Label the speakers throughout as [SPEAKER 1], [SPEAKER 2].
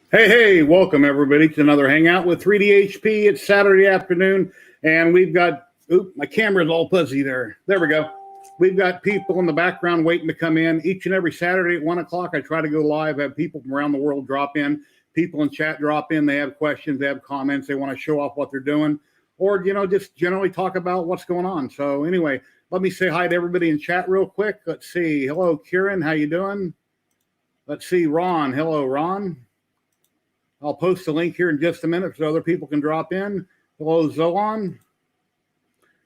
[SPEAKER 1] Hey, welcome everybody to another Hangout with 3DHP. It's Saturday afternoon, and we've got, my camera's all fuzzy there. There we go. We've got people in the background waiting to come in. Each and every Saturday at 1 o'clock, I try to go live, have people from around the world drop in. People in chat drop in. They have questions, they have comments, they want to show off what they're doing, or, just generally talk about what's going on. So anyway, let me say hi to everybody in chat real quick. Let's see. Hello, Kieran. How you doing? Let's see. Ron. Hello, Ron. I'll post a link here in just a minute so other people can drop in. Hello, Zolan.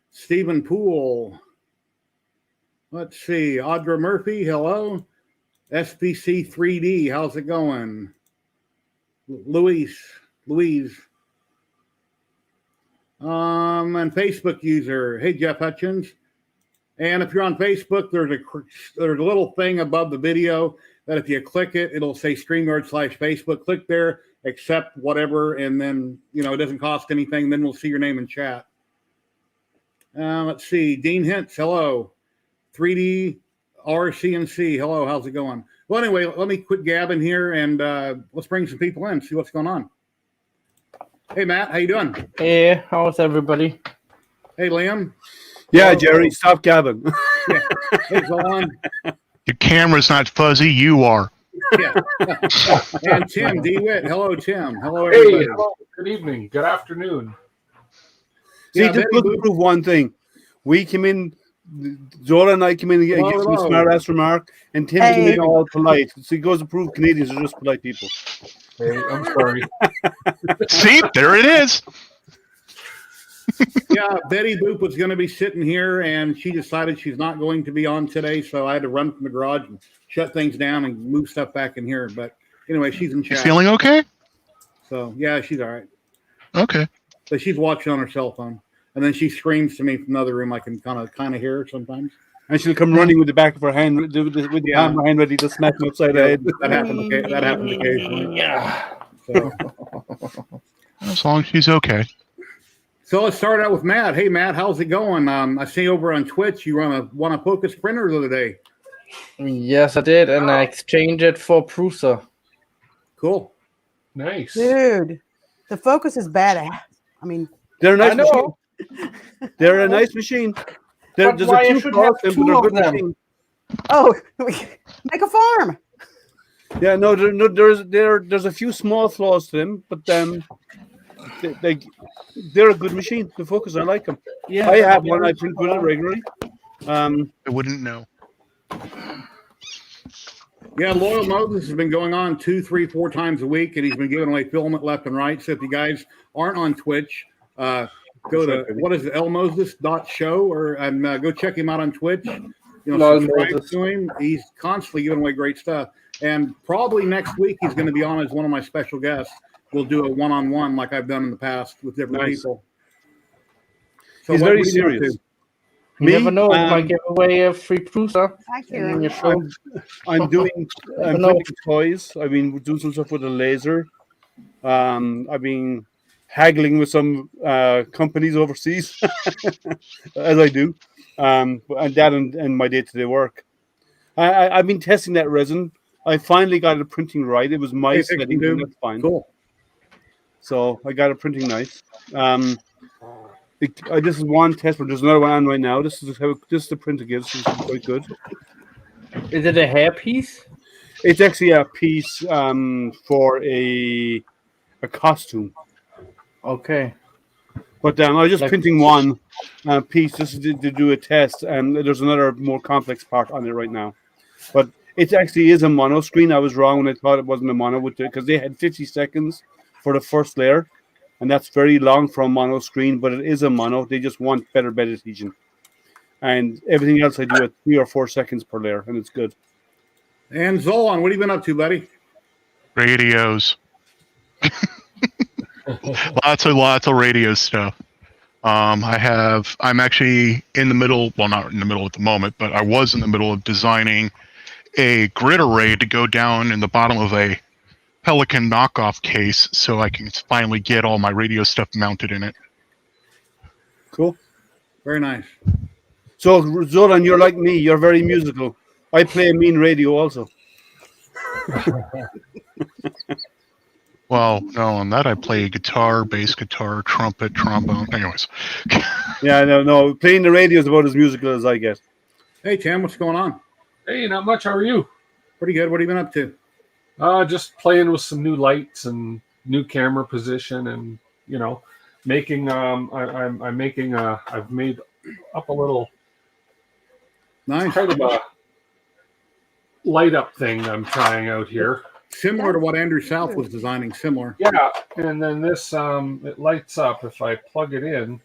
[SPEAKER 1] Stephen Poole. Let's see. Audra Murphy, hello. SPC 3D, how's it going? Louise. And Facebook user, hey, Jeff Hutchins. And if you're on Facebook, there's a little thing above the video that if you click it, it'll say StreamYard/Facebook. Click there, accept whatever, and then, it doesn't cost anything. Then we'll see your name in chat. Let's see. Dean Hintz, hello. 3D RCNC, hello. How's it going? Well, anyway, let me quit gabbing here, and let's bring some people in, see what's going on. Hey, Matt, how you doing?
[SPEAKER 2] Hey, how's everybody?
[SPEAKER 1] Hey, Liam.
[SPEAKER 3] Yeah, hello. Jerry, stop gabbing.
[SPEAKER 1] Yeah. Hey, Zolan.
[SPEAKER 4] Your camera's not fuzzy, you are.
[SPEAKER 1] Yeah. And Tim DeWitt. Hello, Tim. Hello, everybody.
[SPEAKER 5] Hey, hello. Good evening. Good afternoon.
[SPEAKER 3] See, just look to prove one thing. We came in, Zola and I came in and gave some smart-ass remark, and Tim came in all polite. So he goes to prove Canadians are just polite people.
[SPEAKER 5] Hey, I'm sorry.
[SPEAKER 4] See, there it is.
[SPEAKER 1] Yeah, Betty Boop was going to be sitting here, and she decided she's not going to be on today, so I had to run from the garage and shut things down and move stuff back in here. But anyway, she's in chat.
[SPEAKER 4] You feeling okay?
[SPEAKER 1] So, yeah, she's all right.
[SPEAKER 4] Okay.
[SPEAKER 1] So she's watching on her cell phone, and then she screams to me from another room. I can kind of hear her sometimes.
[SPEAKER 3] And she'll come running with the back of her hand, with the palm of her hand ready to smack me upside the head.
[SPEAKER 1] That happens occasionally.
[SPEAKER 2] Yeah.
[SPEAKER 1] So.
[SPEAKER 4] As long as she's okay.
[SPEAKER 1] So let's start out with Matt. Hey, Matt, how's it going? I see over on Twitch you won a Focus printer the other day.
[SPEAKER 2] Yes, I did, and I exchanged it for Prusa.
[SPEAKER 1] Cool.
[SPEAKER 5] Nice.
[SPEAKER 6] Dude, the Focus is badass. I mean,
[SPEAKER 3] they're a nice machine. They're a nice machine. There's a few flaws, but they're a good machine.
[SPEAKER 6] Oh, make a farm.
[SPEAKER 3] Yeah, no, there's a few small flaws to them, but they're a good machine. The Focus, I like them. Yeah, I have one. I print with it regularly.
[SPEAKER 4] I wouldn't know.
[SPEAKER 1] Yeah, Loyal Moses has been going on 2, 3, 4 times a week, and he's been giving away filament left and right. So if you guys aren't on Twitch, go to lmoses.show and go check him out on Twitch. Subscribe to him. He's constantly giving away great stuff. And probably next week he's going to be on as one of my special guests. We'll do a one-on-one like I've done in the past with different people. So
[SPEAKER 3] he's very serious.
[SPEAKER 2] You never know, it might give away a free Prusa.
[SPEAKER 3] I'm doing toys. I've been doing some stuff with a laser. I've been haggling with some companies overseas, as I do, and that and my day-to-day work. I've been testing that resin. I finally got it printing right. It was my setting, and that's fine.
[SPEAKER 1] Cool.
[SPEAKER 3] So I got it printing nice. This is one test, but there's another one on right now. This is the print it gives. It's quite good.
[SPEAKER 2] Is it a hair piece?
[SPEAKER 3] It's actually a piece for a costume.
[SPEAKER 2] Okay.
[SPEAKER 3] But I was just
[SPEAKER 2] Like-
[SPEAKER 3] printing one piece just to do a test, and there's another more complex part on it right now. But it actually is a mono screen. I was wrong when I thought it wasn't a mono because they had 50 seconds for the first layer, and that's very long for a mono screen, but it is a mono. They just want better bed adhesion. And everything else I do at 3 or 4 seconds per layer, and it's good.
[SPEAKER 1] And Zolan, what have you been up to, buddy?
[SPEAKER 4] Radios. lots of radio stuff. I'm actually in the middle, well, not in the middle at the moment, but I was in the middle of designing a grid array to go down in the bottom of a Pelican knockoff case so I can finally get all my radio stuff mounted in it.
[SPEAKER 3] Cool.
[SPEAKER 1] Very nice.
[SPEAKER 3] So, Zolan, you're like me. You're very musical. I play a mean radio also.
[SPEAKER 4] Well, no, on that I play guitar, bass guitar, trumpet, trombone. Anyways.
[SPEAKER 3] Yeah, no. Playing the radio is about as musical as I get.
[SPEAKER 1] Hey, Tim, what's going on?
[SPEAKER 5] Hey, not much. How are you?
[SPEAKER 1] Pretty good. What have you been up to?
[SPEAKER 5] Just playing with some new lights and new camera position, and making. I've made up a little
[SPEAKER 1] Nice.
[SPEAKER 5] kind of a light up thing I'm trying out here.
[SPEAKER 1] Similar to what Andrew South was designing. Similar.
[SPEAKER 5] Yeah, and then this it lights up if I plug it in.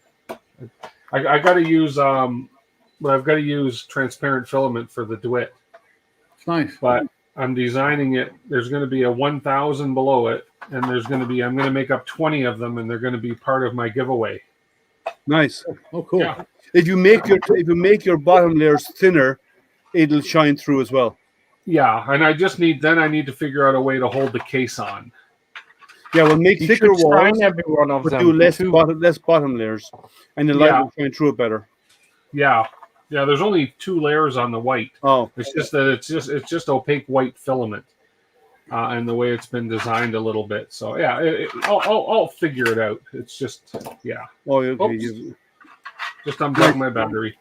[SPEAKER 5] I got to use but I've got to use transparent filament for the DeWitt.
[SPEAKER 1] It's nice.
[SPEAKER 5] But I'm designing it. There's going to be a 1,000 below it, and I'm going to make up 20 of them, and they're going to be part of my giveaway.
[SPEAKER 3] Nice.
[SPEAKER 1] Oh, cool.
[SPEAKER 5] Yeah.
[SPEAKER 3] If you make your bottom layers thinner, it'll shine through as well.
[SPEAKER 5] Yeah, and I need to figure out a way to hold the case on.
[SPEAKER 3] Yeah, we'll make
[SPEAKER 2] You
[SPEAKER 3] thicker
[SPEAKER 2] should
[SPEAKER 3] walls,
[SPEAKER 2] shine every one of
[SPEAKER 3] but
[SPEAKER 2] them.
[SPEAKER 3] do less
[SPEAKER 2] too.
[SPEAKER 3] bottom layers, and the light
[SPEAKER 5] Yeah.
[SPEAKER 3] will shine through it better.
[SPEAKER 5] Yeah. There's only 2 layers on the white.
[SPEAKER 3] Oh,
[SPEAKER 5] It's just that it's just opaque white filament, and the way it's been designed a little bit. So yeah, I'll figure it out. It's just
[SPEAKER 3] okay.
[SPEAKER 5] Oops. Just unplug my battery.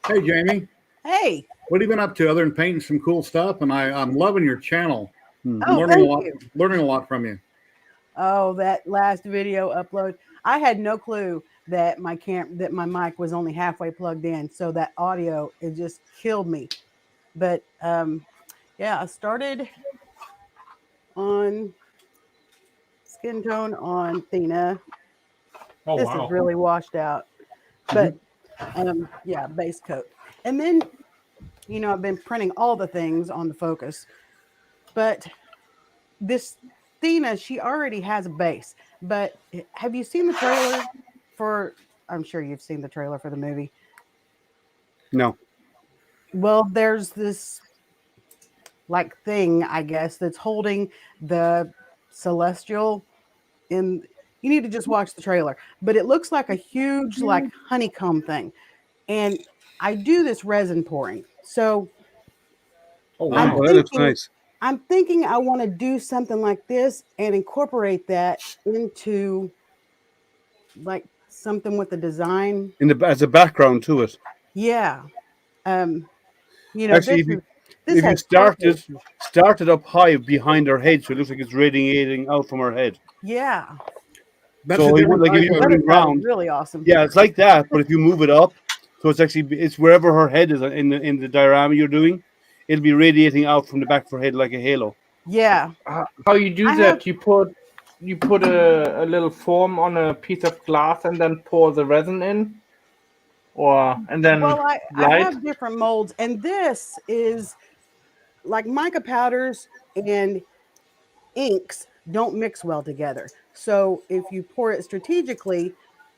[SPEAKER 1] Hey, Jamie,
[SPEAKER 6] Hey.
[SPEAKER 1] what have you been up to other than painting some cool stuff? And I'm loving your channel. I'm
[SPEAKER 6] Oh,
[SPEAKER 1] learning a
[SPEAKER 6] thank
[SPEAKER 1] lot.
[SPEAKER 6] you.
[SPEAKER 1] Learning a lot from you.
[SPEAKER 6] Oh, that last video upload. I had no clue that my mic was only halfway plugged in. So that audio, it just killed me. But I started on skin tone on Thina.
[SPEAKER 5] Oh
[SPEAKER 6] This
[SPEAKER 5] wow.
[SPEAKER 6] is really washed out. But base coat. And then, I've been printing all the things on the Focus. But this Thina, she already has a base. But have you seen the trailer for, I'm sure you've seen the trailer for the movie.
[SPEAKER 3] no.
[SPEAKER 6] Well, there's this thing, I guess, that's holding the Celestial in. You need to just watch the trailer. But it looks like a huge honeycomb thing. And I do this resin pouring. So
[SPEAKER 5] Oh
[SPEAKER 6] I'm
[SPEAKER 5] wow.
[SPEAKER 3] That looks
[SPEAKER 6] thinking-
[SPEAKER 3] nice.
[SPEAKER 6] I'm thinking I want to do something like this and incorporate that into something with the design.
[SPEAKER 3] As a background to it.
[SPEAKER 6] Yeah.
[SPEAKER 3] Actually,
[SPEAKER 6] this
[SPEAKER 3] if you
[SPEAKER 6] has
[SPEAKER 3] start
[SPEAKER 6] purpose.
[SPEAKER 3] it up high behind her head, so it looks like it's radiating out from her head.
[SPEAKER 6] Yeah.
[SPEAKER 1] That's
[SPEAKER 3] So
[SPEAKER 1] a
[SPEAKER 3] it
[SPEAKER 1] different
[SPEAKER 3] would, like, if
[SPEAKER 1] type
[SPEAKER 3] you
[SPEAKER 1] of-
[SPEAKER 3] turn it
[SPEAKER 6] That is
[SPEAKER 3] round,
[SPEAKER 6] really awesome.
[SPEAKER 3] yeah, it's like that. But if you move it up, so it's wherever her head is in the diorama you're doing, it'll be radiating out from the back of her head like a halo.
[SPEAKER 6] Yeah.
[SPEAKER 2] How you do
[SPEAKER 6] I
[SPEAKER 2] that?
[SPEAKER 6] have-
[SPEAKER 2] You put a little foam on a piece of glass and then pour the resin in, and then
[SPEAKER 6] Well, I
[SPEAKER 2] light.
[SPEAKER 6] have different molds, and this is mica powders and inks don't mix well together. So if you pour it strategically,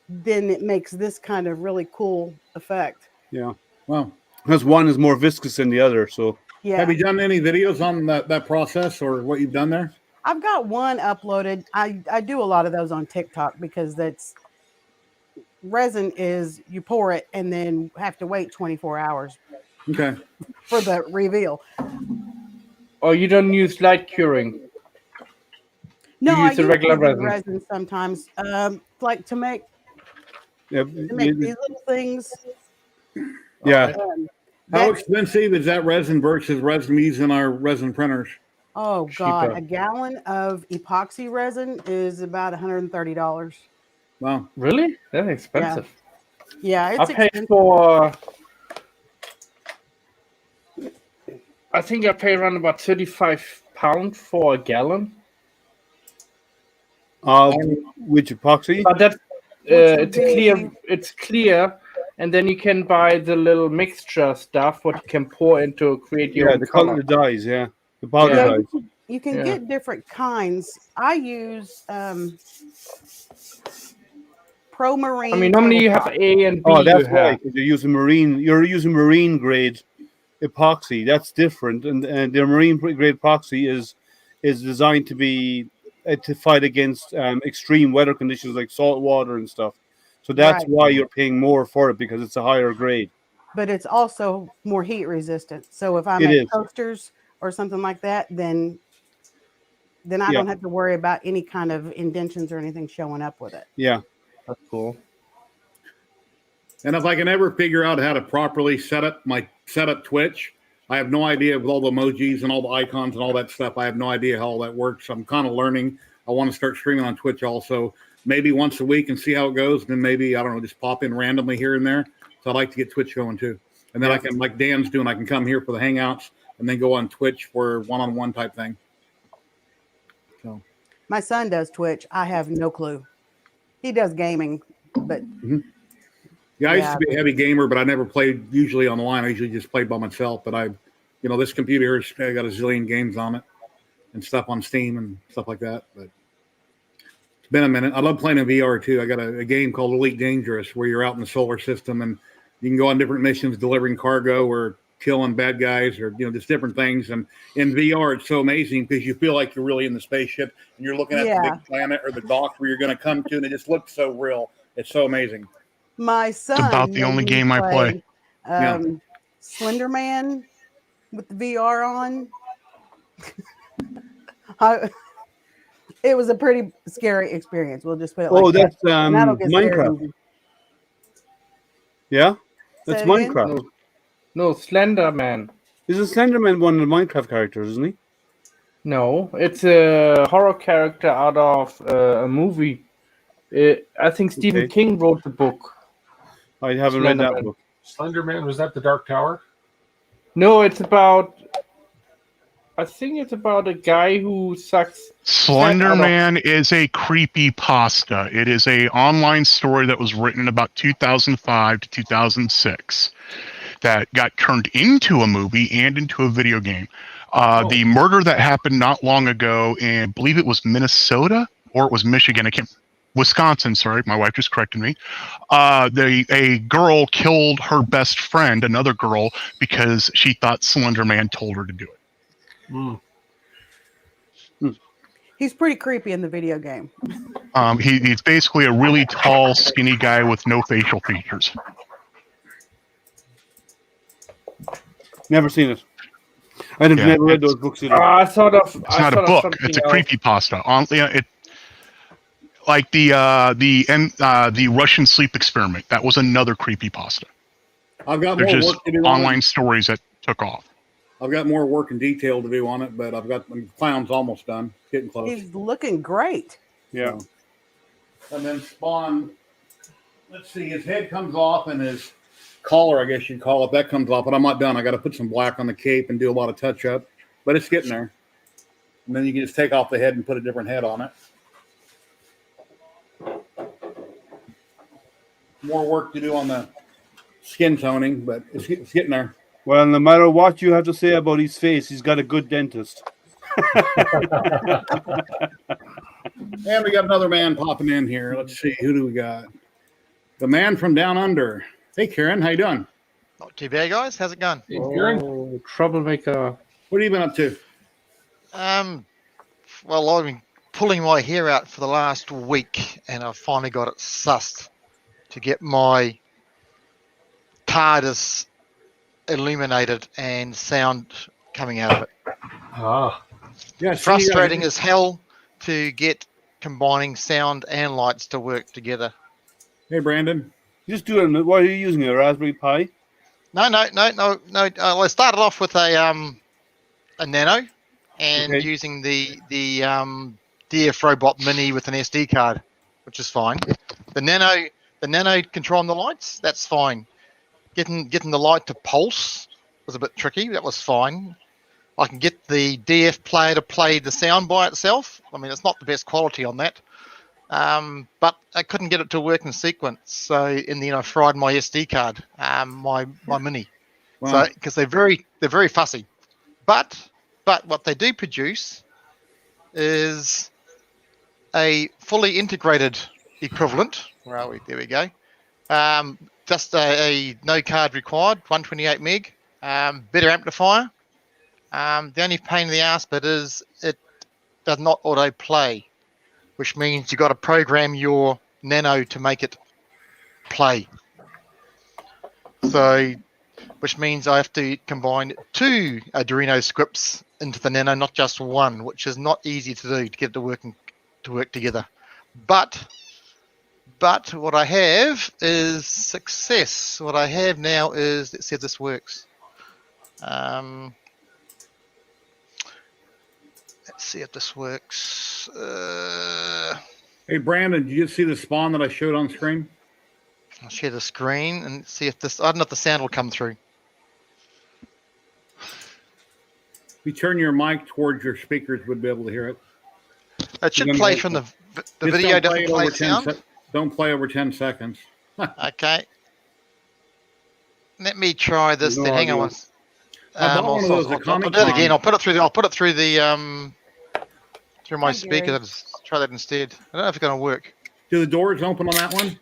[SPEAKER 6] then it makes this kind of really cool effect.
[SPEAKER 3] Yeah,
[SPEAKER 1] Wow.
[SPEAKER 3] because one is more viscous than the other. So
[SPEAKER 6] Yeah.
[SPEAKER 1] Have you done any videos on that process or what you've done there?
[SPEAKER 6] I've got one uploaded. I do a lot of those on TikTok because resin is you pour it and then have to wait 24 hours
[SPEAKER 1] Okay.
[SPEAKER 6] for the reveal.
[SPEAKER 2] Or you don't use light curing.
[SPEAKER 6] No,
[SPEAKER 2] You
[SPEAKER 6] I
[SPEAKER 2] use the regular resin.
[SPEAKER 6] resin sometimes, to make
[SPEAKER 3] yeah,
[SPEAKER 6] these little things.
[SPEAKER 3] yeah.
[SPEAKER 1] How
[SPEAKER 6] that-
[SPEAKER 1] expensive is that resin versus resin we use in our resin printers?
[SPEAKER 6] oh God,
[SPEAKER 2] cheaper.
[SPEAKER 6] a gallon of epoxy resin is about $130.
[SPEAKER 1] Wow.
[SPEAKER 2] Really? That's expensive.
[SPEAKER 6] Yeah,
[SPEAKER 2] I
[SPEAKER 6] it's
[SPEAKER 2] paid
[SPEAKER 6] expensive.
[SPEAKER 2] for. I think I pay around about £35 for a gallon.
[SPEAKER 3] Which epoxy?
[SPEAKER 2] But that's
[SPEAKER 6] Which would
[SPEAKER 2] it's a clear.
[SPEAKER 6] be-
[SPEAKER 2] It's clear, and then you can buy the little mixture stuff what you can pour into create your
[SPEAKER 3] Yeah,
[SPEAKER 2] own
[SPEAKER 3] the
[SPEAKER 2] color.
[SPEAKER 3] color dyes. Yeah, the powder
[SPEAKER 2] Yeah.
[SPEAKER 3] dyes.
[SPEAKER 6] You can
[SPEAKER 2] Yeah.
[SPEAKER 6] get different kinds. I use Pro Marine.
[SPEAKER 2] I mean, normally you have
[SPEAKER 6] tabletop.
[SPEAKER 2] A and B.
[SPEAKER 3] Oh, that's
[SPEAKER 2] you
[SPEAKER 3] why,
[SPEAKER 2] have.
[SPEAKER 3] 'cause you're using marine. You're using marine grade epoxy. That's different, and the marine grade epoxy is designed to be to fight against extreme weather conditions like salt water and stuff. So that's
[SPEAKER 6] Right.
[SPEAKER 3] why you're paying more for it, because it's a higher grade.
[SPEAKER 6] But it's also more heat resistant. So if I
[SPEAKER 3] It
[SPEAKER 6] make
[SPEAKER 3] is.
[SPEAKER 6] coasters or something like that, then I
[SPEAKER 3] Yeah.
[SPEAKER 6] don't have to worry about any kind of indentions or anything showing up with it.
[SPEAKER 3] Yeah.
[SPEAKER 2] That's cool.
[SPEAKER 1] And if I can ever figure out how to properly set up Twitch, I have no idea with all the emojis and all the icons and all that stuff. I have no idea how all that works. I'm kind of learning. I want to start streaming on Twitch also, maybe once a week and see how it goes. Then maybe, I don't know, just pop in randomly here and there. So I'd like to get Twitch going too. And then I can, like Dan's doing, I can come here for the Hangouts and then go on Twitch for one-on-one type thing. So
[SPEAKER 6] My son does Twitch. I have no clue. He does gaming, but
[SPEAKER 1] yeah, I used to be a heavy gamer, but I never played usually online. I usually just played by myself. But this computer has got a zillion games on it and stuff on Steam and stuff like that. But it's been a minute. I love playing in VR too. I got a game called Elite Dangerous where you're out in the solar system and you can go on different missions delivering cargo or killing bad guys or just different things. And in VR, it's so amazing because you feel like you're really in the spaceship and you're looking at the big planet or the dock where you're going to come to, and it just looks so real. It's so amazing.
[SPEAKER 6] my son
[SPEAKER 4] It's about the only game I play.
[SPEAKER 6] Slender Man with the VR on. It was a pretty scary experience. We'll just put it like that.
[SPEAKER 3] That's
[SPEAKER 6] And that'll get scary
[SPEAKER 3] Minecraft.
[SPEAKER 6] easy.
[SPEAKER 3] Yeah,
[SPEAKER 6] Say
[SPEAKER 3] that's
[SPEAKER 6] it again?
[SPEAKER 3] Minecraft.
[SPEAKER 2] No, Slender Man.
[SPEAKER 3] Isn't Slenderman one of the Minecraft characters? Isn't he?
[SPEAKER 2] No, it's a horror character out of a movie. I think Stephen King wrote the book.
[SPEAKER 3] I haven't read that
[SPEAKER 2] Slenderman.
[SPEAKER 3] book.
[SPEAKER 5] Slender Man, was that the Dark Tower?
[SPEAKER 2] No, it's about. I think it's about a guy who sucks.
[SPEAKER 4] Slender Man is a creepy pasta. It is a online story that was written about 2005 to 2006 that got turned into a movie and into a video game. The murder that happened not long ago in, I believe it was Minnesota or it was Michigan. Wisconsin, sorry, my wife just corrected me. A girl killed her best friend, another girl, because she thought Slender Man told her to do it.
[SPEAKER 6] He's pretty creepy in the video game.
[SPEAKER 4] He's basically a really tall, skinny guy with no facial features.
[SPEAKER 3] Never seen it. I've never read those books either.
[SPEAKER 4] It's not a book. It's a creepypasta. Like the Russian sleep experiment. That was another creepypasta.
[SPEAKER 1] I've got
[SPEAKER 4] They're
[SPEAKER 1] more
[SPEAKER 4] just
[SPEAKER 1] work to do.
[SPEAKER 4] Online stories that took off.
[SPEAKER 1] I've got more work and detail to do on it, but the clown's almost done. Getting close.
[SPEAKER 6] He's looking great.
[SPEAKER 3] Yeah.
[SPEAKER 1] And then Spawn, let's see, his head comes off and his collar, I guess you'd call it, that comes off, but I'm not done. I got to put some black on the cape and do a lot of touch up, but it's getting there. And then you can just take off the head and put a different head on it. More work to do on the skin toning, but it's getting there.
[SPEAKER 3] Well, no matter what you have to say about his face, he's got a good dentist.
[SPEAKER 1] And we got another man popping in here. Let's see, who do we got? The man from down under. Hey, Karen, how you doing?
[SPEAKER 7] Not too bad, guys. How's it going?
[SPEAKER 5] Hey, Karen.
[SPEAKER 2] Troublemaker.
[SPEAKER 1] What have you been up to?
[SPEAKER 7] Well, I've been pulling my hair out for the last week, and I've finally got it sussed to get my TARDIS illuminated and sound coming out of it.
[SPEAKER 1] Yeah,
[SPEAKER 7] Frustrating as hell to get combining sound and lights to work together.
[SPEAKER 1] Hey, Brandon.
[SPEAKER 3] You just do it. What are you using? A Raspberry Pi?
[SPEAKER 7] No. I started off with a Nano and using the DF Robot Mini with an SD card. which is fine. The nano controlling the lights, that's fine. Getting the light to pulse was a bit tricky. That was fine. I can get the DF player to play the sound by itself. I mean, it's not the best quality on that, but I couldn't get it to work in sequence. So in the end, I fried my SD card, my Mini.
[SPEAKER 1] Wow.
[SPEAKER 7] So because they're very fussy, but what they do produce is a fully integrated equivalent. Where are we? There we go. Just a no card required, 128 meg, better amplifier. The only pain in the ass bit is it does not auto play, which means you've got to program your nano to make it play. So, which means I have to combine 2 Arduino scripts into the nano, not just one, which is not easy to do to get it to work together. But what I have is success. What I have now is, let's see if this works. Let's see if this works.
[SPEAKER 1] Hey, Brandon, did you see the spawn that I showed on screen?
[SPEAKER 7] I'll share the screen and see if this, I don't know if the sound will come through.
[SPEAKER 1] If you turn your mic towards your speakers, we'd be able to hear it.
[SPEAKER 7] It should play from the video, doesn't play sound.
[SPEAKER 1] Don't play over 10 seconds.
[SPEAKER 7] Okay. Let me try this.
[SPEAKER 3] No
[SPEAKER 7] then. Hang on.
[SPEAKER 3] audio.
[SPEAKER 1] I bought one of those
[SPEAKER 7] I'll do
[SPEAKER 1] Economic
[SPEAKER 7] it again.
[SPEAKER 1] Con.
[SPEAKER 7] I'll put it through the through my
[SPEAKER 6] Hi,
[SPEAKER 7] speaker.
[SPEAKER 6] Gary.
[SPEAKER 7] Let's try that instead. I don't know if it's going to work.
[SPEAKER 1] Do the doors open on that one?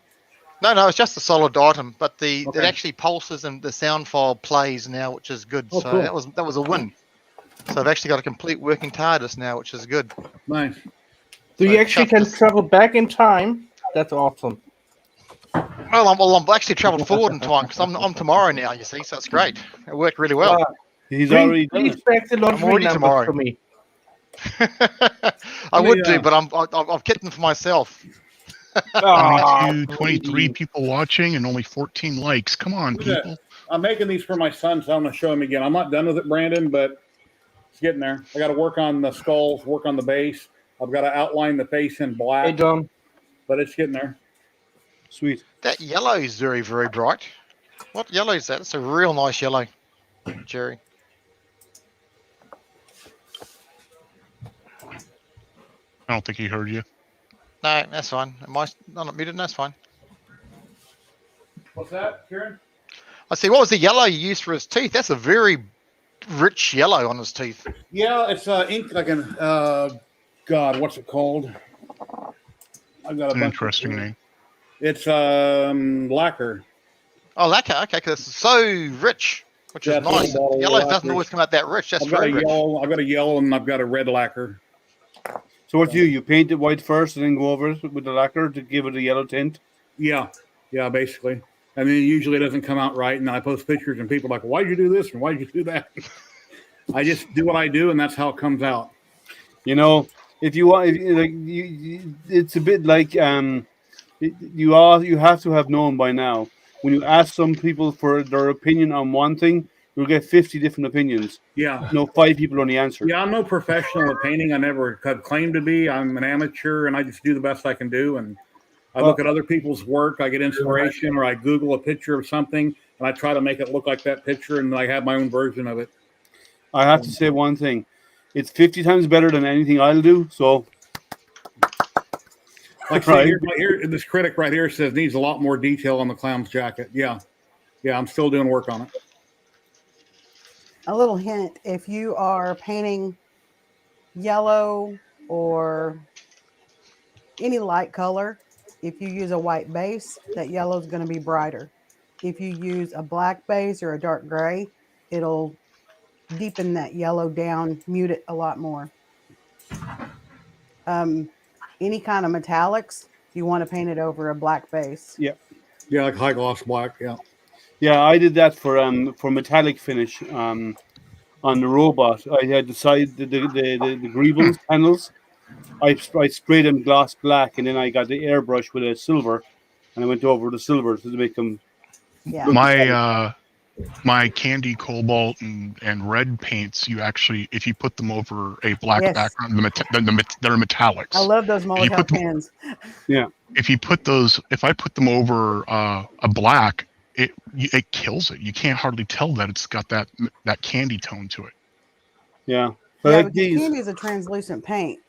[SPEAKER 7] No, it's just a solid item, but it
[SPEAKER 1] Okay.
[SPEAKER 7] actually pulses and the sound file plays now, which is good.
[SPEAKER 1] Oh,
[SPEAKER 7] So
[SPEAKER 1] cool.
[SPEAKER 7] that was a win. So I've actually got a complete working TARDIS now, which is good.
[SPEAKER 1] Nice.
[SPEAKER 2] So you
[SPEAKER 7] So
[SPEAKER 2] actually
[SPEAKER 7] chuck
[SPEAKER 2] can
[SPEAKER 7] this-
[SPEAKER 2] travel back in time. That's awesome.
[SPEAKER 7] Well, I'm actually travelled forward in time because I'm tomorrow now. You see, so it's great. It worked really well.
[SPEAKER 3] He's already done
[SPEAKER 2] Please
[SPEAKER 3] it.
[SPEAKER 2] back the lottery
[SPEAKER 7] already
[SPEAKER 2] numbers
[SPEAKER 7] tomorrow.
[SPEAKER 2] for me.
[SPEAKER 7] I would
[SPEAKER 1] Yeah.
[SPEAKER 7] do, but I've kept them for myself.
[SPEAKER 2] Ah,
[SPEAKER 4] 23 people watching and only 14 likes. Come on,
[SPEAKER 1] Look at
[SPEAKER 4] people.
[SPEAKER 1] I'm making these for my son, so I'm going to show him again. I'm not done with it, Brandon, but it's getting there. I got to work on the skulls, work on the base. I've got to outline the face in
[SPEAKER 2] Hey,
[SPEAKER 1] black,
[SPEAKER 2] Dom.
[SPEAKER 1] but it's getting there.
[SPEAKER 3] Sweet.
[SPEAKER 7] That yellow is very, very bright. What yellow is that? It's a real nice yellow, Jerry.
[SPEAKER 4] I don't think he heard you.
[SPEAKER 7] No, that's fine. Am I not muted? No, that's fine.
[SPEAKER 1] What's that, Kieran?
[SPEAKER 7] I see. What was the yellow you used for his teeth? That's a very rich yellow on his teeth.
[SPEAKER 1] Yeah, it's ink like an, God, what's it called? I've got a
[SPEAKER 4] An
[SPEAKER 1] bunch
[SPEAKER 4] interesting
[SPEAKER 1] of,
[SPEAKER 4] name.
[SPEAKER 1] It's lacquer.
[SPEAKER 7] Oh, lacquer. Okay, because it's so rich, which
[SPEAKER 1] Yeah,
[SPEAKER 7] is
[SPEAKER 1] it's a little
[SPEAKER 7] nice.
[SPEAKER 1] bottle of
[SPEAKER 7] Yellow doesn't
[SPEAKER 1] lacquer.
[SPEAKER 7] always come out that rich. That's
[SPEAKER 1] I've got
[SPEAKER 7] very
[SPEAKER 1] a
[SPEAKER 7] rich.
[SPEAKER 1] yellow. I've got a yellow and I've got a red lacquer.
[SPEAKER 3] So what do? You paint it white first and then go over it with the lacquer to give it a yellow tint?
[SPEAKER 1] Yeah, basically. I mean, usually it doesn't come out right, and then I post pictures, and people are like, "Why'd you do this and why'd you do that?" I just do what I do, and that's how it comes out.
[SPEAKER 3] You know, if you want, it's a bit like you have to have known by now. When you ask some people for their opinion on one thing, you'll get 50 different opinions.
[SPEAKER 1] Yeah.
[SPEAKER 3] 5 people only answer.
[SPEAKER 1] Yeah, I'm no professional at painting. I never could claim to be. I'm an amateur, and I just do the best I can do. And I look at other people's work. I get inspiration, or I Google a picture of something, and I try to make it look like that picture, and I have my own version of it.
[SPEAKER 3] I have to say one thing. It's 50 times better than anything I'll do. So,
[SPEAKER 1] Like
[SPEAKER 3] Right.
[SPEAKER 1] here, this critic right here says needs a lot more detail on the clown's jacket. Yeah, I'm still doing work on it.
[SPEAKER 6] A little hint, if you are painting yellow or any light color, if you use a white base, that yellow is going to be brighter. If you use a black base or a dark gray, it'll deepen that yellow down, mute it a lot more. Any kind of metallics, you want to paint it over a black base.
[SPEAKER 1] Yeah, like high gloss black. Yeah.
[SPEAKER 3] yeah, I did that for metallic finish on the robot. I had decided the greebles panels. I sprayed them gloss black, and then I got the airbrush with a silver, and I went over the silver to make them.
[SPEAKER 6] Yeah.
[SPEAKER 4] My candy cobalt and red paints, you actually, if you put them over a black
[SPEAKER 6] Yes.
[SPEAKER 4] background, they're metallics.
[SPEAKER 6] I love those
[SPEAKER 4] you
[SPEAKER 6] Molotow
[SPEAKER 4] put them-
[SPEAKER 6] pens.
[SPEAKER 3] Yeah,
[SPEAKER 4] if I put them over a black, it kills it. You can't hardly tell that it's got that candy tone to it.
[SPEAKER 3] Yeah. But
[SPEAKER 6] Yeah,
[SPEAKER 3] like
[SPEAKER 6] because
[SPEAKER 3] these,
[SPEAKER 6] candy is a translucent paint,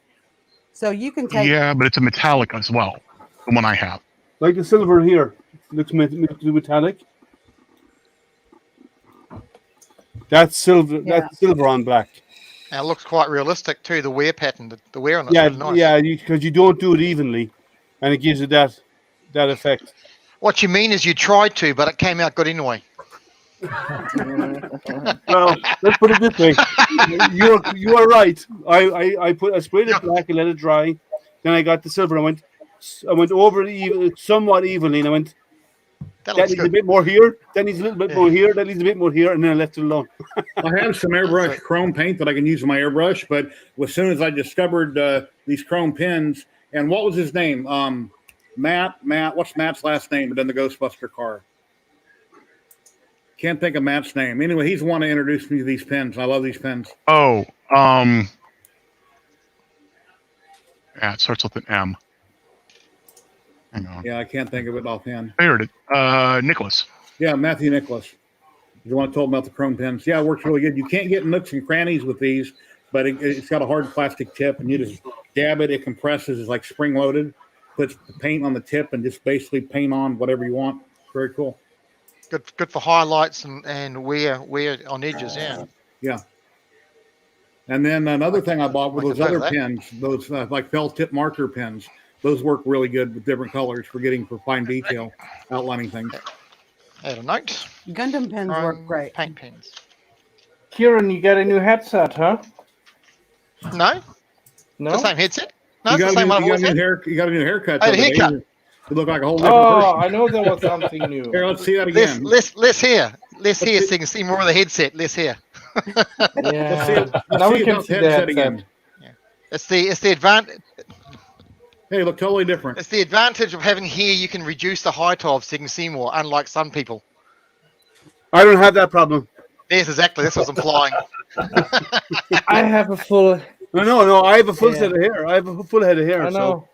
[SPEAKER 6] so you can take.
[SPEAKER 4] Yeah, but it's a metallic as well. The one I have.
[SPEAKER 3] like the silver here, looks metallic. That's silver.
[SPEAKER 6] Yeah.
[SPEAKER 3] That's silver on black.
[SPEAKER 7] And it looks quite realistic too. The wear pattern, the wear on it's
[SPEAKER 3] Yeah,
[SPEAKER 7] really nice.
[SPEAKER 3] yeah. Because you don't do it evenly, and it gives you that effect.
[SPEAKER 7] What you mean is you tried to, but it came out good anyway.
[SPEAKER 3] Well, let's put it this way. You are right. I sprayed it black and let it dry. Then I got the silver. I went over it somewhat evenly, and I went.
[SPEAKER 7] That
[SPEAKER 3] That
[SPEAKER 7] looks
[SPEAKER 3] needs a
[SPEAKER 7] good.
[SPEAKER 3] bit more here. That needs a little bit more here. That needs a bit more here, and then I left it alone.
[SPEAKER 1] I have some airbrush chrome paint that I can use in my airbrush, but as soon as I discovered these chrome pins, and what was his name? Matt, what's Matt's last name? But then the Ghostbuster car. Can't think of Matt's name. Anyway, he's the one that introduced me to these pins. I love these pins.
[SPEAKER 4] Oh, yeah, it starts with an M. Hang on.
[SPEAKER 1] Yeah, I can't think of it offhand.
[SPEAKER 4] There it is. Nicholas.
[SPEAKER 1] Yeah, Matthew Nicholas. He's the one that told me about the chrome pins. Yeah, it works really good. You can't get nooks and crannies with these, but it's got a hard plastic tip, and you just dab it. It compresses. It's like spring loaded. Puts the paint on the tip and just basically paint on whatever you want. Very cool.
[SPEAKER 7] Good for highlights and wear on edges. Yeah.
[SPEAKER 1] Yeah. And then another thing I bought were
[SPEAKER 7] Like
[SPEAKER 1] those
[SPEAKER 7] a
[SPEAKER 1] other
[SPEAKER 7] better
[SPEAKER 1] pins, those like felt tip marker pins. Those work really good with different colors for fine detail, outlining things.
[SPEAKER 7] Add a note.
[SPEAKER 6] Gundam pins work great.
[SPEAKER 7] Paint pens.
[SPEAKER 2] Kieran, you got a new headset, huh?
[SPEAKER 7] No,
[SPEAKER 2] No.
[SPEAKER 7] the same headset. No,
[SPEAKER 1] You
[SPEAKER 7] it's the
[SPEAKER 1] got,
[SPEAKER 7] same one.
[SPEAKER 1] you got a new haircut.
[SPEAKER 7] I had a
[SPEAKER 1] the other day.
[SPEAKER 7] haircut.
[SPEAKER 1] You look like a whole different
[SPEAKER 2] Oh,
[SPEAKER 1] person.
[SPEAKER 2] I know there was something new.
[SPEAKER 1] Here, let's see that again.
[SPEAKER 7] Less hair, so you can see more of the headset. Less hair.
[SPEAKER 2] Yeah.
[SPEAKER 1] Let's
[SPEAKER 2] Now
[SPEAKER 1] see
[SPEAKER 2] we can
[SPEAKER 1] the
[SPEAKER 2] see the
[SPEAKER 1] headset
[SPEAKER 2] headset.
[SPEAKER 1] again.
[SPEAKER 7] It's the advantage.
[SPEAKER 1] Hey, look totally different.
[SPEAKER 7] It's the advantage of having hair. You can reduce the height of, so you can see more. Unlike some people.
[SPEAKER 3] I don't have that problem.
[SPEAKER 7] Yes, exactly. This was implying.
[SPEAKER 2] I have a full.
[SPEAKER 3] No. I have a full
[SPEAKER 2] Yeah.
[SPEAKER 3] set of hair. I have a full head of hair.
[SPEAKER 2] I
[SPEAKER 3] So
[SPEAKER 2] know.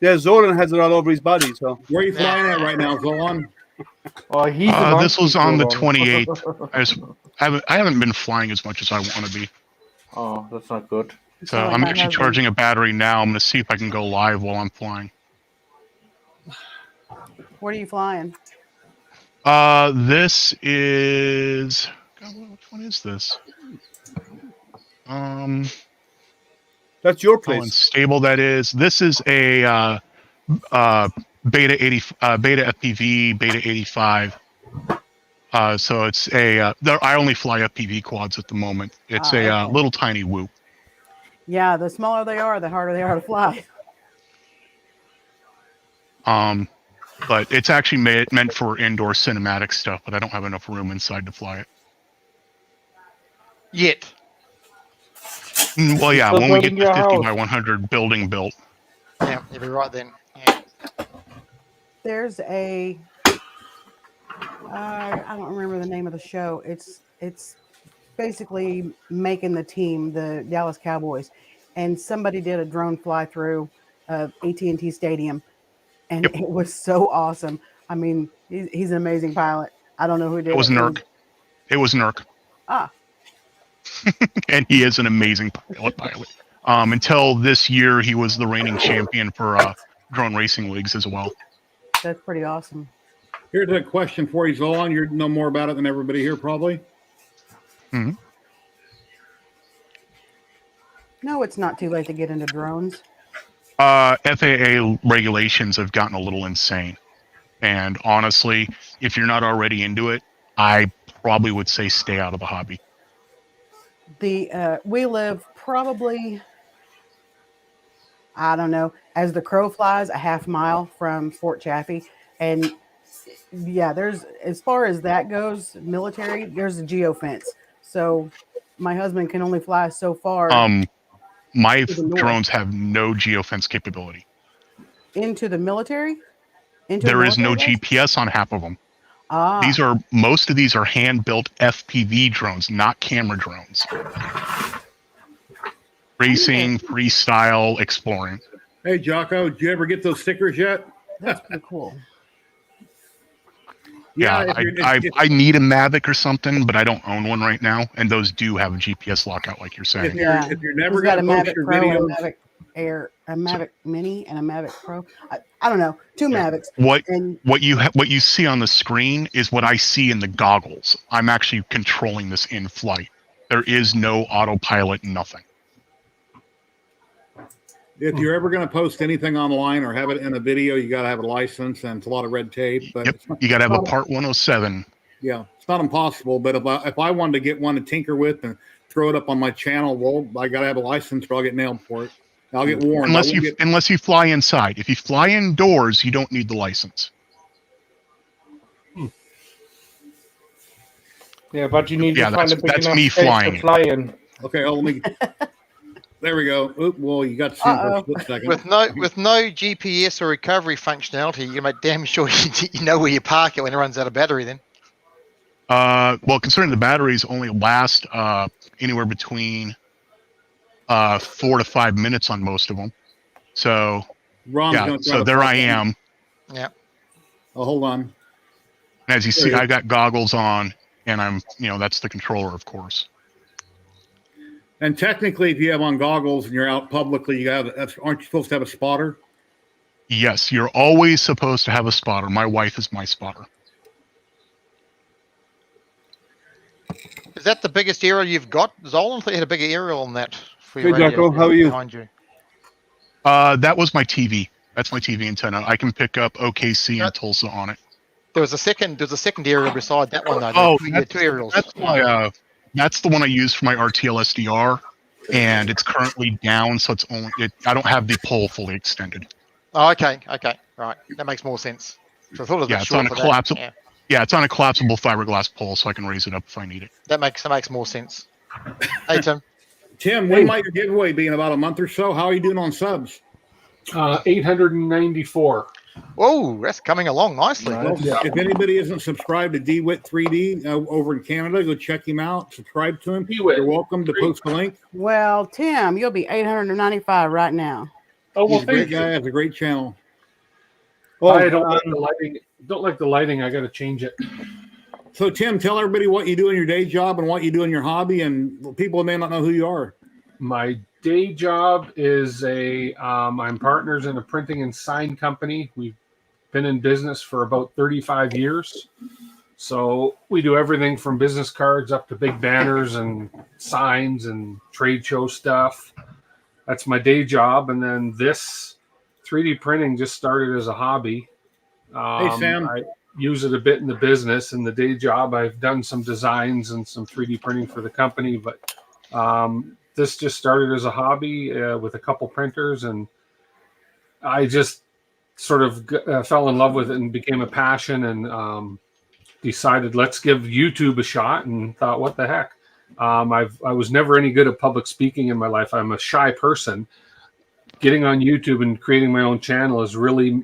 [SPEAKER 3] yeah, Zoran has it all over his body. So
[SPEAKER 1] Where are you flying at right now, Zolan?
[SPEAKER 2] Oh, he's
[SPEAKER 4] This was on the 28th. I haven't been flying as much as I want to be.
[SPEAKER 2] Oh, that's not good.
[SPEAKER 4] So
[SPEAKER 6] Sound like
[SPEAKER 4] I'm
[SPEAKER 6] my
[SPEAKER 4] actually
[SPEAKER 6] husband.
[SPEAKER 4] charging a battery now. I'm going to see if I can go live while I'm flying.
[SPEAKER 6] What are you flying?
[SPEAKER 4] This is. God, which one is this?
[SPEAKER 3] that's your
[SPEAKER 4] How
[SPEAKER 3] place.
[SPEAKER 4] unstable that is. This is a beta FPV, beta 85. So it's I only fly FPV quads at the moment. It's
[SPEAKER 6] Ah,
[SPEAKER 4] a
[SPEAKER 6] okay.
[SPEAKER 4] little tiny whoop.
[SPEAKER 6] Yeah, the smaller they are, the harder they are to fly.
[SPEAKER 4] But it's actually meant for indoor cinematic stuff, but I don't have enough room inside to fly it.
[SPEAKER 7] Yet.
[SPEAKER 4] Well, yeah,
[SPEAKER 2] Still
[SPEAKER 4] when we get
[SPEAKER 2] building
[SPEAKER 4] the
[SPEAKER 2] your
[SPEAKER 4] 50
[SPEAKER 2] house.
[SPEAKER 4] by 100 building built.
[SPEAKER 7] Yeah, you'll be right then. Yeah.
[SPEAKER 6] There's a I don't remember the name of the show. It's basically making the team, the Dallas Cowboys, and somebody did a drone fly through AT&T Stadium, and
[SPEAKER 4] Yep.
[SPEAKER 6] it was so awesome. I mean, he's an amazing pilot. I don't know who did it.
[SPEAKER 4] It was Nurk. It was Nurk.
[SPEAKER 6] Ah,
[SPEAKER 4] And he is an amazing pilot. Until this year, he was the reigning champion for drone racing leagues as well.
[SPEAKER 6] that's pretty awesome.
[SPEAKER 1] Here's a question for you, Zolan. You know more about it than everybody here, probably.
[SPEAKER 6] No, it's not too late to get into drones.
[SPEAKER 4] FAA regulations have gotten a little insane. And honestly, if you're not already into it, I probably would say stay out of the hobby.
[SPEAKER 6] We live probably, I don't know, as the crow flies, a half mile from Fort Chaffee, and yeah, there's, as far as that goes, military, there's a geofence. So my husband can only fly so far
[SPEAKER 4] My
[SPEAKER 6] To the north.
[SPEAKER 4] drones have no geofence capability.
[SPEAKER 6] into the military. Into
[SPEAKER 4] There
[SPEAKER 6] the
[SPEAKER 4] is no
[SPEAKER 6] military base?
[SPEAKER 4] GPS on half of them.
[SPEAKER 6] Ah,
[SPEAKER 4] Most of these are hand-built FPV drones, not camera drones. Racing, freestyle, exploring.
[SPEAKER 1] Hey, Jocko, did you ever get those stickers yet?
[SPEAKER 6] That's pretty cool.
[SPEAKER 4] Yeah, I need a Mavic or something, but I don't own one right now, and those do have a GPS lockout, like you're saying.
[SPEAKER 1] if you're never
[SPEAKER 6] He's got a
[SPEAKER 1] going to post
[SPEAKER 6] Mavic
[SPEAKER 1] your
[SPEAKER 6] Pro
[SPEAKER 1] videos,
[SPEAKER 6] and a Mavic Air, a Mavic Mini, and a Mavic Pro. I don't know, two Mavics.
[SPEAKER 4] What you see on the screen is what I see in the goggles. I'm actually controlling this in flight. There is no autopilot, nothing.
[SPEAKER 1] if you're ever going to post anything online or have it in a video, you got to have a license, and it's a lot of red tape. But
[SPEAKER 4] Yep, you got to have a Part 107.
[SPEAKER 1] Yeah, it's not impossible. But if I wanted to get one to tinker with and throw it up on my channel, well, I got to have a license, or I'll get nailed for it. I'll get warned.
[SPEAKER 4] Unless you fly inside. If you fly indoors, you don't need the license.
[SPEAKER 2] Yeah, but you need to find a big
[SPEAKER 4] that's
[SPEAKER 2] enough
[SPEAKER 4] me
[SPEAKER 2] space
[SPEAKER 4] flying
[SPEAKER 2] to
[SPEAKER 4] it.
[SPEAKER 2] fly in.
[SPEAKER 1] Okay, let me. There we go. Oop, well, you got to see for a split second.
[SPEAKER 7] With no GPS or recovery functionality, you can make damn sure you know where you park it when it runs out of battery. Then.
[SPEAKER 4] Well, considering the batteries only last anywhere between 4 to 5 minutes on most of them, so so there I am.
[SPEAKER 7] Yeah.
[SPEAKER 1] Oh, hold on.
[SPEAKER 4] And as you see, I got goggles on, and I'm that's the controller, of course.
[SPEAKER 1] And technically, if you have on goggles and you're out publicly, aren't you supposed to have a spotter?
[SPEAKER 4] Yes, you're always supposed to have a spotter. My wife is my spotter.
[SPEAKER 7] Is that the biggest aerial you've got, Zolan? I thought you had a bigger aerial than that. For
[SPEAKER 3] Hey,
[SPEAKER 7] your
[SPEAKER 3] Jacko, how are you?
[SPEAKER 7] Behind you.
[SPEAKER 4] That was my TV. That's my TV antenna. I can pick up OKC and Tulsa on it.
[SPEAKER 7] There was a second aerial beside that one though.
[SPEAKER 4] Oh,
[SPEAKER 7] you had two aerials.
[SPEAKER 4] That's the one I use for my RTL SDR, and it's currently down, so I don't have the pole fully extended.
[SPEAKER 7] Oh, okay, right. That makes more sense. So I thought it was
[SPEAKER 4] it's on a collapsible.
[SPEAKER 7] Yeah.
[SPEAKER 4] Yeah, it's on a collapsible fiberglass pole, so I can raise it up if I need it.
[SPEAKER 7] That makes more sense. Hey, Tim.
[SPEAKER 1] Tim, when might your giveaway be? In about a month or so? How are you doing on subs?
[SPEAKER 5] 894.
[SPEAKER 7] Oh, that's coming along nicely.
[SPEAKER 1] Well, if anybody isn't subscribed to DWIT 3D over in Canada, go check him out. Subscribe to him. You're welcome to post the link.
[SPEAKER 6] Well, Tim, you'll be 895 right now.
[SPEAKER 5] Oh, well,
[SPEAKER 1] He's a great guy. Has a great channel.
[SPEAKER 5] I don't like the lighting. Don't like the lighting. I got to change it.
[SPEAKER 1] So, Tim, tell everybody what you do in your day job and what you do in your hobby, and people may not know who you are.
[SPEAKER 5] My day job is I'm partners in a printing and sign company. We've been in business for about 35 years. So we do everything from business cards up to big banners and signs and trade show stuff. That's my day job. And then this 3D printing just started as a hobby.
[SPEAKER 1] Hey, Sam.
[SPEAKER 5] I use it a bit in the business. In the day job, I've done some designs and some 3D printing for the company, but this just started as a hobby with a couple printers, and I just sort of fell in love with it and became a passion, and decided let's give YouTube a shot, and thought, what the heck? I was never any good at public speaking in my life. I'm a shy person. Getting on YouTube and creating my own channel has really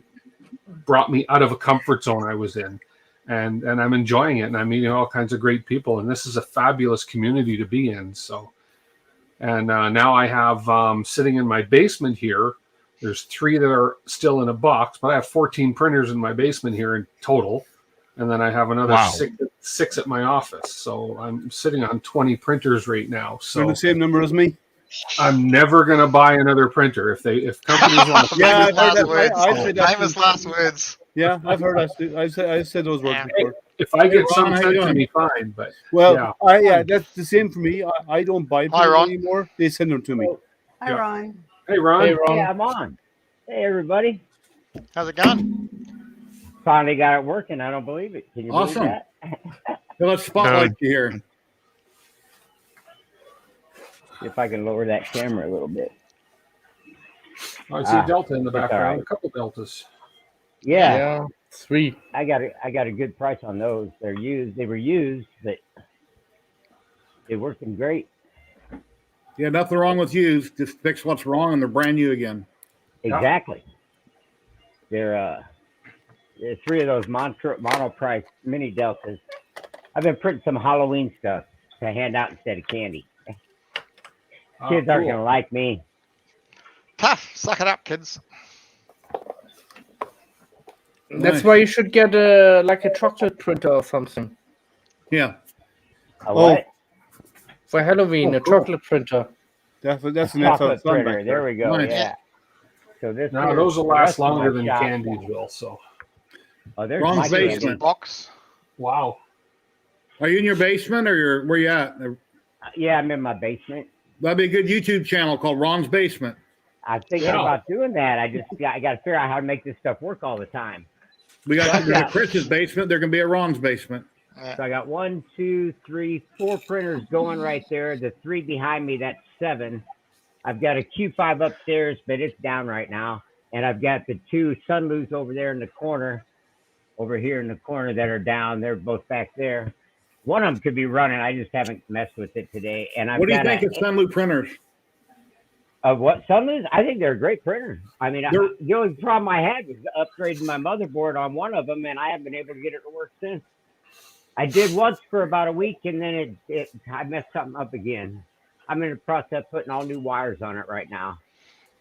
[SPEAKER 5] brought me out of a comfort zone I was in, and I'm enjoying it, and I'm meeting all kinds of great people, and this is a fabulous community to be in. So. And now I have sitting in my basement here, there's 3 that are still in a box, but I have 14 printers in my basement here in total. And then I have another 6 at my office. So I'm sitting on 20 printers right now. So
[SPEAKER 3] the same number as me.
[SPEAKER 5] I'm never going to buy another printer. If companies want to.
[SPEAKER 3] Yeah,
[SPEAKER 7] Famous last words.
[SPEAKER 3] Yeah, I've heard I said those words before.
[SPEAKER 5] If I get some sent to me, fine. But
[SPEAKER 3] that's the same for me. I don't buy printers anymore. They send them to me.
[SPEAKER 6] Hi, Ron.
[SPEAKER 5] Hey, Ron.
[SPEAKER 8] Hey, Ron. Yeah, I'm on. Hey, everybody.
[SPEAKER 7] How's it going?
[SPEAKER 8] Finally got it working. I don't believe it. Can you believe that?
[SPEAKER 1] So let's spotlight you here.
[SPEAKER 8] See if I can lower that camera a little bit.
[SPEAKER 5] I see a Delta in the background. Right. A couple Deltas.
[SPEAKER 8] Yeah.
[SPEAKER 2] 3.
[SPEAKER 8] I got a good price on those. They're used. They were used, but they're working great.
[SPEAKER 1] Yeah, nothing wrong with used. Just fix what's wrong, and they're brand new again.
[SPEAKER 8] Exactly. They're 3 of those mono price mini Deltas. I've been printing some Halloween stuff to hand out instead of candy. Kids aren't gonna like me.
[SPEAKER 7] Tough. Suck it up, kids.
[SPEAKER 2] That's
[SPEAKER 1] Nice.
[SPEAKER 2] why you should get like a chocolate printer or something
[SPEAKER 1] Yeah.
[SPEAKER 8] A what?
[SPEAKER 2] for Halloween.
[SPEAKER 3] Oh,
[SPEAKER 2] A
[SPEAKER 3] cool.
[SPEAKER 2] chocolate printer.
[SPEAKER 3] That's an
[SPEAKER 8] Chocolate
[SPEAKER 3] FL Sun
[SPEAKER 8] printer.
[SPEAKER 3] back
[SPEAKER 8] There we go.
[SPEAKER 1] Nice.
[SPEAKER 8] Yeah. So this.
[SPEAKER 5] Now
[SPEAKER 8] here's
[SPEAKER 5] those will
[SPEAKER 8] the
[SPEAKER 5] last
[SPEAKER 8] rest of
[SPEAKER 5] longer
[SPEAKER 8] my
[SPEAKER 5] than
[SPEAKER 8] shop.
[SPEAKER 5] candies will. So
[SPEAKER 8] Oh, there's
[SPEAKER 1] Ron's
[SPEAKER 8] my
[SPEAKER 1] basement.
[SPEAKER 8] candy.
[SPEAKER 7] Box.
[SPEAKER 5] wow.
[SPEAKER 1] Are you in your basement or where you at?
[SPEAKER 8] Yeah, I'm in my basement.
[SPEAKER 1] That'd be a good YouTube channel called Ron's Basement.
[SPEAKER 8] I'm thinking
[SPEAKER 5] Yeah.
[SPEAKER 8] about doing that. I got to figure out how to make this stuff work all the time.
[SPEAKER 1] We got
[SPEAKER 8] Yeah.
[SPEAKER 1] Chris's basement. There can be a Ron's basement.
[SPEAKER 8] So I got 1, 2, 3, 4 printers going right there. The 3 behind me, that's 7. I've got a Q5 upstairs, but it's down right now. And I've got the 2 Sunloos over there in the corner, over here in the corner that are down. They're both back there. One of them could be running. I just haven't messed with it today. And I've
[SPEAKER 1] What do you
[SPEAKER 8] got
[SPEAKER 1] think of Sunloo printers?
[SPEAKER 8] what Sunloos? I think they're great printers. I mean,
[SPEAKER 1] They're-
[SPEAKER 8] the only problem I had was upgrading my motherboard on one of them, and I haven't been able to get it to work since. I did once for about a week, and then I messed something up again. I'm in the process of putting all new wires on it right now.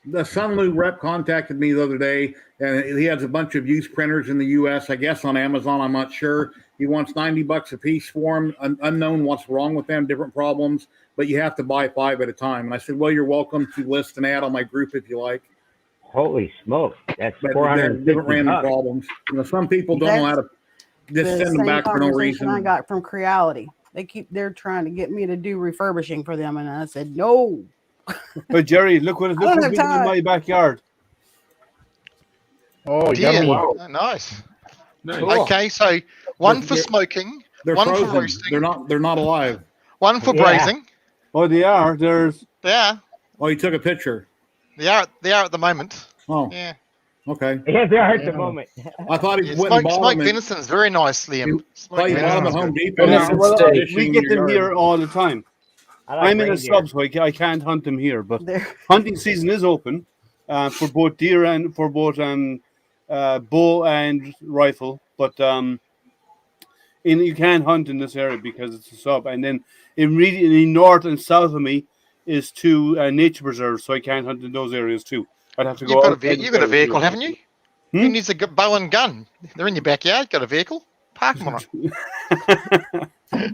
[SPEAKER 1] The Sunloo rep contacted me the other day, and he has a bunch of used printers in the U.S. I guess on Amazon. I'm not sure. He wants $90 a piece for them. Unknown what's wrong with them, different problems, but you have to buy 5 at a time. And I said, well, you're welcome to list and add on my group if you like.
[SPEAKER 8] Holy smoke! That's
[SPEAKER 1] But different random
[SPEAKER 8] $450.
[SPEAKER 1] problems. You know, some people don't know how to just send them back for no reason.
[SPEAKER 6] I got from Creality. They're trying to get me to do refurbishing for them, and I said no.
[SPEAKER 3] But Jerry, look what
[SPEAKER 6] don't
[SPEAKER 3] what's
[SPEAKER 6] have
[SPEAKER 3] in
[SPEAKER 6] time.
[SPEAKER 3] my backyard.
[SPEAKER 2] Oh,
[SPEAKER 7] Dear.
[SPEAKER 2] yummy.
[SPEAKER 7] Oh, nice.
[SPEAKER 5] Nice.
[SPEAKER 2] Cool.
[SPEAKER 7] Okay, so one for
[SPEAKER 1] They're-
[SPEAKER 7] smoking,
[SPEAKER 1] They're
[SPEAKER 7] one for
[SPEAKER 1] frozen.
[SPEAKER 7] roasting,
[SPEAKER 1] They're not alive.
[SPEAKER 7] one for
[SPEAKER 8] Yeah.
[SPEAKER 7] braising.
[SPEAKER 3] Oh, they are. There's
[SPEAKER 7] Yeah,
[SPEAKER 1] Oh, you took a picture.
[SPEAKER 7] they are at the moment.
[SPEAKER 1] Oh,
[SPEAKER 7] Yeah,
[SPEAKER 1] okay.
[SPEAKER 8] Yeah, they are at the
[SPEAKER 2] Yeah.
[SPEAKER 8] moment.
[SPEAKER 1] I thought he
[SPEAKER 7] yeah
[SPEAKER 1] went and bought
[SPEAKER 7] smoked
[SPEAKER 1] them.
[SPEAKER 7] venison is very nice, Liam.
[SPEAKER 1] Thought you bought them
[SPEAKER 7] Smoked
[SPEAKER 1] at
[SPEAKER 7] venison is
[SPEAKER 1] Home
[SPEAKER 7] good.
[SPEAKER 1] Depot.
[SPEAKER 2] Venison
[SPEAKER 1] and
[SPEAKER 2] steak.
[SPEAKER 1] started fishing
[SPEAKER 3] we
[SPEAKER 1] in
[SPEAKER 3] get
[SPEAKER 1] your
[SPEAKER 3] them
[SPEAKER 1] yard.
[SPEAKER 3] here all the time.
[SPEAKER 8] I like
[SPEAKER 3] I'm in a
[SPEAKER 8] reindeer.
[SPEAKER 3] sub, so I can't hunt them here. But
[SPEAKER 6] They're
[SPEAKER 3] hunting season is open for both deer and for both bow and rifle. But you can't hunt in this area because it's a sub. And then immediately north and south of me is 2 nature preserves, so I can't hunt in those areas too. I'd have to go.
[SPEAKER 7] You've got a vehicle, haven't you?
[SPEAKER 3] Hmm?
[SPEAKER 7] Who needs a bow and gun? They're in your backyard. Got a vehicle? Park them on it.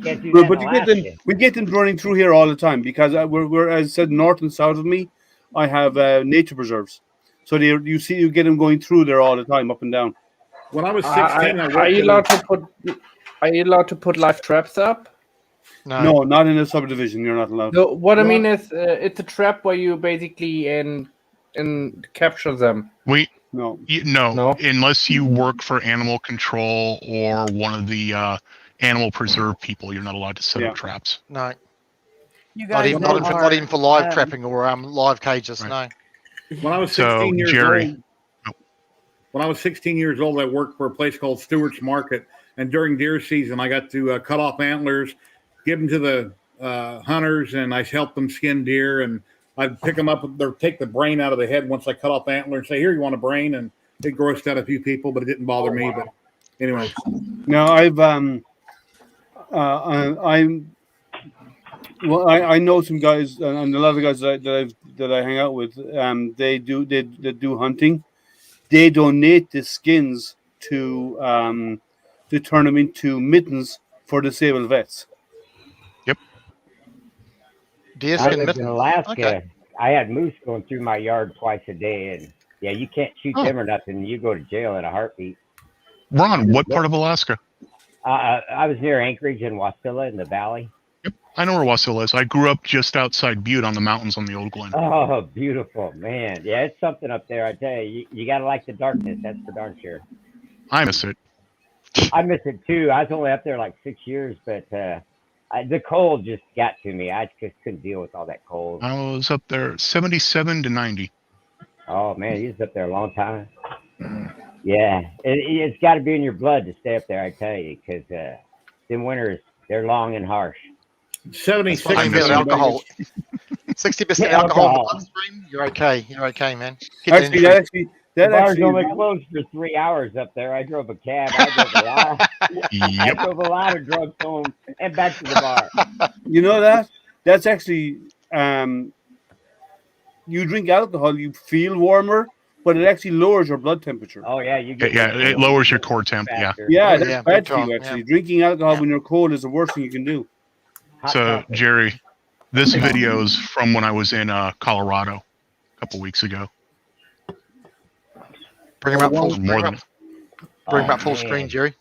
[SPEAKER 8] Can't do
[SPEAKER 3] But
[SPEAKER 8] that in
[SPEAKER 3] you get them.
[SPEAKER 8] Alaska.
[SPEAKER 3] We get them running through here all the time because we're as I said, north and south of me. I have nature preserves, so you get them going through there all the time, up and down.
[SPEAKER 1] When I was 16, I
[SPEAKER 2] Are
[SPEAKER 1] worked
[SPEAKER 2] you
[SPEAKER 1] in
[SPEAKER 2] allowed to put? Are you allowed to put live traps up?
[SPEAKER 3] No, not in a subdivision. You're not allowed.
[SPEAKER 2] No. What I
[SPEAKER 1] No.
[SPEAKER 2] mean is, it's a trap where you basically capture them.
[SPEAKER 3] No.
[SPEAKER 2] No?
[SPEAKER 4] Unless you work for animal control or one of the animal preserve people, you're not allowed to set
[SPEAKER 3] Yeah.
[SPEAKER 4] up traps.
[SPEAKER 7] No,
[SPEAKER 6] you
[SPEAKER 7] not
[SPEAKER 6] guys
[SPEAKER 7] even,
[SPEAKER 6] that
[SPEAKER 7] not
[SPEAKER 6] are,
[SPEAKER 7] even for live
[SPEAKER 6] um,
[SPEAKER 7] trapping or live cages.
[SPEAKER 4] Right.
[SPEAKER 7] No.
[SPEAKER 1] When I was
[SPEAKER 4] So,
[SPEAKER 1] 16 years
[SPEAKER 4] Jerry-
[SPEAKER 1] old, when I was 16 years old, I worked for a place called Stewart's Market, and during deer season, I got to cut off antlers, give them to the hunters, and I helped them skin deer. And I'd pick them up, or take the brain out of the head once I cut off the antler, and say, "Here, you want a brain?" And it grossed out a few people, but it didn't bother me. But anyway,
[SPEAKER 3] No, I've I'm. Well, I know some guys, and a lot of guys that I hang out with. They do hunting. They donate the skins to turn them into mittens for disabled vets.
[SPEAKER 7] Deer
[SPEAKER 8] I
[SPEAKER 7] skin
[SPEAKER 8] lived in
[SPEAKER 7] mittens.
[SPEAKER 8] Alaska.
[SPEAKER 7] Okay.
[SPEAKER 8] I had moose going through my yard twice a day, and yeah, you can't shoot
[SPEAKER 7] Oh.
[SPEAKER 8] them or nothing. You go to jail in a heartbeat.
[SPEAKER 4] Ron, what part of Alaska?
[SPEAKER 8] I was near Anchorage and Wasilla in the valley.
[SPEAKER 4] I know where Wasilla is. I grew up just outside Butte on the mountains on the Old Glen.
[SPEAKER 8] Oh, beautiful, man. Yeah, it's something up there. I tell you, you got to like the darkness. That's for darn sure.
[SPEAKER 4] I miss it.
[SPEAKER 8] I miss it too. I was only up there like 6 years, but the cold just got to me. I just couldn't deal with all that cold.
[SPEAKER 4] I was up there 77 to 90.
[SPEAKER 8] Oh man, you was up there a long time. Yeah, it's got to be in your blood to stay up there. I tell you, because them winters they're long and harsh.
[SPEAKER 1] 76.
[SPEAKER 7] I
[SPEAKER 4] miss
[SPEAKER 7] feel
[SPEAKER 4] it.
[SPEAKER 7] alcohol. 60%
[SPEAKER 8] Yeah,
[SPEAKER 7] alcohol in the
[SPEAKER 8] alcohol.
[SPEAKER 7] bloodstream. You're okay. You're okay, man. Get the
[SPEAKER 3] Actually,
[SPEAKER 7] injury.
[SPEAKER 8] The
[SPEAKER 3] that
[SPEAKER 8] bar's
[SPEAKER 3] actually,
[SPEAKER 8] only closed for 3 hours up there. I drove a cab. I drove a lot. I
[SPEAKER 4] Yep.
[SPEAKER 8] drove a lot of drugs home and back to the bar.
[SPEAKER 3] you know that's actually you drink alcohol, you feel warmer, but it actually lowers your blood temperature.
[SPEAKER 8] Oh yeah, you get
[SPEAKER 4] It lowers your core temp. Yeah.
[SPEAKER 8] faster.
[SPEAKER 3] Yeah,
[SPEAKER 7] Oh,
[SPEAKER 3] that's
[SPEAKER 7] yeah,
[SPEAKER 3] bad
[SPEAKER 7] big
[SPEAKER 3] for you
[SPEAKER 7] time,
[SPEAKER 3] actually.
[SPEAKER 7] yeah.
[SPEAKER 3] Drinking alcohol
[SPEAKER 7] Yeah.
[SPEAKER 3] when you're cold is the worst thing you can do.
[SPEAKER 8] Hot
[SPEAKER 4] So
[SPEAKER 8] chocolate.
[SPEAKER 4] Jerry, this video's from when I was in Colorado a couple weeks ago.
[SPEAKER 7] Bring him up full.
[SPEAKER 4] More than
[SPEAKER 7] Bring him
[SPEAKER 8] Oh,
[SPEAKER 7] up full screen,
[SPEAKER 8] man.
[SPEAKER 7] Jerry.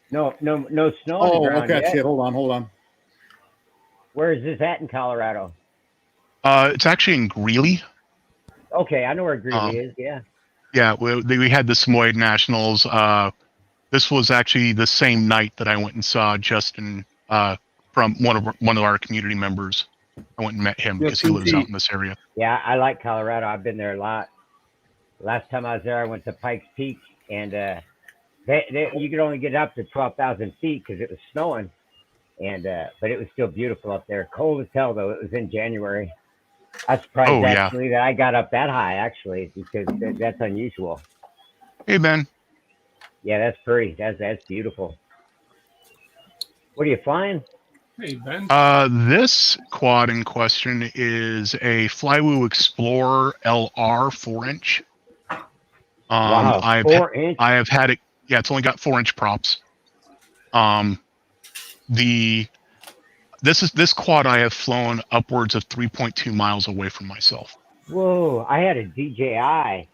[SPEAKER 8] No snow on the
[SPEAKER 1] Oh,
[SPEAKER 8] ground
[SPEAKER 1] okay.
[SPEAKER 8] yet.
[SPEAKER 1] Shit. Hold on.
[SPEAKER 8] Where is this at in Colorado?
[SPEAKER 4] it's actually in Greeley.
[SPEAKER 8] Okay, I know where Greeley is. Yeah.
[SPEAKER 4] Yeah, we had the Samoyed Nationals. This was actually the same night that I went and saw Justin from one of our community members. I went and met him because he lives out in this area.
[SPEAKER 8] Yeah, I like Colorado. I've been there a lot. Last time I was there, I went to Pikes Peak, and you could only get up to 12,000 feet because it was snowing, and but it was still beautiful up there. Cold as hell though. It was in January. I'm surprised
[SPEAKER 4] Oh, yeah.
[SPEAKER 8] actually that I got up that high actually because that's unusual.
[SPEAKER 4] Hey, Ben.
[SPEAKER 8] Yeah, that's pretty. That's beautiful. What are you flying?
[SPEAKER 5] Hey, Ben.
[SPEAKER 4] This quad in question is a Flywoo Explorer LR 4-inch.
[SPEAKER 8] Wow, 4-inch.
[SPEAKER 4] I have had it. Yeah, it's only got 4-inch props. This quad I have flown upwards of 3.2 miles away from myself.
[SPEAKER 8] Whoa, I had a DJI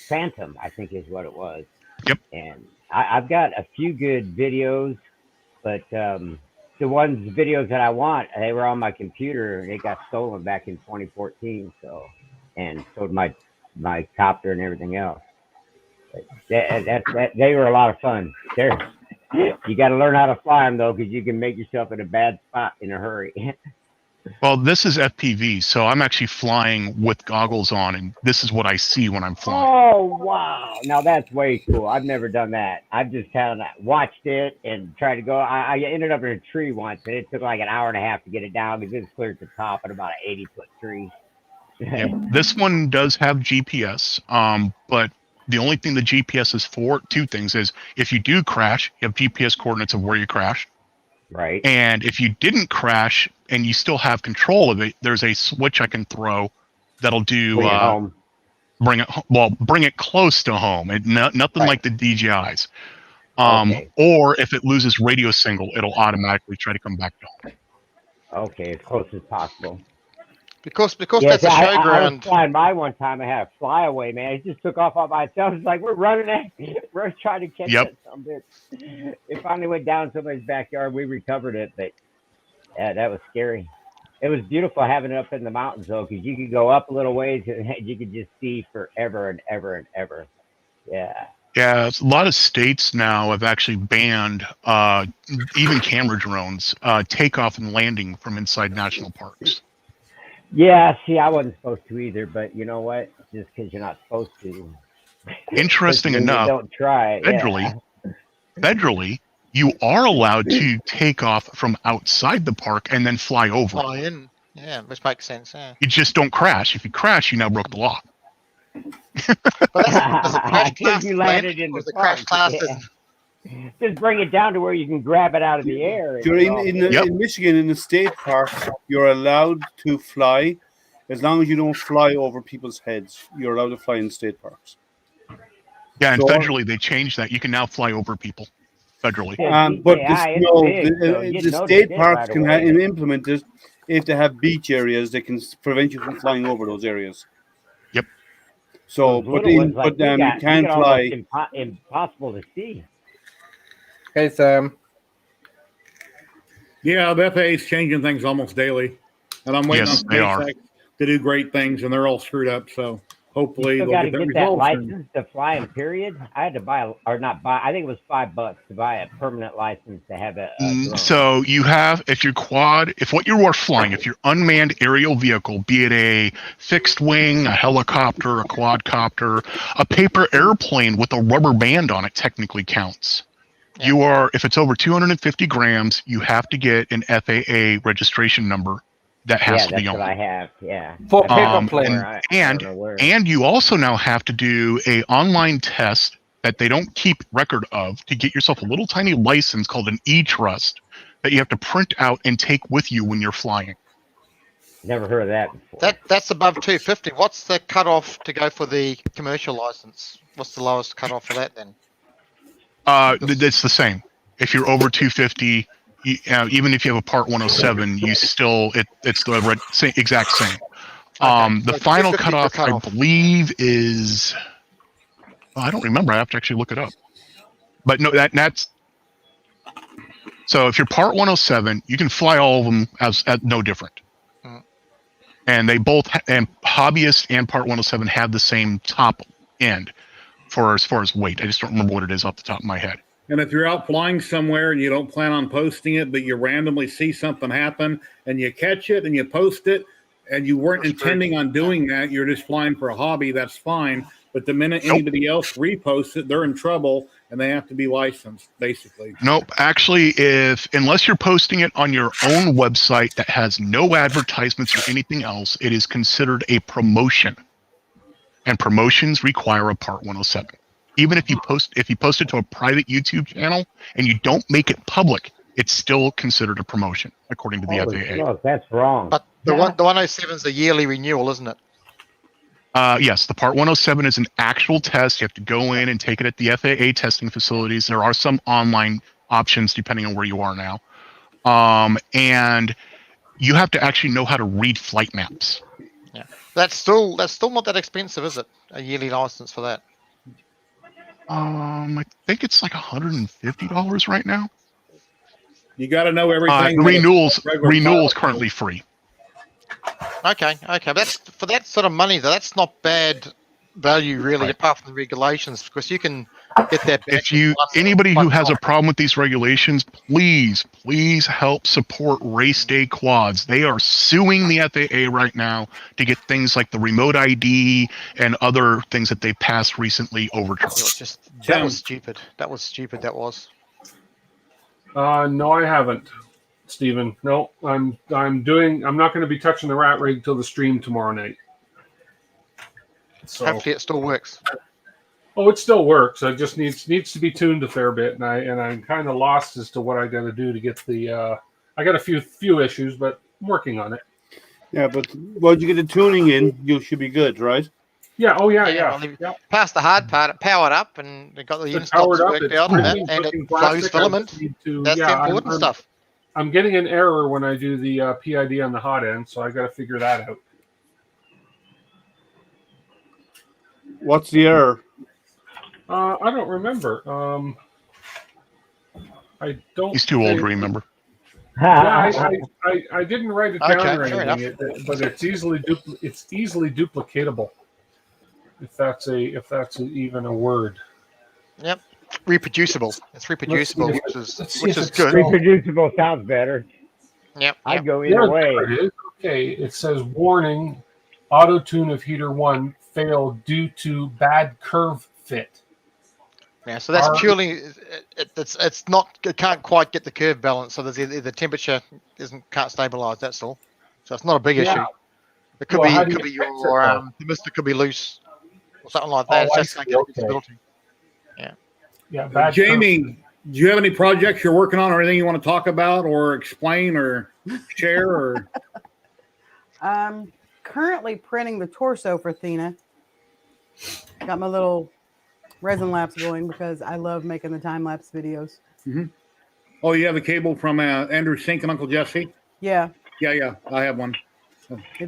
[SPEAKER 8] Phantom, I think is what it was.
[SPEAKER 4] Yep.
[SPEAKER 8] And I've got a few good videos, but the videos that I want, they were on my computer and they got stolen back in 2014. So, and so did my copter and everything else. But they were a lot of fun. You got to learn how to fly them though, because you can make yourself in a bad spot in a hurry.
[SPEAKER 4] Well, this is FPV, so I'm actually flying with goggles on, and this is what I see when I'm flying.
[SPEAKER 8] Oh, wow. Now that's way cool. I've never done that. I've just kind of watched it and tried to go. I ended up in a tree once, and it took like an hour and a half to get it down because it was clear at the top at about an 80-foot tree.
[SPEAKER 4] Yeah, this one does have GPS, but the only thing the GPS is for, two things, is if you do crash, you have GPS coordinates of where you crashed.
[SPEAKER 8] Right.
[SPEAKER 4] And if you didn't crash and you still have control of it, there's a switch I can throw that'll do bring it close to home. And nothing like the DJIs. Or if it loses radio signal, it'll automatically try to come back to home.
[SPEAKER 8] Okay, as close as possible.
[SPEAKER 7] Because that's a showground.
[SPEAKER 8] I was flying by one time. I had a flyaway, man. It just took off all by itself. It's like we're running at, we're trying to catch it. Some bit. It finally went down in somebody's backyard. We recovered it, but yeah, that was scary. It was beautiful having it up in the mountains though, because you could go up a little ways and you could just see forever and ever and ever. Yeah.
[SPEAKER 4] Yeah, a lot of states now have actually banned even camera drones takeoff and landing from inside national parks.
[SPEAKER 8] Yeah, see, I wasn't supposed to either, but you know what? Just because you're not supposed to.
[SPEAKER 4] Interesting enough,
[SPEAKER 8] don't try it.
[SPEAKER 4] Federally, you are allowed to take off from outside the park and then fly over.
[SPEAKER 7] Fly in. Yeah, which makes sense. Yeah.
[SPEAKER 4] You just don't crash. If you crash, you now broke the law.
[SPEAKER 7] But that's a crash class.
[SPEAKER 8] You landed in the
[SPEAKER 7] crash class.
[SPEAKER 8] Just bring it down to where you can grab it out of the air.
[SPEAKER 3] In Michigan, in the state parks, you're allowed to fly as long as you don't fly over people's heads. You're allowed to fly in state parks.
[SPEAKER 4] Yeah, and federally they changed that. You can now fly over people federally.
[SPEAKER 3] But the state parks can implement this if they have beach areas. They can prevent you from flying over those areas.
[SPEAKER 4] Yep.
[SPEAKER 3] So, but you can't fly.
[SPEAKER 8] Impossible to see.
[SPEAKER 2] Hey, Sam.
[SPEAKER 1] Yeah, the FAA is changing things almost daily, and I'm waiting on SpaceX to do great things, and they're all screwed up. So hopefully
[SPEAKER 8] you
[SPEAKER 1] they'll
[SPEAKER 8] get that license to fly in. Period. I had to buy, or not buy. I think it was $5 to buy a permanent license to have a drone.
[SPEAKER 4] So you have, if your quad, if what you are flying, if your unmanned aerial vehicle, be it a fixed wing, a helicopter, a quadcopter, a paper airplane with a rubber band on it, technically counts. You are, if it's over 250 grams, you have to get an FAA registration number that has to be on.
[SPEAKER 8] That's what I have. Yeah.
[SPEAKER 2] For paper plane.
[SPEAKER 4] And you also now have to do a online test that they don't keep record of to get yourself a little tiny license called an e-trust that you have to print out and take with you when you're flying.
[SPEAKER 8] Never heard of that before.
[SPEAKER 7] That's above 250. What's the cutoff to go for the commercial license? What's the lowest cutoff for that then?
[SPEAKER 4] It's the same. If you're over 250, even if you have a Part 107, you still it's the exact same.
[SPEAKER 7] Okay,
[SPEAKER 4] The
[SPEAKER 7] so
[SPEAKER 4] final
[SPEAKER 7] 250 for
[SPEAKER 4] cutoff, I believe, is I don't remember. I have to actually look it up. But no, that's so. If you're Part 107, you can fly all of them as no different.
[SPEAKER 7] Mm.
[SPEAKER 4] And they both and hobbyist and Part 107 have the same top end for as far as weight. I just don't remember what it is off the top of my head.
[SPEAKER 1] And if you're out flying somewhere and you don't plan on posting it, but you randomly see something happen and you catch it and you post it and you weren't intending on doing that, you're just flying for a hobby, that's fine. But the minute anybody else reposts it, they're in trouble and they have to be licensed, basically.
[SPEAKER 4] Nope. Actually, unless you're posting it on your own website that has no advertisements or anything else, it is considered a promotion. And promotions require a Part 107. Even if you post it to a private YouTube channel and you don't make it public, it's still considered a promotion according to the FAA.
[SPEAKER 8] Look, that's wrong.
[SPEAKER 7] But the 107 is a yearly renewal, isn't it?
[SPEAKER 4] Yes, the Part 107 is an actual test. You have to go in and take it at the FAA testing facilities. There are some online options depending on where you are now. And you have to actually know how to read flight maps.
[SPEAKER 7] Yeah. That's still not that expensive, is it? A yearly license for that?
[SPEAKER 4] I think it's like $150 right now.
[SPEAKER 1] You got to know everything.
[SPEAKER 4] Renewals currently free.
[SPEAKER 7] Okay. That's for that sort of money, though. That's not bad value, really, apart from the regulations, because you can get that.
[SPEAKER 4] If anybody who has a problem with these regulations, please help support Race Day Quads. They are suing the FAA right now to get things like the remote ID and other things that they passed recently overturned.
[SPEAKER 7] That was stupid. That was.
[SPEAKER 5] No, I haven't, Stephen. No, I'm not going to be touching the rat rig till the stream tomorrow night. So,
[SPEAKER 7] hopefully, it still works.
[SPEAKER 5] Oh, it still works. It just needs to be tuned a fair bit, and I'm kind of lost as to what I got to do to get the. I got a few issues, but I'm working on it.
[SPEAKER 3] Yeah, but once you get the tuning in, you should be good, right?
[SPEAKER 5] Yeah. Oh yeah.
[SPEAKER 7] Well, past the hard part, it powered up, and they got the
[SPEAKER 5] powered
[SPEAKER 7] installs
[SPEAKER 5] up,
[SPEAKER 7] worked out, and it flows filament. That's the important stuff.
[SPEAKER 5] I'm getting an error when I do the PID on the hot end, so I got to figure that out.
[SPEAKER 3] What's the error?
[SPEAKER 5] I don't remember. I don't.
[SPEAKER 4] He's too old to remember.
[SPEAKER 5] Yeah, I didn't write it down or
[SPEAKER 7] fair
[SPEAKER 5] anything, but it's easily duplicatable. If that's even a word.
[SPEAKER 7] Yep, reproducible. It's reproducible, which is good.
[SPEAKER 8] Reproducible sounds better.
[SPEAKER 7] Yep.
[SPEAKER 8] I'd go either way.
[SPEAKER 5] Okay, it says warning: auto tune of heater 1 failed due to bad curve fit.
[SPEAKER 7] Yeah, so that's purely it's not, it can't quite get the curve balance, so there's the temperature can't stabilize. That's all. So it's not a big issue. It could be your the mister could be loose or something like that. It's just visibility.
[SPEAKER 5] Yeah.
[SPEAKER 1] Jamie, do you have any projects you're working on or anything you want to talk about or explain or share or?
[SPEAKER 6] I'm currently printing the torso for Thena. Got my little resin lapse going because I love making the time lapse videos.
[SPEAKER 1] Mm-hmm. Oh, you have a cable from Andrew Sink and Uncle Jesse?
[SPEAKER 6] Yeah.
[SPEAKER 1] Yeah. I have one.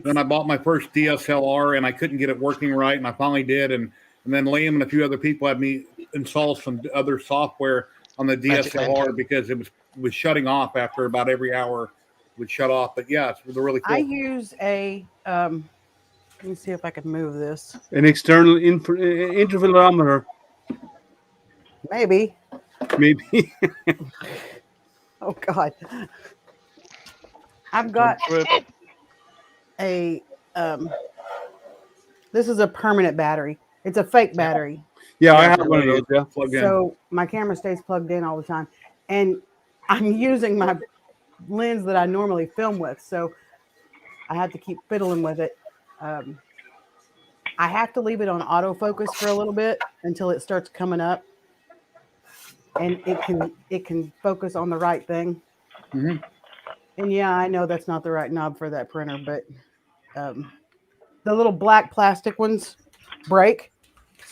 [SPEAKER 1] Then I bought my first DSLR and I couldn't get it working right, and I finally did. And then Liam and a few other people had me install some other software on the DSLR because it was shutting off after about every hour. It would shut off. But yeah, it's really cool.
[SPEAKER 6] I use a let me see if I can move this.
[SPEAKER 3] An external intervalometer.
[SPEAKER 6] Maybe. Oh God. I've got a this is a permanent battery. It's a fake battery.
[SPEAKER 3] Yeah, I have one of those. Yeah,
[SPEAKER 1] plugged in.
[SPEAKER 6] So my camera stays plugged in all the time, and I'm using my lens that I normally film with, so I have to keep fiddling with it. I have to leave it on autofocus for a little bit until it starts coming up, and it can focus on the right thing.
[SPEAKER 1] Mm-hmm.
[SPEAKER 6] And yeah, I know that's not the right knob for that printer, but the little black plastic ones break.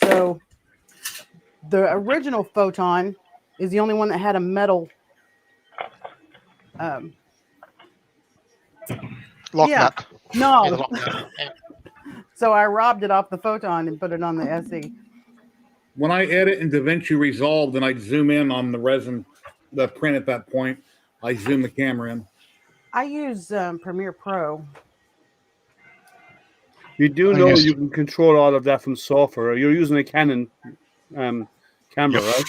[SPEAKER 6] So the original Photon is the only one that had a metal.
[SPEAKER 7] Lock
[SPEAKER 6] Yeah.
[SPEAKER 7] nut.
[SPEAKER 6] No.
[SPEAKER 7] Yeah, the lock nut. Yeah.
[SPEAKER 6] So I robbed it off the Photon and put it on the SE.
[SPEAKER 1] When I edit in DaVinci Resolve, then I zoom in on the resin, the print at that point. I zoom the camera in.
[SPEAKER 6] I use Premiere Pro.
[SPEAKER 3] You do
[SPEAKER 4] I
[SPEAKER 3] know
[SPEAKER 4] used-
[SPEAKER 3] you can control all of that from software. You're using a Canon camera,
[SPEAKER 4] Yep.
[SPEAKER 3] right?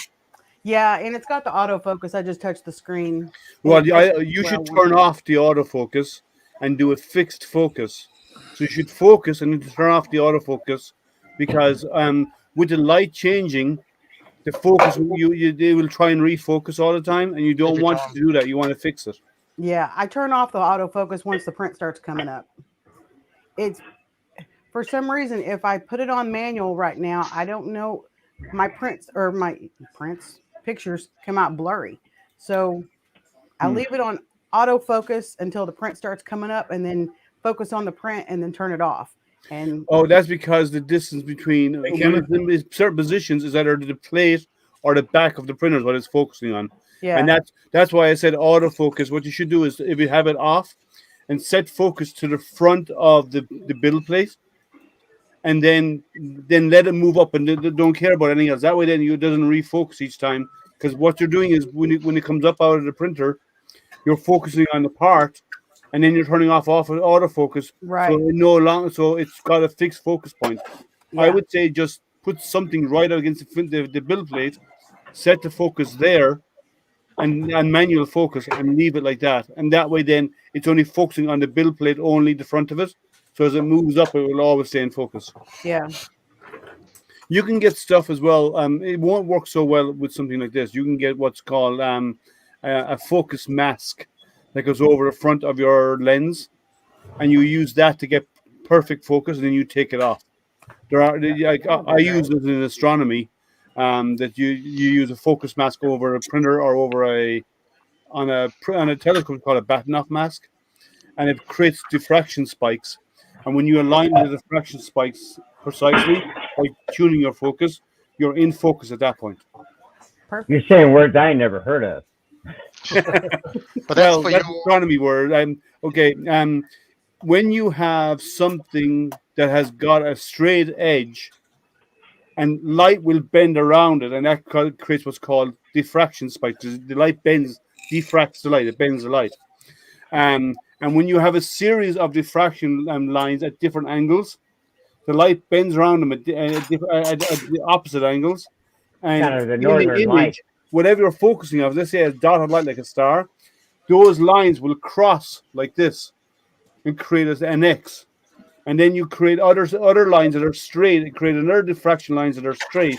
[SPEAKER 6] Yeah, and it's got the autofocus. I just touched the screen.
[SPEAKER 3] Well,
[SPEAKER 6] And
[SPEAKER 3] you
[SPEAKER 6] where I
[SPEAKER 3] should
[SPEAKER 6] want
[SPEAKER 3] turn
[SPEAKER 6] it.
[SPEAKER 3] off the autofocus and do a fixed focus. So you should focus and then turn off the autofocus because with the light changing, the focus they will try and refocus all the time, and you don't
[SPEAKER 7] Every
[SPEAKER 3] want
[SPEAKER 7] time.
[SPEAKER 3] to do that. You want to fix it.
[SPEAKER 6] Yeah, I turn off the autofocus once the print starts coming up. It's for some reason, if I put it on manual right now, I don't know, my pictures come out blurry. So I leave it on autofocus until the print starts coming up, and then focus on the print and then turn it off. And
[SPEAKER 3] Oh, that's because the distance between
[SPEAKER 1] Hey,
[SPEAKER 3] when
[SPEAKER 1] Kenneth.
[SPEAKER 3] it's in certain positions is either the plate or the back of the printer is what it's focusing on.
[SPEAKER 6] yeah,
[SPEAKER 3] And that's why I said autofocus. What you should do is if you have it off and set focus to the front of the build plate, and then let it move up and don't care about anything else. That way, then it doesn't refocus each time. Because what you're doing is when it comes up out of the printer, you're focusing on the part, and then you're turning off autofocus.
[SPEAKER 6] right.
[SPEAKER 3] So it's got a fixed focus point. I
[SPEAKER 6] Yeah.
[SPEAKER 3] would say just put something right against the build plate, set the focus there, and manual focus, and leave it like that. And that way, then it's only focusing on the build plate only, the front of it. So as it moves up, it will always stay in focus.
[SPEAKER 6] Yeah.
[SPEAKER 3] You can get stuff as well. It won't work so well with something like this. You can get what's called a focus mask that goes over the front of your lens, and you use that to get perfect focus, and then you take it off. I use it in astronomy. That you use a focus mask over a printer or over on a telescope called a Batinoff mask, and it creates diffraction spikes. And when you align the diffraction spikes precisely by tuning your focus, you're in focus at that point.
[SPEAKER 6] Perfect.
[SPEAKER 8] You're saying words I never heard of.
[SPEAKER 7] But that's for
[SPEAKER 3] that's
[SPEAKER 7] your.
[SPEAKER 3] astronomy word. Okay. When you have something that has got a straight edge, and light will bend around it, and that creates what's called diffraction spikes. The light diffracts the light. It bends the light. And when you have a series of diffraction lines at different angles, the light bends around them at the opposite angles. And
[SPEAKER 8] Kind of the
[SPEAKER 3] in
[SPEAKER 8] northern
[SPEAKER 3] image,
[SPEAKER 8] light.
[SPEAKER 3] whatever you're focusing on, let's say a dotted light like a star, those lines will cross like this and create an X. And then you create other lines that are straight, and create another diffraction lines that are straight.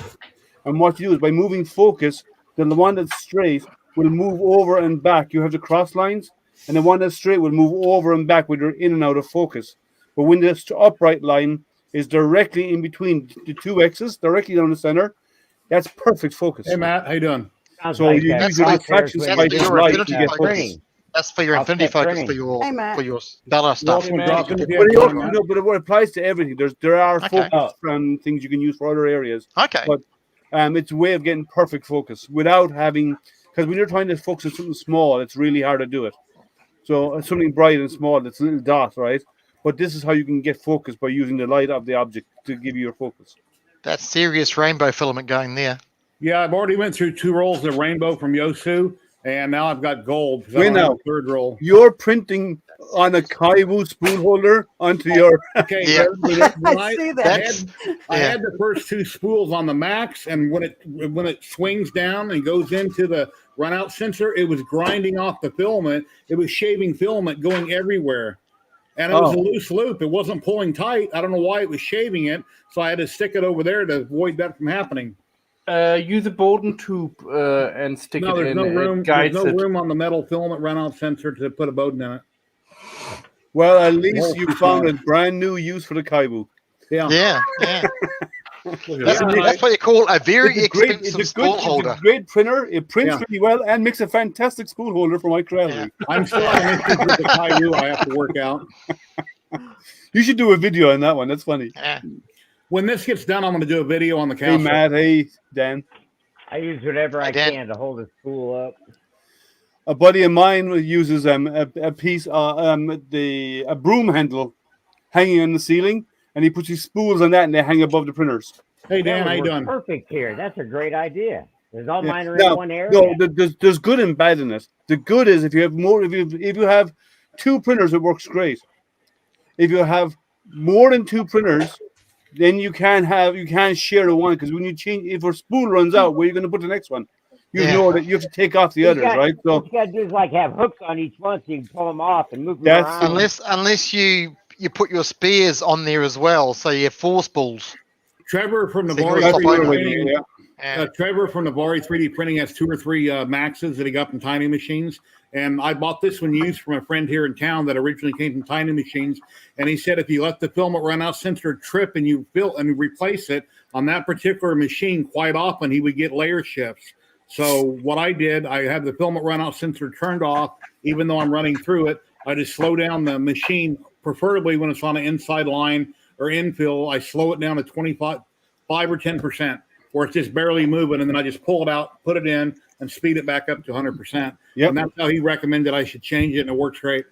[SPEAKER 3] And what you do is by moving focus, the one that's straight will move over and back. You have the cross lines, and the one that's straight will move over and back when you're in and out of focus. But when this upright line is directly in between the two X's, directly down the center, that's perfect focus.
[SPEAKER 1] Hey, Matt, how you doing?
[SPEAKER 8] Sounds
[SPEAKER 3] So
[SPEAKER 8] like
[SPEAKER 3] you
[SPEAKER 8] that
[SPEAKER 3] use your
[SPEAKER 8] crosshairs
[SPEAKER 3] diffraction
[SPEAKER 8] when
[SPEAKER 3] spike
[SPEAKER 8] you're
[SPEAKER 3] as
[SPEAKER 7] your
[SPEAKER 3] light
[SPEAKER 7] infinity
[SPEAKER 3] to get
[SPEAKER 7] focus.
[SPEAKER 3] focus.
[SPEAKER 8] printing.
[SPEAKER 7] That's for your
[SPEAKER 8] Offset
[SPEAKER 7] infinity focus
[SPEAKER 8] printing.
[SPEAKER 6] Hey, Matt.
[SPEAKER 7] for your dollar stuff.
[SPEAKER 1] Welcome,
[SPEAKER 7] You
[SPEAKER 1] drop
[SPEAKER 7] can
[SPEAKER 1] in
[SPEAKER 7] get-
[SPEAKER 1] the
[SPEAKER 3] But it
[SPEAKER 1] Welcome,
[SPEAKER 3] also,
[SPEAKER 1] Matt.
[SPEAKER 3] no, but it applies to everything. There are
[SPEAKER 7] Okay.
[SPEAKER 3] focus things you can use for other areas.
[SPEAKER 7] Okay.
[SPEAKER 3] But it's a way of getting perfect focus without having, because when you're trying to focus on something small, it's really hard to do it. So something bright and small, it's a little dot, right? But this is how you can get focus by using the light of the object to give you your focus.
[SPEAKER 7] That's serious rainbow filament going there.
[SPEAKER 1] Yeah, I've already went through 2 rolls of rainbow from Yosu, and now I've got gold. 'cause I
[SPEAKER 3] Wait
[SPEAKER 1] don't have
[SPEAKER 3] now.
[SPEAKER 1] a 3rd roll.
[SPEAKER 3] You're printing on a Kaibu spoon holder onto your.
[SPEAKER 1] Okay,
[SPEAKER 7] Yeah.
[SPEAKER 1] when
[SPEAKER 6] I see that.
[SPEAKER 7] That's
[SPEAKER 1] I had the first 2 spools on the max, and when it swings down and goes into the runout sensor, it was grinding off the filament. It was shaving filament going everywhere, and it was a loose loop. It wasn't pulling tight. I don't know why it was shaving it, so I had to stick it over there to avoid that from happening.
[SPEAKER 2] Use a Bowden tube and stick
[SPEAKER 1] No,
[SPEAKER 2] it
[SPEAKER 1] there's
[SPEAKER 2] in.
[SPEAKER 1] no
[SPEAKER 2] It
[SPEAKER 1] room. There's
[SPEAKER 2] guides
[SPEAKER 1] no
[SPEAKER 2] it.
[SPEAKER 1] room on the metal filament runout sensor to put a Bowden in it.
[SPEAKER 3] Well, at least you found a brand new use for the Kaibu.
[SPEAKER 1] Yeah.
[SPEAKER 7] yeah, yeah. That's what you call a very expensive spool holder.
[SPEAKER 3] It's a great printer. It prints
[SPEAKER 1] Yeah.
[SPEAKER 3] really well and makes a fantastic spool holder for my Corelli.
[SPEAKER 1] I'm still having issues with the Kairu I have to work out.
[SPEAKER 3] You should do a video on that one. That's funny.
[SPEAKER 7] Yeah.
[SPEAKER 1] When this gets done, I'm going to do a video on the
[SPEAKER 3] Hey,
[SPEAKER 1] couch.
[SPEAKER 3] Matt. Hey, Dan.
[SPEAKER 8] I use whatever I
[SPEAKER 7] Dan.
[SPEAKER 8] can to hold the spool up.
[SPEAKER 3] A buddy of mine uses a piece, a broom handle hanging on the ceiling, and he puts his spools on that, and they hang above the printers.
[SPEAKER 1] Hey,
[SPEAKER 8] That
[SPEAKER 1] Dan,
[SPEAKER 8] would
[SPEAKER 1] how you
[SPEAKER 8] work
[SPEAKER 1] doing?
[SPEAKER 8] Perfect here. That's a great idea. There's all
[SPEAKER 3] Yeah.
[SPEAKER 8] mine are
[SPEAKER 3] No,
[SPEAKER 8] in one area.
[SPEAKER 3] No, there's good and bad in it. The good is if you have more, if you have 2 printers, it works great. If you have more than 2 printers, then you can't share the one, because when you change, if a spool runs out, where are you going to put the next one? You know that you have to take off the others, right? So
[SPEAKER 8] what you got to do is like have hooks on each one so you can pull them off and move them
[SPEAKER 3] That's-
[SPEAKER 8] around.
[SPEAKER 7] Unless you put your spears on there as well, so you have 4 spools.
[SPEAKER 1] Trevor from
[SPEAKER 7] So you
[SPEAKER 1] Navari
[SPEAKER 7] can stop
[SPEAKER 1] 3D
[SPEAKER 7] over.
[SPEAKER 1] Printing.
[SPEAKER 7] Yeah.
[SPEAKER 1] Trevor from Navari 3D Printing has 2 or 3 Maxes that he got from Tiny Machines. And I bought this one used from a friend here in town that originally came from Tiny Machines. And he said if you let the filament run out sensor trip and you replace it on that particular machine, quite often he would get layer shifts. So what I did, I have the filament run out sensor turned off, even though I'm running through it. I just slow down the machine, preferably when it's on an inside line or infill. I slow it down to 5 or 10%, where it's just barely moving, and then I just pull it out, put it in, and speed it back up to 100%.
[SPEAKER 3] Yep.
[SPEAKER 1] And that's how he recommended I should change it, and it works great.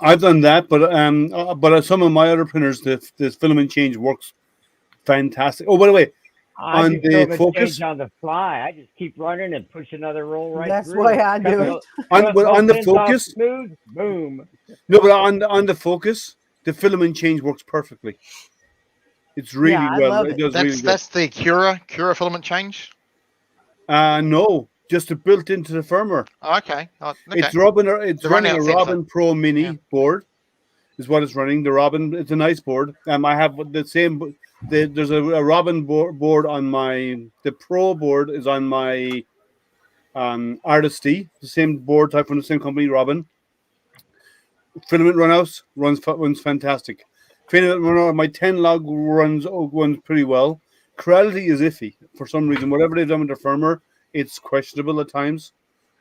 [SPEAKER 3] I've done that, but some of my other printers, the filament change works fantastic. Oh, by the way,
[SPEAKER 8] I
[SPEAKER 3] on
[SPEAKER 8] just
[SPEAKER 3] the
[SPEAKER 8] film and
[SPEAKER 3] focus-
[SPEAKER 8] change on the fly. I just keep running and push another roll right
[SPEAKER 6] That's
[SPEAKER 8] through.
[SPEAKER 6] the way I do it.
[SPEAKER 3] on the
[SPEAKER 8] Pins off
[SPEAKER 3] focus,
[SPEAKER 8] smooth, boom.
[SPEAKER 3] no, but on the focus, the filament change works perfectly. It's really
[SPEAKER 6] Yeah, I
[SPEAKER 3] well.
[SPEAKER 6] love
[SPEAKER 3] It
[SPEAKER 6] it.
[SPEAKER 3] does really good.
[SPEAKER 7] That's the Cura filament change.
[SPEAKER 3] No, just built into the firmware.
[SPEAKER 7] Oh, okay. Oh, okay.
[SPEAKER 3] It's running a
[SPEAKER 7] sensor.
[SPEAKER 3] Robin Pro Mini
[SPEAKER 7] Yeah.
[SPEAKER 3] board, is what it's running. The Robin, it's a nice board. I have the same. There's a Robin board on the Pro board is on my Artisty, the same board type from the same company, Robin. Filament runouts runs fantastic. Filament runout, my 10 log runs pretty well. Corelli is iffy for some reason. Whatever they've done with the firmware, it's questionable at times.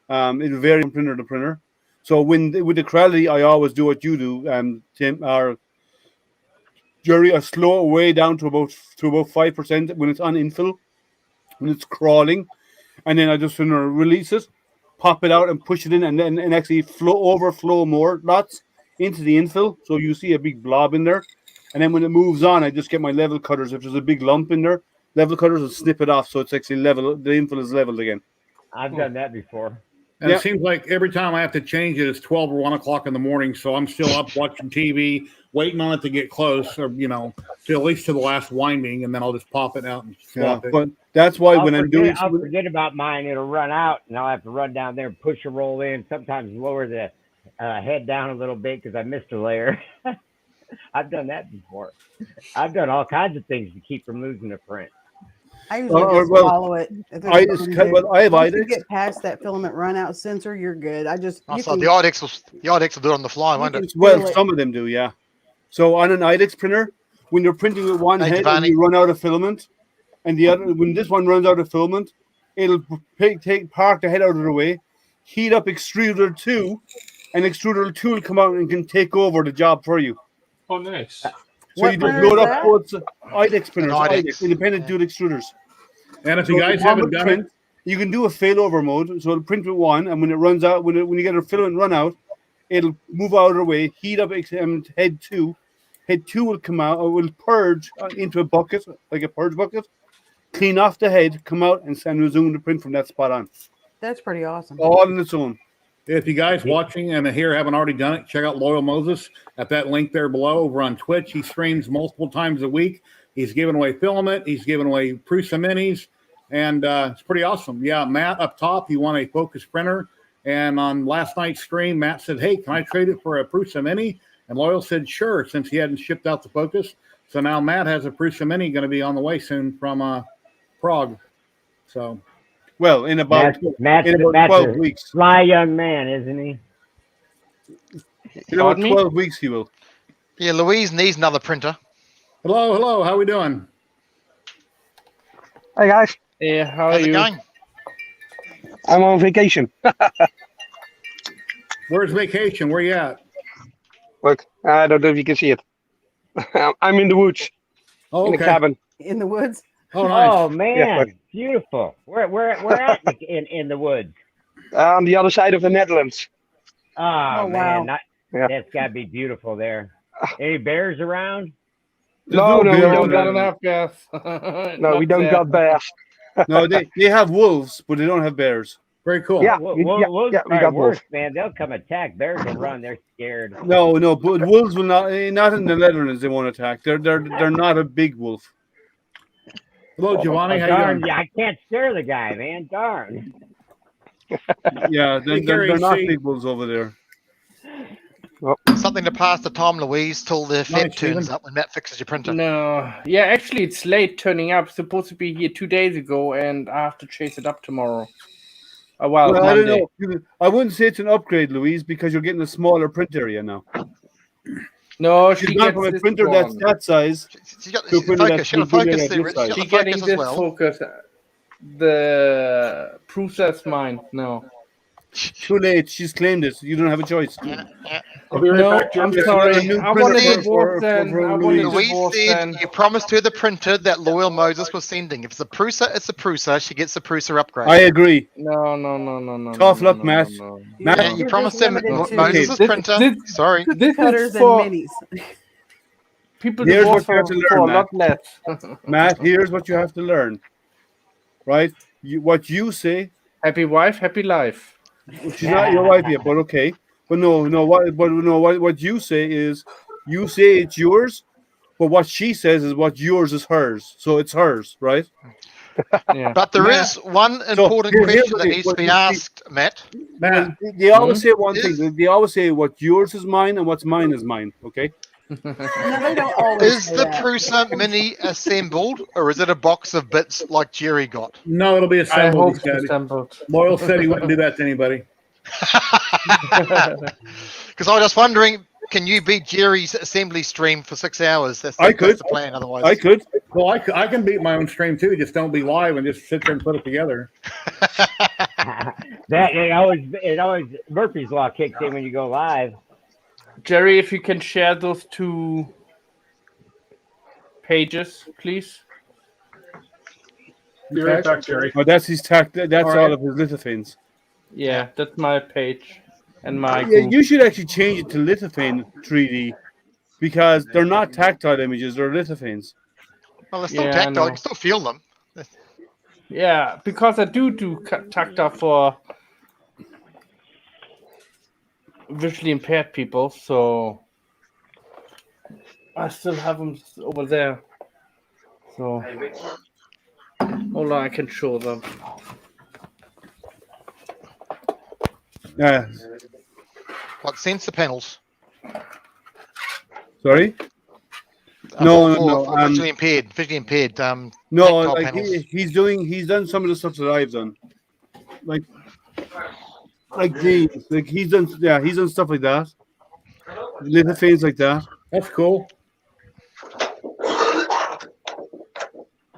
[SPEAKER 3] It varies from printer to printer. So with the Corelli, I always do what you do, Tim or Jerry. I slow it way down to about 5% when it's on infill, when it's crawling, and then I just release it, pop it out, and push it in, and actually overflow more lots into the infill. So you see a big blob in there, and then when it moves on, I just get my level cutters. If there's a big lump in there, level cutters will snip it off, so it's actually level. The infill is leveled again.
[SPEAKER 8] I've done that before.
[SPEAKER 1] And
[SPEAKER 3] Yeah.
[SPEAKER 1] it seems like every time I have to change it, it's 12 or 1 o'clock in the morning. So I'm still up watching TV, waiting on it to get close, or, to at least to the last winding, and then I'll just pop it out and swap it.
[SPEAKER 3] But that's why when I'm doing
[SPEAKER 8] I'll forget about mine. It'll run out, and I'll have to run down there and push a roll in. Sometimes lower the head down a little bit because I missed a layer. I've done that before. I've done all kinds of things to keep from losing a print.
[SPEAKER 6] I usually just
[SPEAKER 3] well,
[SPEAKER 6] follow it. If there's something to do.
[SPEAKER 3] I have
[SPEAKER 6] Once you
[SPEAKER 3] IDEX.
[SPEAKER 6] get past that filament runout sensor, you're good.
[SPEAKER 7] So the IDEX will do it on the fly, won't it?
[SPEAKER 3] Well,
[SPEAKER 6] feel it.
[SPEAKER 3] some of them do, yeah. So on an IDEX printer, when you're printing with one
[SPEAKER 7] Hey,
[SPEAKER 3] head
[SPEAKER 7] Giovanni.
[SPEAKER 3] and you run out of filament, and the other, when this one runs out of filament, it'll park the head out of the way, heat up extruder 2, and extruder 2 will come out and can take over the job for you.
[SPEAKER 5] Oh, nice.
[SPEAKER 3] So
[SPEAKER 6] What
[SPEAKER 3] you just
[SPEAKER 6] printer
[SPEAKER 3] load
[SPEAKER 6] is
[SPEAKER 3] up
[SPEAKER 6] that?
[SPEAKER 3] both IDEX printers,
[SPEAKER 7] An IDEX.
[SPEAKER 3] IDEX, independent dual extruders.
[SPEAKER 1] And if
[SPEAKER 3] So
[SPEAKER 1] you guys
[SPEAKER 3] one
[SPEAKER 1] haven't
[SPEAKER 3] would
[SPEAKER 1] done
[SPEAKER 3] print,
[SPEAKER 1] it,
[SPEAKER 3] you can do a failover mode. So it'll print with one, and when it runs out, when you get a filament run out, it'll move out of the way, heat up head 2. Head 2 will come out, or will purge into a bucket, like a purge bucket, clean off the head, come out, and resume the print from that spot on.
[SPEAKER 6] That's pretty awesome.
[SPEAKER 3] All on its own.
[SPEAKER 1] if you guys watching and here haven't already done it, check out Loyal Moses at that link there below over on Twitch. He streams multiple times a week. He's giving away filament. He's giving away Prusa minis, and it's pretty awesome. Yeah, Matt up top, he won a Focus printer. And on last night's stream, Matt said, hey, can I trade it for a Prusa mini? And Loyal said, sure, since he hadn't shipped out the Focus. So now Matt has a Prusa mini going to be on the way soon from Prague. So,
[SPEAKER 3] well, in about,
[SPEAKER 8] Matt's
[SPEAKER 3] 12
[SPEAKER 8] a
[SPEAKER 3] weeks.
[SPEAKER 8] sly young man, isn't he?
[SPEAKER 3] In about
[SPEAKER 2] Pardon me?
[SPEAKER 3] 12 weeks, he will.
[SPEAKER 7] Yeah, Louise needs another printer.
[SPEAKER 1] hello, how we doing?
[SPEAKER 9] Hey guys,
[SPEAKER 2] Hey, how are
[SPEAKER 7] How's it
[SPEAKER 2] you?
[SPEAKER 7] going?
[SPEAKER 9] I'm on vacation.
[SPEAKER 1] Where's vacation? Where you at?
[SPEAKER 9] Look, I don't know if you can see it. I'm in the woods,
[SPEAKER 1] Oh,
[SPEAKER 9] in a
[SPEAKER 1] okay.
[SPEAKER 9] cabin.
[SPEAKER 6] In the woods.
[SPEAKER 1] Oh, nice.
[SPEAKER 8] Oh man,
[SPEAKER 9] look.
[SPEAKER 8] beautiful. Where at in the woods?
[SPEAKER 9] On the other side of the Netherlands.
[SPEAKER 8] Oh,
[SPEAKER 6] Oh,
[SPEAKER 8] man,
[SPEAKER 6] wow.
[SPEAKER 9] Yeah.
[SPEAKER 8] that's gotta be beautiful there. Any bears around?
[SPEAKER 3] There's
[SPEAKER 9] No, we
[SPEAKER 3] bears
[SPEAKER 9] don't
[SPEAKER 3] around.
[SPEAKER 2] have gas.
[SPEAKER 9] No, we don't got bears.
[SPEAKER 3] No, they have wolves, but they don't have bears.
[SPEAKER 1] Very cool.
[SPEAKER 9] Yeah,
[SPEAKER 8] Wolves
[SPEAKER 9] we
[SPEAKER 8] are
[SPEAKER 9] got
[SPEAKER 8] probably worse,
[SPEAKER 9] wolves.
[SPEAKER 8] man. They'll come attack. Bears will run. They're scared.
[SPEAKER 3] No, but wolves will not in the Netherlands. They won't attack. They're not a big wolf.
[SPEAKER 1] Hello, Giovanni.
[SPEAKER 8] Oh,
[SPEAKER 1] How
[SPEAKER 8] darn,
[SPEAKER 1] you doing?
[SPEAKER 8] yeah, I can't scare the guy, man. Darn.
[SPEAKER 3] Yeah,
[SPEAKER 1] Hey, Gary,
[SPEAKER 3] they're not
[SPEAKER 1] see-
[SPEAKER 3] big wolves over there.
[SPEAKER 7] Something to pass the time, Louise, till the Fed
[SPEAKER 1] Nice,
[SPEAKER 7] turns
[SPEAKER 1] Stephen.
[SPEAKER 7] up when Matt fixes your printer.
[SPEAKER 2] No. Yeah, actually, it's late turning up. It's supposed to be here 2 days ago, and I have to chase it up tomorrow. Well,
[SPEAKER 3] Well, I
[SPEAKER 2] Monday.
[SPEAKER 3] don't know. I wouldn't say it's an upgrade, Louise, because you're getting a smaller print area now.
[SPEAKER 2] No,
[SPEAKER 3] She's
[SPEAKER 2] she
[SPEAKER 3] gone
[SPEAKER 2] gets
[SPEAKER 3] from a
[SPEAKER 2] this
[SPEAKER 3] printer
[SPEAKER 2] one.
[SPEAKER 3] that's that size.
[SPEAKER 7] She's got
[SPEAKER 3] To put it
[SPEAKER 7] focus.
[SPEAKER 3] at-
[SPEAKER 7] She's got
[SPEAKER 3] to put it
[SPEAKER 7] focus
[SPEAKER 3] at
[SPEAKER 7] there.
[SPEAKER 3] this
[SPEAKER 7] She's got
[SPEAKER 3] size.
[SPEAKER 7] the
[SPEAKER 2] She getting
[SPEAKER 7] focus as
[SPEAKER 2] this
[SPEAKER 7] well.
[SPEAKER 2] focus. The process mine. No.
[SPEAKER 3] Too late. She's claimed it. You don't have a choice.
[SPEAKER 7] Yeah.
[SPEAKER 5] I'll be right
[SPEAKER 2] No,
[SPEAKER 5] back,
[SPEAKER 2] I'm
[SPEAKER 5] Jerry.
[SPEAKER 2] sorry.
[SPEAKER 3] a new
[SPEAKER 2] I want a
[SPEAKER 3] printer
[SPEAKER 2] divorce
[SPEAKER 3] for
[SPEAKER 2] then. I want a
[SPEAKER 3] Louise.
[SPEAKER 7] Louise
[SPEAKER 2] divorce
[SPEAKER 7] said
[SPEAKER 2] then.
[SPEAKER 7] you promised her the printer that Loyal Moses was sending. If it's a Prusa, it's a Prusa. She gets the Prusa upgrade.
[SPEAKER 3] I agree.
[SPEAKER 2] No.
[SPEAKER 3] Tough luck,
[SPEAKER 2] no,
[SPEAKER 3] Matt.
[SPEAKER 2] no.
[SPEAKER 3] Matt,
[SPEAKER 7] Yeah, you
[SPEAKER 6] You're
[SPEAKER 7] promised
[SPEAKER 6] just
[SPEAKER 7] him
[SPEAKER 6] limited to
[SPEAKER 7] Moses'
[SPEAKER 2] This-
[SPEAKER 7] printer.
[SPEAKER 2] this-
[SPEAKER 7] Sorry.
[SPEAKER 2] This
[SPEAKER 6] cutters
[SPEAKER 2] is
[SPEAKER 6] and
[SPEAKER 2] for
[SPEAKER 6] minis.
[SPEAKER 2] people
[SPEAKER 3] Here's
[SPEAKER 2] divorce
[SPEAKER 3] what you have to learn,
[SPEAKER 2] for a
[SPEAKER 3] Matt.
[SPEAKER 2] lot less.
[SPEAKER 3] Matt, here's what you have to learn. Right? What you say,
[SPEAKER 2] Happy wife, happy life.
[SPEAKER 3] she's not your wife yet, but okay. But what you say is, you say it's yours, but what she says is what yours is hers. So it's hers, right?
[SPEAKER 2] Yeah.
[SPEAKER 7] But there
[SPEAKER 3] Matt,
[SPEAKER 7] is one important
[SPEAKER 3] here's
[SPEAKER 7] question
[SPEAKER 3] the
[SPEAKER 7] that
[SPEAKER 3] thing.
[SPEAKER 7] needs to
[SPEAKER 3] What
[SPEAKER 7] be
[SPEAKER 3] you see-
[SPEAKER 7] asked, Matt.
[SPEAKER 1] Matt,
[SPEAKER 3] They always say one
[SPEAKER 7] Is-
[SPEAKER 3] thing. They always say what yours is mine and what's mine is mine. Okay.
[SPEAKER 6] No, they don't always
[SPEAKER 7] Is
[SPEAKER 6] say
[SPEAKER 7] the
[SPEAKER 6] that.
[SPEAKER 7] Prusa Mini assembled, or is it a box of bits like Jerry got?
[SPEAKER 1] no, it'll be
[SPEAKER 2] I
[SPEAKER 1] assembled.
[SPEAKER 2] hope
[SPEAKER 1] He
[SPEAKER 2] it's
[SPEAKER 1] said.
[SPEAKER 2] assembled.
[SPEAKER 1] Loyal said he wouldn't do that to anybody.
[SPEAKER 7] Because I was just wondering, can you beat Jerry's assembly stream for 6 hours? That's
[SPEAKER 3] I could.
[SPEAKER 7] the plan. Otherwise,
[SPEAKER 3] I could.
[SPEAKER 1] Well, I can beat my own stream too. Just don't be live and just sit there and put it together.
[SPEAKER 8] That it always Murphy's Law kicks in when you go live.
[SPEAKER 2] Jerry, if you can share those 2 pages, please.
[SPEAKER 5] Be right back, Jerry.
[SPEAKER 3] Oh, that's his tact. That's
[SPEAKER 1] All
[SPEAKER 3] all,
[SPEAKER 1] right.
[SPEAKER 3] of his lithophane.
[SPEAKER 2] Yeah, that's my page and my
[SPEAKER 3] Yeah,
[SPEAKER 2] group.
[SPEAKER 3] you should actually change it to lithophane 3D because they're not tactile images; they're lithophanes.
[SPEAKER 7] well, they're still
[SPEAKER 2] Yeah, I
[SPEAKER 7] tactile.
[SPEAKER 2] know.
[SPEAKER 7] You can still feel them.
[SPEAKER 2] Yeah, because I do tactile for visually impaired people, so I still have them over there. So hold on, I can show them.
[SPEAKER 3] Yeah.
[SPEAKER 7] What sensor panels?
[SPEAKER 3] Sorry. No,
[SPEAKER 7] for visually impaired. Visually impaired.
[SPEAKER 3] No,
[SPEAKER 7] Tactile
[SPEAKER 3] like
[SPEAKER 7] panels.
[SPEAKER 3] he's done some of the stuff that I've done, like these, like he's done stuff like that, lithophanes like that.
[SPEAKER 1] That's cool.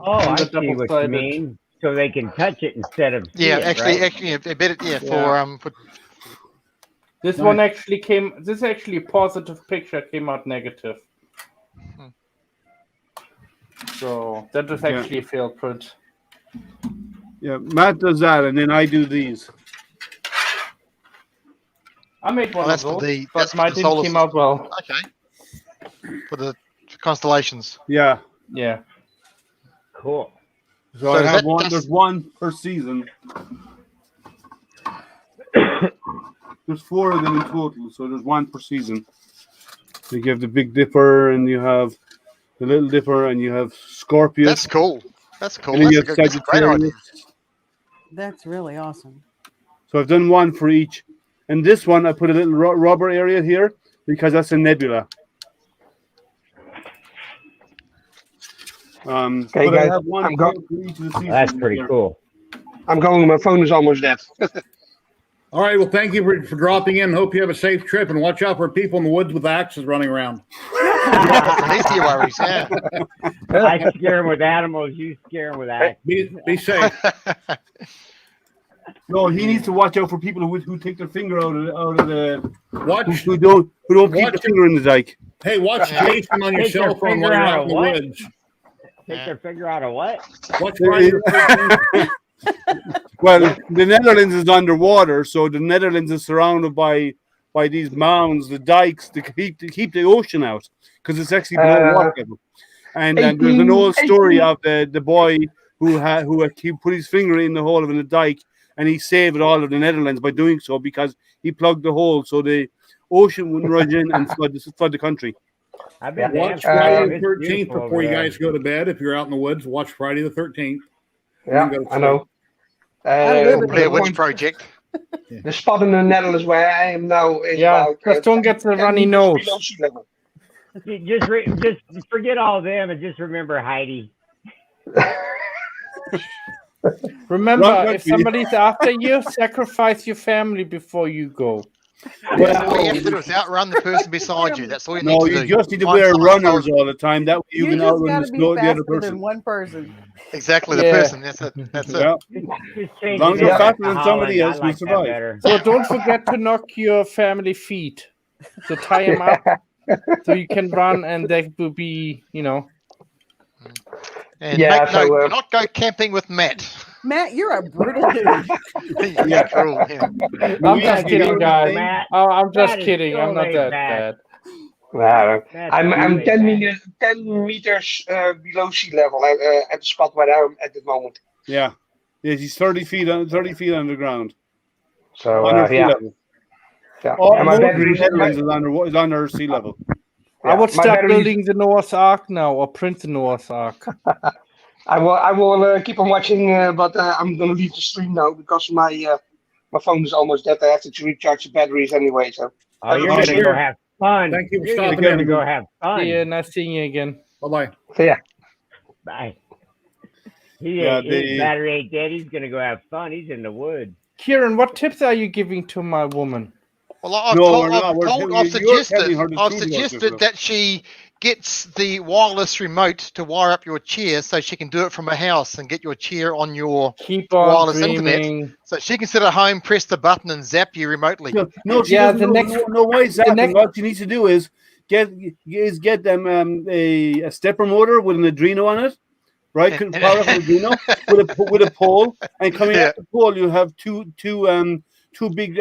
[SPEAKER 8] Oh, I
[SPEAKER 2] And the
[SPEAKER 8] see what you
[SPEAKER 2] double-sided.
[SPEAKER 8] mean. So they can touch it instead of see
[SPEAKER 7] Yeah,
[SPEAKER 8] it,
[SPEAKER 7] actually,
[SPEAKER 8] right?
[SPEAKER 7] a bit. Yeah,
[SPEAKER 2] Yeah.
[SPEAKER 7] for
[SPEAKER 2] This
[SPEAKER 1] Nice.
[SPEAKER 2] one actually came. This actually a positive picture came out negative. So that was actually a failed print.
[SPEAKER 3] Yeah, Matt does that, and then I do these.
[SPEAKER 2] I made one
[SPEAKER 7] Well, that's
[SPEAKER 2] of
[SPEAKER 7] for
[SPEAKER 2] those,
[SPEAKER 7] the-
[SPEAKER 2] but
[SPEAKER 7] that's for
[SPEAKER 2] mine
[SPEAKER 7] the
[SPEAKER 2] didn't
[SPEAKER 7] solar
[SPEAKER 2] came out well.
[SPEAKER 7] okay. For the constellations.
[SPEAKER 3] Yeah,
[SPEAKER 2] Yeah.
[SPEAKER 8] Cool.
[SPEAKER 3] so I have
[SPEAKER 7] that-
[SPEAKER 3] one.
[SPEAKER 7] that's-
[SPEAKER 3] There's one per season. There's 4 of them in total, so there's one per season. So you have the Big Dipper, and you have the Little Dipper, and you have Scorpius.
[SPEAKER 7] That's cool. That's cool.
[SPEAKER 3] And then
[SPEAKER 7] That's
[SPEAKER 3] you
[SPEAKER 7] a,
[SPEAKER 3] have
[SPEAKER 7] good, that's a great idea.
[SPEAKER 3] Sagittarius.
[SPEAKER 6] That's really awesome.
[SPEAKER 3] So I've done one for each. And this one, I put a little rubber area here because that's a nebula.
[SPEAKER 9] Okay,
[SPEAKER 3] but I
[SPEAKER 9] guys,
[SPEAKER 3] have one
[SPEAKER 9] I'm go-
[SPEAKER 3] for each of the seasons.
[SPEAKER 8] That's pretty
[SPEAKER 3] here.
[SPEAKER 8] cool.
[SPEAKER 9] I'm going. My phone is almost dead.
[SPEAKER 1] All right. Well, thank you for dropping in. Hope you have a safe trip and watch out for people in the woods with axes running around.
[SPEAKER 7] Release your worries. Yeah.
[SPEAKER 8] I scare him with animals. You scare him with acts.
[SPEAKER 1] Be safe.
[SPEAKER 3] No, he needs to watch out for people who take their finger out of the
[SPEAKER 1] Watch.
[SPEAKER 3] who don't keep
[SPEAKER 1] Watch
[SPEAKER 3] their finger in the dike.
[SPEAKER 1] Hey, watch Jason on your
[SPEAKER 8] Take
[SPEAKER 1] cell
[SPEAKER 8] their
[SPEAKER 1] phone
[SPEAKER 8] finger
[SPEAKER 1] while you're
[SPEAKER 8] out
[SPEAKER 1] out
[SPEAKER 8] of
[SPEAKER 1] in the
[SPEAKER 8] what?
[SPEAKER 1] woods.
[SPEAKER 8] Take their finger out of what?
[SPEAKER 1] Watch Friday the 13th.
[SPEAKER 3] Well, the Netherlands is underwater, so the Netherlands is surrounded by these mounds, the dikes, to keep the ocean out, because it's actually below water level. And there's an old story of the boy who put his finger in the hole of the dike, and he saved all of the Netherlands by doing so, because he plugged the hole so the ocean wouldn't rush in and flood the country.
[SPEAKER 8] I've been to
[SPEAKER 1] Watch
[SPEAKER 8] Amsterdam.
[SPEAKER 1] Friday the
[SPEAKER 8] It's
[SPEAKER 1] 13th
[SPEAKER 8] beautiful
[SPEAKER 1] before
[SPEAKER 8] over
[SPEAKER 1] you
[SPEAKER 8] there.
[SPEAKER 1] guys go to bed. If you're out in the woods, watch Friday the 13th.
[SPEAKER 9] Yeah,
[SPEAKER 1] You go to
[SPEAKER 9] I know.
[SPEAKER 7] Blair Witch Project.
[SPEAKER 9] The spot in the Netherlands where I am now is
[SPEAKER 2] Yeah,
[SPEAKER 9] about
[SPEAKER 2] just don't get the
[SPEAKER 9] 10
[SPEAKER 2] runny
[SPEAKER 9] meters
[SPEAKER 2] nose.
[SPEAKER 9] below sea level.
[SPEAKER 8] Just forget all them and just remember Heidi.
[SPEAKER 2] Remember,
[SPEAKER 3] Wrong
[SPEAKER 2] if
[SPEAKER 3] country.
[SPEAKER 2] somebody's after you, sacrifice your family before you go.
[SPEAKER 7] All you have to do is outrun the person beside you. That's all you need
[SPEAKER 3] No,
[SPEAKER 7] to
[SPEAKER 3] you
[SPEAKER 7] do.
[SPEAKER 3] just need to
[SPEAKER 7] Find
[SPEAKER 3] wear
[SPEAKER 7] someone
[SPEAKER 3] runners
[SPEAKER 7] close-
[SPEAKER 3] all the time. That way you
[SPEAKER 6] You
[SPEAKER 3] can
[SPEAKER 6] just
[SPEAKER 3] outrun
[SPEAKER 6] got
[SPEAKER 3] the
[SPEAKER 6] to be
[SPEAKER 3] other
[SPEAKER 6] faster
[SPEAKER 3] person.
[SPEAKER 6] than one person.
[SPEAKER 7] Exactly the
[SPEAKER 2] Yeah.
[SPEAKER 7] person. That's it. That's it.
[SPEAKER 3] Yeah.
[SPEAKER 8] Just change
[SPEAKER 3] long as
[SPEAKER 8] it
[SPEAKER 3] you're
[SPEAKER 8] up
[SPEAKER 3] faster
[SPEAKER 8] to
[SPEAKER 3] than somebody
[SPEAKER 8] Holland.
[SPEAKER 3] else,
[SPEAKER 8] I
[SPEAKER 3] you'll
[SPEAKER 8] like that
[SPEAKER 3] survive.
[SPEAKER 8] better.
[SPEAKER 2] So don't forget to knock your family feet. So tie them up so you can run, and they will be,
[SPEAKER 7] And
[SPEAKER 9] Yeah,
[SPEAKER 7] make note,
[SPEAKER 9] so,
[SPEAKER 7] do not go camping with Matt.
[SPEAKER 6] Matt, you're a brutal dude.
[SPEAKER 7] Yeah, cool. Yeah.
[SPEAKER 2] I'm just
[SPEAKER 3] Louise,
[SPEAKER 2] kidding,
[SPEAKER 3] you-
[SPEAKER 2] guys.
[SPEAKER 8] Matt,
[SPEAKER 2] I'm just
[SPEAKER 8] Matt is
[SPEAKER 2] kidding.
[SPEAKER 8] so
[SPEAKER 2] I'm not
[SPEAKER 8] laid
[SPEAKER 2] that
[SPEAKER 8] back.
[SPEAKER 2] bad.
[SPEAKER 9] Well,
[SPEAKER 8] That's
[SPEAKER 9] I'm
[SPEAKER 8] really
[SPEAKER 9] 10
[SPEAKER 8] bad.
[SPEAKER 9] meters, 10 meters below sea level at the spot where I'm at the moment.
[SPEAKER 3] Yeah. Yeah, he's 30 feet underground.
[SPEAKER 9] So
[SPEAKER 3] Under sea
[SPEAKER 9] yeah,
[SPEAKER 3] level.
[SPEAKER 9] yeah.
[SPEAKER 3] All
[SPEAKER 9] And my
[SPEAKER 3] most of the
[SPEAKER 9] batteries,
[SPEAKER 3] Netherlands is under sea level.
[SPEAKER 2] I would
[SPEAKER 9] my
[SPEAKER 2] start
[SPEAKER 9] batteries-
[SPEAKER 2] building the Noah's Ark now, or print the Noah's Ark.
[SPEAKER 9] I will keep on watching, but I'm gonna leave the stream now because my phone is almost dead. I have to recharge the batteries anyway. So
[SPEAKER 8] Oh, you're
[SPEAKER 1] Oh,
[SPEAKER 8] gonna
[SPEAKER 1] sure.
[SPEAKER 8] go have fun.
[SPEAKER 1] Thank you for
[SPEAKER 8] You're
[SPEAKER 1] stopping
[SPEAKER 8] gonna
[SPEAKER 1] in.
[SPEAKER 8] go have fun.
[SPEAKER 2] See you. Nice seeing you again.
[SPEAKER 1] Bye-bye.
[SPEAKER 9] yeah,
[SPEAKER 8] Bye.
[SPEAKER 3] Yeah,
[SPEAKER 8] His battery ain't dead. He's gonna go have fun. He's in the woods.
[SPEAKER 2] Kieran, what tips are you giving to my woman?
[SPEAKER 7] Well, I've
[SPEAKER 3] No, we're not. We're
[SPEAKER 7] I've
[SPEAKER 3] telling you- you're
[SPEAKER 7] suggested,
[SPEAKER 3] telling her the
[SPEAKER 7] I've
[SPEAKER 3] truth about
[SPEAKER 7] suggested
[SPEAKER 3] yourself.
[SPEAKER 7] that she gets the wireless remote to wire up your chair so she can do it from her house and get your chair on your
[SPEAKER 2] Keep on
[SPEAKER 7] wireless internet.
[SPEAKER 2] dreaming.
[SPEAKER 7] So she can sit at home, press the button, and zap you remotely.
[SPEAKER 3] No, she
[SPEAKER 2] Yeah,
[SPEAKER 3] doesn't
[SPEAKER 2] the
[SPEAKER 3] know,
[SPEAKER 2] next-
[SPEAKER 3] no why is that?
[SPEAKER 2] the next-
[SPEAKER 3] What she needs to do is get them a stepper motor with an Adreno on it, right?
[SPEAKER 7] And-
[SPEAKER 3] Power up an Adreno with a pole, and coming
[SPEAKER 7] Yeah.
[SPEAKER 3] out the pole you have two big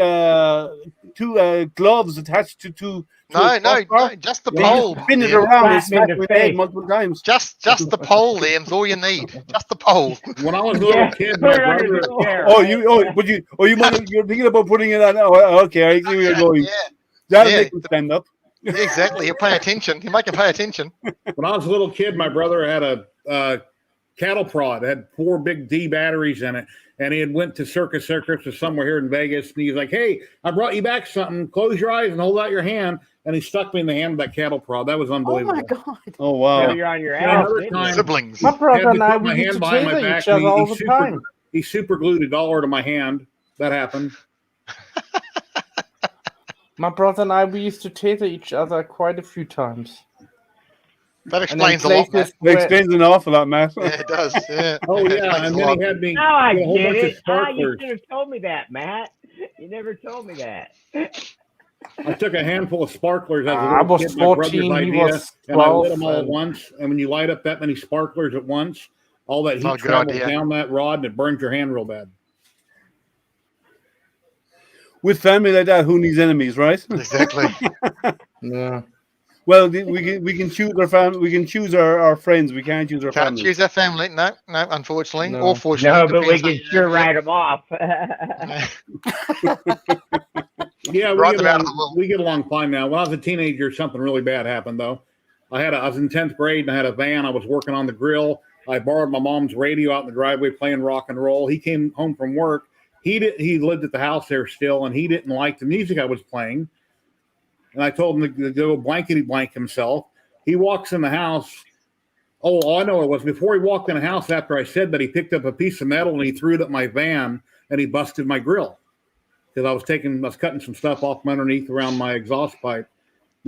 [SPEAKER 3] gloves attached to
[SPEAKER 7] No,
[SPEAKER 3] a crossbar.
[SPEAKER 7] just the
[SPEAKER 3] You just
[SPEAKER 7] pole.
[SPEAKER 3] spin it
[SPEAKER 7] Liam.
[SPEAKER 3] around and
[SPEAKER 8] Slap
[SPEAKER 3] smack
[SPEAKER 8] in the
[SPEAKER 3] with head
[SPEAKER 8] face.
[SPEAKER 3] multiple times.
[SPEAKER 7] Just the pole, Liam's all you need. Just the pole.
[SPEAKER 1] When I was a little
[SPEAKER 8] Yeah,
[SPEAKER 1] kid,
[SPEAKER 8] put
[SPEAKER 1] my
[SPEAKER 8] it under
[SPEAKER 1] brother.
[SPEAKER 8] the chair.
[SPEAKER 3] You're thinking about putting it on. Oh, okay, I see where you're going.
[SPEAKER 7] Yeah,
[SPEAKER 3] That'll
[SPEAKER 7] yeah.
[SPEAKER 3] make them stand up.
[SPEAKER 7] exactly. You pay attention. You make him pay attention.
[SPEAKER 1] When I was a little kid, my brother had a cattle prod. It had 4 big D batteries in it. And he had went to Circus or somewhere here in Vegas. And he's like, hey, I brought you back something. Close your eyes and hold out your hand. And he stuck me in the hand with that cattle prod. That was
[SPEAKER 6] Oh
[SPEAKER 1] unbelievable.
[SPEAKER 6] my God.
[SPEAKER 3] Oh
[SPEAKER 8] So
[SPEAKER 3] wow!
[SPEAKER 8] you're on your
[SPEAKER 1] Yeah,
[SPEAKER 8] ass.
[SPEAKER 1] another
[SPEAKER 8] didn't
[SPEAKER 1] time-
[SPEAKER 8] you?
[SPEAKER 7] Siblings.
[SPEAKER 2] My
[SPEAKER 1] Had
[SPEAKER 2] brother
[SPEAKER 1] me
[SPEAKER 2] and I,
[SPEAKER 1] put my
[SPEAKER 2] we used
[SPEAKER 1] hand
[SPEAKER 2] to
[SPEAKER 1] behind my
[SPEAKER 2] taser
[SPEAKER 1] back,
[SPEAKER 2] each other
[SPEAKER 1] and
[SPEAKER 2] all the time.
[SPEAKER 1] He super glued a dollar to my hand. That happened.
[SPEAKER 2] My brother and I, we used to taser each other quite a few times.
[SPEAKER 7] That
[SPEAKER 2] And then
[SPEAKER 7] explains a lot, Matt.
[SPEAKER 2] places
[SPEAKER 3] It
[SPEAKER 2] where-
[SPEAKER 3] explains an awful lot, Matt.
[SPEAKER 7] Yeah, it does. Yeah.
[SPEAKER 1] Oh,
[SPEAKER 7] It
[SPEAKER 1] yeah.
[SPEAKER 7] explains
[SPEAKER 1] And
[SPEAKER 7] a
[SPEAKER 1] then
[SPEAKER 7] lot.
[SPEAKER 1] he had me
[SPEAKER 8] Now I
[SPEAKER 1] get a whole
[SPEAKER 8] get
[SPEAKER 1] bunch of
[SPEAKER 8] it. You
[SPEAKER 1] sparklers.
[SPEAKER 8] should have told me that, Matt. You never told me that.
[SPEAKER 1] I took a handful of sparklers as a
[SPEAKER 2] I
[SPEAKER 1] little
[SPEAKER 2] was
[SPEAKER 1] kid, my brother's
[SPEAKER 2] 14, he
[SPEAKER 1] idea,
[SPEAKER 2] was
[SPEAKER 1] and I
[SPEAKER 2] 12.
[SPEAKER 1] lit them all at
[SPEAKER 2] and-
[SPEAKER 1] once. And when you light up that many sparklers at once, all that
[SPEAKER 7] Oh,
[SPEAKER 1] heat
[SPEAKER 7] good
[SPEAKER 1] travels
[SPEAKER 7] idea.
[SPEAKER 1] down that rod and it burns your hand real bad.
[SPEAKER 3] With family like that, who needs enemies, right?
[SPEAKER 7] Exactly.
[SPEAKER 2] Yeah.
[SPEAKER 3] Well, we can choose our family. We can choose our friends. We can't choose our
[SPEAKER 7] Can't
[SPEAKER 3] family.
[SPEAKER 7] choose our family. No, unfortunately.
[SPEAKER 2] No.
[SPEAKER 7] Or fortunately.
[SPEAKER 8] No, but we
[SPEAKER 7] depends
[SPEAKER 8] can sure
[SPEAKER 7] how you-
[SPEAKER 8] write them off.
[SPEAKER 1] Yeah,
[SPEAKER 7] Right them out of the will.
[SPEAKER 1] we get along fine now. When I was a teenager, something really bad happened though. I was in 10th grade and I had a van. I was working on the grill. I borrowed my mom's radio out in the driveway playing rock and roll. He came home from work. He lived at the house there still, and he didn't like the music I was playing. And I told him to go blankety blank himself. He walks in the house. Oh, I know it was before he walked in the house. After I said that, he picked up a piece of metal and he threw it at my van and he busted my grill because I was cutting some stuff off from underneath around my exhaust pipe.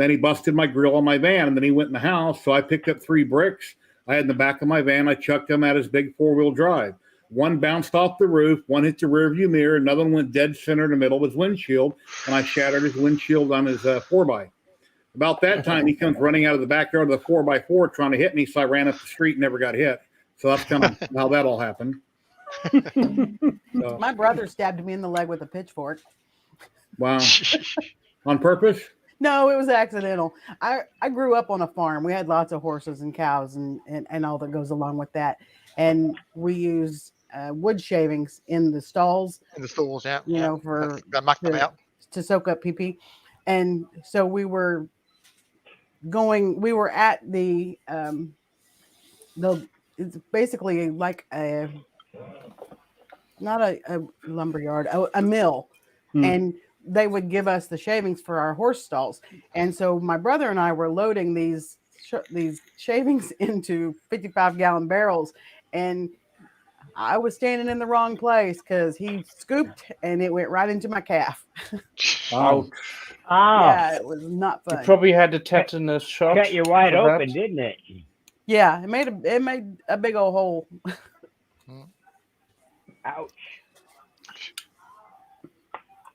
[SPEAKER 1] Then he busted my grill on my van, and then he went in the house. So I picked up 3 bricks I had in the back of my van. I chucked them at his big 4-wheel drive. One bounced off the roof, one hit the rearview mirror, another one went dead center in the middle of his windshield, and I shattered his windshield on his 4x. About that time, he comes running out of the backyard of the 4x4 trying to hit me, so I ran up the street and never got hit. So that's kind of how that all happened. So,
[SPEAKER 6] My brother stabbed me in the leg with a pitchfork.
[SPEAKER 1] wow. On purpose?
[SPEAKER 6] No, it was accidental. I grew up on a farm. We had lots of horses and cows and all that goes along with that. And we use wood shavings in the stalls.
[SPEAKER 7] In the stalls, yeah.
[SPEAKER 6] You know, for
[SPEAKER 7] I mucked them out.
[SPEAKER 6] to soak up pee-pee. And so we were at the it's basically like not a lumberyard, a mill. And they would give us the shavings for our horse stalls. And so my brother and I were loading these shavings into 55-gallon barrels. And I was standing in the wrong place because he scooped and it went right into my calf.
[SPEAKER 2] Ouch.
[SPEAKER 6] Yeah, it was not fun.
[SPEAKER 2] You probably had a tetanus shot.
[SPEAKER 8] Cut you wide
[SPEAKER 2] for that.
[SPEAKER 8] open, didn't it?
[SPEAKER 6] Yeah, it made a big old hole.
[SPEAKER 8] Ouch.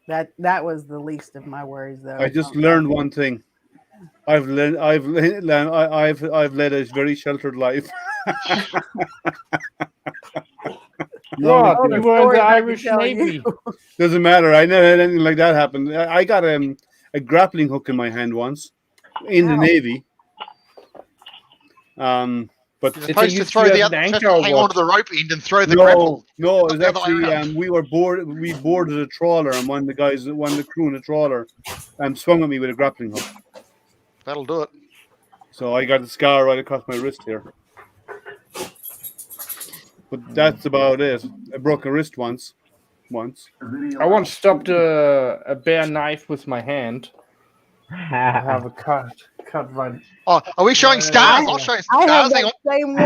[SPEAKER 6] That was the least of my worries, though.
[SPEAKER 3] I just learned one thing. I've led a very sheltered life.
[SPEAKER 2] What? You were in
[SPEAKER 6] story
[SPEAKER 2] the
[SPEAKER 6] I can
[SPEAKER 2] Irish
[SPEAKER 6] tell
[SPEAKER 2] Navy.
[SPEAKER 6] you.
[SPEAKER 3] Doesn't matter. I never had anything like that happen. I got a grappling hook in my hand once in the
[SPEAKER 6] Ow.
[SPEAKER 3] Navy. But
[SPEAKER 7] You're supposed to throw the other, hang onto the rope end and throw the
[SPEAKER 3] no,
[SPEAKER 7] grapple.
[SPEAKER 3] no, it was
[SPEAKER 7] the other way
[SPEAKER 3] actually we boarded a trawler, and one of the crew in a trawler, swung at me with a grappling hook.
[SPEAKER 7] That'll do it.
[SPEAKER 3] So I got a scar right across my wrist here. But that's about it. I broke a wrist once.
[SPEAKER 2] I once stopped a bare knife with my hand. I have a cut right.
[SPEAKER 7] Oh, are we showing stars? I'll show you
[SPEAKER 6] I have
[SPEAKER 7] stars. Hang on.
[SPEAKER 6] that same one.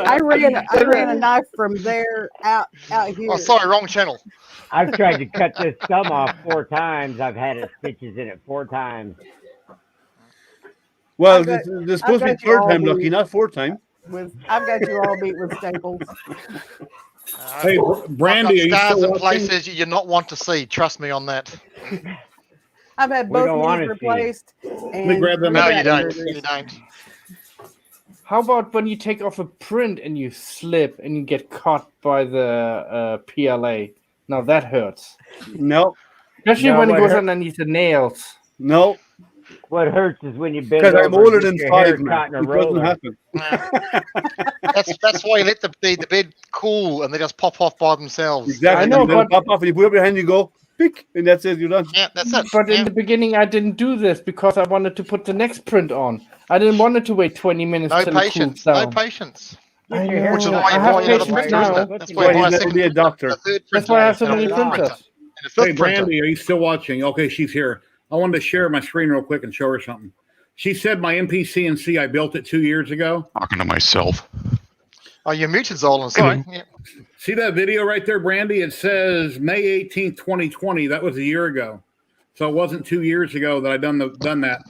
[SPEAKER 6] I ran a knife from there out here.
[SPEAKER 7] Oh, sorry, wrong channel.
[SPEAKER 8] I've tried to cut this thumb off 4 times. I've had it stitches in it 4 times.
[SPEAKER 3] Well,
[SPEAKER 6] I've got-
[SPEAKER 3] this supposed to be
[SPEAKER 6] I've got you
[SPEAKER 3] 3rd
[SPEAKER 6] all
[SPEAKER 3] time
[SPEAKER 6] beat.
[SPEAKER 3] lucky, not 4th time.
[SPEAKER 6] I've got you all beat with staples.
[SPEAKER 1] Hey, Brandy, are you
[SPEAKER 7] I've got stars
[SPEAKER 1] still
[SPEAKER 7] in
[SPEAKER 1] watching?
[SPEAKER 7] places you not want to see. Trust me on that.
[SPEAKER 6] I've had
[SPEAKER 8] We
[SPEAKER 6] both
[SPEAKER 8] don't wanna
[SPEAKER 6] knees
[SPEAKER 8] see
[SPEAKER 6] replaced.
[SPEAKER 1] Let me grab them.
[SPEAKER 7] No,
[SPEAKER 1] out.
[SPEAKER 7] you don't.
[SPEAKER 6] surgeries.
[SPEAKER 7] You don't.
[SPEAKER 2] How about when you take off a print and you slip and you get caught by the PLA? Now that hurts.
[SPEAKER 3] No,
[SPEAKER 2] Especially
[SPEAKER 8] No,
[SPEAKER 2] when it
[SPEAKER 8] what
[SPEAKER 2] goes
[SPEAKER 8] hurt-
[SPEAKER 2] underneath the nails.
[SPEAKER 3] no,
[SPEAKER 8] What hurts is when you bend
[SPEAKER 3] because
[SPEAKER 8] over
[SPEAKER 3] I'm older
[SPEAKER 8] and
[SPEAKER 3] than
[SPEAKER 8] get your hair
[SPEAKER 3] 5 now.
[SPEAKER 8] caught in a
[SPEAKER 3] It doesn't
[SPEAKER 8] roller.
[SPEAKER 3] happen.
[SPEAKER 7] That's why you let the bed cool and they just pop off by themselves.
[SPEAKER 3] Exactly.
[SPEAKER 2] I know,
[SPEAKER 3] And then
[SPEAKER 2] but-
[SPEAKER 3] pop off, and you put up your hand, you go, pick, and that's it. You're done.
[SPEAKER 7] Yeah, that's it.
[SPEAKER 2] But
[SPEAKER 7] Yeah.
[SPEAKER 2] in the beginning, I didn't do this because I wanted to put the next print on. I didn't want it to wait 20 minutes
[SPEAKER 7] No
[SPEAKER 2] till
[SPEAKER 7] patience.
[SPEAKER 2] it cools
[SPEAKER 7] No
[SPEAKER 2] down.
[SPEAKER 7] patience.
[SPEAKER 2] I
[SPEAKER 8] Your hair
[SPEAKER 2] know.
[SPEAKER 7] Which is
[SPEAKER 8] cut
[SPEAKER 7] why you
[SPEAKER 2] I
[SPEAKER 8] off.
[SPEAKER 2] have
[SPEAKER 7] buy another
[SPEAKER 2] patience
[SPEAKER 7] printer,
[SPEAKER 2] now.
[SPEAKER 7] isn't it? That's
[SPEAKER 8] That's
[SPEAKER 7] why you
[SPEAKER 3] why
[SPEAKER 7] buy a
[SPEAKER 3] he's
[SPEAKER 7] second
[SPEAKER 3] be a
[SPEAKER 7] printer,
[SPEAKER 3] doctor.
[SPEAKER 7] a third
[SPEAKER 2] That's
[SPEAKER 7] printer,
[SPEAKER 2] why I have so
[SPEAKER 7] and a
[SPEAKER 2] many
[SPEAKER 7] fourth
[SPEAKER 2] printers.
[SPEAKER 7] printer, and a fifth
[SPEAKER 1] Hey,
[SPEAKER 7] printer.
[SPEAKER 1] Brandy, are you still watching? Okay, she's here. I wanted to share my screen real quick and show her something. She said my MPCNC, I built it 2 years ago.
[SPEAKER 4] Talking to myself.
[SPEAKER 7] Oh, you're muted, Zolan. Sorry. Yeah.
[SPEAKER 1] See that video right there, Brandy? It says May 18th, 2020. That was a year ago. So it wasn't 2 years ago that I done that.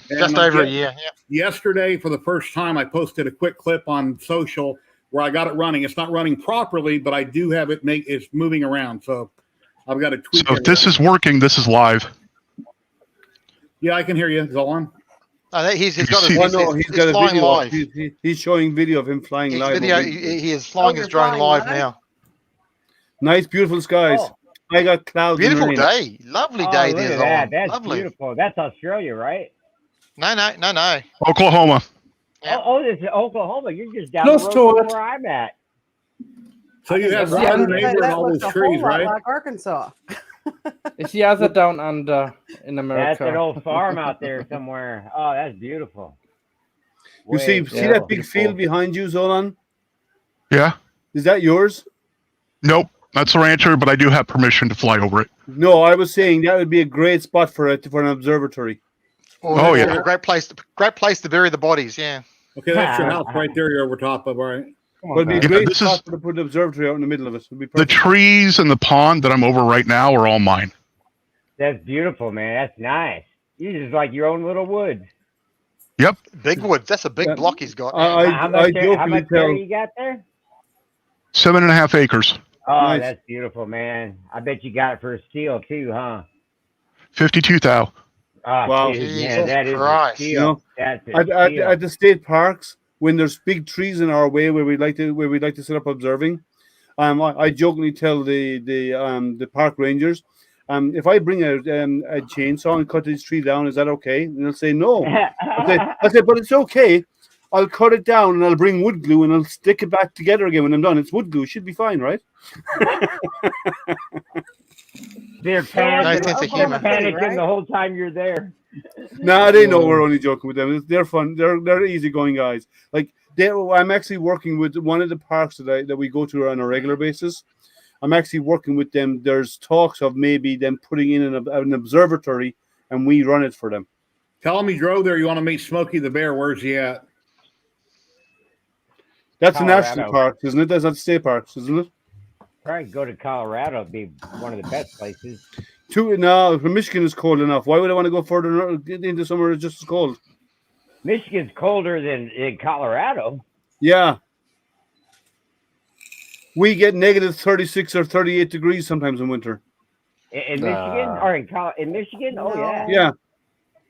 [SPEAKER 1] And
[SPEAKER 7] Just over a year. Yeah.
[SPEAKER 1] Yesterday, for the first time, I posted a quick clip on social where I got it running. It's not running properly, but I do have it it's moving around. So I've got to tweak
[SPEAKER 4] So
[SPEAKER 1] it.
[SPEAKER 4] if this is working, this is live.
[SPEAKER 1] Yeah, I can hear you, Zolan.
[SPEAKER 7] Oh, he's got
[SPEAKER 4] see-
[SPEAKER 7] his,
[SPEAKER 3] Oh, no,
[SPEAKER 7] he's
[SPEAKER 3] he's got a
[SPEAKER 7] flying
[SPEAKER 3] video.
[SPEAKER 7] live.
[SPEAKER 3] He's showing video of him flying
[SPEAKER 7] His
[SPEAKER 3] live.
[SPEAKER 7] video,
[SPEAKER 3] over-
[SPEAKER 7] he is flying
[SPEAKER 6] Oh,
[SPEAKER 7] his
[SPEAKER 6] you're
[SPEAKER 7] drone
[SPEAKER 6] flying
[SPEAKER 7] live
[SPEAKER 6] live?
[SPEAKER 7] now.
[SPEAKER 3] Nice, beautiful skies.
[SPEAKER 6] Oh.
[SPEAKER 3] I got clouds. and
[SPEAKER 7] Beautiful
[SPEAKER 3] rain.
[SPEAKER 7] day. Lovely
[SPEAKER 8] Oh,
[SPEAKER 7] day
[SPEAKER 8] look
[SPEAKER 7] there,
[SPEAKER 8] at that.
[SPEAKER 7] Zolan.
[SPEAKER 8] That's
[SPEAKER 7] Lovely.
[SPEAKER 8] beautiful. That's Australia, right?
[SPEAKER 7] No.
[SPEAKER 4] Oklahoma.
[SPEAKER 7] Yeah.
[SPEAKER 8] Oh, this is Oklahoma. You're just down
[SPEAKER 2] Close
[SPEAKER 8] the
[SPEAKER 2] to
[SPEAKER 8] road
[SPEAKER 2] it.
[SPEAKER 8] from where I'm at.
[SPEAKER 1] So you have
[SPEAKER 2] Yeah,
[SPEAKER 1] Robert
[SPEAKER 2] that-
[SPEAKER 1] Neighbor and
[SPEAKER 6] That
[SPEAKER 1] all
[SPEAKER 6] looks
[SPEAKER 1] those
[SPEAKER 6] a whole
[SPEAKER 1] trees,
[SPEAKER 6] lot
[SPEAKER 1] right?
[SPEAKER 6] like Arkansas.
[SPEAKER 2] It's the other down under in America.
[SPEAKER 8] That's an old farm out there somewhere. Oh, that's beautiful.
[SPEAKER 3] You see
[SPEAKER 8] Way
[SPEAKER 2] Yeah.
[SPEAKER 3] that big
[SPEAKER 2] Beautiful.
[SPEAKER 3] field behind you, Zolan?
[SPEAKER 4] Yeah.
[SPEAKER 3] Is that yours?
[SPEAKER 4] Nope. That's a rancher, but I do have permission to fly over it.
[SPEAKER 3] No, I was saying that would be a great spot for an observatory.
[SPEAKER 4] Oh, yeah.
[SPEAKER 7] A great place to bury the bodies. Yeah.
[SPEAKER 1] Okay, that's your house right there. You're over top of, all right?
[SPEAKER 2] Come
[SPEAKER 3] But it'd be a
[SPEAKER 2] guys.
[SPEAKER 3] great
[SPEAKER 4] this is-
[SPEAKER 3] spot to put an observatory out in the middle of it. It'd be
[SPEAKER 4] The
[SPEAKER 3] perfect.
[SPEAKER 4] trees and the pond that I'm over right now are all mine.
[SPEAKER 8] That's beautiful, man. That's nice. You just like your own little woods.
[SPEAKER 4] Yep.
[SPEAKER 7] Big woods. That's a big block he's got.
[SPEAKER 8] How much
[SPEAKER 3] jokingly
[SPEAKER 8] area
[SPEAKER 3] tell.
[SPEAKER 8] you got there?
[SPEAKER 4] 7.5 acres.
[SPEAKER 8] Oh,
[SPEAKER 3] Nice.
[SPEAKER 8] that's beautiful, man. I bet you got it for a steal too, huh?
[SPEAKER 4] 52 thou.
[SPEAKER 8] Oh,
[SPEAKER 3] Wow.
[SPEAKER 8] yeah, that is a
[SPEAKER 7] Christ.
[SPEAKER 8] steal.
[SPEAKER 3] You know,
[SPEAKER 8] That's a
[SPEAKER 3] At
[SPEAKER 8] steal.
[SPEAKER 3] the state parks, when there's big trees in our way where we'd like to set up observing, I jokingly tell the park rangers, if I bring a chainsaw and cut this tree down, is that okay? And they'll say no. I say, but it's okay. I'll cut it down and I'll bring wood glue and I'll stick it back together again when I'm done. It's wood glue. It should be fine, right?
[SPEAKER 8] They're
[SPEAKER 7] No
[SPEAKER 8] panicking,
[SPEAKER 7] sense of
[SPEAKER 8] they're
[SPEAKER 7] humor.
[SPEAKER 8] panicking the whole time you're there.
[SPEAKER 3] Nah, they know we're only joking with them. They're fun. They're easygoing guys. Like I'm actually working with one of the parks that we go to on a regular basis. I'm actually working with them. There's talks of maybe them putting in an observatory and we run it for them.
[SPEAKER 1] Tell him he drove there. You want to meet Smokey the Bear. Where's he at?
[SPEAKER 3] That's a
[SPEAKER 8] Colorado.
[SPEAKER 3] national park, isn't it? That's not state parks, isn't it?
[SPEAKER 8] Probably go to Colorado would be one of the best places.
[SPEAKER 3] No, Michigan is cold enough. Why would I want to go further north, into somewhere that's just as cold?
[SPEAKER 8] Michigan's colder than in Colorado.
[SPEAKER 3] Yeah. We get negative 36 or 38 degrees sometimes in winter.
[SPEAKER 8] In Michigan or in Michigan? Oh yeah.
[SPEAKER 3] Yeah.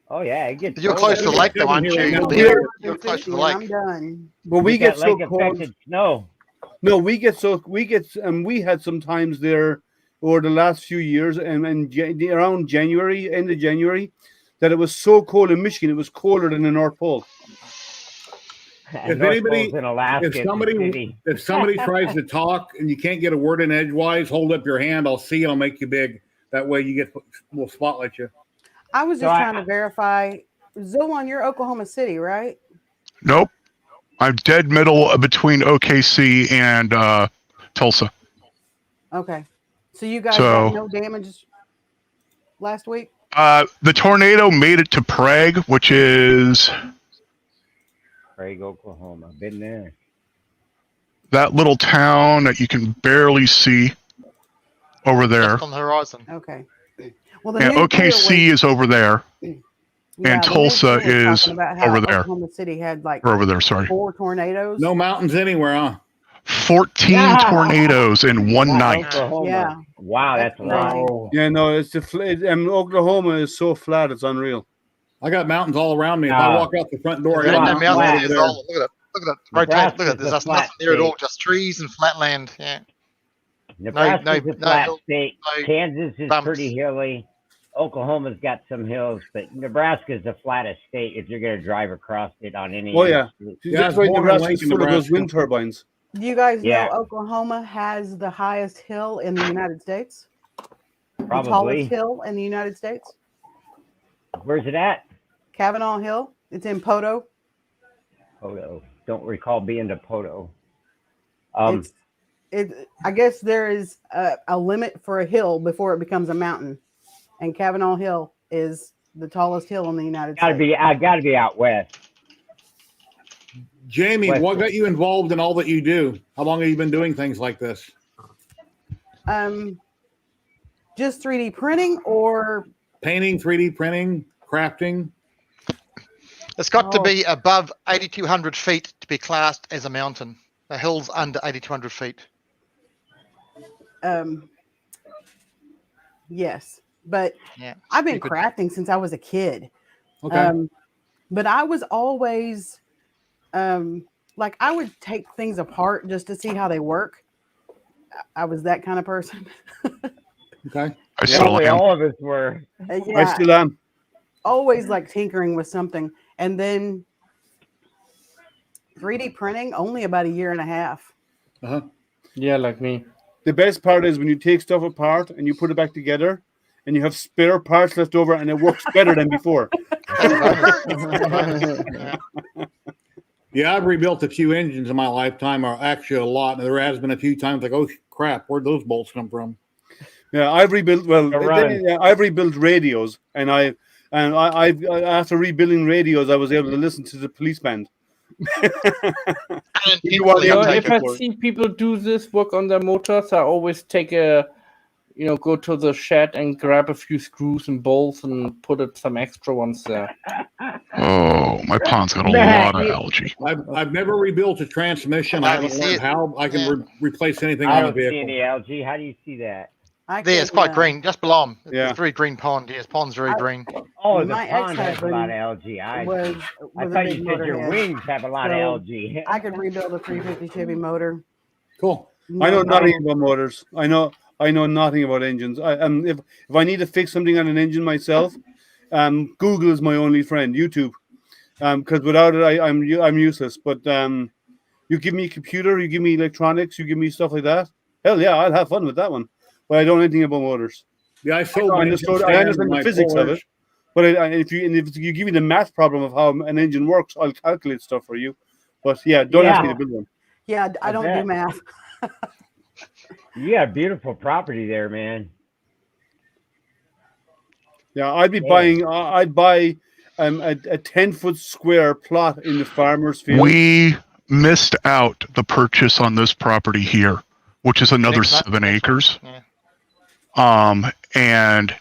[SPEAKER 8] Oh yeah. It gets
[SPEAKER 7] You're close to the
[SPEAKER 8] colder.
[SPEAKER 7] lake, though, aren't you?
[SPEAKER 3] We're-
[SPEAKER 7] You're close to the
[SPEAKER 6] I'm
[SPEAKER 7] lake.
[SPEAKER 6] done.
[SPEAKER 3] But we
[SPEAKER 8] Get
[SPEAKER 3] get
[SPEAKER 8] that
[SPEAKER 3] so
[SPEAKER 8] lake
[SPEAKER 3] cold.
[SPEAKER 8] affected snow.
[SPEAKER 3] No, we had some times there over the last few years and around January, end of January, that it was so cold in Michigan, it was colder than the North Pole.
[SPEAKER 8] And
[SPEAKER 1] If
[SPEAKER 8] North
[SPEAKER 1] anybody-
[SPEAKER 8] Pole's in Alaska,
[SPEAKER 1] If
[SPEAKER 8] it's a
[SPEAKER 1] somebody
[SPEAKER 8] city.
[SPEAKER 1] if somebody tries to talk and you can't get a word in edgewise, hold up your hand. I'll see. I'll make you big. That way we'll spotlight you.
[SPEAKER 6] I was
[SPEAKER 8] So
[SPEAKER 6] just trying to verify. Zolon, you're Oklahoma City, right?
[SPEAKER 4] Nope. I'm dead middle between OKC and Tulsa.
[SPEAKER 6] Okay. So you guys
[SPEAKER 4] So-
[SPEAKER 6] got no damage last week?
[SPEAKER 4] The tornado made it to Prague, which is
[SPEAKER 8] Prague, Oklahoma. Been there.
[SPEAKER 4] that little town that you can barely see over there.
[SPEAKER 7] Just on the horizon.
[SPEAKER 6] Okay. Well, the
[SPEAKER 4] And
[SPEAKER 6] news
[SPEAKER 4] OKC is over there.
[SPEAKER 6] yeah,
[SPEAKER 4] and
[SPEAKER 6] the news
[SPEAKER 4] Tulsa
[SPEAKER 6] crew was
[SPEAKER 4] is
[SPEAKER 6] talking about how
[SPEAKER 4] over there.
[SPEAKER 6] Oklahoma City had like
[SPEAKER 4] Or over there, sorry.
[SPEAKER 6] 4 tornadoes.
[SPEAKER 1] No mountains anywhere, huh?
[SPEAKER 4] 14 tornadoes in one night.
[SPEAKER 8] Oklahoma.
[SPEAKER 6] Yeah.
[SPEAKER 8] Wow, that's a lot.
[SPEAKER 2] Wow.
[SPEAKER 3] Yeah, no, Oklahoma is so flat, it's unreal.
[SPEAKER 1] I got mountains all around me. If I
[SPEAKER 8] No.
[SPEAKER 1] walk out the front door, I
[SPEAKER 7] There
[SPEAKER 1] got
[SPEAKER 7] ain't
[SPEAKER 8] Wow.
[SPEAKER 7] no
[SPEAKER 1] mountains
[SPEAKER 7] mountains.
[SPEAKER 1] over
[SPEAKER 7] There's
[SPEAKER 1] there.
[SPEAKER 7] all, look at it. Look at it. Rotate.
[SPEAKER 8] Nebraska's
[SPEAKER 7] Look at it.
[SPEAKER 8] a
[SPEAKER 7] There's
[SPEAKER 8] flat
[SPEAKER 7] nothing there at all.
[SPEAKER 8] state.
[SPEAKER 7] Just trees and flat land. Yeah.
[SPEAKER 8] Nebraska's a
[SPEAKER 7] no
[SPEAKER 8] flat
[SPEAKER 7] hill,
[SPEAKER 8] state.
[SPEAKER 7] no
[SPEAKER 8] Kansas is
[SPEAKER 7] bumps.
[SPEAKER 8] pretty hilly. Oklahoma's got some hills, but Nebraska's the flattest state if you're going to drive across it on any.
[SPEAKER 3] Oh, yeah.
[SPEAKER 1] Yeah, I
[SPEAKER 3] That's
[SPEAKER 1] was
[SPEAKER 3] why
[SPEAKER 1] born in
[SPEAKER 3] Nebraska's
[SPEAKER 1] Lincoln,
[SPEAKER 3] full of those
[SPEAKER 1] Nebraska.
[SPEAKER 3] wind turbines.
[SPEAKER 6] Do you guys
[SPEAKER 8] Yeah.
[SPEAKER 6] know Oklahoma has the highest hill in the United States? The
[SPEAKER 8] Probably.
[SPEAKER 6] tallest hill in the United States?
[SPEAKER 8] Where's it at?
[SPEAKER 6] Kavanaugh Hill. It's in Poto.
[SPEAKER 8] Poto. Don't recall being to Poto.
[SPEAKER 6] I guess there is a limit for a hill before it becomes a mountain, and Kavanaugh Hill is the tallest hill in the United
[SPEAKER 8] Gotta
[SPEAKER 6] States.
[SPEAKER 8] be out west.
[SPEAKER 1] Jamie,
[SPEAKER 8] West.
[SPEAKER 1] what got you involved in all that you do? How long have you been doing things like this?
[SPEAKER 6] Just 3D printing or
[SPEAKER 1] Painting, 3D printing, crafting.
[SPEAKER 7] It's got to
[SPEAKER 6] Oh.
[SPEAKER 7] be above 8,200 feet to be classed as a mountain. The hill's under 8,200 feet.
[SPEAKER 6] yes, but
[SPEAKER 7] Yeah.
[SPEAKER 6] I've been
[SPEAKER 7] You could-
[SPEAKER 6] crafting since I was a kid.
[SPEAKER 1] Okay.
[SPEAKER 6] But I was always like I would take things apart just to see how they work. I was that kind of person.
[SPEAKER 1] Okay.
[SPEAKER 4] I still
[SPEAKER 8] Probably
[SPEAKER 4] am.
[SPEAKER 8] all of us were.
[SPEAKER 3] I
[SPEAKER 6] Yeah,
[SPEAKER 3] still am.
[SPEAKER 6] always like tinkering with something, and then 3D printing only about a year and a half.
[SPEAKER 1] Uh-huh.
[SPEAKER 2] Yeah, like me.
[SPEAKER 3] The best part is when you take stuff apart and you put it back together and you have spare parts left over and it works better than before.
[SPEAKER 1] Yeah, I've rebuilt a few engines in my lifetime, or actually a lot. And there has been a few times like, oh crap, where'd those bolts come from?
[SPEAKER 3] Yeah, I've rebuilt. Well,
[SPEAKER 8] run.
[SPEAKER 3] I've rebuilt radios, and I after rebuilding radios, I was able to listen to the police band.
[SPEAKER 7] And
[SPEAKER 3] You want
[SPEAKER 7] intensely
[SPEAKER 3] the
[SPEAKER 2] Well,
[SPEAKER 3] other
[SPEAKER 2] if
[SPEAKER 7] updated.
[SPEAKER 2] I see people do this work on their motors, I always take a go to the shed and grab a few screws and bolts and put some extra ones there.
[SPEAKER 4] Oh, my pond's got a
[SPEAKER 8] Matt,
[SPEAKER 4] lot of
[SPEAKER 8] you-
[SPEAKER 4] algae.
[SPEAKER 1] I've never rebuilt a transmission. I
[SPEAKER 7] No,
[SPEAKER 1] haven't
[SPEAKER 7] you see
[SPEAKER 1] learned
[SPEAKER 7] it?
[SPEAKER 1] how I can
[SPEAKER 7] Yeah.
[SPEAKER 1] replace anything
[SPEAKER 8] I
[SPEAKER 1] on a
[SPEAKER 8] don't see
[SPEAKER 1] vehicle.
[SPEAKER 8] any algae. How do you see that?
[SPEAKER 6] I
[SPEAKER 7] There, it's
[SPEAKER 6] can,
[SPEAKER 7] quite green, just below him.
[SPEAKER 3] Yeah.
[SPEAKER 7] It's a very green pond. Yes, pond's very
[SPEAKER 6] I-
[SPEAKER 7] green.
[SPEAKER 8] Oh, the
[SPEAKER 6] My
[SPEAKER 8] pond has a
[SPEAKER 6] ex-husband
[SPEAKER 8] lot of algae. I
[SPEAKER 6] was
[SPEAKER 8] thought
[SPEAKER 6] a big
[SPEAKER 8] you said your
[SPEAKER 6] motorhead.
[SPEAKER 8] wings have a lot of
[SPEAKER 6] So,
[SPEAKER 8] algae.
[SPEAKER 6] I could rebuild a 350 Chevy motor.
[SPEAKER 1] Cool.
[SPEAKER 3] I know
[SPEAKER 6] No
[SPEAKER 3] nothing
[SPEAKER 6] problem.
[SPEAKER 3] about motors. I know nothing about engines. If I need to fix something on an engine myself, Google is my only friend. YouTube, because without it, I'm useless. But you give me a computer, you give me electronics, you give me stuff like that. Hell yeah, I'll have fun with that one. But I don't know anything about motors.
[SPEAKER 1] Yeah, I sold
[SPEAKER 3] I
[SPEAKER 1] my
[SPEAKER 3] understand
[SPEAKER 1] engine stand
[SPEAKER 3] the
[SPEAKER 1] and my
[SPEAKER 3] physics of
[SPEAKER 1] pullers.
[SPEAKER 3] it. But if you give me the math problem of how an engine works, I'll calculate stuff for you. But yeah, don't ask me to build one.
[SPEAKER 6] Yeah, I don't do
[SPEAKER 8] bet.
[SPEAKER 6] math.
[SPEAKER 8] You got beautiful property there, man.
[SPEAKER 3] Yeah, I'd be
[SPEAKER 8] Yeah.
[SPEAKER 3] buying. I'd buy a 10-foot square plot in the farmer's field.
[SPEAKER 4] We missed out the purchase on this property here, which is another
[SPEAKER 7] Next-
[SPEAKER 4] 7
[SPEAKER 7] next one.
[SPEAKER 4] acres.
[SPEAKER 7] Yeah.
[SPEAKER 4] And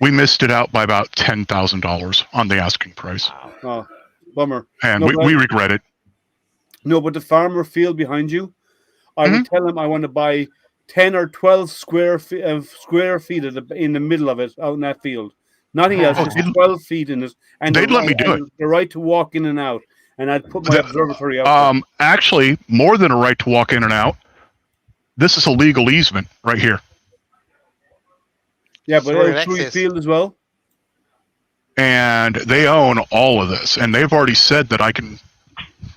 [SPEAKER 4] we missed it out by about $10,000 on the asking price.
[SPEAKER 3] Oh, bummer.
[SPEAKER 4] And
[SPEAKER 3] No,
[SPEAKER 4] we,
[SPEAKER 3] but-
[SPEAKER 4] we regret it.
[SPEAKER 3] No, but the farmer field behind you, I would tell him I want to buy 10 or 12 square feet in the middle of it, out in that field. Nothing else,
[SPEAKER 4] Oh,
[SPEAKER 3] just
[SPEAKER 4] they'd-
[SPEAKER 3] 12 feet in it. And
[SPEAKER 4] they'd let me do
[SPEAKER 3] and the right to walk in and out. And I'd put my
[SPEAKER 4] The-
[SPEAKER 3] observatory out there.
[SPEAKER 4] Actually, more than a right to walk in and out, this is a legal easement right here.
[SPEAKER 3] Yeah, but
[SPEAKER 7] Sort of
[SPEAKER 3] through your
[SPEAKER 7] access.
[SPEAKER 3] field as well.
[SPEAKER 4] And they own all of this. And they've already said that I can,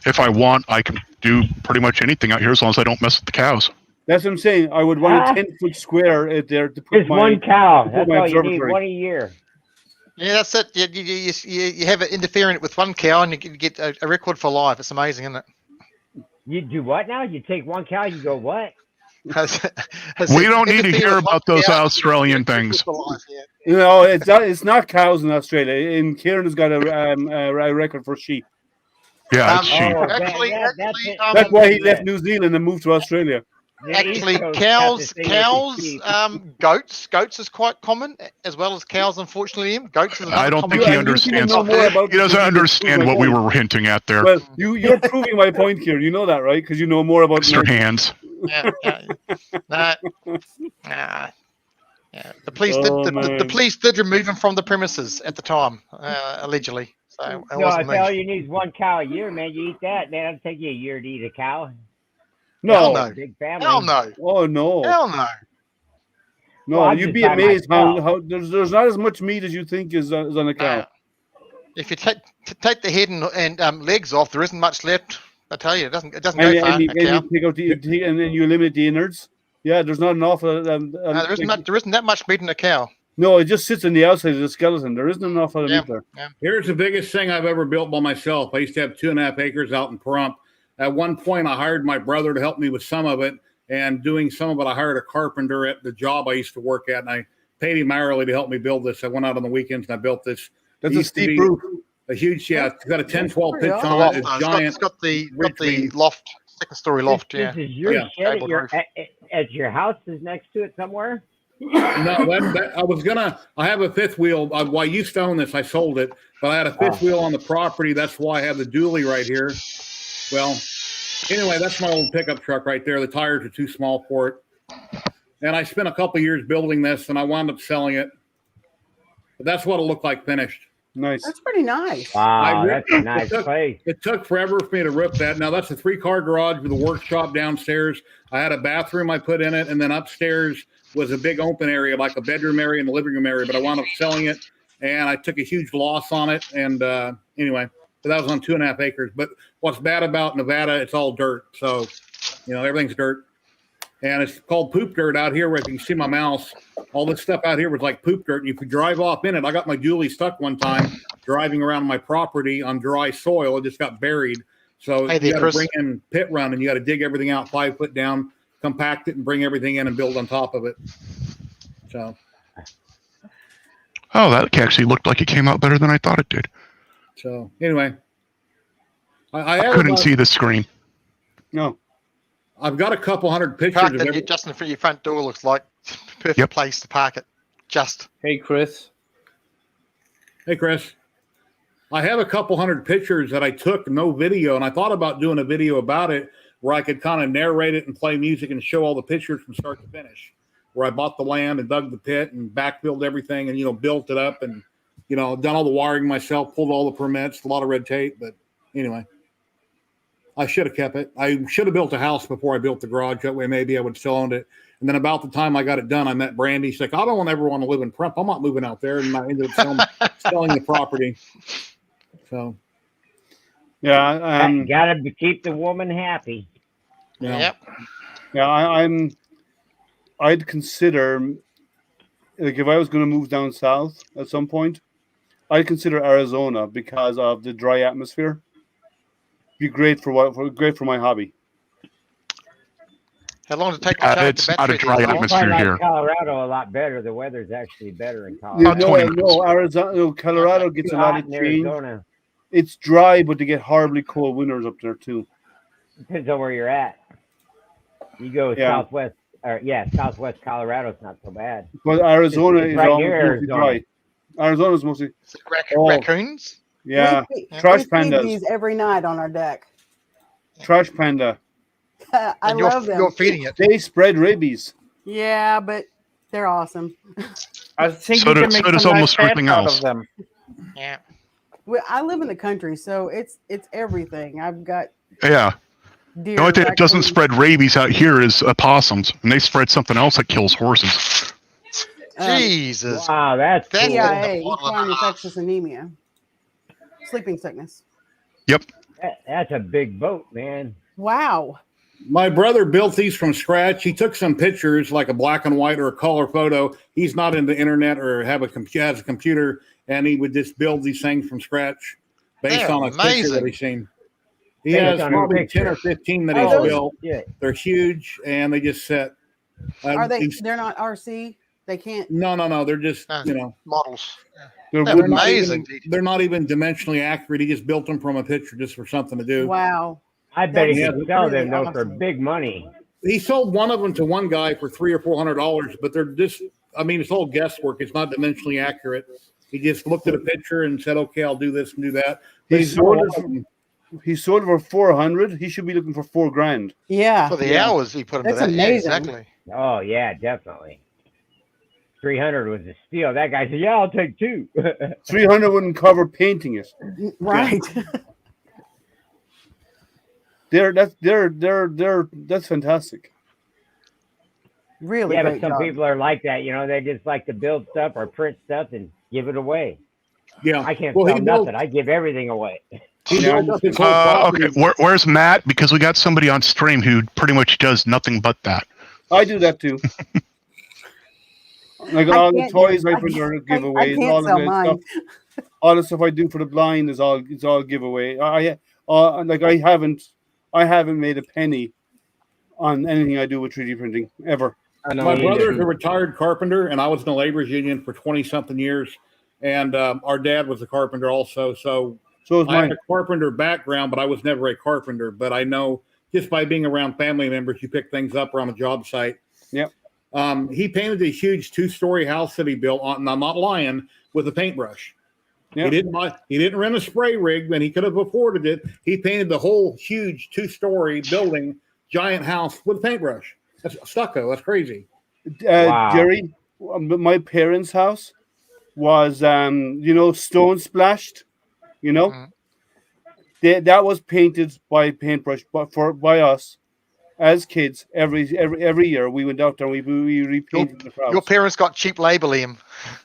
[SPEAKER 4] if I want, I can do pretty much anything out here as long as I don't mess with the cows.
[SPEAKER 3] That's what I'm saying. I would want a 10-foot square out there to put
[SPEAKER 8] Just
[SPEAKER 3] my
[SPEAKER 8] one cow.
[SPEAKER 3] put
[SPEAKER 8] That's
[SPEAKER 3] my
[SPEAKER 8] all you need.
[SPEAKER 3] observatory.
[SPEAKER 8] One a year.
[SPEAKER 7] Yeah, that's it. You have it interfering with one cow and you get a record for life. It's amazing, isn't it?
[SPEAKER 8] You do what now? You take one cow, you go what?
[SPEAKER 4] We don't need to hear about those Australian things.
[SPEAKER 3] You know, it's not cows in Australia. And Kieran has got a record for sheep.
[SPEAKER 4] Yeah, it's cheap.
[SPEAKER 8] Oh,
[SPEAKER 3] That's why he left New Zealand and moved to Australia.
[SPEAKER 7] Actually, cows, goats is quite common, as well as cows. Unfortunately, goats is.
[SPEAKER 4] I don't
[SPEAKER 7] common
[SPEAKER 4] think he
[SPEAKER 3] You
[SPEAKER 4] understands.
[SPEAKER 3] know more about
[SPEAKER 4] He doesn't
[SPEAKER 3] New Zealand
[SPEAKER 4] understand
[SPEAKER 3] than
[SPEAKER 4] what we
[SPEAKER 3] I do.
[SPEAKER 4] were hinting at there,
[SPEAKER 3] Well, you're proving my point here. You know that, right? Because you know more about
[SPEAKER 4] Mr. Hands.
[SPEAKER 7] Yeah, nah. Yeah. The police
[SPEAKER 3] Oh,
[SPEAKER 7] did. The
[SPEAKER 3] man.
[SPEAKER 7] police did remove him from the premises at the time, allegedly. So it
[SPEAKER 8] No, I
[SPEAKER 7] wasn't
[SPEAKER 8] say all
[SPEAKER 7] me.
[SPEAKER 8] you need is one cow a year, man. You eat that, man. It'll take you a year to eat a cow.
[SPEAKER 7] Hell
[SPEAKER 3] No.
[SPEAKER 7] no.
[SPEAKER 8] Big family.
[SPEAKER 7] Hell no.
[SPEAKER 3] Oh no.
[SPEAKER 7] Hell no.
[SPEAKER 3] No,
[SPEAKER 8] Well, I'm
[SPEAKER 3] you'd
[SPEAKER 8] just
[SPEAKER 3] be
[SPEAKER 8] by
[SPEAKER 3] amazed
[SPEAKER 8] myself.
[SPEAKER 3] how there's not as much meat as you think is on a cow.
[SPEAKER 7] Nah. If you take the head and legs off, there isn't much left. I tell you, it doesn't go far.
[SPEAKER 3] And
[SPEAKER 7] a
[SPEAKER 3] you
[SPEAKER 7] cow.
[SPEAKER 3] take out and then you eliminate the innards. Yeah, there's not an awful.
[SPEAKER 7] No, there isn't that much meat in a cow.
[SPEAKER 3] No, it just sits on the outside of the skeleton. There isn't enough of
[SPEAKER 7] Yeah.
[SPEAKER 3] meat there.
[SPEAKER 1] Here's the biggest thing I've ever built by myself. I used to have 2.5 acres out in Pahrump. At one point, I hired my brother to help me with some of it, and doing some of it, I hired a carpenter at the job I used to work at, and I paid him hourly to help me build this. I went out on the weekends and I built this.
[SPEAKER 3] That's
[SPEAKER 1] It
[SPEAKER 3] a
[SPEAKER 1] used to
[SPEAKER 3] steep
[SPEAKER 1] be
[SPEAKER 3] roof.
[SPEAKER 1] A huge, yeah, it's got a 10-12 pitch
[SPEAKER 6] Pretty
[SPEAKER 1] on
[SPEAKER 7] Loft,
[SPEAKER 1] it. It's
[SPEAKER 7] though.
[SPEAKER 1] giant.
[SPEAKER 7] It's got the
[SPEAKER 1] between-
[SPEAKER 7] loft, second story loft.
[SPEAKER 8] This,
[SPEAKER 7] Yeah.
[SPEAKER 8] this is your
[SPEAKER 1] Yeah.
[SPEAKER 8] shed
[SPEAKER 7] Gabled roof.
[SPEAKER 8] at your house is next to it somewhere?
[SPEAKER 1] No, I have a fifth wheel. I used to own this. I sold it, but I had a fifth wheel on the property. That's why I have the dually right here. Well, anyway, that's my old pickup truck right there. The tires are too small for it. And I spent a couple of years building this, and I wound up selling it. But that's what it looked like finished.
[SPEAKER 3] Nice.
[SPEAKER 6] That's pretty nice.
[SPEAKER 8] Wow,
[SPEAKER 1] I-
[SPEAKER 8] that's a nice
[SPEAKER 1] it took-
[SPEAKER 8] place.
[SPEAKER 1] It took forever for me to rip that. Now that's a 3-car garage with a workshop downstairs. I had a bathroom I put in it, and then upstairs was a big open area, like a bedroom area and the living room area. But I wound up selling it, and I took a huge loss on it. And anyway, but that was on 2.5 acres. But what's bad about Nevada? It's all dirt. So everything's dirt, and it's called poop dirt out here. Where if you can see my mouse, all this stuff out here was like poop dirt. And if you drive off in it, I got my dually stuck one time driving around my property on dry soil. It just got buried. So
[SPEAKER 7] Hey
[SPEAKER 1] you
[SPEAKER 7] there,
[SPEAKER 1] got to
[SPEAKER 7] Chris.
[SPEAKER 1] bring in pit run, and you got to dig everything out 5 foot down, compact it, and bring everything in and build on top of it. So
[SPEAKER 4] Oh, that actually looked like it came out better than I thought it did.
[SPEAKER 1] anyway, I have
[SPEAKER 4] Couldn't
[SPEAKER 1] about-
[SPEAKER 4] see the screen.
[SPEAKER 3] No.
[SPEAKER 1] I've got a couple hundred pictures.
[SPEAKER 7] Parked
[SPEAKER 1] Of
[SPEAKER 7] in
[SPEAKER 1] every,
[SPEAKER 7] just in front of your front door looks like perfect
[SPEAKER 4] Yep.
[SPEAKER 7] place to park it. Just
[SPEAKER 2] Hey, Chris.
[SPEAKER 1] Hey, Chris. I have a couple hundred pictures that I took, no video, and I thought about doing a video about it where I could kind of narrate it and play music and show all the pictures from start to finish. Where I bought the land and dug the pit and backfilled everything and, built it up and, done all the wiring myself, pulled all the permits, a lot of red tape. But anyway, I should have kept it. I should have built a house before I built the garage. That way maybe I would still own it. And then about the time I got it done, I met Brandy. She's like, I don't ever want to live in Prep. I'm not moving out there. And I ended up selling the property. So,
[SPEAKER 8] yeah, gotta keep the woman happy.
[SPEAKER 1] yeah.
[SPEAKER 7] yep.
[SPEAKER 3] Yeah, I'd consider, like, if I was going to move down south at some point, I'd consider Arizona because of the dry atmosphere. Be great for my hobby.
[SPEAKER 7] How long did it take to charge
[SPEAKER 4] It's
[SPEAKER 7] the
[SPEAKER 4] not a
[SPEAKER 7] battery?
[SPEAKER 4] dry
[SPEAKER 8] I
[SPEAKER 4] atmosphere
[SPEAKER 8] find
[SPEAKER 4] here.
[SPEAKER 8] Colorado a lot better. The weather's actually better in
[SPEAKER 3] Yeah,
[SPEAKER 8] Colorado.
[SPEAKER 4] 20 minutes.
[SPEAKER 3] Arizona, Colorado gets
[SPEAKER 8] Too
[SPEAKER 3] a lot
[SPEAKER 8] hot
[SPEAKER 3] of
[SPEAKER 8] in
[SPEAKER 3] change.
[SPEAKER 8] Arizona.
[SPEAKER 3] It's dry, but they get horribly cold winters up there too.
[SPEAKER 8] Depends on where you're at. You go southwest Colorado's not so bad.
[SPEAKER 3] But Arizona is
[SPEAKER 8] right
[SPEAKER 3] almost
[SPEAKER 8] near
[SPEAKER 3] mostly dry. Arizona's mostly
[SPEAKER 7] Raccoons?
[SPEAKER 3] yeah.
[SPEAKER 6] We
[SPEAKER 3] Trash
[SPEAKER 6] feed
[SPEAKER 3] pandas.
[SPEAKER 6] these every night on our deck.
[SPEAKER 3] Trash panda.
[SPEAKER 6] I
[SPEAKER 7] And
[SPEAKER 6] love them.
[SPEAKER 7] you're feeding it.
[SPEAKER 3] They spread rabies.
[SPEAKER 6] Yeah, but they're awesome.
[SPEAKER 2] I think
[SPEAKER 4] So
[SPEAKER 2] you can
[SPEAKER 4] does-
[SPEAKER 2] make
[SPEAKER 4] so does
[SPEAKER 2] some nice
[SPEAKER 4] almost
[SPEAKER 2] pets
[SPEAKER 4] everything
[SPEAKER 2] out
[SPEAKER 4] else.
[SPEAKER 2] of them.
[SPEAKER 7] Yeah.
[SPEAKER 6] I live in the country, so it's everything. I've got
[SPEAKER 4] Yeah.
[SPEAKER 6] deer.
[SPEAKER 4] The only thing that doesn't
[SPEAKER 6] raccoons.
[SPEAKER 4] spread rabies out here is opossums, and they spread something else that kills horses.
[SPEAKER 7] Jesus.
[SPEAKER 8] Wow, that's
[SPEAKER 7] That's
[SPEAKER 8] cool.
[SPEAKER 6] EIA,
[SPEAKER 7] cool.
[SPEAKER 6] equine infectious anemia, sleeping sickness.
[SPEAKER 8] That's a big boat, man.
[SPEAKER 6] Wow.
[SPEAKER 1] My brother built these from scratch. He took some pictures, like a black and white or a color photo. He's not into internet or has a computer, and he would just build these things from scratch based
[SPEAKER 7] They're
[SPEAKER 1] on a picture
[SPEAKER 7] amazing.
[SPEAKER 1] that he's seen. He
[SPEAKER 8] Based
[SPEAKER 1] has
[SPEAKER 8] on a
[SPEAKER 1] probably
[SPEAKER 8] picture.
[SPEAKER 1] 10 or 15 that
[SPEAKER 6] Are
[SPEAKER 1] he's
[SPEAKER 6] those-
[SPEAKER 1] built.
[SPEAKER 8] Yeah.
[SPEAKER 1] They're huge, and they just sit.
[SPEAKER 6] Are they?
[SPEAKER 1] these-
[SPEAKER 6] They're not RC. They can't.
[SPEAKER 1] No. They're just,
[SPEAKER 7] Models.
[SPEAKER 3] They're
[SPEAKER 7] They're
[SPEAKER 3] wooden.
[SPEAKER 7] amazing.
[SPEAKER 1] they're not even dimensionally accurate. He just built them from a picture just for something to do.
[SPEAKER 6] Wow.
[SPEAKER 8] I bet he
[SPEAKER 6] That's
[SPEAKER 8] could sell
[SPEAKER 6] really
[SPEAKER 8] them though for
[SPEAKER 6] awesome.
[SPEAKER 8] big money.
[SPEAKER 1] He sold one of them to one guy for $300 or $400, but they're just, it's all guesswork. It's not dimensionally accurate. He just looked at a picture and said, okay, I'll do this and do that. But
[SPEAKER 3] He
[SPEAKER 1] he's
[SPEAKER 3] sold
[SPEAKER 1] sold
[SPEAKER 3] it He sold it for 400. He should be looking for $4,000.
[SPEAKER 6] Yeah.
[SPEAKER 7] For the hours he put into
[SPEAKER 6] That's
[SPEAKER 7] that. Yeah,
[SPEAKER 6] amazing.
[SPEAKER 7] exactly.
[SPEAKER 8] Oh yeah, definitely. 300 was a steal. That guy said, "Yeah, I'll take two."
[SPEAKER 3] 300 wouldn't cover painting it.
[SPEAKER 6] Right.
[SPEAKER 3] That's fantastic.
[SPEAKER 6] Really
[SPEAKER 8] Yeah, but
[SPEAKER 6] great
[SPEAKER 8] some
[SPEAKER 6] job.
[SPEAKER 8] people are like that. They just like to build stuff or print stuff and give it away.
[SPEAKER 1] Yeah.
[SPEAKER 8] I can't
[SPEAKER 1] Well,
[SPEAKER 8] sell
[SPEAKER 1] he built-
[SPEAKER 8] nothing. I give everything away.
[SPEAKER 1] He built up his whole
[SPEAKER 4] Okay,
[SPEAKER 1] property.
[SPEAKER 4] where's Matt? Because we got somebody on stream who pretty much does nothing but that.
[SPEAKER 3] I do that too. Like
[SPEAKER 6] I
[SPEAKER 3] all the
[SPEAKER 6] can't
[SPEAKER 3] toys
[SPEAKER 6] do-
[SPEAKER 3] I
[SPEAKER 6] I
[SPEAKER 3] print are
[SPEAKER 6] can't- I
[SPEAKER 3] giveaways.
[SPEAKER 6] can't
[SPEAKER 3] All
[SPEAKER 6] sell
[SPEAKER 3] of
[SPEAKER 6] mine.
[SPEAKER 3] stuff. All the stuff I do for the blind is all giveaway. I haven't made a penny on anything I do with 3D printing ever.
[SPEAKER 2] I know.
[SPEAKER 1] My
[SPEAKER 2] me
[SPEAKER 1] brother's
[SPEAKER 2] either.
[SPEAKER 1] a retired carpenter, and I was in the laborers union for 20-something years. And our dad was a carpenter also. So
[SPEAKER 3] So is
[SPEAKER 1] I have
[SPEAKER 3] mine.
[SPEAKER 1] a carpenter background, but I was never a carpenter. But I know just by being around family members, you pick things up around a job site.
[SPEAKER 3] Yep.
[SPEAKER 1] He painted a huge 2-story house that he built on, and I'm not lying, with a paintbrush.
[SPEAKER 3] Yep.
[SPEAKER 1] He didn't rent a spray rig, and he could have afforded it. He painted the whole huge 2-story building, giant house with a paintbrush. That's stucco. That's crazy.
[SPEAKER 8] Wow.
[SPEAKER 3] Jerry, my parents' house was, stone splashed.
[SPEAKER 7] Mhm.
[SPEAKER 3] That was painted by paintbrush, but by us as kids. Every year we went out there and we repainted the house.
[SPEAKER 7] Your parents got cheap labor, Liam.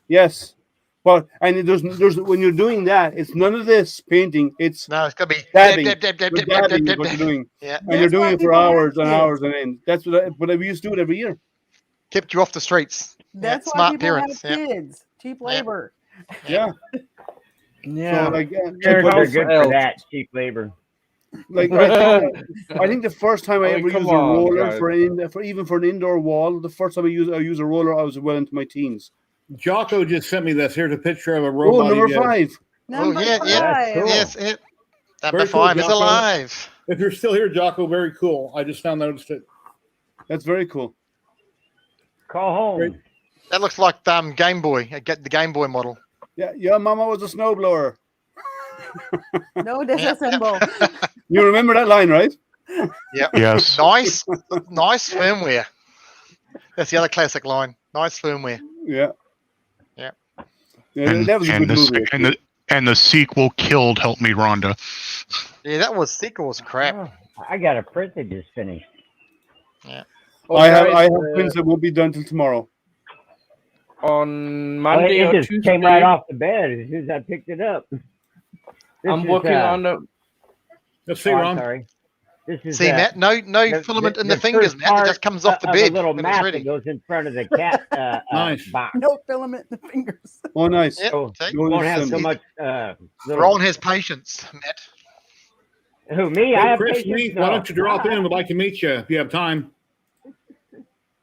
[SPEAKER 3] Yes, but there's when you're doing that, it's none of this painting. It's
[SPEAKER 7] No, it's gonna be
[SPEAKER 3] dabbing.
[SPEAKER 7] dab, dab, dab,
[SPEAKER 3] You're
[SPEAKER 7] dab, dab,
[SPEAKER 3] dabbing
[SPEAKER 7] dab,
[SPEAKER 3] is what
[SPEAKER 7] dab.
[SPEAKER 3] you're doing,
[SPEAKER 7] Yeah,
[SPEAKER 3] and you're
[SPEAKER 6] That's
[SPEAKER 3] doing
[SPEAKER 6] why
[SPEAKER 3] it for
[SPEAKER 6] people have
[SPEAKER 3] hours and
[SPEAKER 6] kids.
[SPEAKER 3] hours and end. That's but we used to do it every year.
[SPEAKER 7] kept you off the streets.
[SPEAKER 6] That's why
[SPEAKER 7] smart
[SPEAKER 6] people
[SPEAKER 7] parents.
[SPEAKER 6] have
[SPEAKER 7] Yeah.
[SPEAKER 6] kids. Cheap labor.
[SPEAKER 3] Yeah.
[SPEAKER 2] Yeah.
[SPEAKER 3] So like,
[SPEAKER 8] Parents
[SPEAKER 3] but
[SPEAKER 8] are
[SPEAKER 2] house
[SPEAKER 8] good for
[SPEAKER 2] elves.
[SPEAKER 8] that cheap labor.
[SPEAKER 3] like I think the first time I
[SPEAKER 2] I mean,
[SPEAKER 3] ever
[SPEAKER 2] come
[SPEAKER 3] used a
[SPEAKER 2] on,
[SPEAKER 3] roller
[SPEAKER 2] guys.
[SPEAKER 3] for an indoor wall, the first time I used a roller, I was well into my teens.
[SPEAKER 1] Jocko just sent me this. Here's a picture of a
[SPEAKER 3] Oh,
[SPEAKER 1] robot.
[SPEAKER 3] number
[SPEAKER 1] he did.
[SPEAKER 3] 5.
[SPEAKER 6] Number
[SPEAKER 7] yeah, yeah.
[SPEAKER 6] five.
[SPEAKER 8] Cool.
[SPEAKER 7] Yes, it, Number
[SPEAKER 1] Very cool,
[SPEAKER 7] 5 is
[SPEAKER 1] Jocko.
[SPEAKER 7] alive.
[SPEAKER 1] If you're still here, Jocko, very cool. I just noticed it.
[SPEAKER 3] That's very cool.
[SPEAKER 8] Call home.
[SPEAKER 1] Great.
[SPEAKER 7] That looks like Game Boy. Get the Game Boy model.
[SPEAKER 3] Yeah, your mama was a snowblower.
[SPEAKER 6] No disassemble.
[SPEAKER 3] You remember that line, right?
[SPEAKER 7] Yep.
[SPEAKER 4] Yes.
[SPEAKER 7] Nice firmware. That's the other classic line. Nice firmware.
[SPEAKER 3] Yeah.
[SPEAKER 7] Yeah.
[SPEAKER 3] Yeah, that was a good movie.
[SPEAKER 4] And the sequel killed Help Me Rhonda.
[SPEAKER 7] Yeah, that was sequel was crap.
[SPEAKER 8] Oh, I got a print that just finished.
[SPEAKER 2] Oh,
[SPEAKER 3] I have
[SPEAKER 2] guys,
[SPEAKER 3] prints that won't be done till tomorrow.
[SPEAKER 2] on Monday
[SPEAKER 8] it
[SPEAKER 2] or
[SPEAKER 8] just
[SPEAKER 2] Tuesday.
[SPEAKER 8] came right off the bed as soon as I picked it up.
[SPEAKER 2] I'm working on the.
[SPEAKER 1] Let's see,
[SPEAKER 8] Oh, I'm
[SPEAKER 1] Ron.
[SPEAKER 8] sorry. This is
[SPEAKER 7] See, Matt, no filament in the fingers,
[SPEAKER 8] first
[SPEAKER 7] Matt. It
[SPEAKER 8] part
[SPEAKER 7] just comes off the
[SPEAKER 8] of
[SPEAKER 7] bed
[SPEAKER 8] a little
[SPEAKER 7] when
[SPEAKER 8] mat
[SPEAKER 7] it's
[SPEAKER 8] that
[SPEAKER 7] ready.
[SPEAKER 8] goes in front of the cat
[SPEAKER 1] Nice.
[SPEAKER 8] box.
[SPEAKER 6] No filament in the fingers.
[SPEAKER 3] Oh, nice.
[SPEAKER 7] Yep.
[SPEAKER 8] So
[SPEAKER 7] See?
[SPEAKER 8] you won't have so
[SPEAKER 3] Easy.
[SPEAKER 8] much. Little,
[SPEAKER 7] Ron has patience, Matt.
[SPEAKER 8] who me? I
[SPEAKER 1] Hey,
[SPEAKER 8] have
[SPEAKER 1] Chris,
[SPEAKER 8] patience.
[SPEAKER 1] why
[SPEAKER 8] No.
[SPEAKER 1] don't you drop in? We'd like to meet you if you have time.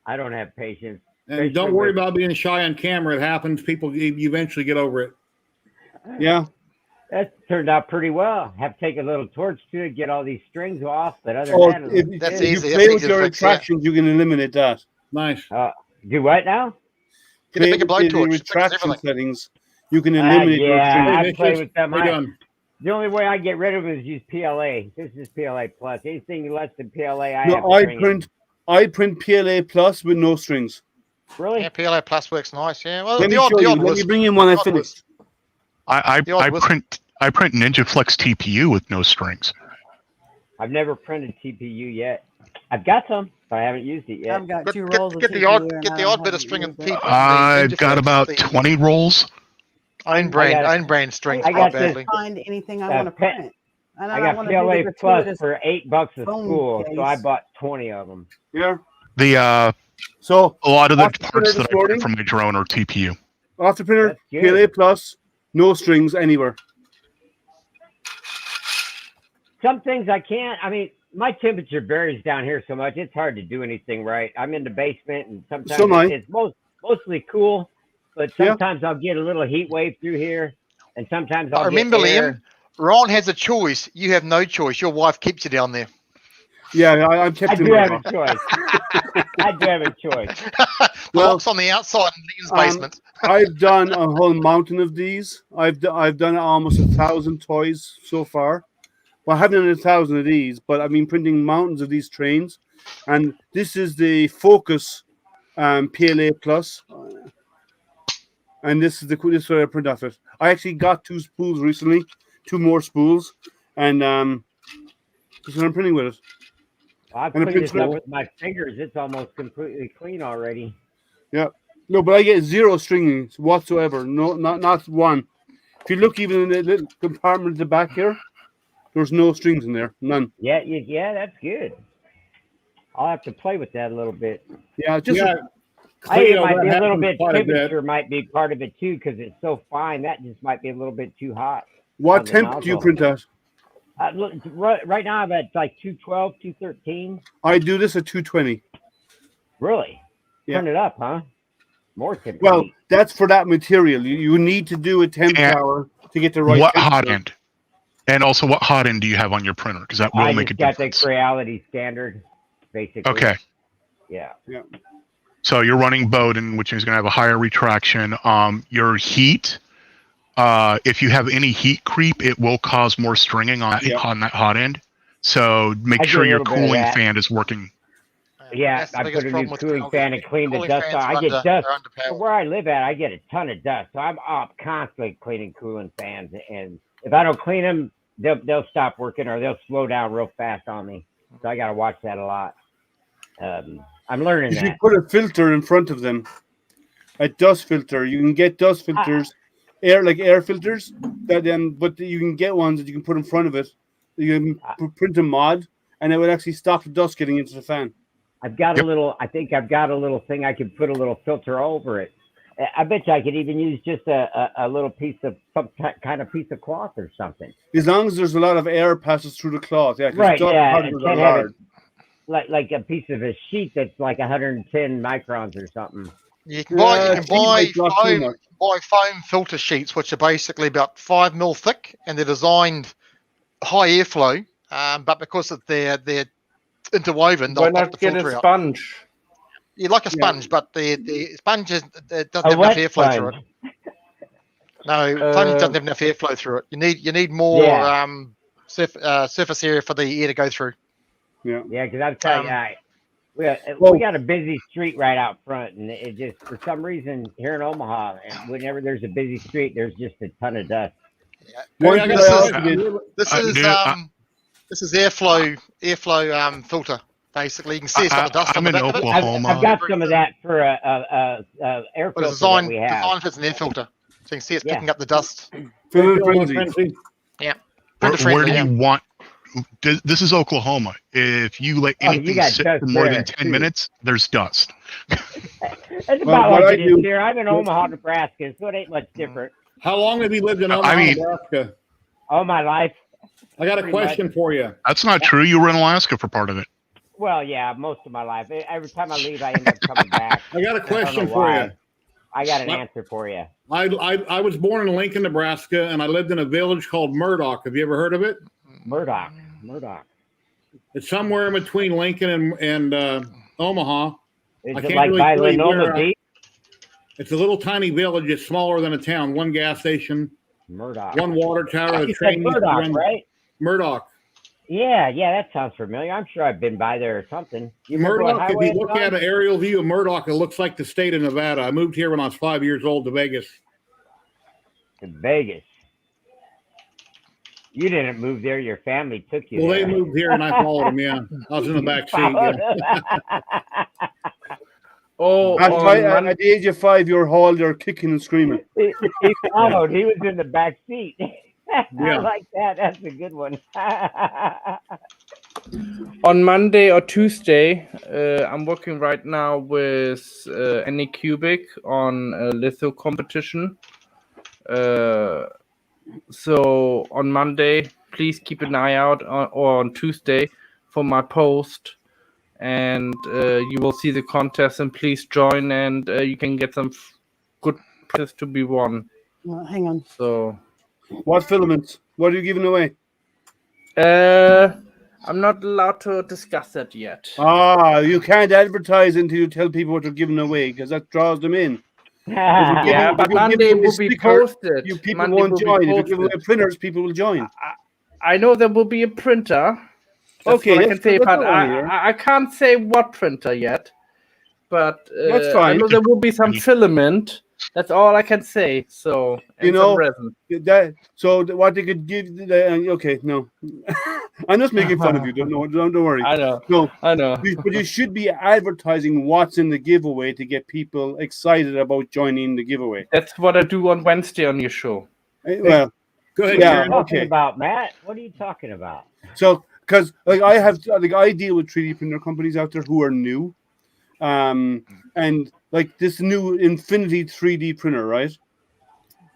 [SPEAKER 8] I don't have patience.
[SPEAKER 1] And don't worry about being shy on camera. It happens. People, you eventually get over it.
[SPEAKER 3] Yeah.
[SPEAKER 8] That turned out pretty well. Have to take a little torch to it, get all these strings off. But other
[SPEAKER 3] Oh,
[SPEAKER 8] than that,
[SPEAKER 3] if,
[SPEAKER 7] That's
[SPEAKER 3] if you
[SPEAKER 7] easy.
[SPEAKER 3] play
[SPEAKER 7] That's
[SPEAKER 3] with
[SPEAKER 7] easy to
[SPEAKER 3] your
[SPEAKER 7] fix, yeah.
[SPEAKER 3] retractions, you can eliminate that.
[SPEAKER 1] Nice.
[SPEAKER 8] do what now?
[SPEAKER 7] Get a bigger
[SPEAKER 3] Play with
[SPEAKER 7] blowtorch.
[SPEAKER 3] the
[SPEAKER 7] Fix
[SPEAKER 3] retraction
[SPEAKER 7] everything.
[SPEAKER 3] settings. You can eliminate your
[SPEAKER 8] Yeah,
[SPEAKER 3] strings.
[SPEAKER 8] I
[SPEAKER 1] Nick,
[SPEAKER 8] play
[SPEAKER 1] just-
[SPEAKER 8] with them.
[SPEAKER 1] We're done.
[SPEAKER 8] The only way I get rid of it is use PLA. This is PLA plus. Anything less than PLA, I have
[SPEAKER 3] No,
[SPEAKER 8] to bring in.
[SPEAKER 3] I print PLA plus with no strings.
[SPEAKER 8] Really?
[SPEAKER 7] Yeah, PLA Plus works nice. Yeah. Well,
[SPEAKER 3] Let me
[SPEAKER 7] the odd
[SPEAKER 3] show you. Let
[SPEAKER 7] was.
[SPEAKER 3] me bring in one I
[SPEAKER 7] the odd
[SPEAKER 3] finished.
[SPEAKER 4] I
[SPEAKER 7] was-
[SPEAKER 4] print NinjaFlex TPU with no strings.
[SPEAKER 8] I've never printed TPU yet. I've got some, but I haven't used it yet.
[SPEAKER 6] I've got
[SPEAKER 7] Get,
[SPEAKER 6] 2
[SPEAKER 7] get,
[SPEAKER 6] rolls of
[SPEAKER 7] get the
[SPEAKER 6] TPU
[SPEAKER 7] odd
[SPEAKER 6] and
[SPEAKER 7] get
[SPEAKER 6] I
[SPEAKER 7] the
[SPEAKER 6] don't
[SPEAKER 7] odd bit
[SPEAKER 6] have
[SPEAKER 7] of string
[SPEAKER 6] it
[SPEAKER 7] of
[SPEAKER 6] used
[SPEAKER 7] TPU.
[SPEAKER 6] yet.
[SPEAKER 4] I've got about 20 rolls.
[SPEAKER 7] Own brand string
[SPEAKER 8] I
[SPEAKER 7] quite
[SPEAKER 8] got this-
[SPEAKER 7] badly.
[SPEAKER 6] Find anything I
[SPEAKER 8] Uh,
[SPEAKER 6] want to
[SPEAKER 8] pet-
[SPEAKER 6] print. And
[SPEAKER 8] I
[SPEAKER 6] I
[SPEAKER 8] got
[SPEAKER 6] want to do
[SPEAKER 8] PLA
[SPEAKER 6] the
[SPEAKER 8] plus
[SPEAKER 6] gratuitous
[SPEAKER 8] for $8 a
[SPEAKER 6] phone
[SPEAKER 8] spool, so I
[SPEAKER 6] case.
[SPEAKER 8] bought 20 of them.
[SPEAKER 3] Yeah.
[SPEAKER 4] The
[SPEAKER 3] So
[SPEAKER 4] a lot of the
[SPEAKER 3] After
[SPEAKER 4] parts
[SPEAKER 3] this
[SPEAKER 4] that I
[SPEAKER 3] morning-
[SPEAKER 4] print from my drone are TPU.
[SPEAKER 3] after printer,
[SPEAKER 8] That's good.
[SPEAKER 3] PLA plus, no strings anywhere.
[SPEAKER 8] Some things I can't. I mean, my temperature varies down here so much; it's hard to do anything right. I'm in the basement, and sometimes
[SPEAKER 3] So am I.
[SPEAKER 8] it's mostly cool, but
[SPEAKER 3] Yeah.
[SPEAKER 8] sometimes I'll get a little heat wave through here, and sometimes
[SPEAKER 7] But
[SPEAKER 8] I'll
[SPEAKER 7] remember,
[SPEAKER 8] get air.
[SPEAKER 7] Liam, Ron has a choice. You have no choice. Your wife keeps you down there.
[SPEAKER 3] Yeah, I'm kept
[SPEAKER 8] I
[SPEAKER 3] in
[SPEAKER 8] do
[SPEAKER 3] my
[SPEAKER 8] have a
[SPEAKER 3] box.
[SPEAKER 8] choice. I do have a choice.
[SPEAKER 7] The
[SPEAKER 3] Well,
[SPEAKER 7] lock's on the outside in Liam's basement.
[SPEAKER 3] I've done a whole mountain of these. I've done almost 1,000 toys so far. Well, I haven't done 1,000 of these, but I've been printing mountains of these trains, and this is the Focus PLA Plus, and this is this way I print off it. I actually got 2 spools recently, 2 more spools, and this is what I'm printing with it.
[SPEAKER 8] I
[SPEAKER 3] And it
[SPEAKER 8] cleaned this
[SPEAKER 3] prints
[SPEAKER 8] up
[SPEAKER 3] well.
[SPEAKER 8] with my fingers. It's almost completely clean already.
[SPEAKER 3] No, but I get 0 strings whatsoever. No, not one. If you look even in the little compartment at the back here, there's no strings in there. None.
[SPEAKER 8] Yeah, that's good. I'll have to play with that a little bit.
[SPEAKER 3] Yeah, just
[SPEAKER 1] Yeah.
[SPEAKER 8] I think it
[SPEAKER 1] Cleo,
[SPEAKER 8] might
[SPEAKER 1] that
[SPEAKER 8] be a little
[SPEAKER 1] happens
[SPEAKER 8] bit
[SPEAKER 1] quite a bit.
[SPEAKER 8] temperature might be part of it too, because it's so fine. That just might be a little bit too hot.
[SPEAKER 3] what
[SPEAKER 8] on the
[SPEAKER 3] temp do you
[SPEAKER 8] nozzle.
[SPEAKER 3] print at?
[SPEAKER 8] Look, right now I'm at like 212, 213.
[SPEAKER 3] I do this at 220.
[SPEAKER 8] Really?
[SPEAKER 3] Yeah.
[SPEAKER 8] Turn it up, huh? More temperature.
[SPEAKER 3] Well, that's for that material. You need to do a temp
[SPEAKER 4] And
[SPEAKER 3] tower to get the right
[SPEAKER 4] What hot
[SPEAKER 3] temperature.
[SPEAKER 4] end? And also, what hot end do you have on your printer? Because that will
[SPEAKER 8] I
[SPEAKER 4] make a
[SPEAKER 8] just got the
[SPEAKER 4] difference.
[SPEAKER 8] Creality standard, basically.
[SPEAKER 4] Okay,
[SPEAKER 8] Yeah.
[SPEAKER 4] so you're running Bowden, which is going to have a higher retraction. Your heat, if you have any heat creep, it will cause more stringing on
[SPEAKER 3] Yeah.
[SPEAKER 4] that hot end. So make
[SPEAKER 8] I do
[SPEAKER 4] sure
[SPEAKER 8] a
[SPEAKER 4] your
[SPEAKER 8] little bit of
[SPEAKER 4] cooling
[SPEAKER 8] that.
[SPEAKER 4] fan is working.
[SPEAKER 8] Yeah,
[SPEAKER 7] That's the
[SPEAKER 8] I
[SPEAKER 7] biggest
[SPEAKER 8] put a
[SPEAKER 7] problem
[SPEAKER 8] new
[SPEAKER 7] with
[SPEAKER 8] cooling
[SPEAKER 7] cooling
[SPEAKER 8] fan and clean the
[SPEAKER 7] Cooling
[SPEAKER 8] dust
[SPEAKER 7] fans
[SPEAKER 8] out.
[SPEAKER 7] are
[SPEAKER 8] I get
[SPEAKER 7] under-
[SPEAKER 8] dust.
[SPEAKER 7] they're underpowered.
[SPEAKER 8] Where I live at, I get a ton of dust. So I'm up constantly cleaning cooling fans. And if I don't clean them, they'll stop working or they'll slow down real fast on me. So I got to watch that a lot. I'm learning
[SPEAKER 3] If you
[SPEAKER 8] that.
[SPEAKER 3] put a filter in front of them, a dust filter, you can get dust filters, air filters. But you can get ones that you can put in front of it. You can print a mod, and it would actually stop the dust getting into the fan.
[SPEAKER 8] I've got
[SPEAKER 4] Yep.
[SPEAKER 8] a little, I think I've got a little thing I could put a little filter over it. I bet you I could even use just a little piece of some kind of piece of cloth or something.
[SPEAKER 3] As long as there's a lot of air passes through the cloth, yeah. 'cause
[SPEAKER 8] Right,
[SPEAKER 3] dust
[SPEAKER 8] yeah,
[SPEAKER 3] particles
[SPEAKER 8] it
[SPEAKER 3] are
[SPEAKER 8] can't have
[SPEAKER 3] hard.
[SPEAKER 8] Like a piece of a sheet that's like 110 microns or something.
[SPEAKER 7] You can buy,
[SPEAKER 3] Yeah,
[SPEAKER 7] you can
[SPEAKER 3] it seems like not too
[SPEAKER 7] buy
[SPEAKER 3] much.
[SPEAKER 7] foam filter sheets, which are basically about 5 mil thick, and they're designed high airflow, but because of they're interwoven,
[SPEAKER 2] Why
[SPEAKER 7] they'll pop
[SPEAKER 2] not
[SPEAKER 7] the
[SPEAKER 2] get
[SPEAKER 7] filter
[SPEAKER 2] a
[SPEAKER 7] out.
[SPEAKER 2] sponge?
[SPEAKER 7] You like a sponge, but the sponge doesn't have enough
[SPEAKER 8] wet
[SPEAKER 7] airflow through it. No, sponge doesn't have enough airflow through it. You need more surface area for the air to go through.
[SPEAKER 8] Yeah, because I'm telling you, we got a busy street right out front, and it just, for some reason, here in Omaha, whenever there's a busy street, there's just a ton of dust.
[SPEAKER 7] Yeah. This is airflow filter. Basically, you can see it's got the dust on the
[SPEAKER 4] I'm in
[SPEAKER 7] back of it.
[SPEAKER 4] Oklahoma.
[SPEAKER 8] I've got some of that for air
[SPEAKER 7] But
[SPEAKER 8] filter
[SPEAKER 7] it's designed
[SPEAKER 8] that we have.
[SPEAKER 7] for an air filter, so you can see it's picking up the dust.
[SPEAKER 3] Film frenzy.
[SPEAKER 7] Yeah.
[SPEAKER 4] Where do you want? This is Oklahoma. If you let anything sit for more than 10 minutes, there's dust.
[SPEAKER 8] That's about like it is here. I'm in Omaha, Nebraska, so it ain't much different.
[SPEAKER 1] How long have you lived in Omaha, Nebraska?
[SPEAKER 8] All my life.
[SPEAKER 1] I got a question for you.
[SPEAKER 4] That's not true. You were in Alaska for part of it.
[SPEAKER 8] Well, yeah, most of my life. Every time I leave, I end up coming back.
[SPEAKER 1] I got a question for you.
[SPEAKER 8] I got an answer for you.
[SPEAKER 1] I was born in Lincoln, Nebraska, and I lived in a village called Murdoch. Have you ever heard of it?
[SPEAKER 8] Murdoch.
[SPEAKER 1] It's somewhere in between Lincoln and Omaha.
[SPEAKER 8] Is it like by Lenoma Beach?
[SPEAKER 1] It's a little tiny village. It's smaller than a town. One gas station.
[SPEAKER 8] Murdoch.
[SPEAKER 1] One water tower.
[SPEAKER 8] You said Murdoch, right?
[SPEAKER 1] Murdoch.
[SPEAKER 8] Yeah, that sounds familiar. I'm sure I've been by there or something.
[SPEAKER 1] Murdoch, if you look at an aerial view of Murdoch, it looks like the state of Nevada. I moved here when I was 5 years old to Vegas.
[SPEAKER 8] To Vegas? You didn't move there. Your family took you
[SPEAKER 1] there.
[SPEAKER 8] They
[SPEAKER 1] moved here and I followed them, yeah. I was in the back seat.
[SPEAKER 3] At the age of 5, you're hauled, you're kicking and screaming.
[SPEAKER 8] He followed. He was in the back seat. I like that. That's a good one.
[SPEAKER 2] On Monday or Tuesday, I'm working right now with Anycubic on a litho competition. So on Monday, please keep an eye out, or on Tuesday, for my post, and you will see the contest. And please join, and you can get some good prizes to be won.
[SPEAKER 6] Hang on.
[SPEAKER 2] So,
[SPEAKER 3] what filaments? What are you giving away?
[SPEAKER 2] I'm not allowed to discuss that yet.
[SPEAKER 3] You can't advertise until you tell people what you're giving away, because that draws them in.
[SPEAKER 2] But Monday will be posted.
[SPEAKER 3] People won't join. If you give away printers, people will join.
[SPEAKER 2] I know there will be a printer. That's what I can say, but I can't say what printer yet. But
[SPEAKER 3] that's fine.
[SPEAKER 2] I know there will be some filament. That's all I can say. So some resin.
[SPEAKER 3] So what they could give? Okay, no, I'm just making fun of you. Don't worry.
[SPEAKER 2] I know.
[SPEAKER 3] No,
[SPEAKER 2] I know.
[SPEAKER 3] But you should be advertising what's in the giveaway to get people excited about joining the giveaway.
[SPEAKER 2] That's what I do on Wednesday on your show.
[SPEAKER 3] Well,
[SPEAKER 1] go ahead.
[SPEAKER 8] What are you talking about, Matt? What are you talking about?
[SPEAKER 3] So, because I deal with 3D printer companies out there who are new, and like this new Infinity 3D printer, right?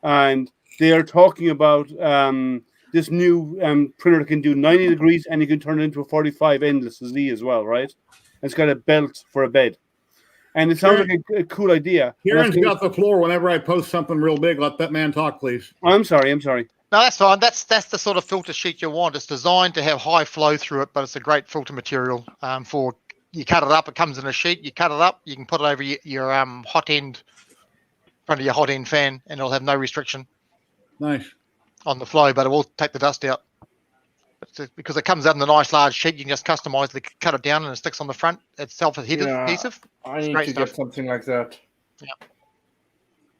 [SPEAKER 3] And they are talking about this new printer that can do 90 degrees and you can turn it into a 45 endless Z as well, right? It's got a belt for a bed. And it sounds like a cool idea.
[SPEAKER 1] Kieran's got the floor whenever I post something real big. Let that man talk, please.
[SPEAKER 3] I'm sorry.
[SPEAKER 7] No, that's fine. That's the sort of filter sheet you want. It's designed to have high flow through it, but it's a great filter material for... You cut it up, it comes in a sheet, you cut it up, you can put it over your hot end, front of your hot end fan, and it'll have no restriction.
[SPEAKER 1] Nice.
[SPEAKER 7] On the flow, but it will take the dust out. Because it comes out in a nice large sheet, you can just customize cut it down and it sticks on the front. It's self-adhesive.
[SPEAKER 2] I need to get something like that.
[SPEAKER 7] Yeah.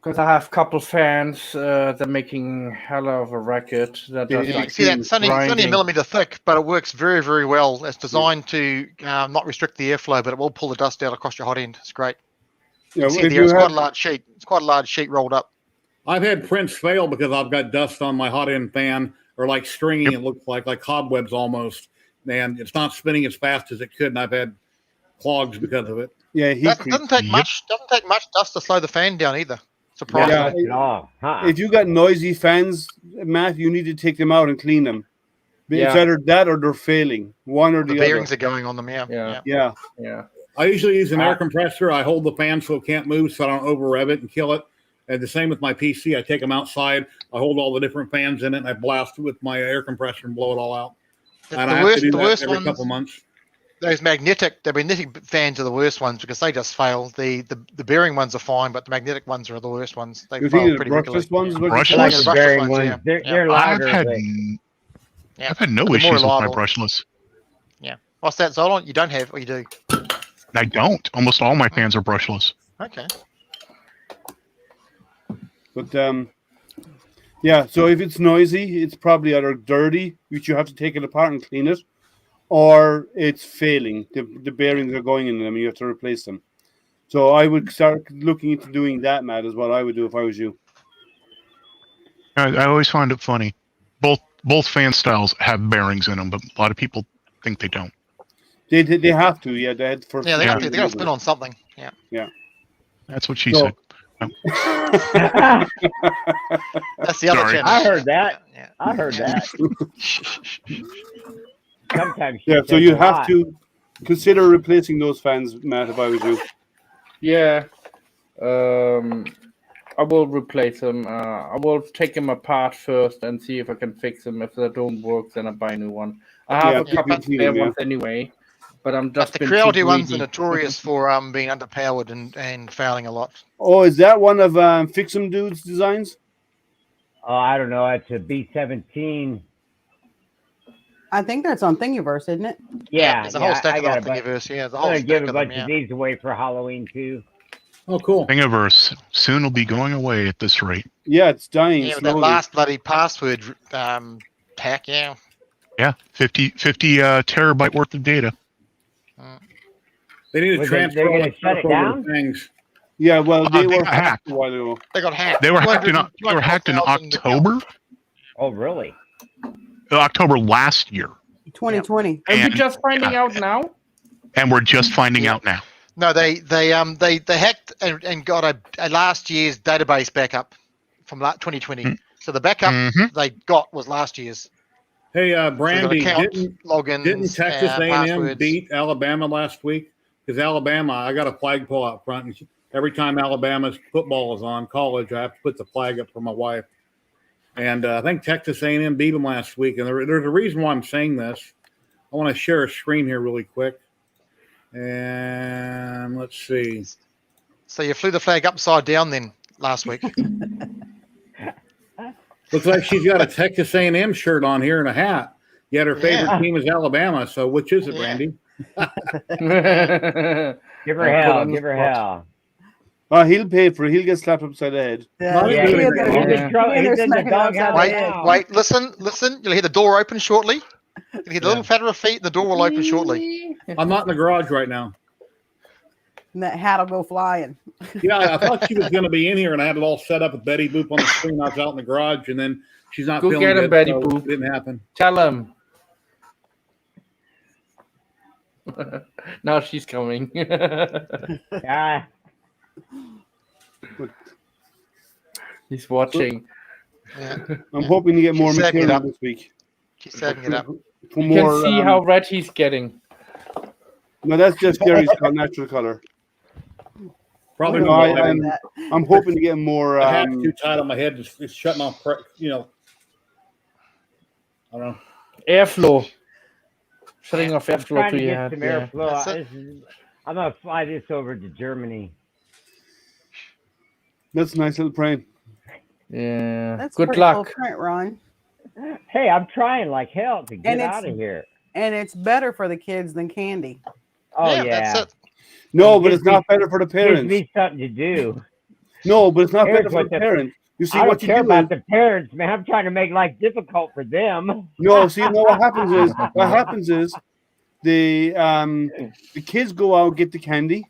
[SPEAKER 2] Because I have a couple fans, they're making hell of a racket.
[SPEAKER 7] You can see that it's only a millimeter thick, but it works very, very well. It's designed to not restrict the airflow, but it will pull the dust out across your hot end. It's great. It's quite a large sheet. It's quite a large sheet rolled up.
[SPEAKER 1] I've had prints fail because I've got dust on my hot end fan, or like stringing. It looks like cobwebs almost, and it's not spinning as fast as it could. And I've had clogs because of it.
[SPEAKER 3] Yeah,
[SPEAKER 7] doesn't take much dust to slow the fan down either. Surprisingly.
[SPEAKER 3] If you got noisy fans, Matt, you need to take them out and clean them. It's either that or they're failing. One or the other.
[SPEAKER 7] The bearings are going on them.
[SPEAKER 3] Yeah.
[SPEAKER 1] I usually use an air compressor. I hold the fan so it can't move, so I don't over rev it and kill it. And the same with my PC. I take them outside. I hold all the different fans in it, and I blast with my air compressor and blow it all out. And I have to do that every couple months.
[SPEAKER 7] Those magnetic fans are the worst ones because they just fail. The bearing ones are fine, but the magnetic ones are the worst ones. They fail pretty regularly.
[SPEAKER 3] Ones?
[SPEAKER 4] Brushless?
[SPEAKER 8] Like the
[SPEAKER 7] Brushless
[SPEAKER 8] bearing
[SPEAKER 7] ones,
[SPEAKER 8] ones.
[SPEAKER 7] yeah.
[SPEAKER 8] They're louder.
[SPEAKER 4] I've had no
[SPEAKER 7] They're more
[SPEAKER 4] issues with my
[SPEAKER 7] reliable.
[SPEAKER 4] brushless.
[SPEAKER 7] Yeah. What's that, Zolon? You don't have, or you do?
[SPEAKER 4] I don't. Almost all my fans are brushless.
[SPEAKER 7] Okay.
[SPEAKER 3] But yeah. So if it's noisy, it's probably either dirty, which you have to take it apart and clean it, or it's failing. The bearings are going in them, and you have to replace them. So I would start looking into doing that, Matt, is what I would do if I was you.
[SPEAKER 4] I always find it funny. Both fan styles have bearings in them, but a lot of people think they don't.
[SPEAKER 3] They have to, yeah. They had for
[SPEAKER 7] Yeah, they got to spin on something. Yeah.
[SPEAKER 3] Yeah.
[SPEAKER 4] That's what she said.
[SPEAKER 7] That's the other
[SPEAKER 4] Sorry.
[SPEAKER 7] channel.
[SPEAKER 8] I heard that.
[SPEAKER 7] Yeah.
[SPEAKER 8] I heard that. Sometimes.
[SPEAKER 3] Yeah, so you have to consider replacing those fans, Matt, if I was you.
[SPEAKER 2] Yeah. I will replace them. I will take them apart first and see if I can fix them. If they don't work, then I buy a new one. I have a couple of spare ones anyway, but I'm just.
[SPEAKER 7] But the Creality ones are notorious for being underpowered and fouling a lot.
[SPEAKER 3] Oh, is that one of Fix'em Dude's designs?
[SPEAKER 8] Oh, I don't know. It's a B17.
[SPEAKER 6] I think that's on Thingiverse, isn't it?
[SPEAKER 8] Yeah,
[SPEAKER 7] There's a whole stack
[SPEAKER 8] I
[SPEAKER 7] of them
[SPEAKER 8] got
[SPEAKER 7] on Thingiverse. Yeah, the
[SPEAKER 8] I'm
[SPEAKER 7] whole
[SPEAKER 8] gonna
[SPEAKER 7] stack
[SPEAKER 8] give a
[SPEAKER 7] of
[SPEAKER 8] bunch
[SPEAKER 7] them.
[SPEAKER 8] of
[SPEAKER 7] Yeah.
[SPEAKER 8] these away for Halloween too.
[SPEAKER 1] Oh, cool.
[SPEAKER 4] Thingiverse soon will be going away at this rate.
[SPEAKER 3] Yeah, it's dying.
[SPEAKER 7] Yeah, with that last bloody password pack. Yeah.
[SPEAKER 4] Yeah, 50 terabyte worth of data.
[SPEAKER 1] They need to transfer
[SPEAKER 8] they're
[SPEAKER 1] all
[SPEAKER 8] gonna
[SPEAKER 1] the
[SPEAKER 8] shut
[SPEAKER 1] stuff
[SPEAKER 8] it
[SPEAKER 1] over
[SPEAKER 8] down?
[SPEAKER 1] to things.
[SPEAKER 3] Yeah, well, they
[SPEAKER 4] they
[SPEAKER 3] were
[SPEAKER 4] got hacked.
[SPEAKER 3] a while ago.
[SPEAKER 7] They got hacked.
[SPEAKER 4] They were hacked in October.
[SPEAKER 8] Oh, really?
[SPEAKER 4] October last year.
[SPEAKER 6] 2020.
[SPEAKER 2] Are you
[SPEAKER 4] And-
[SPEAKER 2] just finding out now?
[SPEAKER 4] And we're just finding out now.
[SPEAKER 7] No, they hacked and got a last year's database backup from 2020. So the backup they got was last year's.
[SPEAKER 1] Hey, Brandy,
[SPEAKER 7] account,
[SPEAKER 1] didn't
[SPEAKER 7] logins,
[SPEAKER 1] Texas A&M
[SPEAKER 7] passwords.
[SPEAKER 1] beat Alabama last week? Because Alabama, I got a flagpole out front, and every time Alabama's football is on college, I have to put the flag up for my wife. And I think Texas A&M beat them last week. And there's a reason why I'm saying this. I want to share a screen here really quick. And let's see.
[SPEAKER 7] So you flew the flag upside down then last week.
[SPEAKER 1] Looks like she's got a Texas A&M shirt on here and a hat. Yet her favorite team is Alabama. So which is it, Randy?
[SPEAKER 8] Give her hell. Give her hell.
[SPEAKER 3] He'll pay for it. He'll get slapped upside the head.
[SPEAKER 6] Yeah,
[SPEAKER 8] Yeah,
[SPEAKER 6] he
[SPEAKER 8] he's
[SPEAKER 6] is gonna
[SPEAKER 8] in
[SPEAKER 6] get-
[SPEAKER 8] trouble.
[SPEAKER 6] he is
[SPEAKER 8] He's in the
[SPEAKER 6] smacking it upside
[SPEAKER 8] doghouse
[SPEAKER 7] Wait,
[SPEAKER 8] now.
[SPEAKER 7] wait, listen. You'll hear the door open shortly. You'll hear the little flatter of feet, and the door will open shortly.
[SPEAKER 1] I'm not in the garage right now.
[SPEAKER 6] And that hat will go flying.
[SPEAKER 1] Yeah, I thought she was going to be in here, and I had it all set up with Betty Boop on the screen. I was out in the garage, and then she's not
[SPEAKER 2] Go
[SPEAKER 1] feeling
[SPEAKER 2] get him,
[SPEAKER 1] good,
[SPEAKER 2] Betty
[SPEAKER 1] so
[SPEAKER 2] Boop.
[SPEAKER 1] it didn't happen.
[SPEAKER 2] Tell him. Now she's coming.
[SPEAKER 8] Ah,
[SPEAKER 2] He's watching.
[SPEAKER 7] Yeah,
[SPEAKER 3] I'm hoping to get more
[SPEAKER 7] She's setting it
[SPEAKER 3] material
[SPEAKER 7] up.
[SPEAKER 3] this week.
[SPEAKER 7] keep setting it up.
[SPEAKER 3] For
[SPEAKER 2] You
[SPEAKER 3] more,
[SPEAKER 2] can see how red he's getting.
[SPEAKER 3] No, that's just Gary's natural color.
[SPEAKER 1] Probably
[SPEAKER 3] No,
[SPEAKER 1] not.
[SPEAKER 3] I'm hoping to get more.
[SPEAKER 1] The hat's too tight on my head. It's shutting off, I don't know.
[SPEAKER 2] Airflow. Shutting off
[SPEAKER 8] I'm
[SPEAKER 2] airflow
[SPEAKER 8] trying
[SPEAKER 2] to
[SPEAKER 8] to
[SPEAKER 2] your
[SPEAKER 8] get
[SPEAKER 2] head.
[SPEAKER 8] some
[SPEAKER 2] Yeah.
[SPEAKER 8] airflow. I'm gonna fly this over to Germany.
[SPEAKER 3] That's a nice little plane.
[SPEAKER 2] Yeah.
[SPEAKER 6] That's
[SPEAKER 2] Good
[SPEAKER 6] pretty
[SPEAKER 2] luck.
[SPEAKER 6] cool print, Ron.
[SPEAKER 8] Hey, I'm trying like hell to get
[SPEAKER 6] And it's-
[SPEAKER 8] out of here.
[SPEAKER 6] And it's better for the kids than candy.
[SPEAKER 8] Oh
[SPEAKER 7] yeah,
[SPEAKER 8] yeah,
[SPEAKER 7] that's it.
[SPEAKER 3] No, but it's not better for the
[SPEAKER 8] gives
[SPEAKER 3] parents.
[SPEAKER 8] me something to do.
[SPEAKER 3] No, but it's not
[SPEAKER 8] Here's
[SPEAKER 3] better for
[SPEAKER 8] what
[SPEAKER 3] the
[SPEAKER 8] the-
[SPEAKER 3] parents. You see
[SPEAKER 8] I
[SPEAKER 3] what
[SPEAKER 8] don't
[SPEAKER 3] you
[SPEAKER 8] care
[SPEAKER 3] do
[SPEAKER 8] about
[SPEAKER 3] is,
[SPEAKER 8] the parents, man. I'm trying to make life difficult for them.
[SPEAKER 3] no. See, no. What happens is the kids go out get the candy,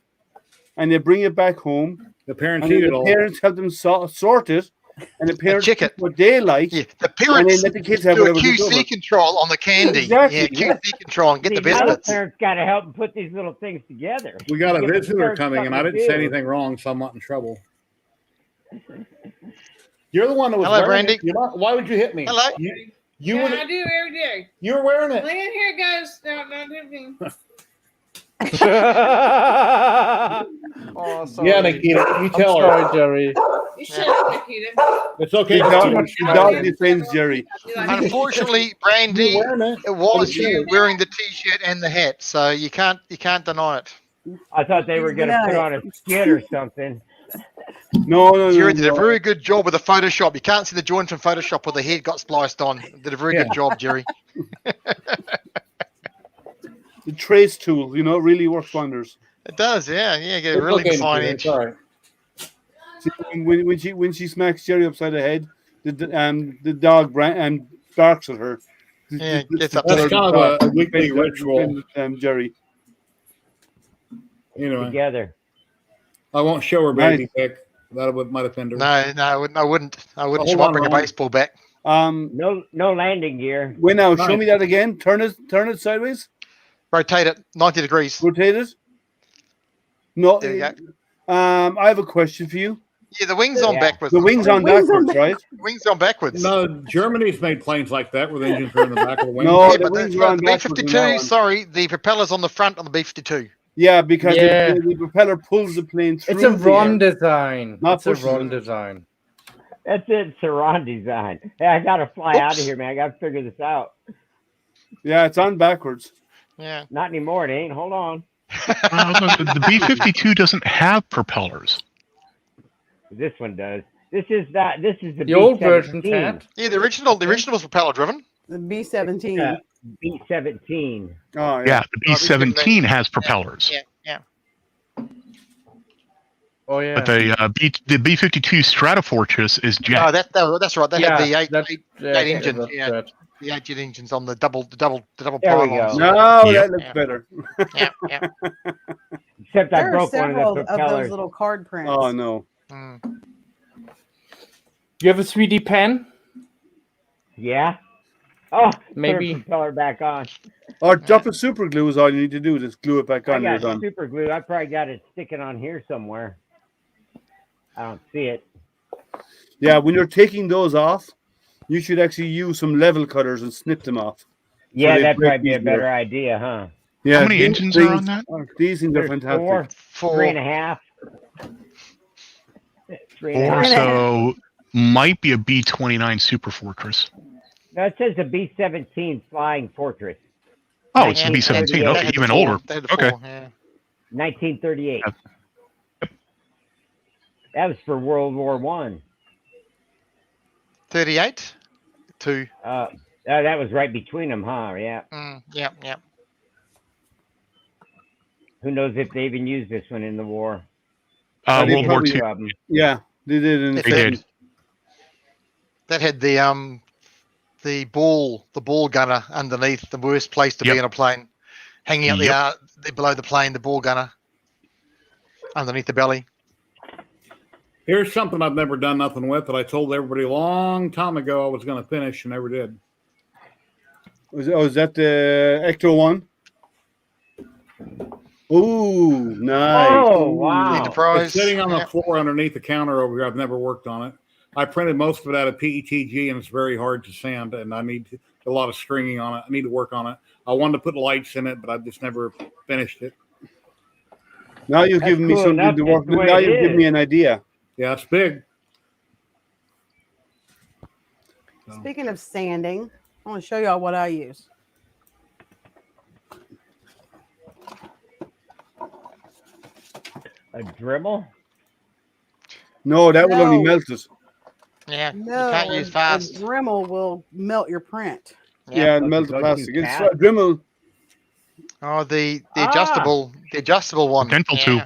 [SPEAKER 3] and they bring it back home,
[SPEAKER 1] The parents
[SPEAKER 3] and
[SPEAKER 1] eat
[SPEAKER 3] then
[SPEAKER 1] it
[SPEAKER 3] the
[SPEAKER 1] all.
[SPEAKER 3] parents help them sort it, and the parents
[SPEAKER 7] check it.
[SPEAKER 3] pick what they like.
[SPEAKER 7] Yeah, the
[SPEAKER 3] And
[SPEAKER 7] parents
[SPEAKER 3] then let the kids have
[SPEAKER 7] do a
[SPEAKER 3] whatever's left over.
[SPEAKER 7] QC control on the candy.
[SPEAKER 3] Exactly,
[SPEAKER 7] Yeah, QC control and get the
[SPEAKER 8] These
[SPEAKER 7] best
[SPEAKER 8] other
[SPEAKER 7] bits.
[SPEAKER 8] parents got to help them put these little things together.
[SPEAKER 1] We got a
[SPEAKER 8] Give the
[SPEAKER 1] visitor
[SPEAKER 8] parents
[SPEAKER 1] coming, and I
[SPEAKER 8] something
[SPEAKER 1] didn't
[SPEAKER 8] to
[SPEAKER 1] say
[SPEAKER 8] do.
[SPEAKER 1] anything wrong, so I'm not in trouble. You're the one that was
[SPEAKER 7] Hello,
[SPEAKER 1] wearing
[SPEAKER 7] Brandy.
[SPEAKER 1] it. You're not, why would you hit me?
[SPEAKER 7] Hello.
[SPEAKER 1] You
[SPEAKER 10] Yeah,
[SPEAKER 1] were
[SPEAKER 10] I do every day.
[SPEAKER 1] you were wearing it.
[SPEAKER 10] Look at here, guys. No, not hit me.
[SPEAKER 2] Oh, sorry.
[SPEAKER 1] Yeah, Nikita, you
[SPEAKER 2] I'm
[SPEAKER 1] tell her.
[SPEAKER 2] sorry, Jerry.
[SPEAKER 10] You shut up, Nikita.
[SPEAKER 1] It's okay.
[SPEAKER 3] The dog defends Jerry.
[SPEAKER 10] You like
[SPEAKER 7] Unfortunately, Brandy,
[SPEAKER 1] You're wearing it.
[SPEAKER 7] it was
[SPEAKER 1] I'll show
[SPEAKER 7] you
[SPEAKER 1] you.
[SPEAKER 7] wearing the T-shirt and the hat, so you can't deny it.
[SPEAKER 8] I thought they were going to put on a skit or something.
[SPEAKER 3] No.
[SPEAKER 7] Jerry did a very good job with the Photoshop. You can't see the joint from Photoshop where the head got spliced on. Did a very good job, Jerry.
[SPEAKER 3] The trace tool, you know, really works wonders.
[SPEAKER 7] It does, yeah. Get a
[SPEAKER 1] It's
[SPEAKER 7] really
[SPEAKER 1] okay,
[SPEAKER 7] fine
[SPEAKER 1] Nikita,
[SPEAKER 7] edge.
[SPEAKER 1] it's all right.
[SPEAKER 3] See, when she smacks Jerry upside the head, the dog barks at her.
[SPEAKER 7] Yeah, gets up
[SPEAKER 1] That's
[SPEAKER 7] there.
[SPEAKER 1] kind of a weekly ritual.
[SPEAKER 3] Jerry.
[SPEAKER 1] Anyway,
[SPEAKER 8] Together.
[SPEAKER 1] I won't show her
[SPEAKER 3] Nice.
[SPEAKER 1] baby pic. That might offend her.
[SPEAKER 7] No, I wouldn't.
[SPEAKER 1] hold
[SPEAKER 7] She might
[SPEAKER 1] on,
[SPEAKER 7] bring a
[SPEAKER 1] Ron.
[SPEAKER 7] baseball bat.
[SPEAKER 8] No landing gear.
[SPEAKER 3] Wait now, show
[SPEAKER 1] Nice.
[SPEAKER 3] me that again. Turn it sideways.
[SPEAKER 7] Rotate it 90 degrees.
[SPEAKER 3] Rotate it. No.
[SPEAKER 7] There you go.
[SPEAKER 3] I have a question for you.
[SPEAKER 7] Yeah, the wing's on
[SPEAKER 8] Yeah.
[SPEAKER 7] backwards.
[SPEAKER 3] The wing's on
[SPEAKER 6] wings on
[SPEAKER 3] backwards, right?
[SPEAKER 7] Wing's on backwards.
[SPEAKER 1] No, Germany's made planes like that where the engines are in the back of the wing.
[SPEAKER 3] No,
[SPEAKER 7] Yeah,
[SPEAKER 3] the
[SPEAKER 7] but
[SPEAKER 3] wings
[SPEAKER 7] the
[SPEAKER 3] are on backwards on that
[SPEAKER 7] B-52,
[SPEAKER 3] one.
[SPEAKER 7] sorry, the propeller's on the front on the B-52.
[SPEAKER 3] Yeah, because
[SPEAKER 2] Yeah.
[SPEAKER 3] the propeller pulls the plane through.
[SPEAKER 2] It's a
[SPEAKER 3] the
[SPEAKER 2] Ron
[SPEAKER 3] air.
[SPEAKER 2] design.
[SPEAKER 3] Not
[SPEAKER 2] It's a
[SPEAKER 3] pushing
[SPEAKER 2] Ron
[SPEAKER 3] it.
[SPEAKER 2] design.
[SPEAKER 8] That's it. It's a Ron design. Hey, I got to fly out
[SPEAKER 7] Oops.
[SPEAKER 8] of here, man. I got to figure this out.
[SPEAKER 3] Yeah, it's on backwards.
[SPEAKER 7] Yeah.
[SPEAKER 8] Not anymore. It ain't. Hold on.
[SPEAKER 4] The B-52 doesn't have propellers.
[SPEAKER 8] This one does. This is the
[SPEAKER 2] The old version
[SPEAKER 8] B-17.
[SPEAKER 2] had.
[SPEAKER 7] Yeah, the original was propeller driven.
[SPEAKER 6] The B-17.
[SPEAKER 8] Yeah. B-17.
[SPEAKER 3] Oh,
[SPEAKER 4] Yeah, the B-17 has propellers.
[SPEAKER 7] Yeah.
[SPEAKER 2] Oh yeah.
[SPEAKER 4] But the B-52 Stratofortress is jet.
[SPEAKER 7] Oh, that's right. They had the eight engines.
[SPEAKER 2] that's
[SPEAKER 7] Yeah,
[SPEAKER 2] right.
[SPEAKER 7] the 8 jet engines on the double
[SPEAKER 8] There we
[SPEAKER 7] pylons.
[SPEAKER 8] go.
[SPEAKER 3] No,
[SPEAKER 4] Yeah.
[SPEAKER 3] that looks
[SPEAKER 7] Yeah.
[SPEAKER 3] better.
[SPEAKER 7] Yeah.
[SPEAKER 8] Except I
[SPEAKER 6] There are
[SPEAKER 8] broke one
[SPEAKER 6] several
[SPEAKER 8] of the
[SPEAKER 6] of those
[SPEAKER 8] propellers.
[SPEAKER 6] little card prints.
[SPEAKER 3] Oh no.
[SPEAKER 7] Mm.
[SPEAKER 2] You have a 3D pen?
[SPEAKER 8] Yeah. Oh,
[SPEAKER 2] Maybe.
[SPEAKER 8] put the propeller back on.
[SPEAKER 3] Or drop a super glue is all you need to do. Just glue it back
[SPEAKER 8] I
[SPEAKER 3] on. You're
[SPEAKER 8] got
[SPEAKER 3] done.
[SPEAKER 8] super glue. I probably got it sticking on here somewhere. I don't see it.
[SPEAKER 3] Yeah, when you're taking those off, you should actually use some level cutters and snip them off.
[SPEAKER 8] Yeah,
[SPEAKER 3] they
[SPEAKER 8] that'd
[SPEAKER 3] break
[SPEAKER 8] probably be a
[SPEAKER 3] easier.
[SPEAKER 8] better idea, huh?
[SPEAKER 3] Yeah.
[SPEAKER 4] How many
[SPEAKER 3] these
[SPEAKER 4] engines are on that?
[SPEAKER 3] These things are
[SPEAKER 8] There's
[SPEAKER 3] fantastic.
[SPEAKER 8] four, 3.5. 3.5.
[SPEAKER 4] Or so might be a B-29 Super Fortress.
[SPEAKER 8] No, it says the B-17 Flying Fortress,
[SPEAKER 4] Oh, it's the
[SPEAKER 7] Yeah,
[SPEAKER 4] B-17.
[SPEAKER 8] they
[SPEAKER 4] Okay,
[SPEAKER 7] had the
[SPEAKER 4] even
[SPEAKER 7] four.
[SPEAKER 4] older.
[SPEAKER 7] They had the
[SPEAKER 4] Okay.
[SPEAKER 7] four, yeah.
[SPEAKER 8] 1938.
[SPEAKER 4] Yep.
[SPEAKER 8] That was for World War One.
[SPEAKER 7] 38 to
[SPEAKER 8] That was right between them, huh? Yeah.
[SPEAKER 7] yeah.
[SPEAKER 8] Who knows if they even used this one in the war?
[SPEAKER 3] they
[SPEAKER 4] World War
[SPEAKER 3] probably-
[SPEAKER 4] II.
[SPEAKER 8] Two of 'em.
[SPEAKER 3] Yeah, they did. In the
[SPEAKER 7] They
[SPEAKER 4] did.
[SPEAKER 3] 70s.
[SPEAKER 7] That had the ball gunner underneath, the worst place to
[SPEAKER 4] Yep.
[SPEAKER 7] be in a plane, hanging out
[SPEAKER 4] Yep.
[SPEAKER 7] below the plane, the ball gunner underneath the belly.
[SPEAKER 1] Here's something I've never done nothing with that I told everybody a long time ago I was going to finish and never did.
[SPEAKER 3] Is that the Ecto one? Ooh, nice.
[SPEAKER 8] Oh, wow.
[SPEAKER 7] Enterprise.
[SPEAKER 1] It's sitting on the
[SPEAKER 7] Yeah.
[SPEAKER 1] floor underneath the counter over here. I've never worked on it. I printed most of it out of PETG, and it's very hard to sand, and I need a lot of stringing on it. I need to work on it. I wanted to put lights in it, but I've just never finished it.
[SPEAKER 3] Now you've
[SPEAKER 8] That's
[SPEAKER 3] given me
[SPEAKER 8] cool
[SPEAKER 3] something
[SPEAKER 8] enough,
[SPEAKER 3] to work
[SPEAKER 8] that's the
[SPEAKER 3] with.
[SPEAKER 8] way
[SPEAKER 3] Now
[SPEAKER 8] it
[SPEAKER 3] you've given
[SPEAKER 8] is.
[SPEAKER 3] me an idea.
[SPEAKER 1] Yeah, it's big.
[SPEAKER 6] Speaking of sanding, I want to show y'all what I use.
[SPEAKER 8] A Dremel?
[SPEAKER 3] No, that will only
[SPEAKER 6] No.
[SPEAKER 3] melt it.
[SPEAKER 7] Yeah,
[SPEAKER 6] No,
[SPEAKER 7] you can't use
[SPEAKER 6] a
[SPEAKER 7] fast.
[SPEAKER 6] Dremel will melt your print.
[SPEAKER 3] Yeah, and
[SPEAKER 8] Does
[SPEAKER 3] melt
[SPEAKER 8] it
[SPEAKER 3] the
[SPEAKER 8] go
[SPEAKER 3] plastic.
[SPEAKER 8] too
[SPEAKER 3] It's
[SPEAKER 8] fast?
[SPEAKER 3] Dremel.
[SPEAKER 7] Oh, the
[SPEAKER 8] Ah.
[SPEAKER 7] adjustable one.
[SPEAKER 4] Dental
[SPEAKER 7] yeah.
[SPEAKER 4] tube.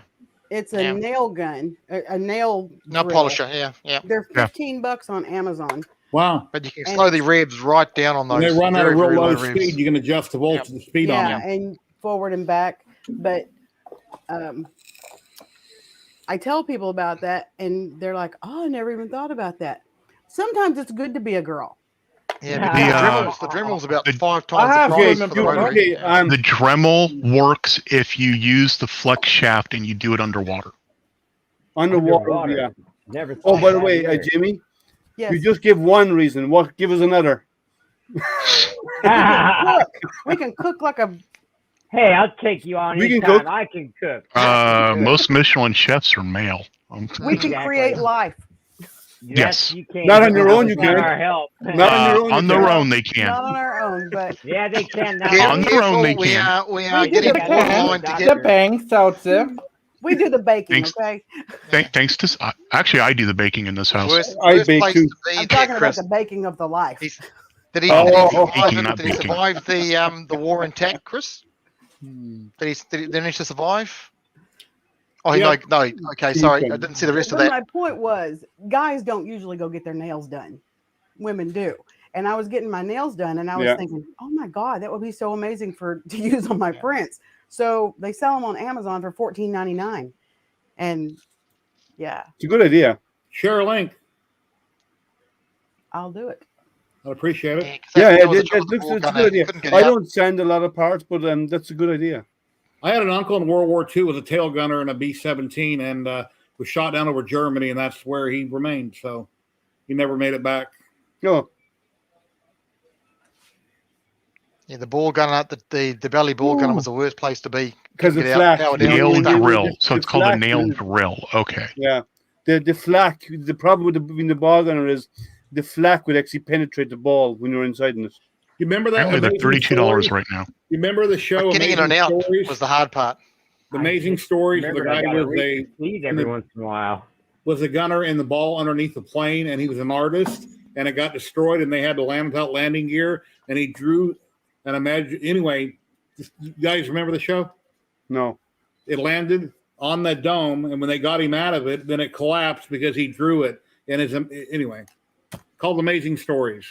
[SPEAKER 6] It's a
[SPEAKER 7] Yeah.
[SPEAKER 6] nail gun, a nail
[SPEAKER 7] No
[SPEAKER 6] drill.
[SPEAKER 7] polisher. Yeah.
[SPEAKER 6] They're
[SPEAKER 4] Yeah.
[SPEAKER 6] $15 on Amazon.
[SPEAKER 1] Wow.
[SPEAKER 7] But you can
[SPEAKER 6] And-
[SPEAKER 7] slow the revs right down on those.
[SPEAKER 1] When they run at a
[SPEAKER 7] very,
[SPEAKER 1] real
[SPEAKER 7] very
[SPEAKER 1] low
[SPEAKER 7] revs.
[SPEAKER 1] speed, you can adjust the voltage the speed on
[SPEAKER 6] Yeah,
[SPEAKER 1] them.
[SPEAKER 6] and forward and back. But I tell people about that, and they're like, "Oh, I never even thought about that." Sometimes it's good to be a girl.
[SPEAKER 7] Yeah,
[SPEAKER 8] The,
[SPEAKER 7] but the Dremel's about
[SPEAKER 4] the-
[SPEAKER 7] 5 times
[SPEAKER 2] I have
[SPEAKER 7] the
[SPEAKER 2] one
[SPEAKER 7] price
[SPEAKER 2] in
[SPEAKER 7] for the
[SPEAKER 2] the
[SPEAKER 7] rotary.
[SPEAKER 3] Okay,
[SPEAKER 7] Yeah.
[SPEAKER 4] The Dremel works if you use the flex shaft and you do it underwater.
[SPEAKER 3] underwater.
[SPEAKER 8] Underwater.
[SPEAKER 3] Yeah.
[SPEAKER 8] Never
[SPEAKER 3] Oh,
[SPEAKER 8] thought
[SPEAKER 3] by the
[SPEAKER 8] that
[SPEAKER 3] way,
[SPEAKER 8] either.
[SPEAKER 3] Jimmy,
[SPEAKER 6] Yes,
[SPEAKER 3] you just give one reason. What? Give us another.
[SPEAKER 6] we can cook like a.
[SPEAKER 8] Hey, I'll take you on
[SPEAKER 3] We can
[SPEAKER 8] anytime.
[SPEAKER 3] cook.
[SPEAKER 8] I can cook. I can cook.
[SPEAKER 4] Most Michelin chefs are male.
[SPEAKER 6] We can
[SPEAKER 8] Exactly.
[SPEAKER 6] create life.
[SPEAKER 4] Yes.
[SPEAKER 8] You can't.
[SPEAKER 3] Not on your
[SPEAKER 8] That
[SPEAKER 3] own,
[SPEAKER 8] was
[SPEAKER 3] you
[SPEAKER 8] not
[SPEAKER 3] can't.
[SPEAKER 8] our help.
[SPEAKER 3] Not on your own.
[SPEAKER 4] On
[SPEAKER 3] you
[SPEAKER 4] their
[SPEAKER 3] can't.
[SPEAKER 4] own, they can.
[SPEAKER 6] Not on our own, but
[SPEAKER 8] Yeah, they can now.
[SPEAKER 7] Careful,
[SPEAKER 4] On their own, they
[SPEAKER 7] we
[SPEAKER 4] can.
[SPEAKER 7] are
[SPEAKER 6] We do
[SPEAKER 7] getting
[SPEAKER 6] the
[SPEAKER 7] more
[SPEAKER 6] can.
[SPEAKER 7] line to
[SPEAKER 8] The
[SPEAKER 7] get.
[SPEAKER 2] The banks out there.
[SPEAKER 6] we do the baking,
[SPEAKER 4] Thanks.
[SPEAKER 6] okay?
[SPEAKER 4] Thanks to actually, I do the baking in this house.
[SPEAKER 3] I
[SPEAKER 7] Worst
[SPEAKER 3] bake
[SPEAKER 7] place
[SPEAKER 3] too.
[SPEAKER 7] to be
[SPEAKER 6] I'm
[SPEAKER 7] there,
[SPEAKER 6] talking about
[SPEAKER 7] Chris.
[SPEAKER 6] the baking of the life.
[SPEAKER 7] He's- Did he,
[SPEAKER 4] Oh,
[SPEAKER 7] did he
[SPEAKER 4] baking, not
[SPEAKER 7] did he
[SPEAKER 4] baking.
[SPEAKER 7] survive the war in tank, Chris? Did he manage to survive? Oh,
[SPEAKER 3] Yeah.
[SPEAKER 7] no. Okay, sorry, I didn't see the rest of
[SPEAKER 6] But
[SPEAKER 7] that.
[SPEAKER 6] my point was, guys don't usually go get their nails done. Women do. And I was getting my nails done, and I was
[SPEAKER 3] Yeah.
[SPEAKER 6] thinking, oh my God, that would be so amazing to use on my prints. So they sell them on Amazon for $14.99. And yeah,
[SPEAKER 3] It's a good idea.
[SPEAKER 1] Share a link.
[SPEAKER 6] I'll do it.
[SPEAKER 1] I appreciate it.
[SPEAKER 7] 'cause
[SPEAKER 3] Yeah,
[SPEAKER 7] that was the
[SPEAKER 3] that
[SPEAKER 7] trouble with the
[SPEAKER 3] looks
[SPEAKER 7] war
[SPEAKER 3] it's a
[SPEAKER 7] gunner.
[SPEAKER 3] good idea.
[SPEAKER 7] Couldn't get
[SPEAKER 3] I
[SPEAKER 7] out.
[SPEAKER 3] don't sand a lot of parts, but that's a good idea.
[SPEAKER 1] I had an uncle in World War II was a tail gunner in a B-17 and was shot down over Germany, and that's where he remained. So he never made it back.
[SPEAKER 3] No,
[SPEAKER 7] Yeah, the ball gunner, the belly ball gunner was the worst place to be.
[SPEAKER 3] because
[SPEAKER 7] Couldn't
[SPEAKER 3] the
[SPEAKER 7] get out,
[SPEAKER 3] flak.
[SPEAKER 7] power down.
[SPEAKER 4] Nail
[SPEAKER 3] when they-
[SPEAKER 4] drill.
[SPEAKER 3] the-
[SPEAKER 4] So
[SPEAKER 3] the
[SPEAKER 4] it's called a
[SPEAKER 3] flak
[SPEAKER 4] nail
[SPEAKER 3] is-
[SPEAKER 4] drill. Okay.
[SPEAKER 3] Yeah, the flak. The problem with the ball gunner is the flak would actually penetrate the ball when you're inside in it.
[SPEAKER 1] You remember that?
[SPEAKER 4] Apparently, they're
[SPEAKER 1] Amazing
[SPEAKER 4] $32
[SPEAKER 1] Stories?
[SPEAKER 4] right now.
[SPEAKER 1] You remember the show
[SPEAKER 7] But getting in
[SPEAKER 1] Amazing
[SPEAKER 7] and out
[SPEAKER 1] Stories?
[SPEAKER 7] was the hard part.
[SPEAKER 1] The Amazing Stories. The
[SPEAKER 8] Remember, I
[SPEAKER 1] guy
[SPEAKER 8] gotta
[SPEAKER 1] was a
[SPEAKER 8] read every once in a while.
[SPEAKER 1] was a gunner in the ball underneath the plane, and he was an artist, and it got destroyed, and they had to land without landing gear, and he drew and imagine anyway. You guys remember the show?
[SPEAKER 3] No,
[SPEAKER 1] It landed on that dome, and when they got him out of it, then it collapsed because he drew it. And it's anyway called Amazing Stories.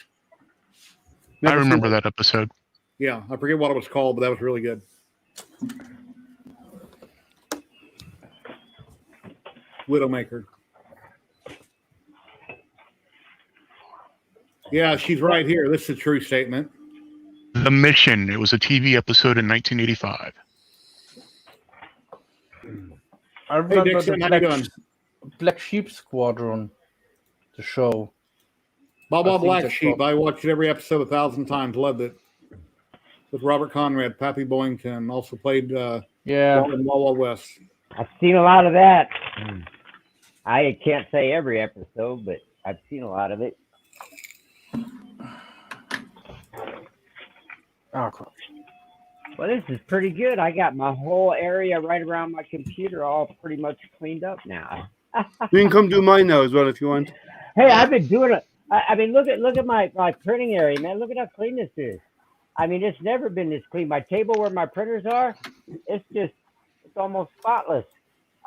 [SPEAKER 4] I remember that episode.
[SPEAKER 1] Yeah, I forget what it was called, but that was really good. Widowmaker. Yeah, she's right here. This is a true statement.
[SPEAKER 4] The Mission. It was a TV episode in 1985.
[SPEAKER 2] I remember
[SPEAKER 1] Dixon,
[SPEAKER 2] the
[SPEAKER 1] how you doing?
[SPEAKER 2] Black Sheep Squadron, the show.
[SPEAKER 1] Baba
[SPEAKER 2] I think
[SPEAKER 1] Black
[SPEAKER 2] that's
[SPEAKER 1] Sheep.
[SPEAKER 2] what-
[SPEAKER 1] I watched every episode 1,000 times. Loved it. With Robert Conrad, Pappy Boyington. Also played
[SPEAKER 2] Yeah.
[SPEAKER 1] Wild in Wild Wild West.
[SPEAKER 8] I've seen a lot of that. I can't say every episode, but I've seen a lot of it.
[SPEAKER 2] Oh, crap.
[SPEAKER 8] Well, this is pretty good. I got my whole area right around my computer all pretty much cleaned up now.
[SPEAKER 3] you can come do mine now as well if you want.
[SPEAKER 8] Hey, I've been doing it. I mean, look at my printing area, man. Look at how clean this is. I mean, it's never been this clean. My table where my printers are, it's almost spotless.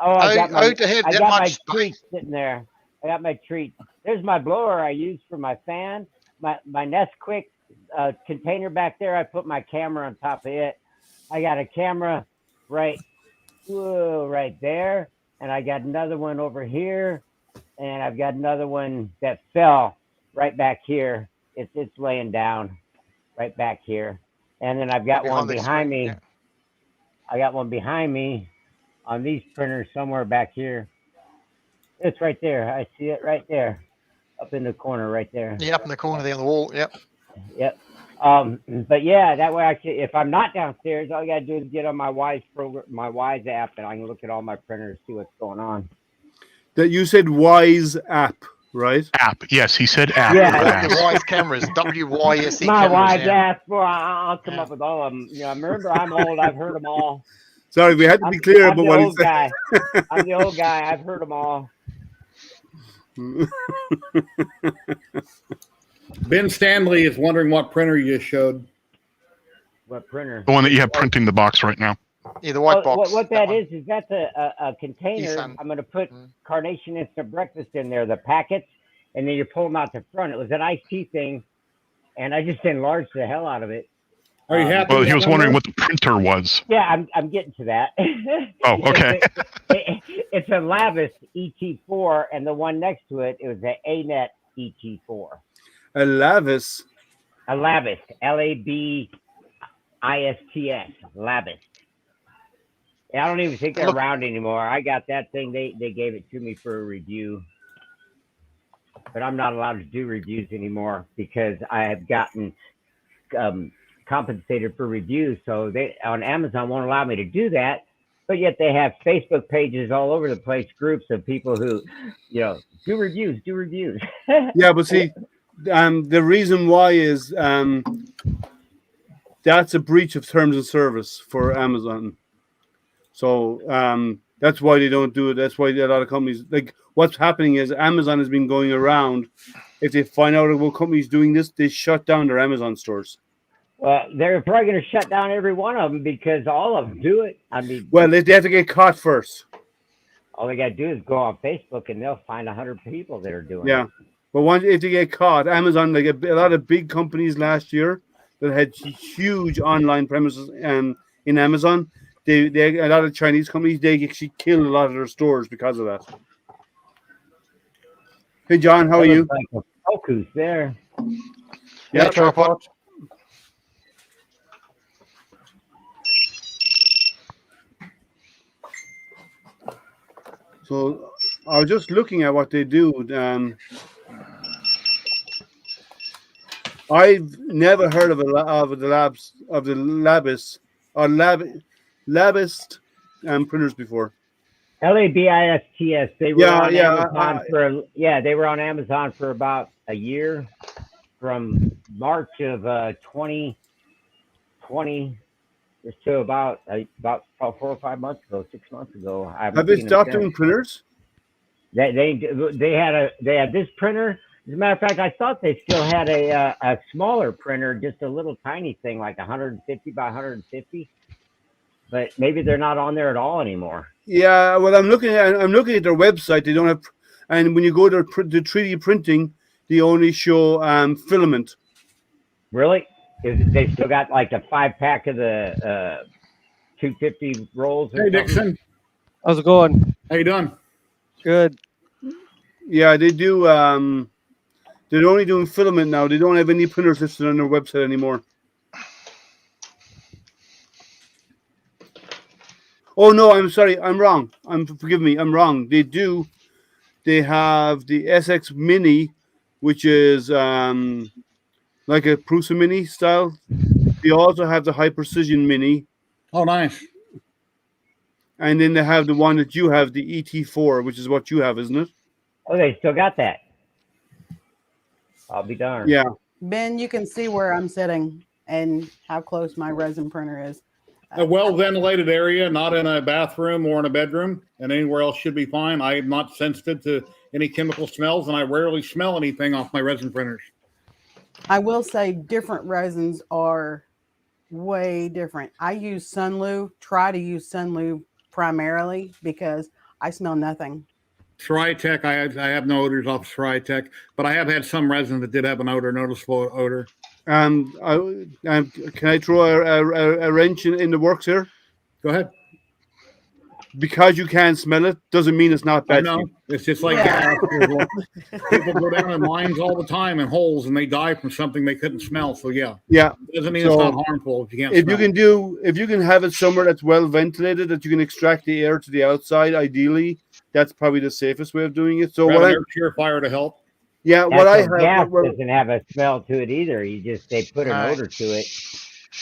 [SPEAKER 8] Oh, I got my
[SPEAKER 7] to have
[SPEAKER 8] I
[SPEAKER 7] that
[SPEAKER 8] got my
[SPEAKER 7] much
[SPEAKER 8] treat sitting there. I got my treat. There's my blower I use for my fan. My Nesquik container back there. I put my camera on top of it. I got a camera right there, and I got another one over here, and I've got another one that fell right back here. It's laying down right back here, and then I've got one behind me.
[SPEAKER 7] Yeah.
[SPEAKER 8] I got one behind me on these printers somewhere back here. It's right there. I see it right there, up in the corner right there.
[SPEAKER 7] Yeah, up in the corner there on the wall. Yep.
[SPEAKER 8] Yep. But yeah, that way if I'm not downstairs, all I gotta do is get on my Wise program, my Wise app, and I can look at all my printers, see what's going on.
[SPEAKER 3] That you said Wise app, right?
[SPEAKER 4] App. Yes, he said app.
[SPEAKER 8] Yeah.
[SPEAKER 4] not
[SPEAKER 7] The
[SPEAKER 4] ass.
[SPEAKER 7] Wise cameras, WYSE
[SPEAKER 8] My
[SPEAKER 7] cameras.
[SPEAKER 8] Wise
[SPEAKER 7] Yeah.
[SPEAKER 8] app, well, I'll come up with all of them. You know, remember, I'm old. I've heard them all.
[SPEAKER 3] Sorry, we had to be clear
[SPEAKER 8] I'm
[SPEAKER 3] about
[SPEAKER 8] the
[SPEAKER 3] what he
[SPEAKER 8] old
[SPEAKER 3] said.
[SPEAKER 8] guy. I'm the old guy. I've heard them all.
[SPEAKER 1] Ben Stanley is wondering what printer you just showed.
[SPEAKER 8] What printer?
[SPEAKER 4] The one that you have printing the box right now.
[SPEAKER 7] Yeah, the white
[SPEAKER 8] Well,
[SPEAKER 7] box.
[SPEAKER 8] what that
[SPEAKER 7] one.
[SPEAKER 8] is that's a container.
[SPEAKER 7] Nissan.
[SPEAKER 8] I'm going to put
[SPEAKER 7] Mm.
[SPEAKER 8] Carnation Instant Breakfast in there, the packets, and then you pull them out the front. It was an iced tea thing, and I just enlarged the hell out of it.
[SPEAKER 1] Are you happy?
[SPEAKER 4] Well,
[SPEAKER 1] with
[SPEAKER 4] he
[SPEAKER 1] that
[SPEAKER 4] was
[SPEAKER 1] one,
[SPEAKER 4] wondering
[SPEAKER 1] though?
[SPEAKER 4] what the printer was.
[SPEAKER 8] Yeah, I'm getting to that.
[SPEAKER 4] Oh, okay.
[SPEAKER 8] It's a Lavis ET4, and the one next to it was an ANET ET4.
[SPEAKER 3] A Lavis.
[SPEAKER 8] A Lavis, LABISTS, Lavis. Yeah, I don't even think they're
[SPEAKER 7] Look-
[SPEAKER 8] around anymore. I got that thing. They gave it to me for a review. But I'm not allowed to do reviews anymore because I have gotten compensated for reviews. So they on Amazon won't allow me to do that. But yet they have Facebook pages all over the place, groups of people who, do reviews.
[SPEAKER 3] Yeah, but see, the reason why is that's a breach of terms and service for Amazon. So that's why they don't do it. That's why a lot of companies, like what's happening is Amazon has been going around. If they find out what company's doing this, they shut down their Amazon stores.
[SPEAKER 8] Well, they're probably going to shut down every one of them because all of them do it. I mean,
[SPEAKER 3] well, they have to get caught first.
[SPEAKER 8] All they got to do is go on Facebook and they'll find 100 people that are doing it.
[SPEAKER 3] Yeah, but once if they get caught, Amazon, like a lot of big companies last year that had huge online premises in Amazon, they a lot of Chinese companies, they actually killed a lot of their stores because of that. Hey John, how are you?
[SPEAKER 8] Like a focus there.
[SPEAKER 3] Yeah,
[SPEAKER 7] tripod.
[SPEAKER 3] So I was just looking at what they do. I've never heard of the Labist printers before.
[SPEAKER 8] LABISTS. They were on Amazon they were on Amazon for about a year, from March of 2020 to about 4 or 5 months ago, 6 months ago.
[SPEAKER 3] Have they stopped doing printers?
[SPEAKER 8] They had this printer. As a matter of fact, I thought they still had a smaller printer, just a little tiny thing, like 150 by 150. But maybe they're not on there at all anymore.
[SPEAKER 3] Yeah, well, I'm looking at their website. They don't have, and when you go to the 3D printing, they only show filament.
[SPEAKER 8] Really? They still got like a 5-pack of the 250 rolls.
[SPEAKER 1] Hey, Dixon.
[SPEAKER 11] How's it going?
[SPEAKER 1] How you doing?
[SPEAKER 11] Good.
[SPEAKER 3] Yeah, they do. They're only doing filament now. They don't have any printers listed on their website anymore. Oh no, I'm sorry. I'm wrong. Forgive me. I'm wrong. They do. They have the SX Mini, which is like a Prusa Mini style. They also have the High Precision Mini.
[SPEAKER 1] Oh, nice.
[SPEAKER 3] And then they have the one that you have, the ET4, which is what you have, isn't it?
[SPEAKER 8] Oh, they still got that. I'll be darned.
[SPEAKER 3] Yeah.
[SPEAKER 6] Ben, you can see where I'm sitting and how close my resin printer is.
[SPEAKER 1] A well-ventilated area, not in a bathroom or in a bedroom, and anywhere else should be fine. I am not sensitive to any chemical smells, and I rarely smell anything off my resin printers.
[SPEAKER 6] I will say different resins are way different. I use try to use Sunloo primarily because I smell nothing.
[SPEAKER 1] ZYLTECH, I have no odors off ZYLTECH, but I have had some resin that did have an odor, noticeable odor.
[SPEAKER 3] Can I throw a wrench in the works here?
[SPEAKER 1] Go ahead.
[SPEAKER 3] Because you can't smell it doesn't mean it's not bad.
[SPEAKER 1] No, it's just like people go down in mines all the time in holes and they die from something they couldn't smell. So yeah, it doesn't mean it's not harmful if you can't.
[SPEAKER 3] If you can have it somewhere that's well ventilated, that you can extract the air to the outside, ideally, that's probably the safest way of doing it. So
[SPEAKER 1] air purifier to help.
[SPEAKER 3] Yeah,
[SPEAKER 8] gas doesn't have a smell to it either. They put an odor to it.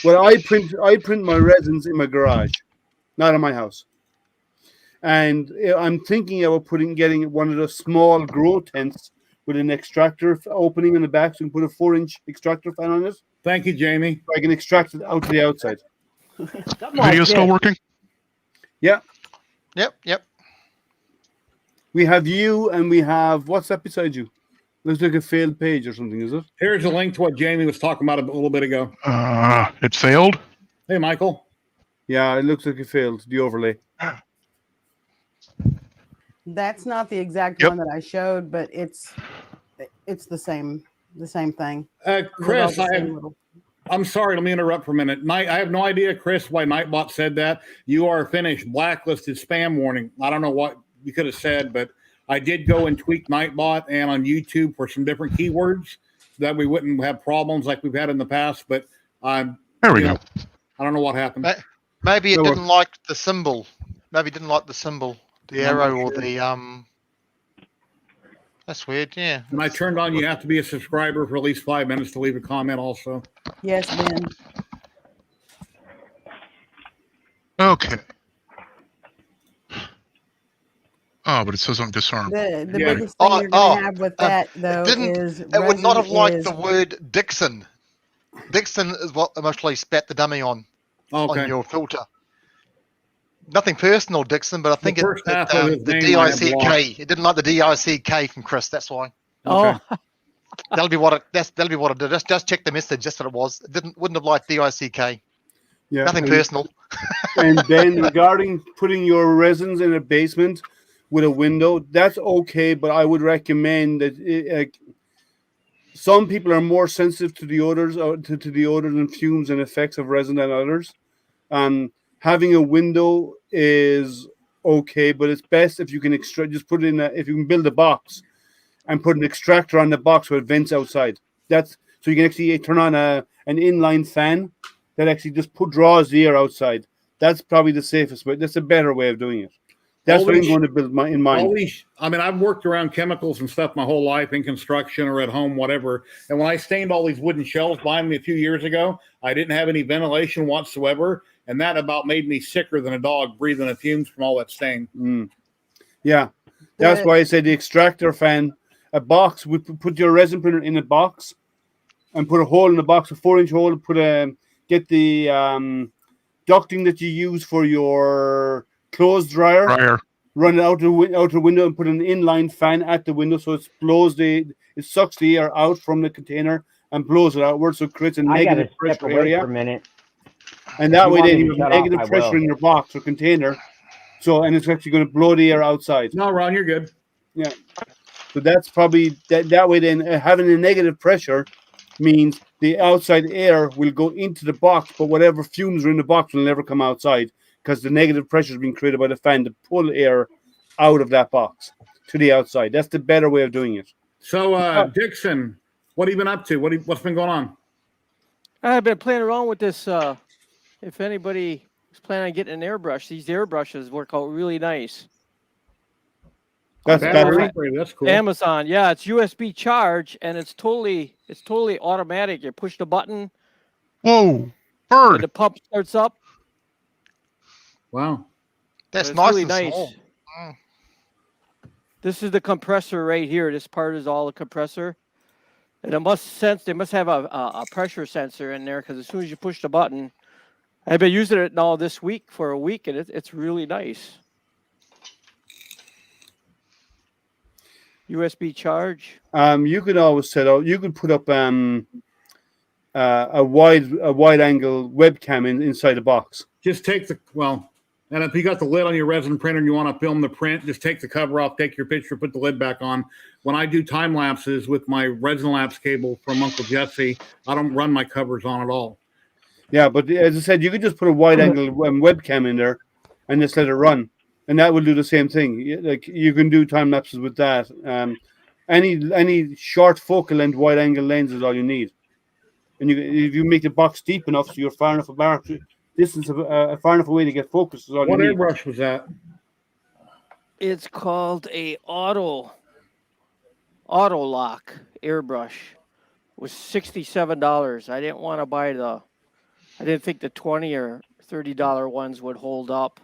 [SPEAKER 3] Well, I print my resins in my garage, not in my house. And I'm thinking about getting one of the small grow tents with an extractor opening in the back, so you can put a 4-inch extractor fan on it.
[SPEAKER 1] Thank you, Jamie.
[SPEAKER 3] So I can extract it out to the outside.
[SPEAKER 4] Video still working?
[SPEAKER 3] Yeah.
[SPEAKER 7] Yep.
[SPEAKER 3] We have you, and we have what's that beside you? Looks like a failed page or something, is it?
[SPEAKER 1] Here's a link to what Jamie was talking about a little bit ago.
[SPEAKER 4] It failed?
[SPEAKER 1] Hey, Michael.
[SPEAKER 3] Yeah, it looks like it failed, the overlay.
[SPEAKER 6] That's not the exact one that I showed, but it's the same thing.
[SPEAKER 1] Chris, I'm sorry, let me interrupt for a minute. I have no idea, Chris, why Nightbot said that. You are finished, blacklisted, spam warning. I don't know what you could have said, but I did go and tweak Nightbot and on YouTube for some different keywords that we wouldn't have problems like we've had in the past. But
[SPEAKER 4] there we go.
[SPEAKER 1] I don't know what happened.
[SPEAKER 7] Maybe it didn't like the symbol. Maybe it didn't like the symbol, the arrow or the That's weird. Yeah.
[SPEAKER 1] When I turned on, you have to be a subscriber for at least 5 minutes to leave a comment. Also.
[SPEAKER 6] Yes, Ben.
[SPEAKER 4] Okay. Oh, but it says on disarm.
[SPEAKER 6] The
[SPEAKER 1] Yeah.
[SPEAKER 6] biggest thing you're going to have with that,
[SPEAKER 7] It
[SPEAKER 6] though,
[SPEAKER 7] didn't.
[SPEAKER 6] is
[SPEAKER 7] It would not have
[SPEAKER 6] resin
[SPEAKER 7] liked
[SPEAKER 6] is
[SPEAKER 7] the word Dixon. Dixon is what emotionally spat the dummy on
[SPEAKER 1] Okay.
[SPEAKER 7] your filter. Nothing personal, Dixon, but I think
[SPEAKER 1] The first half of his
[SPEAKER 7] the
[SPEAKER 1] name I have blocked.
[SPEAKER 7] DICK. It didn't like the DICK from Chris. That's why.
[SPEAKER 1] Okay.
[SPEAKER 11] Oh,
[SPEAKER 7] That'll be what it. That'll be what it did. Just check the message. Just what it was. It wouldn't have liked DICK.
[SPEAKER 3] Yeah.
[SPEAKER 7] Nothing personal.
[SPEAKER 3] And then regarding putting your resins in a basement with a window, that's okay, but I would recommend that some people are more sensitive to the odors, to the odors and fumes and effects of resin than others. Having a window is okay, but it's best if you can just put it in if you can build a box and put an extractor on the box where it vents outside. That's so you can actually turn on an inline fan that actually just draws the air outside. That's probably the safest way. That's a better way of doing it. That's what I'm going to build in mind.
[SPEAKER 1] I mean, I've worked around chemicals and stuff my whole life in construction or at home, whatever. And when I stained all these wooden shelves behind me a few years ago, I didn't have any ventilation whatsoever. And that about made me sicker than a dog breathing the fumes from all that stain.
[SPEAKER 3] Yeah. That's why I said the extractor fan, a box, we put your resin printer in a box and put a hole in the box, a 4-inch hole, get the ducting that you use for your clothes dryer. Run it out the window and put an inline fan at the window so it sucks the air out from the container and blows it outward, so it creates a negative pressure area.
[SPEAKER 8] For a minute.
[SPEAKER 3] And that way then you have negative pressure in your box or container. And it's actually going to blow the air outside.
[SPEAKER 1] No, Ron, you're good.
[SPEAKER 3] Yeah. So that's probably that way then having a negative pressure means the outside air will go into the box, but whatever fumes are in the box will never come outside because the negative pressure is being created by the fan to pull air out of that box to the outside. That's the better way of doing it.
[SPEAKER 1] So, Dixon, what have you been up to? What's been going on?
[SPEAKER 11] I've been playing around with this. If anybody is planning on getting an airbrush, these airbrushes work out really nice.
[SPEAKER 3] That's
[SPEAKER 1] battery. That's cool.
[SPEAKER 11] Amazon, yeah, it's USB charge and it's totally automatic. You push the button.
[SPEAKER 4] Whoa, bird!
[SPEAKER 11] And the pump starts up.
[SPEAKER 1] Wow,
[SPEAKER 7] that's nice.
[SPEAKER 11] Really
[SPEAKER 7] and
[SPEAKER 11] nice.
[SPEAKER 7] Small.
[SPEAKER 11] This is the compressor right here. This part is all the compressor, and they must have a pressure sensor in there because as soon as you push the button, I've been using it now this week for a week, and it's really nice. USB charge.
[SPEAKER 3] You could always set out. You could put up a wide angle webcam inside the box.
[SPEAKER 1] Just take and if you got the lid on your resin printer and you want to film the print, just take the cover off, take your picture, put the lid back on. When I do time lapses with my resin lapse cable from Uncle Jesse, I don't run my covers on at all.
[SPEAKER 3] Yeah, but as I said, you could just put a wide angle webcam in there and just let it run. And that will do the same thing. Like you can do time lapses with that. Any short focal length wide angle lens is all you need. And if you make the box deep enough, so you're far enough distance far enough away to get focus. Is all
[SPEAKER 1] what
[SPEAKER 3] you need.
[SPEAKER 1] airbrush was that?
[SPEAKER 11] It's called a auto lock airbrush. It was $67. I didn't want to buy I didn't think the $20 or $30 ones would hold up.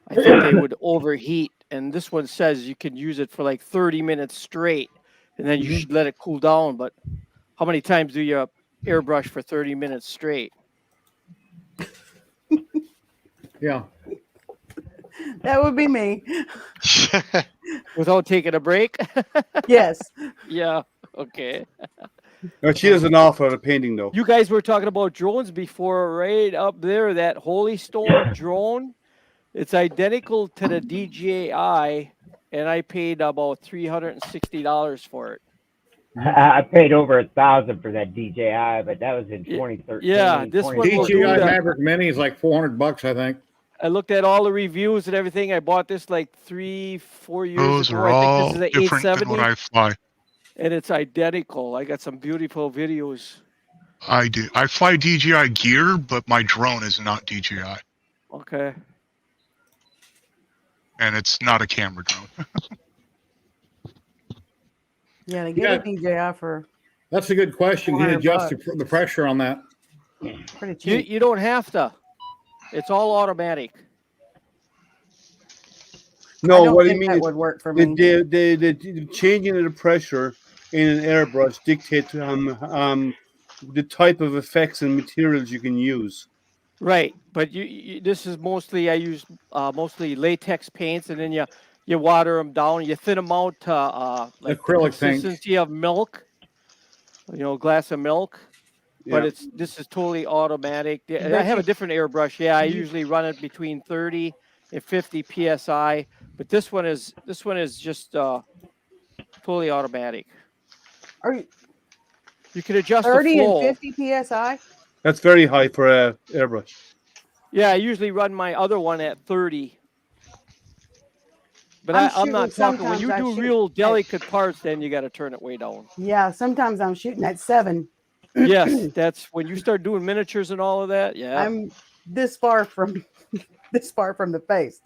[SPEAKER 11] I think they would overheat, and this one says you can use it for like 30 minutes straight, and then you should let it cool down. But how many times do you airbrush for 30 minutes straight?
[SPEAKER 1] Yeah.
[SPEAKER 6] That would be me.
[SPEAKER 11] Without taking a break?
[SPEAKER 6] Yes.
[SPEAKER 11] Yeah, okay.
[SPEAKER 3] No, she does an awful lot of painting, though.
[SPEAKER 11] You guys were talking about drones before, right up there, that Holy Stone drone. It's identical to the DJI, and I paid about $360 for it.
[SPEAKER 8] I paid over $1,000 for that DJI, but that was in 2013.
[SPEAKER 11] Yeah, this one will
[SPEAKER 1] DJI
[SPEAKER 11] do that.
[SPEAKER 1] Maverick Mini is like $400, I think.
[SPEAKER 11] I looked at all the reviews and everything. I bought this like 3-4 years
[SPEAKER 4] Those
[SPEAKER 11] ago.
[SPEAKER 4] are
[SPEAKER 11] I
[SPEAKER 4] all
[SPEAKER 11] think this is an
[SPEAKER 4] different than
[SPEAKER 11] 870,
[SPEAKER 4] what I fly.
[SPEAKER 11] and it's identical. I got some beautiful videos.
[SPEAKER 4] I do. I fly DJI gear, but my drone is not DJI,
[SPEAKER 11] Okay.
[SPEAKER 4] and it's not a camera drone.
[SPEAKER 6] Yeah, they get a DJI for
[SPEAKER 1] That's a good question. Can you adjust the pressure on that?
[SPEAKER 6] pretty cheap.
[SPEAKER 11] You don't have to. It's all automatic.
[SPEAKER 3] No,
[SPEAKER 6] don't
[SPEAKER 3] what I
[SPEAKER 6] think
[SPEAKER 3] mean
[SPEAKER 6] that
[SPEAKER 3] is
[SPEAKER 6] would work for
[SPEAKER 3] the,
[SPEAKER 6] me.
[SPEAKER 3] the changing of the pressure in an airbrush dictates the type of effects and materials you can use.
[SPEAKER 11] Right, but this is mostly I use mostly latex paints, and then you water them down, you thin them out to like the
[SPEAKER 1] Acrylic paint.
[SPEAKER 11] consistency of milk, a glass of milk. But
[SPEAKER 3] Yeah.
[SPEAKER 11] this is totally automatic. I
[SPEAKER 6] But
[SPEAKER 11] have a
[SPEAKER 6] you,
[SPEAKER 11] different airbrush. Yeah, I
[SPEAKER 6] you
[SPEAKER 11] usually run it between 30 and 50 psi, but this one is just totally automatic.
[SPEAKER 6] are you
[SPEAKER 11] You can adjust the
[SPEAKER 6] 30 and
[SPEAKER 11] flow.
[SPEAKER 6] 50 psi?
[SPEAKER 3] That's very high for a airbrush.
[SPEAKER 11] Yeah, I usually run my other one at 30. But
[SPEAKER 6] I'm
[SPEAKER 11] I'm not
[SPEAKER 6] shooting.
[SPEAKER 11] talking when
[SPEAKER 6] Sometimes
[SPEAKER 11] you
[SPEAKER 6] I
[SPEAKER 11] do
[SPEAKER 6] shoot
[SPEAKER 11] real
[SPEAKER 6] at,
[SPEAKER 11] delicate parts, then you got to turn it way down.
[SPEAKER 6] yeah. Sometimes I'm shooting at 7.
[SPEAKER 11] Yes, that's when you start doing miniatures and all of that. Yeah.
[SPEAKER 6] I'm this far from this far from the face.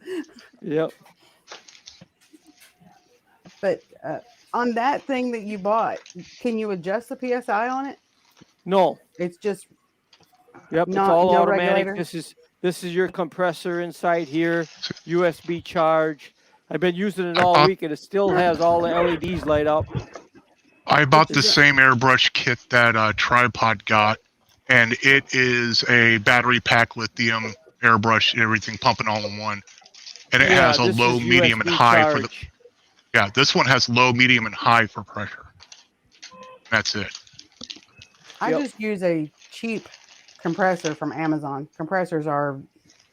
[SPEAKER 11] Yep.
[SPEAKER 6] But on that thing that you bought, can you adjust the psi on it?
[SPEAKER 11] No.
[SPEAKER 6] It's just
[SPEAKER 11] Yep. It's
[SPEAKER 6] no
[SPEAKER 11] all
[SPEAKER 6] no
[SPEAKER 11] automatic.
[SPEAKER 6] regulator.
[SPEAKER 11] This is your compressor inside here. USB charge. I've been using it
[SPEAKER 4] I
[SPEAKER 11] all
[SPEAKER 4] bought
[SPEAKER 11] week, and it still has all the LEDs light up.
[SPEAKER 4] I bought the
[SPEAKER 11] It's
[SPEAKER 4] same airbrush kit that Tripod got, and it is a battery pack lithium airbrush, everything pumping all in one, and it
[SPEAKER 11] yeah.
[SPEAKER 4] has a
[SPEAKER 11] This
[SPEAKER 4] low,
[SPEAKER 11] is
[SPEAKER 4] medium, and
[SPEAKER 11] USB
[SPEAKER 4] high for the.
[SPEAKER 11] charge.
[SPEAKER 4] Yeah, this one has low, medium, and high for pressure. That's it.
[SPEAKER 6] I
[SPEAKER 11] Yep.
[SPEAKER 6] just use a cheap compressor from Amazon. Compressors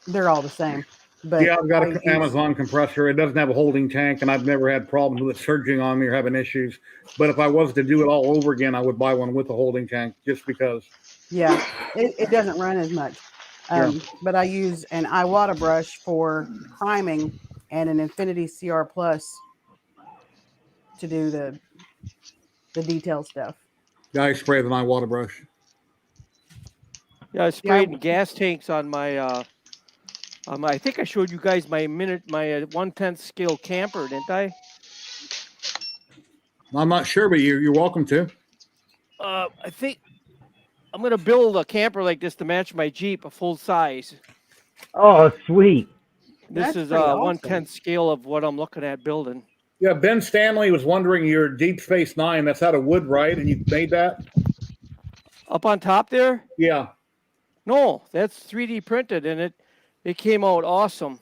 [SPEAKER 6] they're all the same. But
[SPEAKER 1] Yeah, I've got
[SPEAKER 6] I
[SPEAKER 1] an
[SPEAKER 6] use,
[SPEAKER 1] Amazon compressor. It doesn't have a holding tank, and I've never had problems with it surging on me or having issues. But if I was to do it all over again, I would buy one with a holding tank just because.
[SPEAKER 6] yeah, it doesn't run as much.
[SPEAKER 1] Yeah.
[SPEAKER 6] But I use an Iwata brush for priming and an Infinity CR Plus to do the detail stuff.
[SPEAKER 1] Yeah, I spray with my water brush.
[SPEAKER 11] Yeah, I
[SPEAKER 6] Yeah,
[SPEAKER 11] sprayed gas tanks on my. I think I showed you guys my 1/10 scale camper, didn't I?
[SPEAKER 1] I'm not sure, but you're welcome to.
[SPEAKER 11] I think I'm gonna build a camper like this to match my Jeep, a full size.
[SPEAKER 8] Oh, sweet.
[SPEAKER 11] This
[SPEAKER 6] That's
[SPEAKER 11] is
[SPEAKER 6] pretty
[SPEAKER 11] a
[SPEAKER 6] awesome.
[SPEAKER 11] 1/10 scale of what I'm looking at building.
[SPEAKER 1] Yeah, Ben Stanley was wondering your Deep Space Nine. That's out of wood, right? And you made that?
[SPEAKER 11] Up on top there?
[SPEAKER 1] Yeah.
[SPEAKER 11] No, that's 3D printed, and it came out awesome.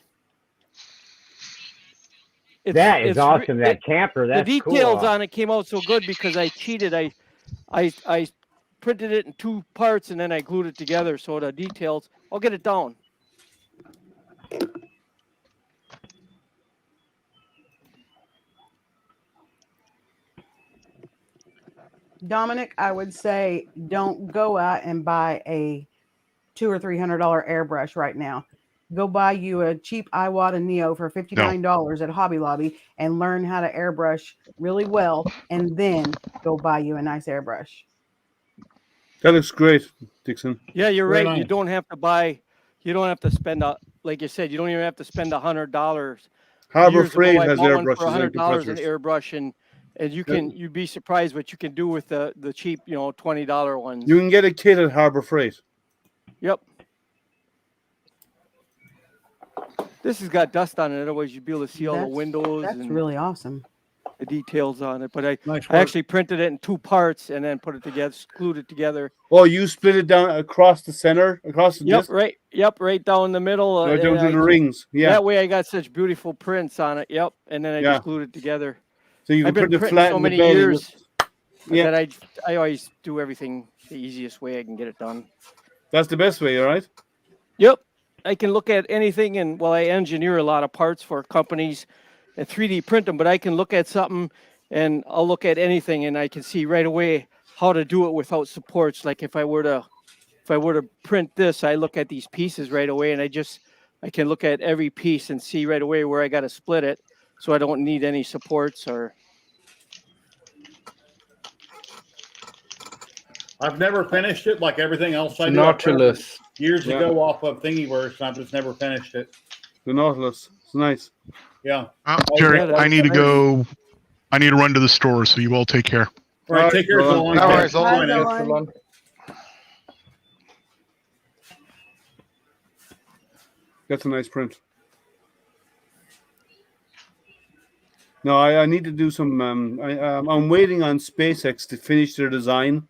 [SPEAKER 8] That is awesome. That camper. That's
[SPEAKER 11] the details
[SPEAKER 8] cool.
[SPEAKER 11] on it came out so good because I cheated. I printed it in 2 parts and then I glued it together. So the details, I'll get it down.
[SPEAKER 6] Dominic, I would say don't go out and buy a $200 or $300 airbrush right now. Go buy you a cheap Iwata Neo for $59 at Hobby Lobby and learn how to airbrush really well, and then go buy you a nice airbrush.
[SPEAKER 3] That looks great, Dixon.
[SPEAKER 11] Yeah, you're
[SPEAKER 1] Very
[SPEAKER 11] right.
[SPEAKER 1] nice.
[SPEAKER 11] You don't have to spend like you said, you don't even have to spend $100.
[SPEAKER 3] Harbor
[SPEAKER 11] Years
[SPEAKER 3] Freight
[SPEAKER 11] ago, I
[SPEAKER 3] has
[SPEAKER 11] bought one for
[SPEAKER 3] airbrushes and
[SPEAKER 11] $100 an
[SPEAKER 3] compressors.
[SPEAKER 11] airbrush, and you'd be surprised what you can do with the cheap, $20 ones.
[SPEAKER 3] You can get a kit at Harbor Freight.
[SPEAKER 11] Yep. This has got dust on it, otherwise you'd be able to see all the windows.
[SPEAKER 6] That's
[SPEAKER 11] and
[SPEAKER 6] really awesome.
[SPEAKER 11] the details on it. But
[SPEAKER 1] Nice
[SPEAKER 11] I
[SPEAKER 1] work.
[SPEAKER 11] actually printed it in 2 parts and then put it together, glued it together.
[SPEAKER 3] Oh, you split it down across the center, across the disc?
[SPEAKER 11] Right down the middle.
[SPEAKER 3] Right down to the rings. Yeah.
[SPEAKER 11] That way I got such beautiful prints on it. Yep. And then I just glued it together.
[SPEAKER 3] So you can
[SPEAKER 11] I've been
[SPEAKER 3] print it
[SPEAKER 11] printing
[SPEAKER 3] flat
[SPEAKER 11] so
[SPEAKER 3] in the
[SPEAKER 11] many
[SPEAKER 3] bed.
[SPEAKER 11] years
[SPEAKER 3] Yeah.
[SPEAKER 11] that I always do everything the easiest way I can get it done.
[SPEAKER 3] That's the best way, all right?
[SPEAKER 11] Yep. I can look at anything, and I engineer a lot of parts for companies and 3D print them, but I can look at something and I'll look at anything and I can see right away how to do it without supports. Like if I were to print this, I look at these pieces right away and I can look at every piece and see right away where I got to split it. So I don't need any supports or.
[SPEAKER 1] I've never finished it like everything else I do.
[SPEAKER 2] Nautilus.
[SPEAKER 1] Years ago off of Thingiverse, and I've just never finished it.
[SPEAKER 3] The Nautilus. It's nice.
[SPEAKER 1] Yeah.
[SPEAKER 4] Jerry, I need to go. I need to run to the store, so you all take care.
[SPEAKER 1] All right, take care.
[SPEAKER 3] No
[SPEAKER 7] worries,
[SPEAKER 3] That's a nice print. No, I need to do some. I'm waiting on SpaceX to finish their design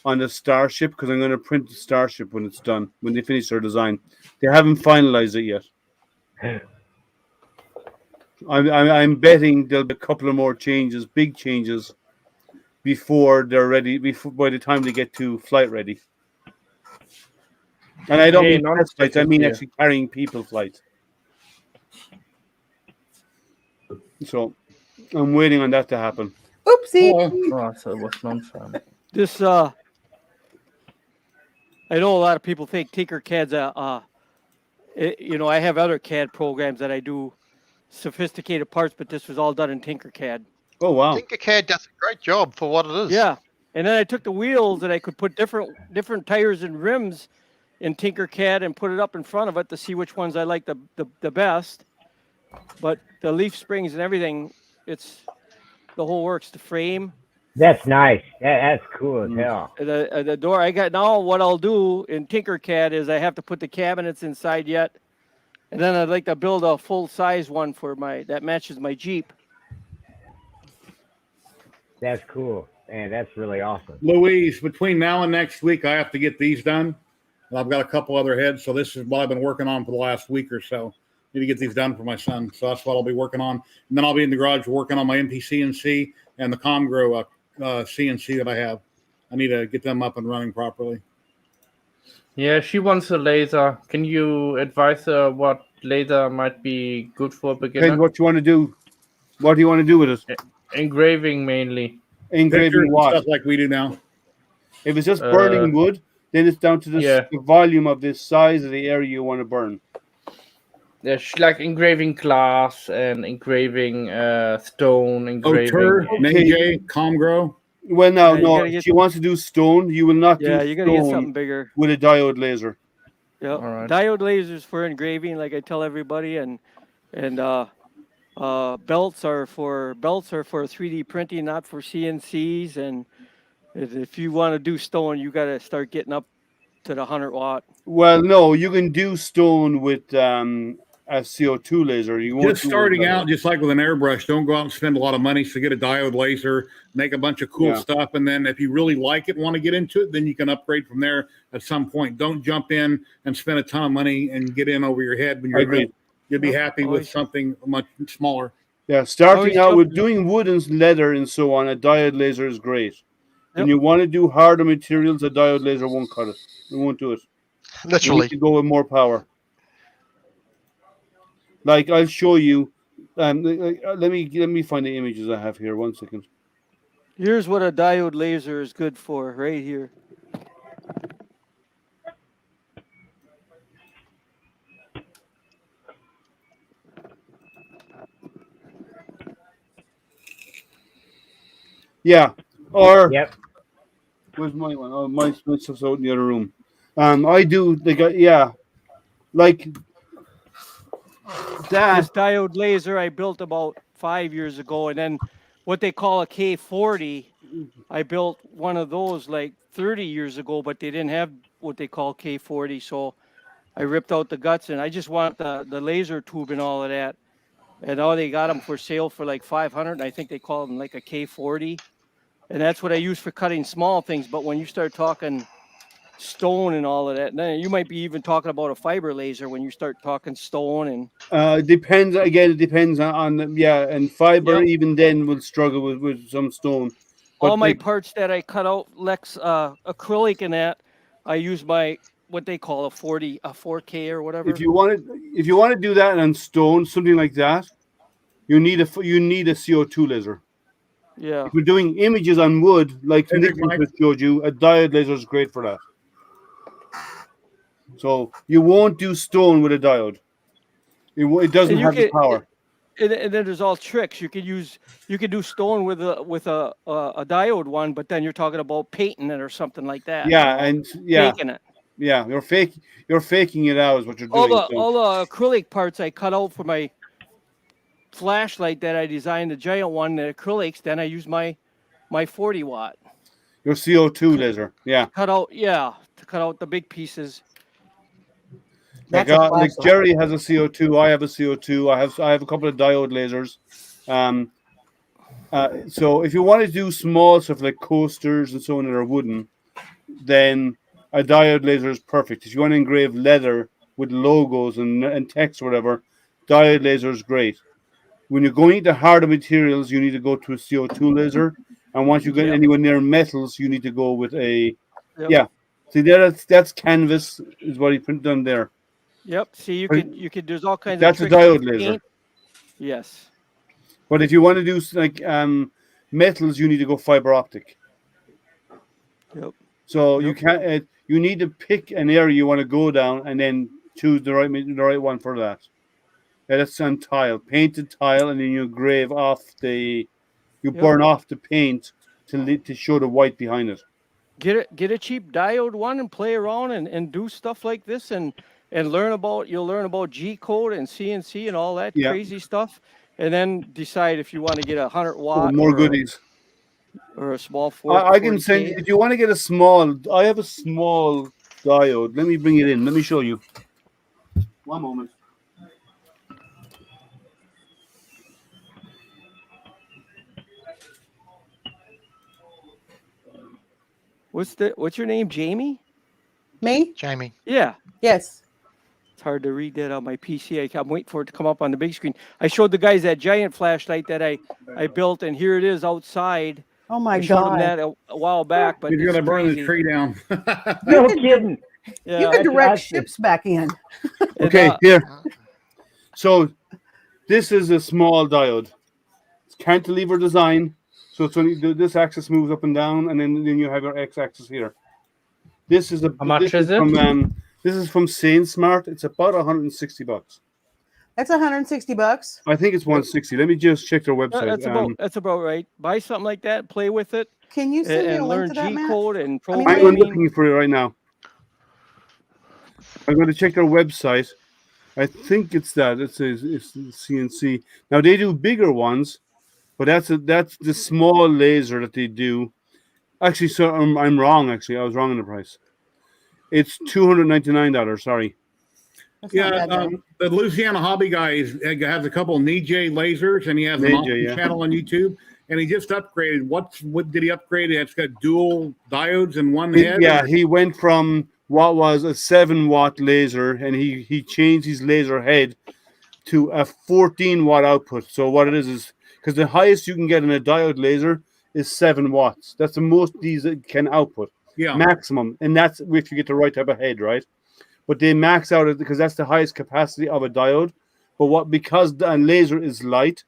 [SPEAKER 3] on the Starship because I'm going to print the Starship when it's done. When they finish their design, they haven't finalized it yet. I'm betting there'll be a couple of more changes, big changes, before they're ready. Before by the time they get to flight ready. And I don't
[SPEAKER 2] Hey,
[SPEAKER 3] mean test flights. I
[SPEAKER 2] non-stick is
[SPEAKER 3] mean
[SPEAKER 2] here.
[SPEAKER 3] actually carrying people flights. So I'm waiting on that to happen.
[SPEAKER 6] Oopsie.
[SPEAKER 2] Oh, so it was non-fan.
[SPEAKER 11] This I know a lot of people think Tinkercad's you know, I have other CAD programs that I do sophisticated parts, but this was all done in Tinkercad.
[SPEAKER 3] Oh wow!
[SPEAKER 7] Tinkercad does a great job for what it is.
[SPEAKER 11] Yeah, and then I took the wheels and I could put different tires and rims in Tinkercad and put it up in front of it to see which ones I like the best. But the leaf springs and everything, it's the whole works. The frame.
[SPEAKER 8] That's nice. That's cool as hell.
[SPEAKER 11] The door. I got now. What I'll do in Tinkercad is I have to put the cabinets inside yet, and then I'd like to build a full size one for that matches my Jeep.
[SPEAKER 8] That's cool. Man, that's really awesome.
[SPEAKER 1] Louise, between now and next week, I have to get these done. And I've got a couple other heads, so this is what I've been working on for the last week or so. Need to get these done for my son, so that's what I'll be working on. And then I'll be in the garage working on my MP CNC and the Comgrow CNC that I have. I need to get them up and running properly.
[SPEAKER 2] Yeah, she wants a laser. Can you advise her what laser might be good for a beginner?
[SPEAKER 3] Depends what you want to do. What do you want to do with it?
[SPEAKER 2] Engraving mainly.
[SPEAKER 3] Engraving what?
[SPEAKER 1] Stuff like we do now.
[SPEAKER 3] If it's just burning wood, then it's down to the volume of the size of the area you want to burn.
[SPEAKER 2] Yeah, she like engraving glass and engraving stone, engraving.
[SPEAKER 1] Comgrow.
[SPEAKER 3] Well, no. She wants to do stone. You will not do stone.
[SPEAKER 11] Yeah, you got to get something bigger
[SPEAKER 3] with a diode laser.
[SPEAKER 11] Yeah,
[SPEAKER 2] right.
[SPEAKER 11] Diode lasers for engraving, like I tell everybody, and belts are for 3D printing, not for CNCs. And if you want to do stone, you got to start getting up to the 100 watt.
[SPEAKER 3] Well, no, you can do stone with a CO2 laser. You won't
[SPEAKER 1] just starting out, just like with an airbrush, don't go out and spend a lot of money. So get a diode laser, make a bunch of cool stuff, and then if you really like it, want to get into it, then you can upgrade from there at some point. Don't jump in and spend a ton of money and get in over your head when you're good. You'll be happy with something much smaller.
[SPEAKER 3] Yeah, starting out with doing wood and leather and so on, a diode laser is great. When you want to do harder materials, a diode laser won't cut it. It won't do it.
[SPEAKER 7] Literally.
[SPEAKER 3] You need to go with more power. Like I'll show you. Let me find the images I have here. 1 second.
[SPEAKER 11] Here's what a diode laser is good for, right here.
[SPEAKER 3] Yeah. Or where's my one? Oh, my stuff's out in the other room. I do. Like like that.
[SPEAKER 11] This diode laser I built about 5 years ago, and then what they call a K40, I built one of those like 30 years ago, but they didn't have what they call K40, so I ripped out the guts, and I just want the laser tube and all of that. And now they got them for sale for like 500, and I think they call them like a K40. And that's what I use for cutting small things. But when you start talking stone and all of that, then you might be even talking about a fiber laser when you start talking stone. And
[SPEAKER 3] depends again. It depends on and fiber even then will struggle with some stone.
[SPEAKER 11] But all my parts that I cut out Lex acrylic in that, I use my what they call a 4K or whatever.
[SPEAKER 3] If you want to do that on stone, something like that, you need a CO2 laser.
[SPEAKER 11] Yeah.
[SPEAKER 3] If you're doing images on wood, like Nicholas showed you, a diode laser is great for that. So you won't do stone with a diode. It doesn't have the power.
[SPEAKER 11] And then there's all tricks. You could do stone with a diode one, but then you're talking about painting it or something like that. Faking it.
[SPEAKER 3] Yeah, you're faking it out is what you're doing.
[SPEAKER 11] All the acrylic parts I cut out for my flashlight that I designed, the giant one, the acrylics, then I use my 40 watt.
[SPEAKER 3] Your CO2 laser, yeah.
[SPEAKER 11] To cut out the big pieces.
[SPEAKER 3] Like Jerry has a CO2, I have a CO2, I have a couple of diode lasers. So if you want to do small stuff like coasters and so on that are wooden, then a diode laser is perfect. If you want to engrave leather with logos and text or whatever, diode laser is great. When you're going into harder materials, you need to go to a CO2 laser. And once you get anywhere near metals, you need to go with a See, that's canvas is what he put done there.
[SPEAKER 11] Yep. See, you could. There's all kinds
[SPEAKER 3] That's
[SPEAKER 11] of
[SPEAKER 3] a
[SPEAKER 11] tricks with
[SPEAKER 3] diode laser.
[SPEAKER 11] paint. Yes.
[SPEAKER 3] But if you want to do like metals, you need to go fiber optic.
[SPEAKER 11] Yep.
[SPEAKER 3] So you can't. You need to pick an area you want to go down, and then choose the right one for that. Yeah, that's on tile, painted tile, and then you engrave off you burn off the paint to show the white behind it.
[SPEAKER 11] Get a cheap diode one and play around and do stuff like this and you'll learn about G code and CNC and all that crazy stuff, and then decide if you want to get 100 watt
[SPEAKER 3] more goodies
[SPEAKER 11] or a small 40.
[SPEAKER 3] I can send if you want to get a small. I have a small diode. Let me bring it in. Let me show you. One moment.
[SPEAKER 11] What's your name, Jamie?
[SPEAKER 6] Me?
[SPEAKER 7] Jamie.
[SPEAKER 11] Yeah.
[SPEAKER 6] Yes.
[SPEAKER 11] It's hard to read that on my PC. I'm waiting for it to come up on the big screen. I showed the guys that giant flashlight that I built, and here it is outside.
[SPEAKER 6] Oh my
[SPEAKER 11] I showed them
[SPEAKER 6] God.
[SPEAKER 11] that a while back, but
[SPEAKER 1] You're
[SPEAKER 11] it's
[SPEAKER 1] gonna burn
[SPEAKER 11] crazy.
[SPEAKER 1] the tree down.
[SPEAKER 8] No kidding.
[SPEAKER 11] Yeah.
[SPEAKER 6] You could direct ships back in.
[SPEAKER 3] Okay, here. So this is a small diode. It's cantilever design. So it's only this axis moves up and down, and then you have your x-axis here. This is
[SPEAKER 2] How much is it?
[SPEAKER 3] This is from SainSmart. It's about $160.
[SPEAKER 6] That's $160.
[SPEAKER 3] I think it's 160. Let me just check their website.
[SPEAKER 11] That's about right. Buy something like that, play with it.
[SPEAKER 6] Can you send me a
[SPEAKER 11] and
[SPEAKER 6] link
[SPEAKER 11] learn
[SPEAKER 6] to that,
[SPEAKER 11] G
[SPEAKER 6] Matt?
[SPEAKER 11] code and
[SPEAKER 6] I mean,
[SPEAKER 3] I'm
[SPEAKER 11] programming.
[SPEAKER 3] looking for it right now. I'm going to check their website. I think it's that. It's CNC. Now they do bigger ones, but that's the small laser that they do. Actually, so I'm wrong. Actually, I was wrong on the price. It's $299. Sorry.
[SPEAKER 1] Yeah, the Louisiana Hobby guy has a couple of NJ lasers, and he has an awesome channel on YouTube. And he just upgraded. What did he upgrade? It's got dual diodes in one head.
[SPEAKER 3] Yeah, he went from what was a 7-watt laser, and he changed his laser head to a 14-watt output. So what it is because the highest you can get in a diode laser is 7 watts. That's the most these can output.
[SPEAKER 1] Yeah,
[SPEAKER 3] maximum, and that's if you get the right type of head, right? But they max out it because that's the highest capacity of a diode. But because the laser is light,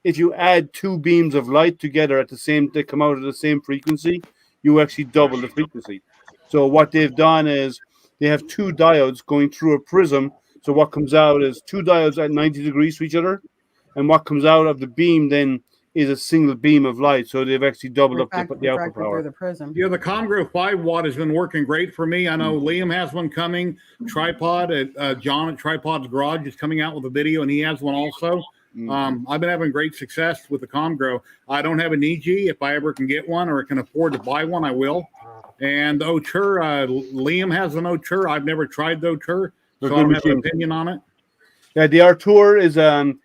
[SPEAKER 3] if you add 2 beams of light together they come out at the same frequency, you actually double the frequency. So what they've done is they have 2 diodes going through a prism. So what comes out is 2 diodes at 90 degrees to each other, and what comes out of the beam then is a single beam of light. So they've actually doubled up the output power.
[SPEAKER 6] The prism.
[SPEAKER 1] Yeah, the Comgro 5-watt has been working great for me. I know Liam has one coming. Tripod at John at Tripod's Garage is coming out with a video, and he has one also. I've been having great success with the Comgro. I don't have an EG. If I ever can get one or can afford to buy one, I will. And the Otur, Liam has an Otur. I've never tried the Otur, so I don't have an opinion on it.
[SPEAKER 3] Yeah, the Artur is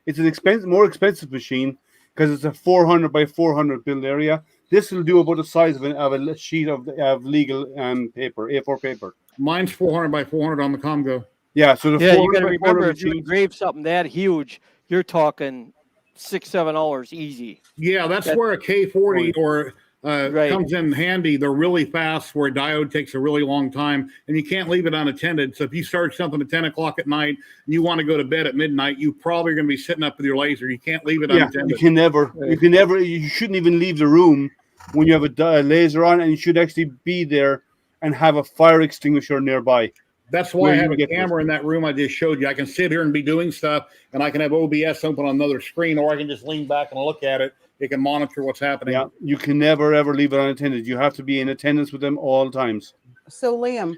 [SPEAKER 3] it's an more expensive machine because it's a 400 by 400 build area. This will do about the size of a sheet of legal paper, A4 paper.
[SPEAKER 1] Mine's 400 by 400 on the Comgo.
[SPEAKER 3] Yeah, so
[SPEAKER 11] you got to remember if you engrave something that huge, you're talking 6-7 hours easy.
[SPEAKER 1] Yeah, that's where a K40 or comes in handy. They're really fast, where a diode takes a really long time, and you can't leave it unattended. So if you start something at 10 o'clock at night and you want to go to bed at midnight, you probably are going to be sitting up with your laser. You can't leave it unattended.
[SPEAKER 3] You shouldn't even leave the room when you have a laser on, and you should actually be there and have a fire extinguisher nearby.
[SPEAKER 1] That's why I have a camera in that room I just showed you. I can sit here and be doing stuff, and I can have OBS open on another screen, or I can just lean back and look at it. It can monitor what's happening.
[SPEAKER 3] Yeah, you can never, ever leave it unattended. You have to be in attendance with them all times.
[SPEAKER 6] So, Liam,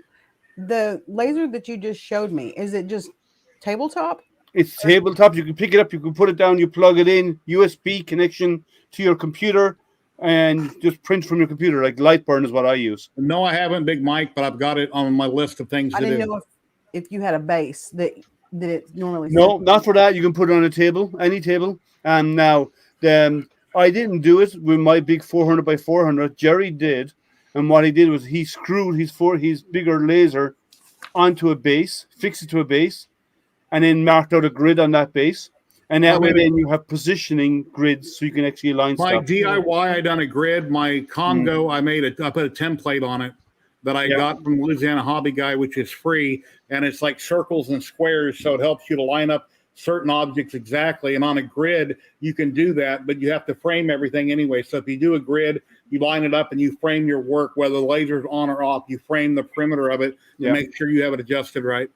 [SPEAKER 6] the laser that you just showed me, is it just tabletop?
[SPEAKER 3] It's tabletop. You can pick it up. You can put it down. You plug it in. USB connection to your computer, and just print from your computer. Like Lightburn is what I use.
[SPEAKER 1] No, I haven't, Big Mike, but I've got it on my list of things to do.
[SPEAKER 6] I didn't know if you had a base that it normally.
[SPEAKER 3] No, not for that. You can put it on a table, any table. And now I didn't do it with my big 400 by 400. Jerry did, and what he did was he screwed his bigger laser onto a base, fixed it to a base, and then marked out a grid on that base. And that way, then you have positioning grids, so you can actually align
[SPEAKER 1] My
[SPEAKER 3] stuff.
[SPEAKER 1] DIY, I done a grid. My Congo, I put a template on it that I got from Louisiana Hobby Guy, which is free, and it's like circles and squares, so it helps you to line up certain objects exactly. And on a grid, you can do that, but you have to frame everything anyway. So if you do a grid, you line it up and you frame your work, whether the laser's on or off. You frame the perimeter of it to make sure you have it adjusted right.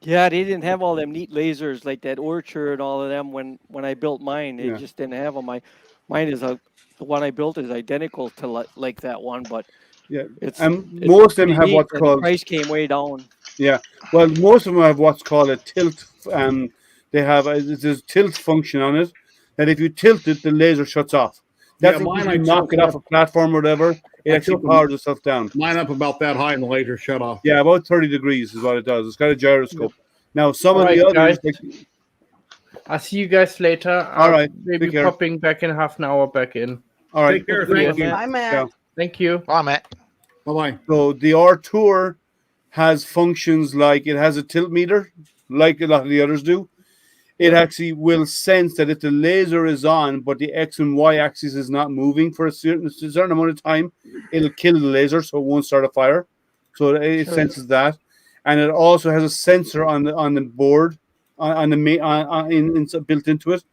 [SPEAKER 11] Yeah, they didn't have all them neat lasers like that Orchard and all of them when I built mine. They just didn't have them. Mine is the one I built is identical to like that one, but it's
[SPEAKER 3] most of them have what's called
[SPEAKER 11] the price came way down.
[SPEAKER 3] Yeah, well, most of them have what's called a tilt. They have there's a tilt function on it that if you tilt it, the laser shuts off. That's if you knock it off a platform or whatever. It actually powers itself down.
[SPEAKER 1] Mine up about that high and the laser shut off.
[SPEAKER 3] Yeah, about 30 degrees is what it does. It's got a gyroscope. Now, some of
[SPEAKER 2] All
[SPEAKER 3] the
[SPEAKER 2] right,
[SPEAKER 3] others.
[SPEAKER 2] guys. I'll see you guys later.
[SPEAKER 3] All right.
[SPEAKER 2] Maybe
[SPEAKER 3] Take care.
[SPEAKER 2] popping back in half an hour back in.
[SPEAKER 3] All right.
[SPEAKER 1] Take care. Thank you.
[SPEAKER 6] Bye, Matt.
[SPEAKER 3] Yeah.
[SPEAKER 2] Thank you.
[SPEAKER 7] Bye, Matt.
[SPEAKER 1] Bye-bye.
[SPEAKER 3] So the R-Tour has functions like it has a tilt meter, like a lot of the others do. It actually will sense that if the laser is on, but the X and Y axis is not moving for a certain amount of time, it'll kill the laser, so it won't start a fire. So it senses that, and it also has a sensor on the board, built into it,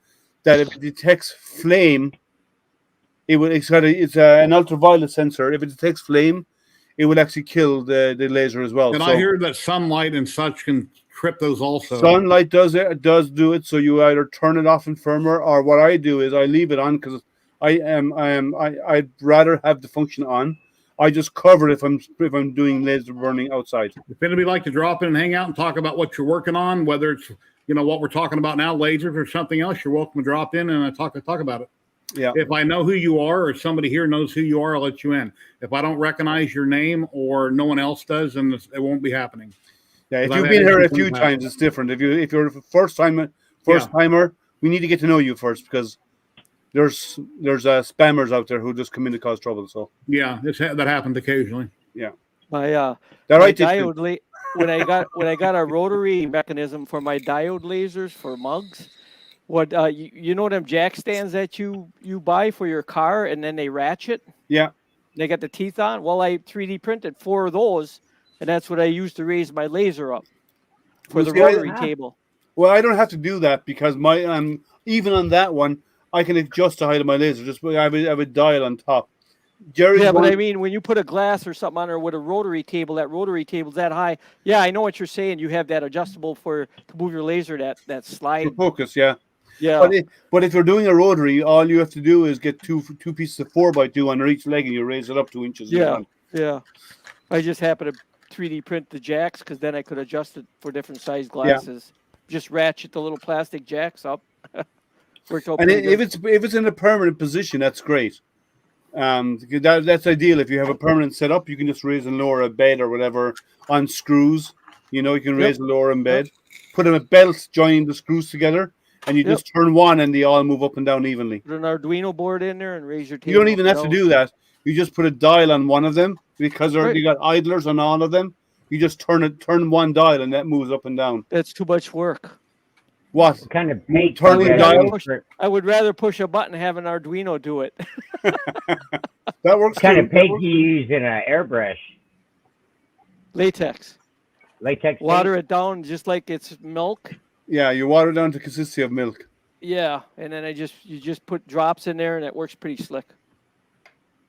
[SPEAKER 3] that if it detects flame, it's an ultraviolet sensor. If it detects flame, it will actually kill the laser as well.
[SPEAKER 1] And I hear that sunlight and such can trip those also.
[SPEAKER 3] Sunlight does do it. So you either turn it off in firmware, or what I do is I leave it on because I'd rather have the function on. I just cover it if I'm doing laser burning outside.
[SPEAKER 1] If anybody like to drop in and hang out and talk about what you're working on, whether it's what we're talking about now, lasers or something else, you're welcome to drop in and talk about it.
[SPEAKER 3] Yeah.
[SPEAKER 1] If I know who you are or somebody here knows who you are, I'll let you in. If I don't recognize your name or no one else does, then it won't be happening.
[SPEAKER 3] Yeah, if you've been here a few times, it's different. If you're a first timer, we need to get to know you first because there's spammers out there who just come in to cause trouble. So
[SPEAKER 1] that happens occasionally.
[SPEAKER 3] Yeah.
[SPEAKER 11] My diode when I got a rotary mechanism for my diode lasers for mugs. What you know them jack stands that you buy for your car and then they ratchet?
[SPEAKER 3] Yeah.
[SPEAKER 11] They got the teeth on. Well, I 3D printed 4 of those, and that's what I used to raise my laser up for the rotary table.
[SPEAKER 3] Well, I don't have to do that because my even on that one, I can adjust the height of my laser. Just I have a dial on top.
[SPEAKER 11] But I mean, when you put a glass or something on there with a rotary table, that rotary table's that high. Yeah, I know what you're saying. You have that adjustable to move your laser, that slide.
[SPEAKER 3] For focus, yeah.
[SPEAKER 11] Yeah.
[SPEAKER 3] But if you're doing a rotary, all you have to do is get two pieces of 4x2 under each leg, and you raise it up 2 inches.
[SPEAKER 11] Yeah. I just happen to 3D print the jacks because then I could adjust it for different size glasses. Just ratchet the little plastic jacks up. Worked out. And
[SPEAKER 3] if it's in a permanent position, that's great. That's ideal. If you have a permanent setup, you can just raise and lower a bed or whatever on screws. You can raise and lower in bed. Put in a belt joining the screws together. And you just turn one and they all move up and down evenly.
[SPEAKER 11] Put an Arduino board in there and raise your table.
[SPEAKER 3] You don't even have to do that. You just put a dial on one of them because you got idlers on all of them. You just turn one dial and that moves up and down.
[SPEAKER 11] That's too much work.
[SPEAKER 3] What
[SPEAKER 8] kind of paint?
[SPEAKER 3] Turning dial?
[SPEAKER 11] I would rather push a button and have an Arduino do it.
[SPEAKER 3] That works.
[SPEAKER 8] What kind of paint do you use in an airbrush?
[SPEAKER 11] Latex.
[SPEAKER 8] Latex.
[SPEAKER 11] Water it down just like it's milk.
[SPEAKER 3] Yeah, you water down to consistency of milk.
[SPEAKER 11] Yeah, and then you just put drops in there, and it works pretty slick.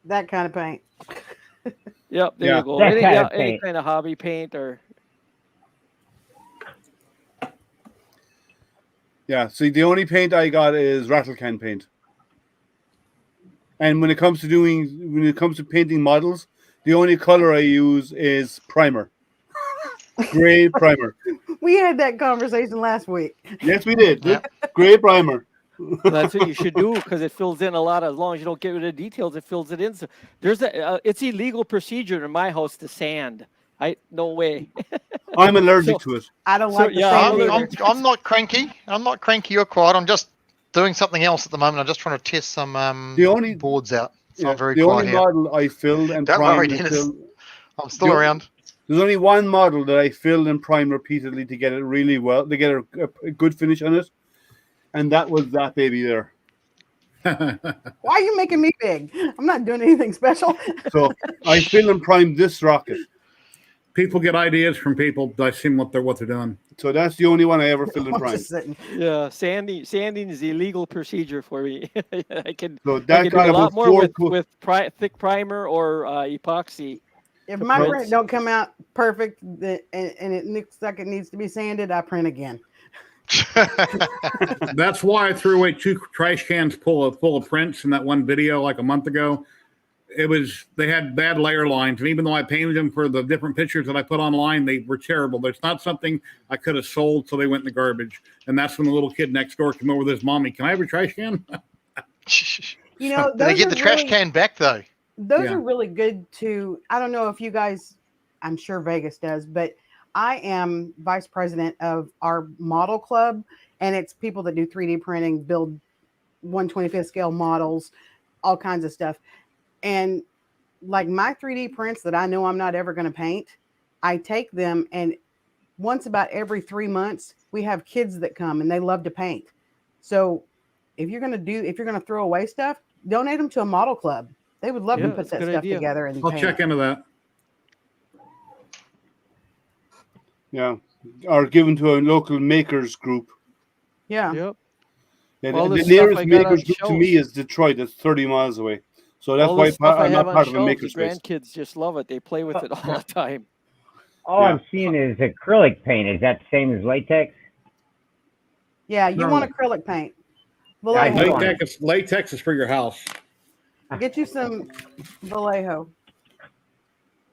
[SPEAKER 6] That kind of paint.
[SPEAKER 11] Yep, there you go. Any kind of hobby paint or.
[SPEAKER 3] Yeah, see, the only paint I got is rattle can paint. And when it comes to painting models, the only color I use is primer. Gray primer.
[SPEAKER 6] We had that conversation last week.
[SPEAKER 3] Yes, we did. Gray primer.
[SPEAKER 11] That's what you should do because it fills in a lot. As long as you don't get rid of the details, it fills it in. So it's illegal procedure in my house to sand. No way.
[SPEAKER 3] I'm allergic to it.
[SPEAKER 6] I don't like.
[SPEAKER 7] I'm not cranky. I'm not cranky or quiet. I'm just doing something else at the moment. I'm just trying to test some boards out. So I'm very
[SPEAKER 3] the
[SPEAKER 7] quiet
[SPEAKER 3] only
[SPEAKER 7] here.
[SPEAKER 3] model I filled and
[SPEAKER 7] Don't
[SPEAKER 3] primed
[SPEAKER 7] worry,
[SPEAKER 3] and
[SPEAKER 7] Dennis.
[SPEAKER 3] filled-
[SPEAKER 7] I'm still around.
[SPEAKER 3] There's only one model that I filled and primed repeatedly to get it really well, to get a good finish on it, and that was that baby there.
[SPEAKER 6] Why are you making me big? I'm not doing anything special.
[SPEAKER 3] So I filled and primed this rocket.
[SPEAKER 1] People get ideas from people. I see what they're doing.
[SPEAKER 3] So that's the only one I ever filled and primed.
[SPEAKER 6] Just sitting.
[SPEAKER 11] Yeah, sanding is a legal procedure for me. I can
[SPEAKER 3] So that
[SPEAKER 11] do
[SPEAKER 3] got
[SPEAKER 11] a lot
[SPEAKER 3] about
[SPEAKER 11] more
[SPEAKER 3] four
[SPEAKER 11] with thick primer or epoxy.
[SPEAKER 6] If my print don't come out perfect and it looks like it needs to be sanded, I print again.
[SPEAKER 1] That's why I threw away 2 trash cans full of prints in that one video like a month ago. They had bad layer lines, and even though I painted them for the different pictures that I put online, they were terrible. There's not something I could have sold, so they went in the garbage. And that's when the little kid next door came over with his mommy. Can I have your trash can?
[SPEAKER 6] You know,
[SPEAKER 7] Did they get the trash can back though?
[SPEAKER 6] Those are really good to. I don't know if you guys, I'm sure Vegas does, but I am vice president of our model club, and it's people that do 3D printing, build 1/25th scale models, all kinds of stuff. And like my 3D prints that I know I'm not ever going to paint, I take them, and once about every 3 months, we have kids that come and they love to paint. So if you're going to throw away stuff, donate them to a model club. They would love to put that stuff together and
[SPEAKER 1] I'll
[SPEAKER 6] paint.
[SPEAKER 1] check into that.
[SPEAKER 3] Yeah, or given to a local makers group.
[SPEAKER 6] Yeah.
[SPEAKER 11] Yep.
[SPEAKER 3] Yeah,
[SPEAKER 11] All
[SPEAKER 3] the
[SPEAKER 11] this stuff
[SPEAKER 3] nearest
[SPEAKER 11] I got on
[SPEAKER 3] makers group to me
[SPEAKER 11] shelves.
[SPEAKER 3] is Detroit. It's 30 miles away. So that's
[SPEAKER 11] All
[SPEAKER 3] why
[SPEAKER 11] this stuff I
[SPEAKER 3] I'm
[SPEAKER 11] have
[SPEAKER 3] not
[SPEAKER 11] on
[SPEAKER 3] part of a
[SPEAKER 11] shelves,
[SPEAKER 3] maker
[SPEAKER 11] the
[SPEAKER 3] space.
[SPEAKER 11] grandkids just love it. They play with it all the time.
[SPEAKER 8] All I'm seeing is acrylic paint. Is that the same as latex?
[SPEAKER 6] Yeah, you
[SPEAKER 1] No.
[SPEAKER 6] want acrylic paint.
[SPEAKER 8] I
[SPEAKER 6] Vallejo.
[SPEAKER 8] do.
[SPEAKER 1] Latex is for your house.
[SPEAKER 6] Get you some Vallejo.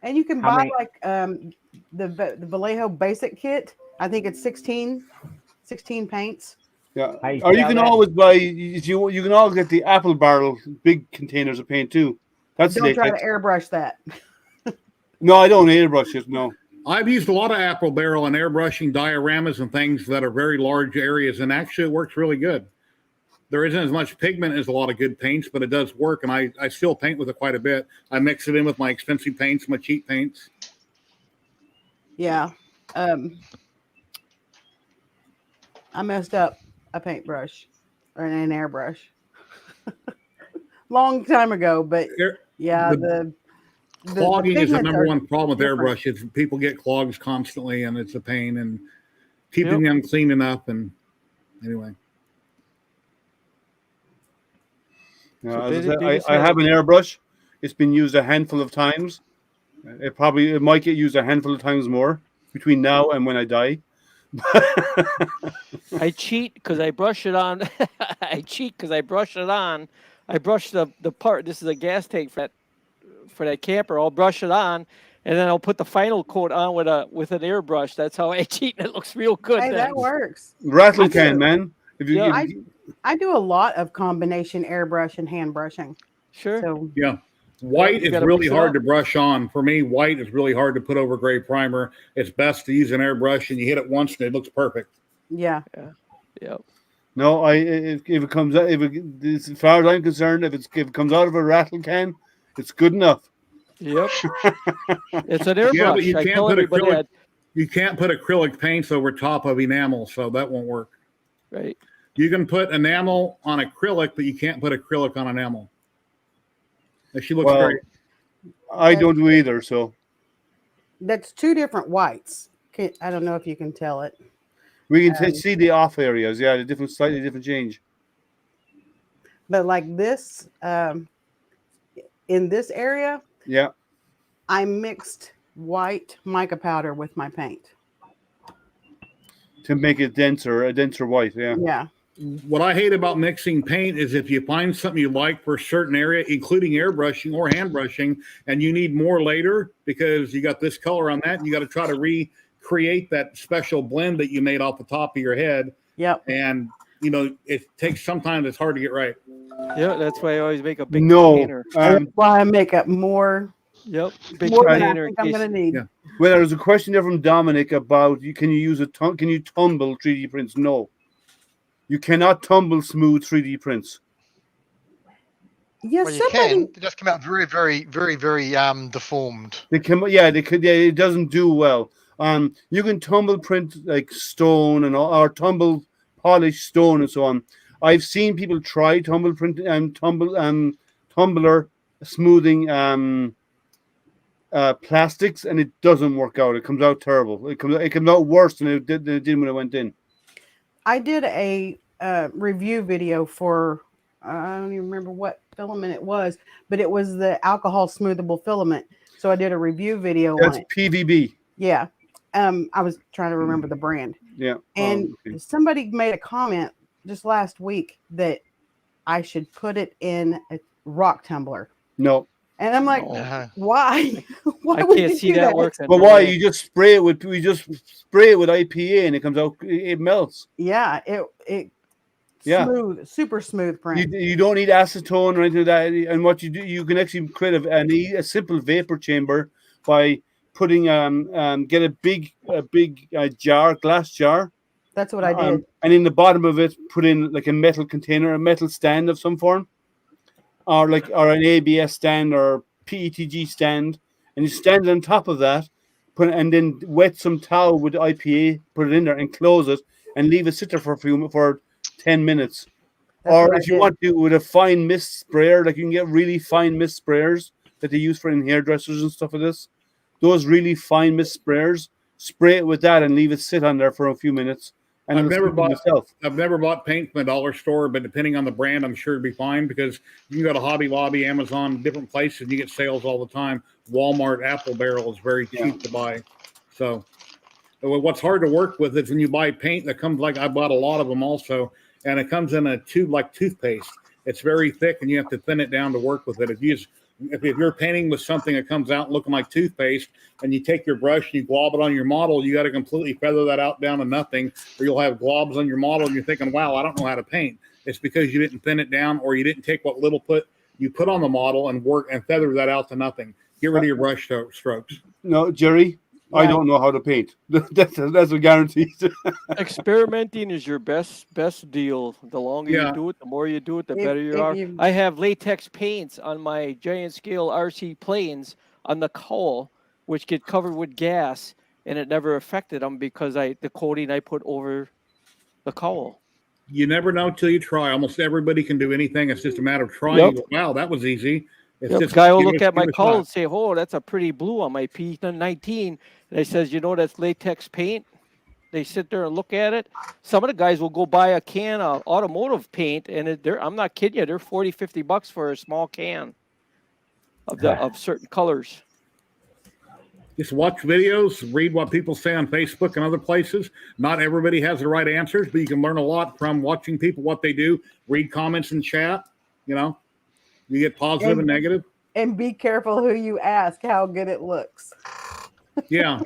[SPEAKER 6] And you can
[SPEAKER 8] How
[SPEAKER 6] buy
[SPEAKER 8] many-
[SPEAKER 6] like the Vallejo basic kit. I think it's 16 paints.
[SPEAKER 3] Yeah,
[SPEAKER 8] How you
[SPEAKER 3] or you
[SPEAKER 8] sell
[SPEAKER 3] can
[SPEAKER 8] that?
[SPEAKER 3] always buy. You can always get the apple barrel big containers of paint too. That's
[SPEAKER 6] Don't try to
[SPEAKER 3] latex.
[SPEAKER 6] airbrush that.
[SPEAKER 3] No, I don't airbrush it. No.
[SPEAKER 1] I've used a lot of apple barrel and airbrushing dioramas and things that are very large areas, and actually it works really good. There isn't as much pigment as a lot of good paints, but it does work, and I still paint with it quite a bit. I mix it in with my expensive paints, my cheap paints.
[SPEAKER 6] Yeah. I messed up a paintbrush or an airbrush long time ago, but yeah, the
[SPEAKER 1] Clogging is the
[SPEAKER 6] pigments
[SPEAKER 1] number
[SPEAKER 6] are
[SPEAKER 1] one problem with
[SPEAKER 6] different.
[SPEAKER 1] airbrushes. People get clogs constantly, and it's a pain, and keeping them clean enough. And anyway,
[SPEAKER 3] Yeah, as I said, I have an airbrush. It's been used a handful of times. It might get used a handful of times more between now and when I die.
[SPEAKER 11] I cheat because I brush it on. I cheat because I brush it on. I brush the part. This is a gas tank for that camper. I'll brush it on, and then I'll put the final coat on with an airbrush. That's how I cheat, and it looks real good.
[SPEAKER 6] Hey,
[SPEAKER 11] then.
[SPEAKER 6] that works.
[SPEAKER 3] Rattle
[SPEAKER 6] I
[SPEAKER 3] can,
[SPEAKER 6] do.
[SPEAKER 3] man.
[SPEAKER 6] I do a lot of combination airbrush and hand brushing.
[SPEAKER 11] Sure.
[SPEAKER 6] So
[SPEAKER 1] yeah. White
[SPEAKER 11] you
[SPEAKER 1] is
[SPEAKER 11] gotta
[SPEAKER 1] really
[SPEAKER 11] mix it
[SPEAKER 1] hard
[SPEAKER 11] up.
[SPEAKER 1] to brush on. For me, white is really hard to put over gray primer. It's best to use an airbrush, and you hit it once, and it looks perfect.
[SPEAKER 6] yeah.
[SPEAKER 11] Yep.
[SPEAKER 3] No, if it comes out, as far as I'm concerned, if it comes out of a rattle can, it's good enough.
[SPEAKER 11] Yep. It's an airbrush.
[SPEAKER 1] Yeah, but you
[SPEAKER 11] I
[SPEAKER 1] can't
[SPEAKER 11] tell
[SPEAKER 1] put
[SPEAKER 11] everybody
[SPEAKER 1] acrylic.
[SPEAKER 11] that.
[SPEAKER 1] You can't put acrylic paints over top of enamel, so that won't work.
[SPEAKER 11] Right.
[SPEAKER 1] You can put enamel on acrylic, but you can't put acrylic on enamel. And she looks
[SPEAKER 3] Well,
[SPEAKER 1] great.
[SPEAKER 3] I don't do either. So
[SPEAKER 6] That's two different whites. I don't know if you can tell it.
[SPEAKER 3] we can see the off areas. Yeah, the slightly different change.
[SPEAKER 6] But like this, in this area,
[SPEAKER 3] Yeah.
[SPEAKER 6] I mixed white mica powder with my paint.
[SPEAKER 3] To make it a denser white. Yeah.
[SPEAKER 6] Yeah.
[SPEAKER 1] What I hate about mixing paint is if you find something you like for a certain area, including airbrushing or hand brushing, and you need more later because you got this color on that, and you got to try to recreate that special blend that you made off the top of your head.
[SPEAKER 6] Yep.
[SPEAKER 1] And it takes sometimes it's hard to get right.
[SPEAKER 11] Yeah, that's why I always make a big
[SPEAKER 3] No.
[SPEAKER 11] container.
[SPEAKER 6] That's why I make up more
[SPEAKER 11] Yep. Big
[SPEAKER 6] than I
[SPEAKER 11] container.
[SPEAKER 6] think I'm going to need.
[SPEAKER 1] Yeah.
[SPEAKER 3] Well, there's a question there from Dominic about can you tumble 3D prints? No. You cannot tumble smooth 3D prints.
[SPEAKER 6] Yeah,
[SPEAKER 7] Well, you
[SPEAKER 6] somebody.
[SPEAKER 7] can. They just come out very, very, very, very deformed.
[SPEAKER 3] They could. Yeah, it doesn't do well. You can tumble print like stone or tumble polish stone and so on. I've seen people try tumble print and tumbler smoothing plastics, and it doesn't work out. It comes out terrible. It comes out worse than it did when it went in.
[SPEAKER 6] I did a review video for I don't even remember what filament it was, but it was the alcohol smoothable filament. So I did a review video
[SPEAKER 3] That's
[SPEAKER 6] on it.
[SPEAKER 3] PVB.
[SPEAKER 6] Yeah. I was trying to remember the brand.
[SPEAKER 3] Yeah.
[SPEAKER 6] And somebody made a comment just last week that I should put it in a rock tumbler.
[SPEAKER 3] No.
[SPEAKER 6] And I'm like, why? Why
[SPEAKER 11] I
[SPEAKER 6] would
[SPEAKER 11] can't
[SPEAKER 6] you
[SPEAKER 11] see
[SPEAKER 6] do
[SPEAKER 11] that working.
[SPEAKER 3] But why? You just spray it with IPA and it comes out. It melts.
[SPEAKER 6] Yeah. It smooth, super smooth print.
[SPEAKER 3] You don't need acetone or anything like that. And what you do, you can actually create a simple vapor chamber by putting get a big glass jar.
[SPEAKER 6] That's what I did.
[SPEAKER 3] And in the bottom of it, put in like a metal container, a metal stand of some form, or an ABS stand or PETG stand, and you stand on top of that, and then wet some towel with IPA, put it in there, and close it, and leave it sit there for 10 minutes.
[SPEAKER 6] That's
[SPEAKER 3] or
[SPEAKER 6] what
[SPEAKER 3] if
[SPEAKER 6] I
[SPEAKER 3] you
[SPEAKER 6] did.
[SPEAKER 3] want to, with a fine mist sprayer, like you can get really fine mist sprayers that they use for in hairdressers and stuff like this. Those really fine mist sprayers, spray it with that and leave it sit on there for a few minutes. And
[SPEAKER 1] I've never bought paint from a dollar store, but depending on the brand, I'm sure it'd be fine because you can go to Hobby Lobby, Amazon, different places, and you get sales all the time. Walmart Apple Barrel is very cheap to buy. So what's hard to work with is when you buy paint that comes I bought a lot of them also, and it comes in a tube like toothpaste. It's very thick, and you have to thin it down to work with it. If you're painting with something that comes out looking like toothpaste, and you take your brush and you glob it on your model, you got to completely feather that out down to nothing, or you'll have globs on your model, and you're thinking, "Wow, I don't know how to paint." It's because you didn't thin it down, or you didn't take what little you put on the model and work and feather that out to nothing. Get rid of your brush strokes.
[SPEAKER 3] No, Jerry, I don't know how to paint. That's a guarantee.
[SPEAKER 11] Experimenting is your best deal. The longer you do it, the more you do it, the better you are. I have latex paints on my giant scale RC planes on the cowl, which get covered with gas, and it never affected them because the coating I put over the cowl.
[SPEAKER 1] You never know till you try. Almost everybody can do anything. It's just a matter of trying. Yep. Wow, that was easy. It's
[SPEAKER 11] just guy will look at my cowl and say, "Oh, that's a pretty blue on my P19." And I says, "You know, that's latex paint." They sit there and look at it. Some of the guys will go buy a can of automotive paint, and I'm not kidding you, they're $40, $50 for a small can of certain colors.
[SPEAKER 1] Just watch videos, read what people say on Facebook and other places. Not everybody has the right answers, but you can learn a lot from watching people, what they do, read comments in chat. You get positive and negative.
[SPEAKER 6] And be careful who you ask how good it looks.
[SPEAKER 1] Yeah.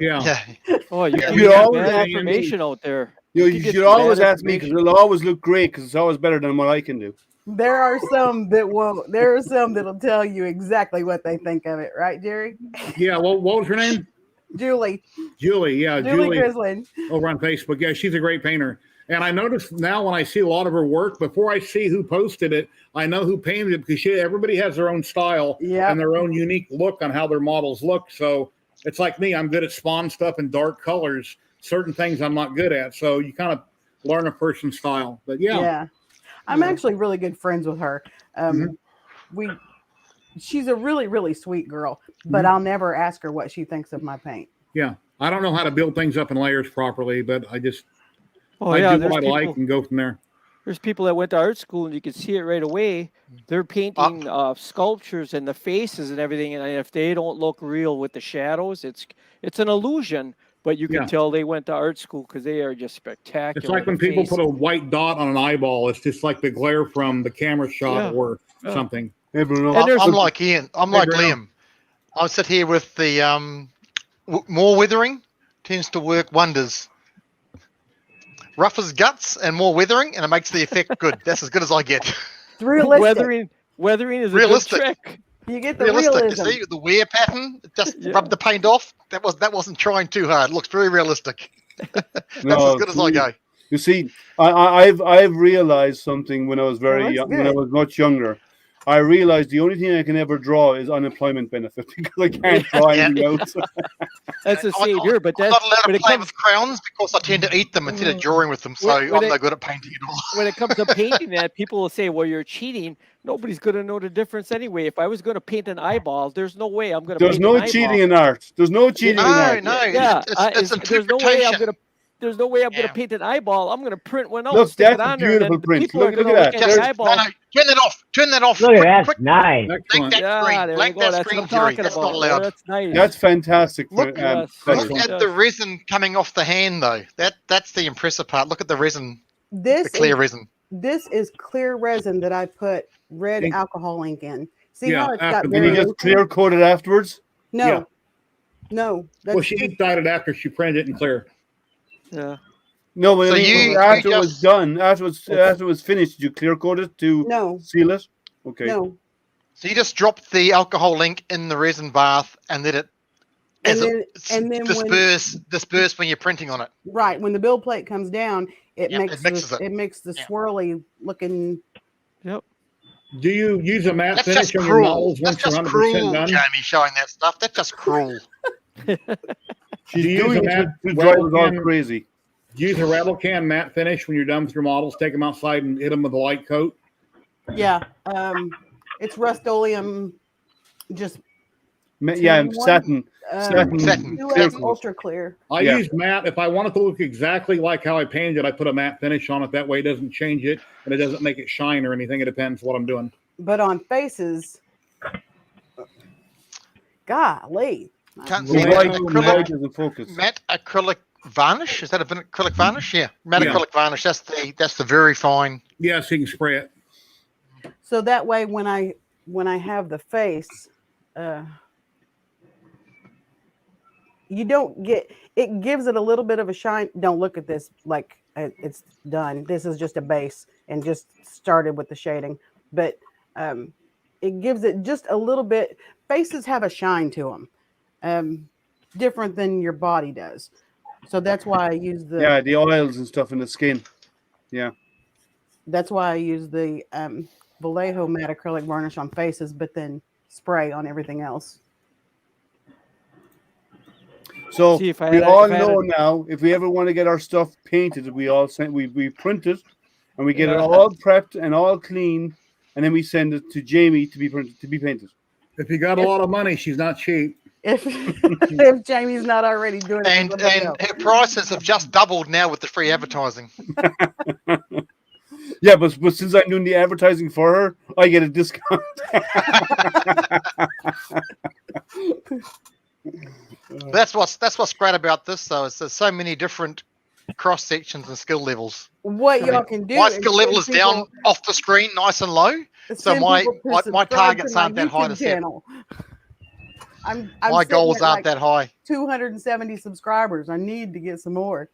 [SPEAKER 11] Oh, you always have information out there.
[SPEAKER 3] You should always ask me because it'll always look great because it's always better than what I can do.
[SPEAKER 6] There are some that won't. There are some that'll tell you exactly what they think of it, right, Jerry?
[SPEAKER 1] Yeah. Well, what was her name?
[SPEAKER 6] Julie.
[SPEAKER 1] Yeah.
[SPEAKER 6] Julie Grislin.
[SPEAKER 1] Over on Facebook. Yeah, she's a great painter. And I notice now when I see a lot of her work, before I see who posted it, I know who painted it because everybody has their own style and their own unique look on how their models look. So it's like me. I'm good at spawn stuff in dark colors. Certain things I'm not good at. So you kind of learn a person's style. But yeah.
[SPEAKER 6] I'm actually really good friends with her. She's a really, really sweet girl, but I'll never ask her what she thinks of my paint.
[SPEAKER 1] Yeah. I don't know how to build things up in layers properly, but I just do what I like and go from there.
[SPEAKER 11] There's people that went to art school and you can see it right away. They're painting sculptures and the faces and everything. And if they don't look real with the shadows, it's an illusion. But you can tell they went to art school because they are just spectacular.
[SPEAKER 1] It's like when people put a white dot on an eyeball. It's just like the glare from the camera shot or something.
[SPEAKER 7] I'm like Ian. I'm like Liam. I'll sit here with the more withering tends to work wonders. Rough as guts and more withering, and it makes the effect good. That's as good as I get.
[SPEAKER 6] It's realistic.
[SPEAKER 11] Weathering is
[SPEAKER 7] realistic.
[SPEAKER 11] A good trick.
[SPEAKER 6] You get the realism.
[SPEAKER 7] You see the wear pattern, just rub the paint off. That wasn't trying too hard. It looks very realistic. That's as good as I go.
[SPEAKER 3] You see, I've realized something when I was very young, when I
[SPEAKER 6] good.
[SPEAKER 3] was much younger. I realized the only thing I can ever draw is unemployment benefit because I can't draw anything else.
[SPEAKER 11] That's the
[SPEAKER 7] I'm
[SPEAKER 11] same
[SPEAKER 7] not-
[SPEAKER 11] here, but
[SPEAKER 7] I'm
[SPEAKER 11] that
[SPEAKER 7] not allowed
[SPEAKER 11] when
[SPEAKER 7] to
[SPEAKER 11] it
[SPEAKER 7] play
[SPEAKER 11] comes
[SPEAKER 7] with crowns because I tend to eat them instead of drawing with them. So
[SPEAKER 11] When
[SPEAKER 7] I'm no good at painting at all.
[SPEAKER 11] when it comes to painting that, people will say, "Well, you're cheating." Nobody's going to know the difference anyway. If I was going to paint an eyeball, there's no way I'm going to
[SPEAKER 3] There's
[SPEAKER 11] paint
[SPEAKER 3] no
[SPEAKER 11] an eyeball.
[SPEAKER 3] cheating in art. There's no cheating in
[SPEAKER 7] No,
[SPEAKER 3] art.
[SPEAKER 7] no,
[SPEAKER 11] Yeah,
[SPEAKER 7] it's
[SPEAKER 11] there's no way I'm
[SPEAKER 7] interpretation.
[SPEAKER 11] gonna. There's no way I'm
[SPEAKER 7] Yeah.
[SPEAKER 11] gonna paint an eyeball. I'm gonna print one out,
[SPEAKER 3] Look,
[SPEAKER 11] stick
[SPEAKER 3] that's
[SPEAKER 11] it
[SPEAKER 3] a
[SPEAKER 11] on there, and then
[SPEAKER 3] beautiful
[SPEAKER 11] the
[SPEAKER 3] print.
[SPEAKER 11] people are
[SPEAKER 3] Look
[SPEAKER 11] gonna
[SPEAKER 3] at
[SPEAKER 11] look
[SPEAKER 3] that.
[SPEAKER 11] at
[SPEAKER 7] Just
[SPEAKER 11] the eyeball.
[SPEAKER 7] no, turn that off. Turn that off.
[SPEAKER 8] Look at
[SPEAKER 7] Quick,
[SPEAKER 8] that.
[SPEAKER 7] quick.
[SPEAKER 8] Nice.
[SPEAKER 7] Blank
[SPEAKER 1] Excellent.
[SPEAKER 7] that
[SPEAKER 11] Yeah,
[SPEAKER 7] screen.
[SPEAKER 11] there you
[SPEAKER 7] Blank
[SPEAKER 11] go.
[SPEAKER 7] that
[SPEAKER 11] That's what
[SPEAKER 7] screen,
[SPEAKER 11] I'm
[SPEAKER 7] Jerry.
[SPEAKER 11] talking
[SPEAKER 7] That's
[SPEAKER 11] about.
[SPEAKER 7] not allowed.
[SPEAKER 11] That's nice.
[SPEAKER 3] That's fantastic.
[SPEAKER 6] Look-
[SPEAKER 11] Yes.
[SPEAKER 3] Feathers.
[SPEAKER 7] Look at
[SPEAKER 11] Yes.
[SPEAKER 7] the resin coming off the hand, though. That's the impressive part. Look at the resin, the
[SPEAKER 6] This
[SPEAKER 7] clear
[SPEAKER 6] is
[SPEAKER 7] resin.
[SPEAKER 6] this is clear resin that I put red
[SPEAKER 1] Ink.
[SPEAKER 6] alcohol ink in. See
[SPEAKER 1] Yeah,
[SPEAKER 6] how it's
[SPEAKER 1] after
[SPEAKER 6] got
[SPEAKER 1] the-
[SPEAKER 3] And you
[SPEAKER 6] variation?
[SPEAKER 3] just clear coat it afterwards.
[SPEAKER 6] No,
[SPEAKER 1] Yeah.
[SPEAKER 6] no. That's
[SPEAKER 1] Well, she
[SPEAKER 6] just-
[SPEAKER 1] dyed it after she printed it in clear.
[SPEAKER 11] Yeah.
[SPEAKER 3] No, but
[SPEAKER 7] So
[SPEAKER 3] I mean,
[SPEAKER 7] you
[SPEAKER 3] after it was
[SPEAKER 7] just-
[SPEAKER 3] done, after it was finished, did you clear coat it to
[SPEAKER 6] no,
[SPEAKER 3] seal it? Okay.
[SPEAKER 6] no.
[SPEAKER 7] So you just drop the alcohol ink in the resin bath and let it
[SPEAKER 6] And then
[SPEAKER 7] disperse when you're printing on it.
[SPEAKER 6] Right when the build plate comes down, it
[SPEAKER 7] Yep,
[SPEAKER 6] makes
[SPEAKER 7] it mixes
[SPEAKER 6] the,
[SPEAKER 7] it.
[SPEAKER 6] it makes the
[SPEAKER 7] Yeah.
[SPEAKER 6] swirly looking.
[SPEAKER 11] Yep.
[SPEAKER 1] Do you use a matte
[SPEAKER 7] That's
[SPEAKER 1] finish
[SPEAKER 7] just
[SPEAKER 1] on your
[SPEAKER 7] cruel.
[SPEAKER 1] models
[SPEAKER 7] That's
[SPEAKER 1] once you're
[SPEAKER 7] just
[SPEAKER 1] 100%
[SPEAKER 7] cruel,
[SPEAKER 1] done?
[SPEAKER 7] Jamie, showing that stuff. That's just cruel.
[SPEAKER 3] She's
[SPEAKER 1] Do you use
[SPEAKER 3] doing
[SPEAKER 1] a
[SPEAKER 3] it
[SPEAKER 1] matte
[SPEAKER 3] to drive us all
[SPEAKER 1] rattle can?
[SPEAKER 3] crazy.
[SPEAKER 1] Use a rattle can matte finish when you're done with your models. Take them outside and hit them with a light coat.
[SPEAKER 6] Yeah, it's Rust-Oleum, just
[SPEAKER 3] Yeah,
[SPEAKER 6] Tin one?
[SPEAKER 3] satin.
[SPEAKER 6] um,
[SPEAKER 7] Satin.
[SPEAKER 6] 2X ultra clear.
[SPEAKER 1] I
[SPEAKER 3] Yeah.
[SPEAKER 1] use matte. If I want it to look exactly like how I painted it, I put a matte finish on it. That way it doesn't change it and it doesn't make it shine or anything. It depends what I'm doing.
[SPEAKER 6] But on faces, golly,
[SPEAKER 7] Can't
[SPEAKER 1] The
[SPEAKER 7] see
[SPEAKER 3] The
[SPEAKER 1] light-
[SPEAKER 3] light,
[SPEAKER 7] that.
[SPEAKER 3] the light
[SPEAKER 7] Acrylic,
[SPEAKER 3] isn't focused.
[SPEAKER 7] matte acrylic varnish. Is that a acrylic varnish? Yeah, matte
[SPEAKER 1] Yeah.
[SPEAKER 7] acrylic varnish. That's the very fine.
[SPEAKER 1] Yeah, so you can spray it.
[SPEAKER 6] so that way when I have the face, you don't get it. Gives it a little bit of a shine. Don't look at this like it's done. This is just a base and just started with the shading, but it gives it just a little bit. Faces have a shine to them, different than your body does. So that's why I use the.
[SPEAKER 3] Yeah, the oils and stuff in the skin. Yeah.
[SPEAKER 6] That's why I use the Vallejo matte acrylic varnish on faces, but then spray on everything else.
[SPEAKER 3] So
[SPEAKER 11] See, if I
[SPEAKER 3] we
[SPEAKER 11] had a-
[SPEAKER 3] all
[SPEAKER 11] if I had
[SPEAKER 3] know
[SPEAKER 11] a-
[SPEAKER 3] now, if we ever want to get our stuff painted, we all send we print it and we get it
[SPEAKER 11] Yeah.
[SPEAKER 3] all prepped and all clean, and then we send it to Jamie to be printed to be painted.
[SPEAKER 1] If you got a lot of money, she's not cheap.
[SPEAKER 6] If Jamie's not already doing it,
[SPEAKER 7] And
[SPEAKER 6] for somebody else.
[SPEAKER 7] her prices have just doubled now with the free advertising.
[SPEAKER 3] Yeah, but since I'm doing the advertising for her, I get a discount.
[SPEAKER 7] That's what's great about this, though. Is there's so many different cross sections and skill levels.
[SPEAKER 6] What y'all can do?
[SPEAKER 7] My
[SPEAKER 6] is
[SPEAKER 7] skill level is
[SPEAKER 6] send
[SPEAKER 7] down
[SPEAKER 6] people-
[SPEAKER 7] off the screen, nice and low. So
[SPEAKER 6] send
[SPEAKER 7] my
[SPEAKER 6] people to
[SPEAKER 7] my
[SPEAKER 6] subscribe
[SPEAKER 7] targets
[SPEAKER 6] to my
[SPEAKER 7] aren't that high
[SPEAKER 6] YouTube
[SPEAKER 7] to set.
[SPEAKER 6] channel. I'm
[SPEAKER 7] My
[SPEAKER 6] sitting
[SPEAKER 7] goals
[SPEAKER 6] at
[SPEAKER 7] aren't
[SPEAKER 6] like
[SPEAKER 7] that high.
[SPEAKER 6] 270 subscribers. I need to get some more.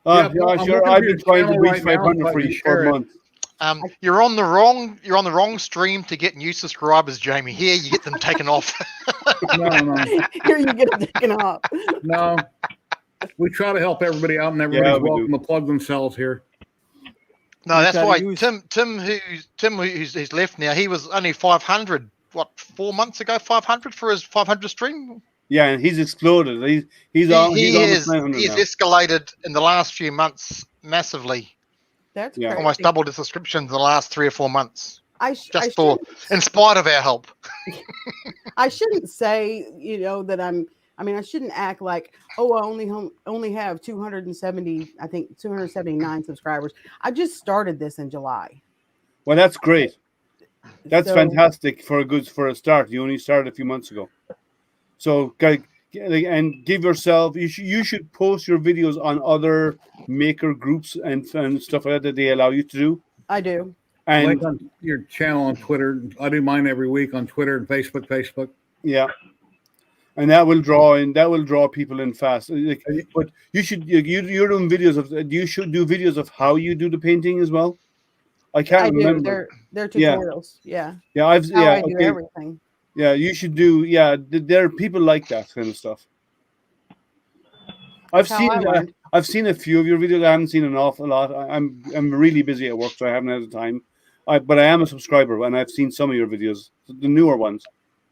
[SPEAKER 1] Yeah,
[SPEAKER 3] Yeah,
[SPEAKER 1] I'm
[SPEAKER 3] sure.
[SPEAKER 1] looking
[SPEAKER 3] I've
[SPEAKER 1] at
[SPEAKER 3] been
[SPEAKER 1] your
[SPEAKER 3] trying to
[SPEAKER 1] channel
[SPEAKER 3] reach
[SPEAKER 1] right now,
[SPEAKER 3] 500
[SPEAKER 1] so I
[SPEAKER 3] for
[SPEAKER 1] can
[SPEAKER 3] you
[SPEAKER 1] share
[SPEAKER 3] for
[SPEAKER 1] it.
[SPEAKER 3] months.
[SPEAKER 7] You're on the wrong stream to get new subscribers, Jamie. Here you get them taken off.
[SPEAKER 1] No.
[SPEAKER 6] Here you get it taken off.
[SPEAKER 1] No. We try to help everybody out and everybody's
[SPEAKER 3] Yeah, we
[SPEAKER 1] welcome
[SPEAKER 3] do.
[SPEAKER 1] to plug themselves here.
[SPEAKER 7] No,
[SPEAKER 11] You
[SPEAKER 7] that's
[SPEAKER 11] gotta
[SPEAKER 7] why
[SPEAKER 11] use-
[SPEAKER 7] Tim who's left now. He was only 500. What 4 months ago? 500 for his 500 stream.
[SPEAKER 3] Yeah, and he's exploded. He's almost
[SPEAKER 7] He's
[SPEAKER 3] 900 now.
[SPEAKER 7] escalated in the last few months massively.
[SPEAKER 6] That's
[SPEAKER 3] Yeah.
[SPEAKER 6] crazy.
[SPEAKER 7] Almost doubled his subscriptions in the last 3 or 4 months.
[SPEAKER 6] I
[SPEAKER 7] Just in spite of our help.
[SPEAKER 6] I shouldn't say, that I shouldn't act like, oh, I only have 270, I think 279 subscribers. I just started this in July.
[SPEAKER 3] Well, that's great. That's
[SPEAKER 6] So-
[SPEAKER 3] fantastic for a start. You only started a few months ago. So, and give yourself. You should post your videos on other maker groups and stuff like that they allow you to do.
[SPEAKER 6] I do.
[SPEAKER 3] And
[SPEAKER 1] Like on your channel on Twitter. I do mine every week on Twitter and Facebook.
[SPEAKER 3] yeah, and that will draw people in fast. But you should you're doing videos of. You should do videos of how you do the painting as well. I can't
[SPEAKER 6] I do.
[SPEAKER 3] remember.
[SPEAKER 6] They're
[SPEAKER 3] Yeah.
[SPEAKER 6] tutorials. Yeah.
[SPEAKER 3] Yeah, I do
[SPEAKER 6] Okay. Everything.
[SPEAKER 3] Yeah, you should do. Yeah, there are people like that kind of stuff. I've
[SPEAKER 6] That's how
[SPEAKER 3] seen
[SPEAKER 6] I learned.
[SPEAKER 3] I've seen a few of your videos. I haven't seen an awful lot. I'm really busy at work, so I haven't had the time. But I am a subscriber, and I've seen some of your videos, the newer ones.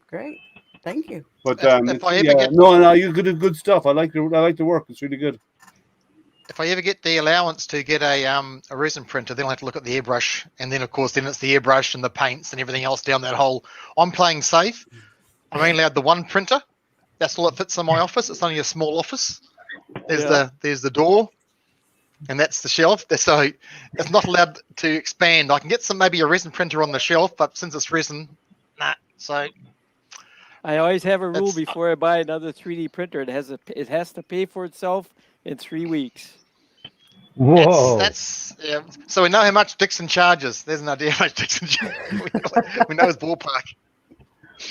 [SPEAKER 6] Great. Thank you.
[SPEAKER 3] But
[SPEAKER 7] If I ever
[SPEAKER 3] yeah,
[SPEAKER 7] get-
[SPEAKER 3] no, you good stuff. I like the work. It's really good.
[SPEAKER 7] If I ever get the allowance to get a resin printer, then I'll have to look at the airbrush, and then of course then it's the airbrush and the paints and everything else down that hole. I'm playing safe. I'm only allowed the one printer. That's all that fits in my office. It's only a small office. There's the door, and that's the shelf. So it's not allowed to expand. I can get maybe a resin printer on the shelf, but since it's resin, nah. So
[SPEAKER 11] I always have a rule
[SPEAKER 7] That's-
[SPEAKER 11] before I buy another 3D printer. It has to pay for itself in 3 weeks.
[SPEAKER 8] Whoa.
[SPEAKER 7] that's yeah. So we know how much Dixon charges. There's an idea how much Dixon charges. we know his ballpark.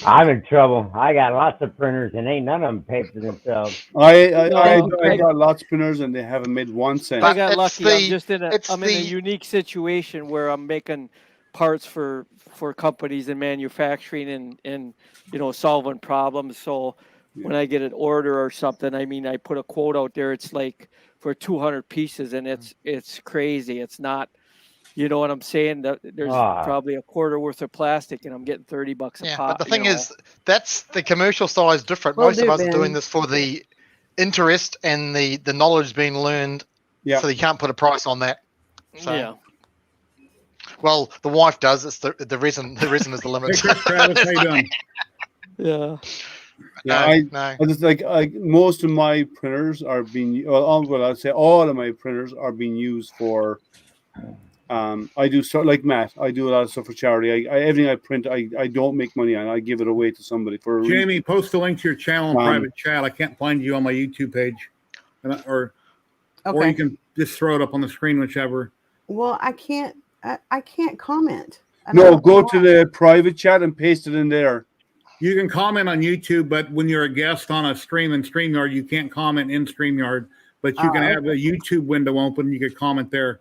[SPEAKER 8] I'm in trouble. I got lots of printers, and ain't none of them pay for themselves.
[SPEAKER 3] I got lots of printers, and they haven't made 1 cent.
[SPEAKER 11] I got
[SPEAKER 7] it's
[SPEAKER 11] lucky.
[SPEAKER 7] the-
[SPEAKER 11] I'm just in a
[SPEAKER 7] it's
[SPEAKER 11] I'm in a
[SPEAKER 7] the-
[SPEAKER 11] unique situation where I'm making parts for companies and manufacturing and solving problems. So when I get an order or something, I mean, I put a quote out there. It's like for 200 pieces, and it's crazy. It's not. You know what I'm saying? There's probably a quarter worth of plastic, and I'm getting $30 a
[SPEAKER 7] Yeah,
[SPEAKER 11] pop.
[SPEAKER 7] but the thing is, that's the commercial side is different.
[SPEAKER 6] Will
[SPEAKER 7] Most
[SPEAKER 6] do,
[SPEAKER 7] of us are doing
[SPEAKER 6] Ben.
[SPEAKER 7] this for the interest and the knowledge being learned.
[SPEAKER 3] Yeah.
[SPEAKER 7] So you can't put a price on that. So,
[SPEAKER 11] yeah.
[SPEAKER 7] Well, the wife does. It's the reason. The reason is the limit.
[SPEAKER 1] Hey, Chris Travis, how you doing?
[SPEAKER 11] Yeah.
[SPEAKER 3] Yeah,
[SPEAKER 7] no.
[SPEAKER 3] I just like most of my printers are being I'd say all of my printers are being used for. I do stuff like Matt. I do a lot of stuff for charity. Everything I print, I don't make money on. I give it away to somebody for a reason.
[SPEAKER 1] Jamie, post a link to your channel in private chat. I can't find you on my YouTube page, or
[SPEAKER 6] Okay.
[SPEAKER 1] you can just throw it up on the screen, whichever.
[SPEAKER 6] Well, I can't comment. I
[SPEAKER 3] No,
[SPEAKER 6] don't
[SPEAKER 3] go
[SPEAKER 6] know
[SPEAKER 3] to
[SPEAKER 6] why.
[SPEAKER 3] the private chat and paste it in there.
[SPEAKER 1] You can comment on YouTube, but when you're a guest on a stream in StreamYard, you can't comment in StreamYard. But you can have a YouTube window open. You could comment there.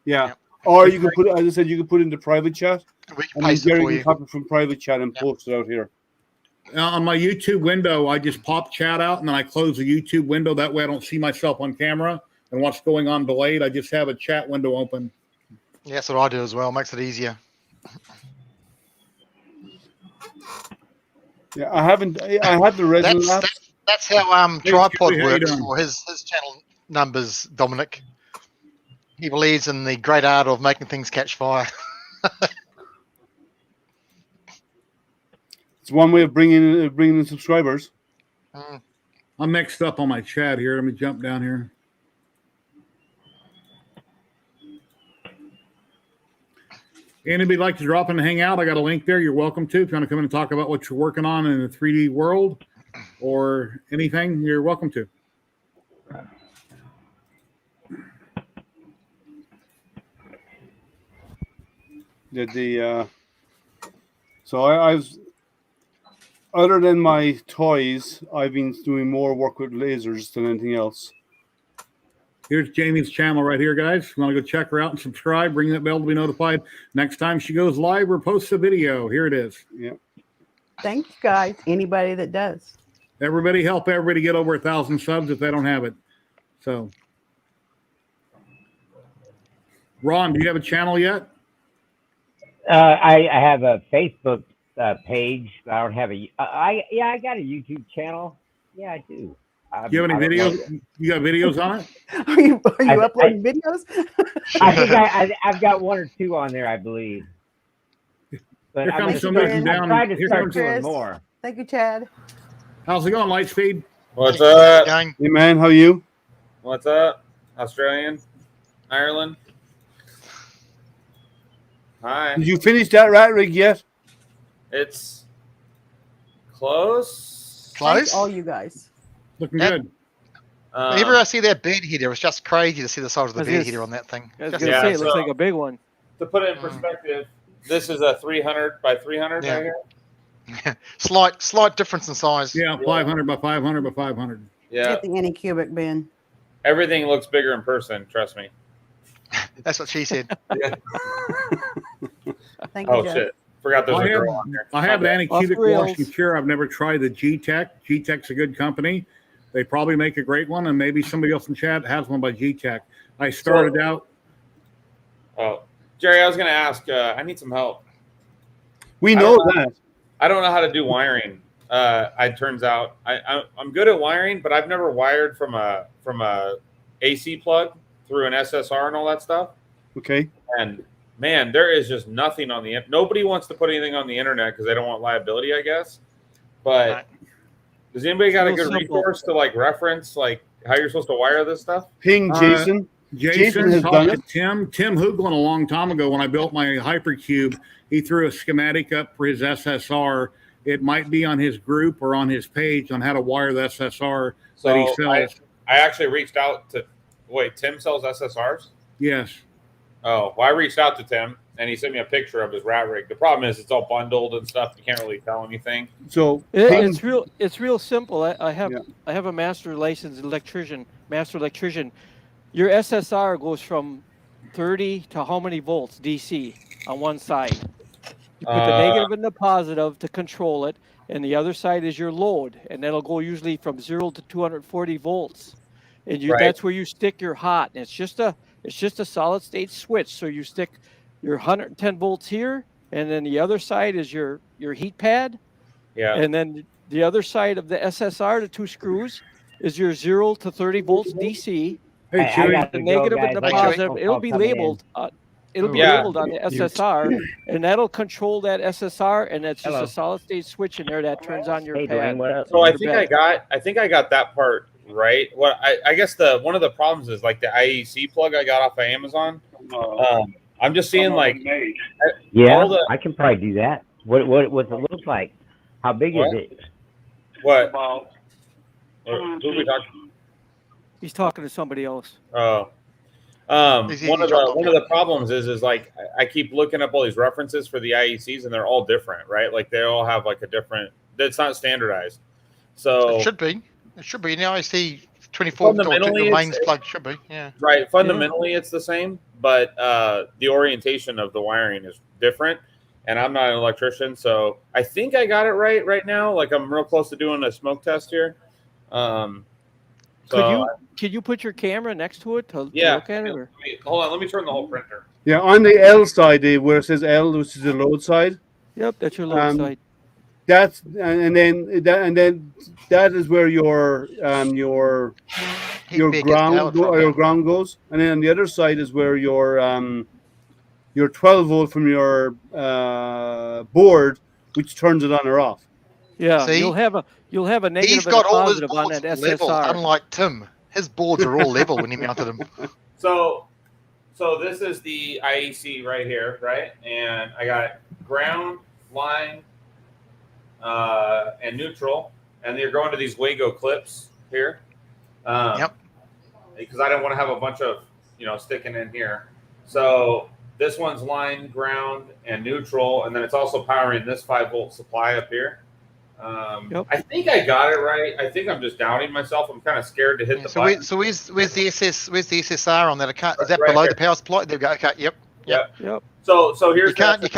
[SPEAKER 3] Yeah. Or you can put it, as I said, you can put it in the private chat.
[SPEAKER 7] We can
[SPEAKER 3] And then
[SPEAKER 7] paste it
[SPEAKER 3] Gary
[SPEAKER 7] for
[SPEAKER 3] can
[SPEAKER 7] you.
[SPEAKER 3] copy from private chat and post it out here.
[SPEAKER 1] On my YouTube window, I just pop chat out and then I close the YouTube window. That way I don't see myself on camera and what's going on delayed. I just have a chat window open.
[SPEAKER 7] Yeah, that's what I do as well. Makes it easier.
[SPEAKER 3] Yeah, I had the resin
[SPEAKER 7] That's
[SPEAKER 3] lab.
[SPEAKER 7] that's how
[SPEAKER 1] Hey,
[SPEAKER 7] Tripod
[SPEAKER 1] Stewie, how you
[SPEAKER 7] works
[SPEAKER 1] doing?
[SPEAKER 7] for his channel numbers. Dominic. He believes in the great art of making things catch fire.
[SPEAKER 3] It's one way of bringing in subscribers.
[SPEAKER 1] I'm mixed up on my chat here. Let me jump down here. Anybody like to drop in and hang out? I got a link there. You're welcome to. If you want to come in and talk about what you're working on in the 3D world or anything, you're welcome to.
[SPEAKER 3] So I've other than my toys, I've been doing more work with lasers than anything else.
[SPEAKER 1] Here's Jamie's channel right here, guys. If you want to go check her out and subscribe, ring that bell to be notified next time she goes live or posts a video. Here it is.
[SPEAKER 3] Yeah.
[SPEAKER 6] Thank you, guys. Anybody that does.
[SPEAKER 1] Everybody help everybody get over 1,000 subs if they don't have it. So, Ron, do you have a channel yet?
[SPEAKER 8] I have a Facebook page. I don't have I got a YouTube channel. Yeah, I do.
[SPEAKER 1] Do you have any videos? You got videos on it?
[SPEAKER 6] Are you uploading videos?
[SPEAKER 8] I think I've got 1 or 2 on there, I believe. But
[SPEAKER 1] Here comes
[SPEAKER 8] I'm
[SPEAKER 1] somebody from down.
[SPEAKER 8] trying to
[SPEAKER 1] Here
[SPEAKER 8] start
[SPEAKER 1] comes-
[SPEAKER 8] doing
[SPEAKER 6] Chris.
[SPEAKER 8] more.
[SPEAKER 6] Thank you, Chad.
[SPEAKER 1] How's it going, Lightspeed?
[SPEAKER 12] What's up?
[SPEAKER 7] Gang.
[SPEAKER 3] Hey man, how are you?
[SPEAKER 12] What's up? Australian? Ireland? Hi.
[SPEAKER 3] Did you finish that rat rig yet?
[SPEAKER 12] It's close.
[SPEAKER 7] Close.
[SPEAKER 6] All you guys.
[SPEAKER 1] Looking
[SPEAKER 7] Yep.
[SPEAKER 1] good.
[SPEAKER 7] Whenever I see that bed heater, it's just crazy to see the size of the
[SPEAKER 11] I was
[SPEAKER 7] bed
[SPEAKER 11] gonna
[SPEAKER 7] heater on that thing.
[SPEAKER 11] I was
[SPEAKER 7] Just-
[SPEAKER 11] gonna
[SPEAKER 12] Yeah,
[SPEAKER 11] say it looks
[SPEAKER 12] so-
[SPEAKER 11] like a big one.
[SPEAKER 12] To put it in perspective, this is a 300 by 300
[SPEAKER 7] Yeah.
[SPEAKER 12] right here.
[SPEAKER 7] slight difference in size.
[SPEAKER 1] Yeah, 500 by 500 by 500.
[SPEAKER 12] Yeah.
[SPEAKER 6] Get the Anycubic bin.
[SPEAKER 12] Everything looks bigger in person, trust me.
[SPEAKER 7] That's what she said.
[SPEAKER 6] Thank you,
[SPEAKER 12] Oh,
[SPEAKER 6] Jeff.
[SPEAKER 12] shit. Forgot there's
[SPEAKER 1] I
[SPEAKER 12] a
[SPEAKER 1] have,
[SPEAKER 12] girl on there.
[SPEAKER 1] I have an
[SPEAKER 12] My
[SPEAKER 1] Anycubic
[SPEAKER 11] Off rails.
[SPEAKER 1] wash and cure. I've never tried the G-Tech. G-Tech's a good company. They probably make a great one, and maybe somebody else in chat has one by ZYLTECH. I started out.
[SPEAKER 12] Oh, Jerry, I was going to ask. I need some help.
[SPEAKER 3] We know that.
[SPEAKER 12] I don't know how to do wiring. It turns out I'm good at wiring, but I've never wired from a AC plug through an SSR and all that stuff.
[SPEAKER 3] Okay.
[SPEAKER 12] And man, there is just nothing on the nobody wants to put anything on the internet because they don't want liability, I guess. But does anybody got a good resource to like reference like how you're supposed to wire this stuff?
[SPEAKER 3] Ping Jason.
[SPEAKER 1] Jason
[SPEAKER 3] has
[SPEAKER 1] talked
[SPEAKER 3] done
[SPEAKER 1] to
[SPEAKER 3] it.
[SPEAKER 1] Tim Hooglin a long time ago when I built my Hypercube. He threw a schematic up for his SSR. It might be on his group or on his page on how to wire the SSR that he sells.
[SPEAKER 12] I actually reached out to Tim sells SSRs?
[SPEAKER 1] Yes.
[SPEAKER 12] Oh, well, I reached out to Tim and he sent me a picture of his rat rig. The problem is it's all bundled and stuff. You can't really tell anything.
[SPEAKER 3] So
[SPEAKER 11] it's real simple. I have a master licensed electrician. Your SSR goes from 30 to how many volts DC on one side? You put the negative and the positive to control it, and the other side is your load, and that'll go usually from 0 to 240 volts. And that's where you stick your hot. And it's just a solid state switch. So you stick your 110 volts here, and then the other side is your heat pad.
[SPEAKER 12] Yeah.
[SPEAKER 11] And then the other side of the SSR, the 2 screws, is your 0 to 30 volts DC.
[SPEAKER 1] Hey, Chewy.
[SPEAKER 11] The negative and the positive, it'll be labeled. It'll be labeled on the SSR, and that'll control that SSR, and that's just a solid state switch in there that turns on your pad.
[SPEAKER 12] So I think I got that part right. What I guess one of the problems is like the IEC plug I got off of Amazon. I'm just seeing like
[SPEAKER 8] I can probably do that. What it look like? How big is it?
[SPEAKER 12] What? Who are we talking?
[SPEAKER 11] He's talking to somebody else.
[SPEAKER 12] Oh. One of the problems is like I keep looking up all these references for the IECs and they're all different, right? Like they all have like a different. It's not standardized. So
[SPEAKER 7] it should be. It should be. The IEC 24 the mains plug should be. Yeah.
[SPEAKER 12] Right. Fundamentally, it's the same, but the orientation of the wiring is different. And I'm not an electrician, so I think I got it right now. Like I'm real close to doing a smoke test here.
[SPEAKER 11] Could you put your camera next to it to look at it? Or?
[SPEAKER 12] Hold on, let me turn the whole printer.
[SPEAKER 3] Yeah, on the L side, where it says L, which is the load side.
[SPEAKER 11] Yep, that's your load side.
[SPEAKER 3] That's and then that is where your ground goes, and then on the other side is where your 12 volt from your board, which turns it on or off.
[SPEAKER 11] Yeah, see? you'll have a negative.
[SPEAKER 7] He's got
[SPEAKER 11] and a
[SPEAKER 7] all his
[SPEAKER 11] positive on that SSR.
[SPEAKER 7] Level, unlike Tim. His boards are all level when he mounted them.
[SPEAKER 12] So this is the IEC right here, right? And I got ground, line, and neutral, and they're going to these Wago clips here.
[SPEAKER 7] Yep.
[SPEAKER 12] Because I don't want to have a bunch of sticking in here. So this one's line, ground, and neutral, and then it's also powering this 5-volt supply up here. I think I got it right. I think I'm just doubting myself. I'm kind of scared to hit the button.
[SPEAKER 7] So where's the SSR on that? Is that below the power supply? There we go. Okay. Yep.
[SPEAKER 12] So here's
[SPEAKER 7] you can't take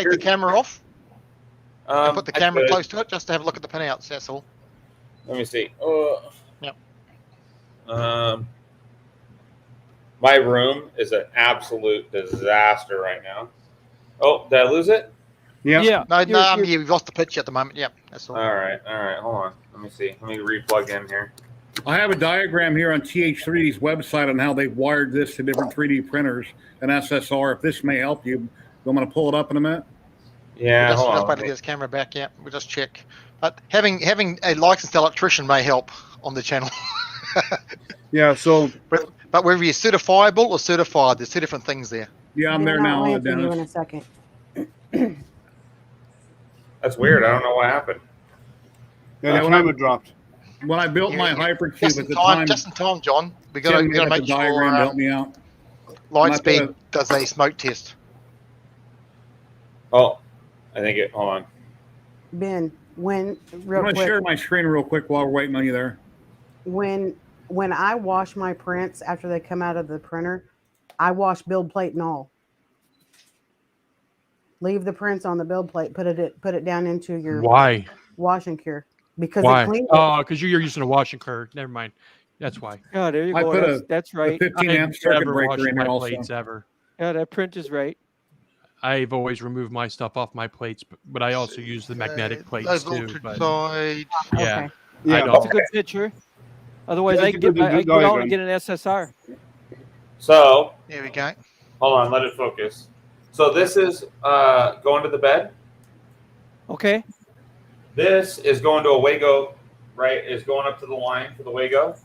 [SPEAKER 7] the camera off. And put the camera close to it just to have a look at the pinouts. That's all.
[SPEAKER 12] Let me see.
[SPEAKER 7] Yep.
[SPEAKER 12] My room is an absolute disaster right now. Oh, did I lose it?
[SPEAKER 3] Yeah.
[SPEAKER 7] No, you've lost the picture at the moment. Yep, that's all.
[SPEAKER 12] All right. Hold on. Let me see. Let me re-plug in here.
[SPEAKER 1] I have a diagram here on TH3D's website on how they've wired this to different 3D printers and SSR. If this may help you, I'm going to pull it up in a minute.
[SPEAKER 12] Yeah,
[SPEAKER 7] just wait to get his camera back. Yeah, we'll just check. But having a licensed electrician may help on the channel.
[SPEAKER 3] Yeah. So,
[SPEAKER 7] but whether you're certifiable or certified, there's 2 different things there.
[SPEAKER 1] Yeah, I'm there now.
[SPEAKER 6] I'll answer you in a second.
[SPEAKER 12] That's weird. I don't know what happened.
[SPEAKER 3] Yeah, the camera dropped.
[SPEAKER 1] When I built my Hypercube at the
[SPEAKER 7] time,
[SPEAKER 1] time,
[SPEAKER 7] just in time, John. We got to make
[SPEAKER 1] the diagram to help me out.
[SPEAKER 7] Lightspeed does a smoke test.
[SPEAKER 12] Oh, I think it. Hold on.
[SPEAKER 6] Ben,
[SPEAKER 1] I'm going to share my screen real quick while we're waiting on you there.
[SPEAKER 6] When I wash my prints after they come out of the printer, I wash build plate and all. Leave the prints on the build plate. Put it down into your wash and cure. because
[SPEAKER 13] Why?
[SPEAKER 6] it cleans it.
[SPEAKER 13] Oh, because you're using a washing curve. Never mind. That's why.
[SPEAKER 11] Yeah, there you
[SPEAKER 1] I
[SPEAKER 11] go.
[SPEAKER 1] put
[SPEAKER 11] That's
[SPEAKER 1] a
[SPEAKER 11] right.
[SPEAKER 1] 15
[SPEAKER 13] I've
[SPEAKER 1] amp circuit
[SPEAKER 13] never
[SPEAKER 1] breaker
[SPEAKER 13] washed
[SPEAKER 1] in
[SPEAKER 13] my
[SPEAKER 1] here also.
[SPEAKER 13] plates ever.
[SPEAKER 11] Yeah, that print is right.
[SPEAKER 13] I've always removed my stuff off my plates, but I also use the magnetic plates
[SPEAKER 7] Low
[SPEAKER 13] too.
[SPEAKER 7] voltage
[SPEAKER 13] But
[SPEAKER 7] side.
[SPEAKER 13] yeah,
[SPEAKER 6] Okay.
[SPEAKER 3] Yeah.
[SPEAKER 13] I
[SPEAKER 11] It's a
[SPEAKER 13] don't.
[SPEAKER 11] good picture. Otherwise,
[SPEAKER 3] Yeah,
[SPEAKER 11] I
[SPEAKER 3] it's a
[SPEAKER 11] get
[SPEAKER 3] good
[SPEAKER 11] I go down
[SPEAKER 3] diagram.
[SPEAKER 11] and get an SSR.
[SPEAKER 12] So
[SPEAKER 7] There we go.
[SPEAKER 12] hold on, let it focus. So this is going to the bed.
[SPEAKER 11] Okay.
[SPEAKER 12] This is going to a Wago, right? Is going up to the line for the Wago.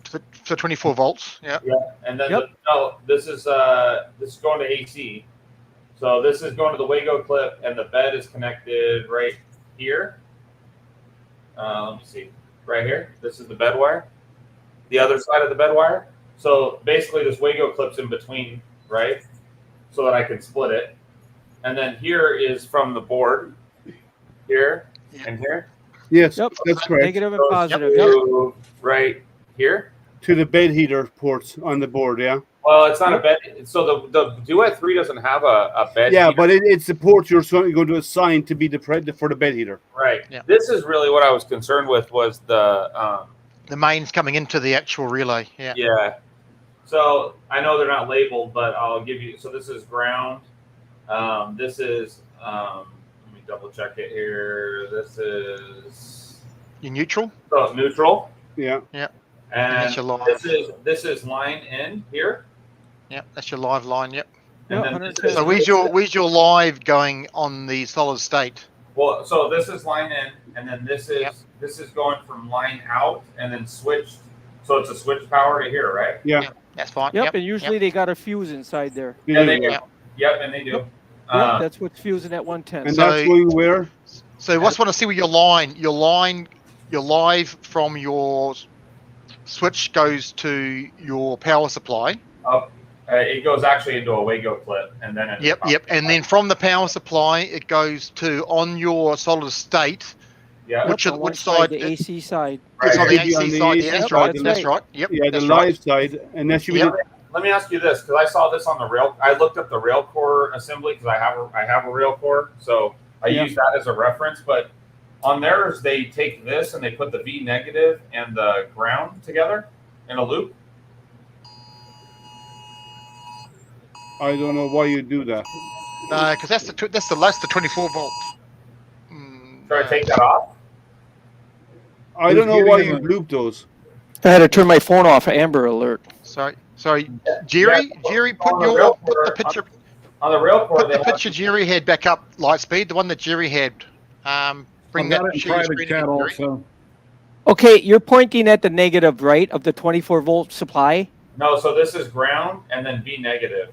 [SPEAKER 7] For 24 volts. Yeah.
[SPEAKER 12] Yeah, and then
[SPEAKER 11] Yep.
[SPEAKER 12] this is going to AC. So this is going to the Wago clip, and the bed is connected right here. Let me see, right here. This is the bed wire. The other side of the bed wire. So basically, this Wago clips in between, right? So that I can split it. And then here is from the board, here and here.
[SPEAKER 3] Yes,
[SPEAKER 11] Yep.
[SPEAKER 3] that's correct.
[SPEAKER 11] Negative and
[SPEAKER 12] Goes
[SPEAKER 11] positive.
[SPEAKER 12] to right here.
[SPEAKER 3] To the bed heater ports on the board, yeah.
[SPEAKER 12] Well, it's not a bed. So the Duet 3 doesn't have a bed.
[SPEAKER 3] Yeah,
[SPEAKER 12] heater.
[SPEAKER 3] but it's the port you're going to assign to be for the bed heater.
[SPEAKER 12] Right.
[SPEAKER 7] Yeah.
[SPEAKER 12] This is really what I was concerned with was the
[SPEAKER 7] mains coming into the actual relay. Yeah.
[SPEAKER 12] yeah. So I know they're not labeled, but I'll give you. So this is ground. This is let me double check it here. This is
[SPEAKER 7] Your neutral.
[SPEAKER 12] so neutral,
[SPEAKER 3] Yeah.
[SPEAKER 7] Yeah.
[SPEAKER 12] and
[SPEAKER 7] that's your line.
[SPEAKER 12] this is line in here.
[SPEAKER 7] Yeah, that's your live line. Yep.
[SPEAKER 12] And
[SPEAKER 11] Yep,
[SPEAKER 12] then this
[SPEAKER 11] 110.
[SPEAKER 12] is,
[SPEAKER 7] So where's your live going on the solid state?
[SPEAKER 12] well, so this is line in, and then this is
[SPEAKER 7] Yep.
[SPEAKER 12] this is going from line out, and then switched. So it's a switch power to here, right?
[SPEAKER 3] Yeah.
[SPEAKER 7] Yep. That's fine.
[SPEAKER 11] Yep.
[SPEAKER 7] Yep.
[SPEAKER 11] And usually they got a fuse inside there.
[SPEAKER 12] Yeah, they do.
[SPEAKER 3] Yeah.
[SPEAKER 12] Yep, and they do.
[SPEAKER 11] Yep, that's what's fusing at 110.
[SPEAKER 3] And
[SPEAKER 7] So-
[SPEAKER 3] that's going where?
[SPEAKER 7] So I just want to see where your live from your switch goes to your power supply.
[SPEAKER 12] It goes actually into a Wago clip, and then it,
[SPEAKER 7] Yep. And then from the power supply, it goes to on your solid state.
[SPEAKER 12] Yeah.
[SPEAKER 7] Which
[SPEAKER 11] on one
[SPEAKER 7] side?
[SPEAKER 11] The AC side.
[SPEAKER 7] It's on the
[SPEAKER 3] Maybe on
[SPEAKER 7] AC
[SPEAKER 3] the
[SPEAKER 7] side.
[SPEAKER 3] AC
[SPEAKER 7] Yeah, that's
[SPEAKER 3] side,
[SPEAKER 7] right.
[SPEAKER 11] that's
[SPEAKER 7] That's
[SPEAKER 11] right.
[SPEAKER 7] right. Yep.
[SPEAKER 3] Yeah, the
[SPEAKER 7] that's
[SPEAKER 3] live
[SPEAKER 7] right.
[SPEAKER 3] side, and that should be
[SPEAKER 7] Yep.
[SPEAKER 12] Let me ask you this, because I saw this on the rail. I looked up the rail core assembly because I have a rail core, so I
[SPEAKER 11] Yeah.
[SPEAKER 12] use that as a reference. But on theirs, they take this and they put the V negative and the ground together in a loop.
[SPEAKER 3] I don't know why you do that.
[SPEAKER 7] No, because that's the 24 volt.
[SPEAKER 12] Should I take that off?
[SPEAKER 3] I don't know
[SPEAKER 1] giving
[SPEAKER 3] why
[SPEAKER 1] him
[SPEAKER 3] you
[SPEAKER 1] a-
[SPEAKER 3] loop those.
[SPEAKER 11] I had to turn my phone off. Amber alert.
[SPEAKER 7] Sorry, Jerry. Jerry, put
[SPEAKER 12] On the rail
[SPEAKER 7] put
[SPEAKER 12] core-
[SPEAKER 7] the picture.
[SPEAKER 12] On the rail core,
[SPEAKER 7] Put
[SPEAKER 12] they
[SPEAKER 7] the
[SPEAKER 12] have-
[SPEAKER 7] picture Jerry had back up, Lightspeed, the one that Jerry had. Bring
[SPEAKER 1] I've
[SPEAKER 7] that
[SPEAKER 1] got it in
[SPEAKER 7] share your
[SPEAKER 1] private
[SPEAKER 7] screen
[SPEAKER 1] chat
[SPEAKER 7] again, Jerry.
[SPEAKER 1] also.
[SPEAKER 11] Okay, you're pointing at the negative, right, of the 24 volt supply.
[SPEAKER 12] No, so this is ground and then V negative.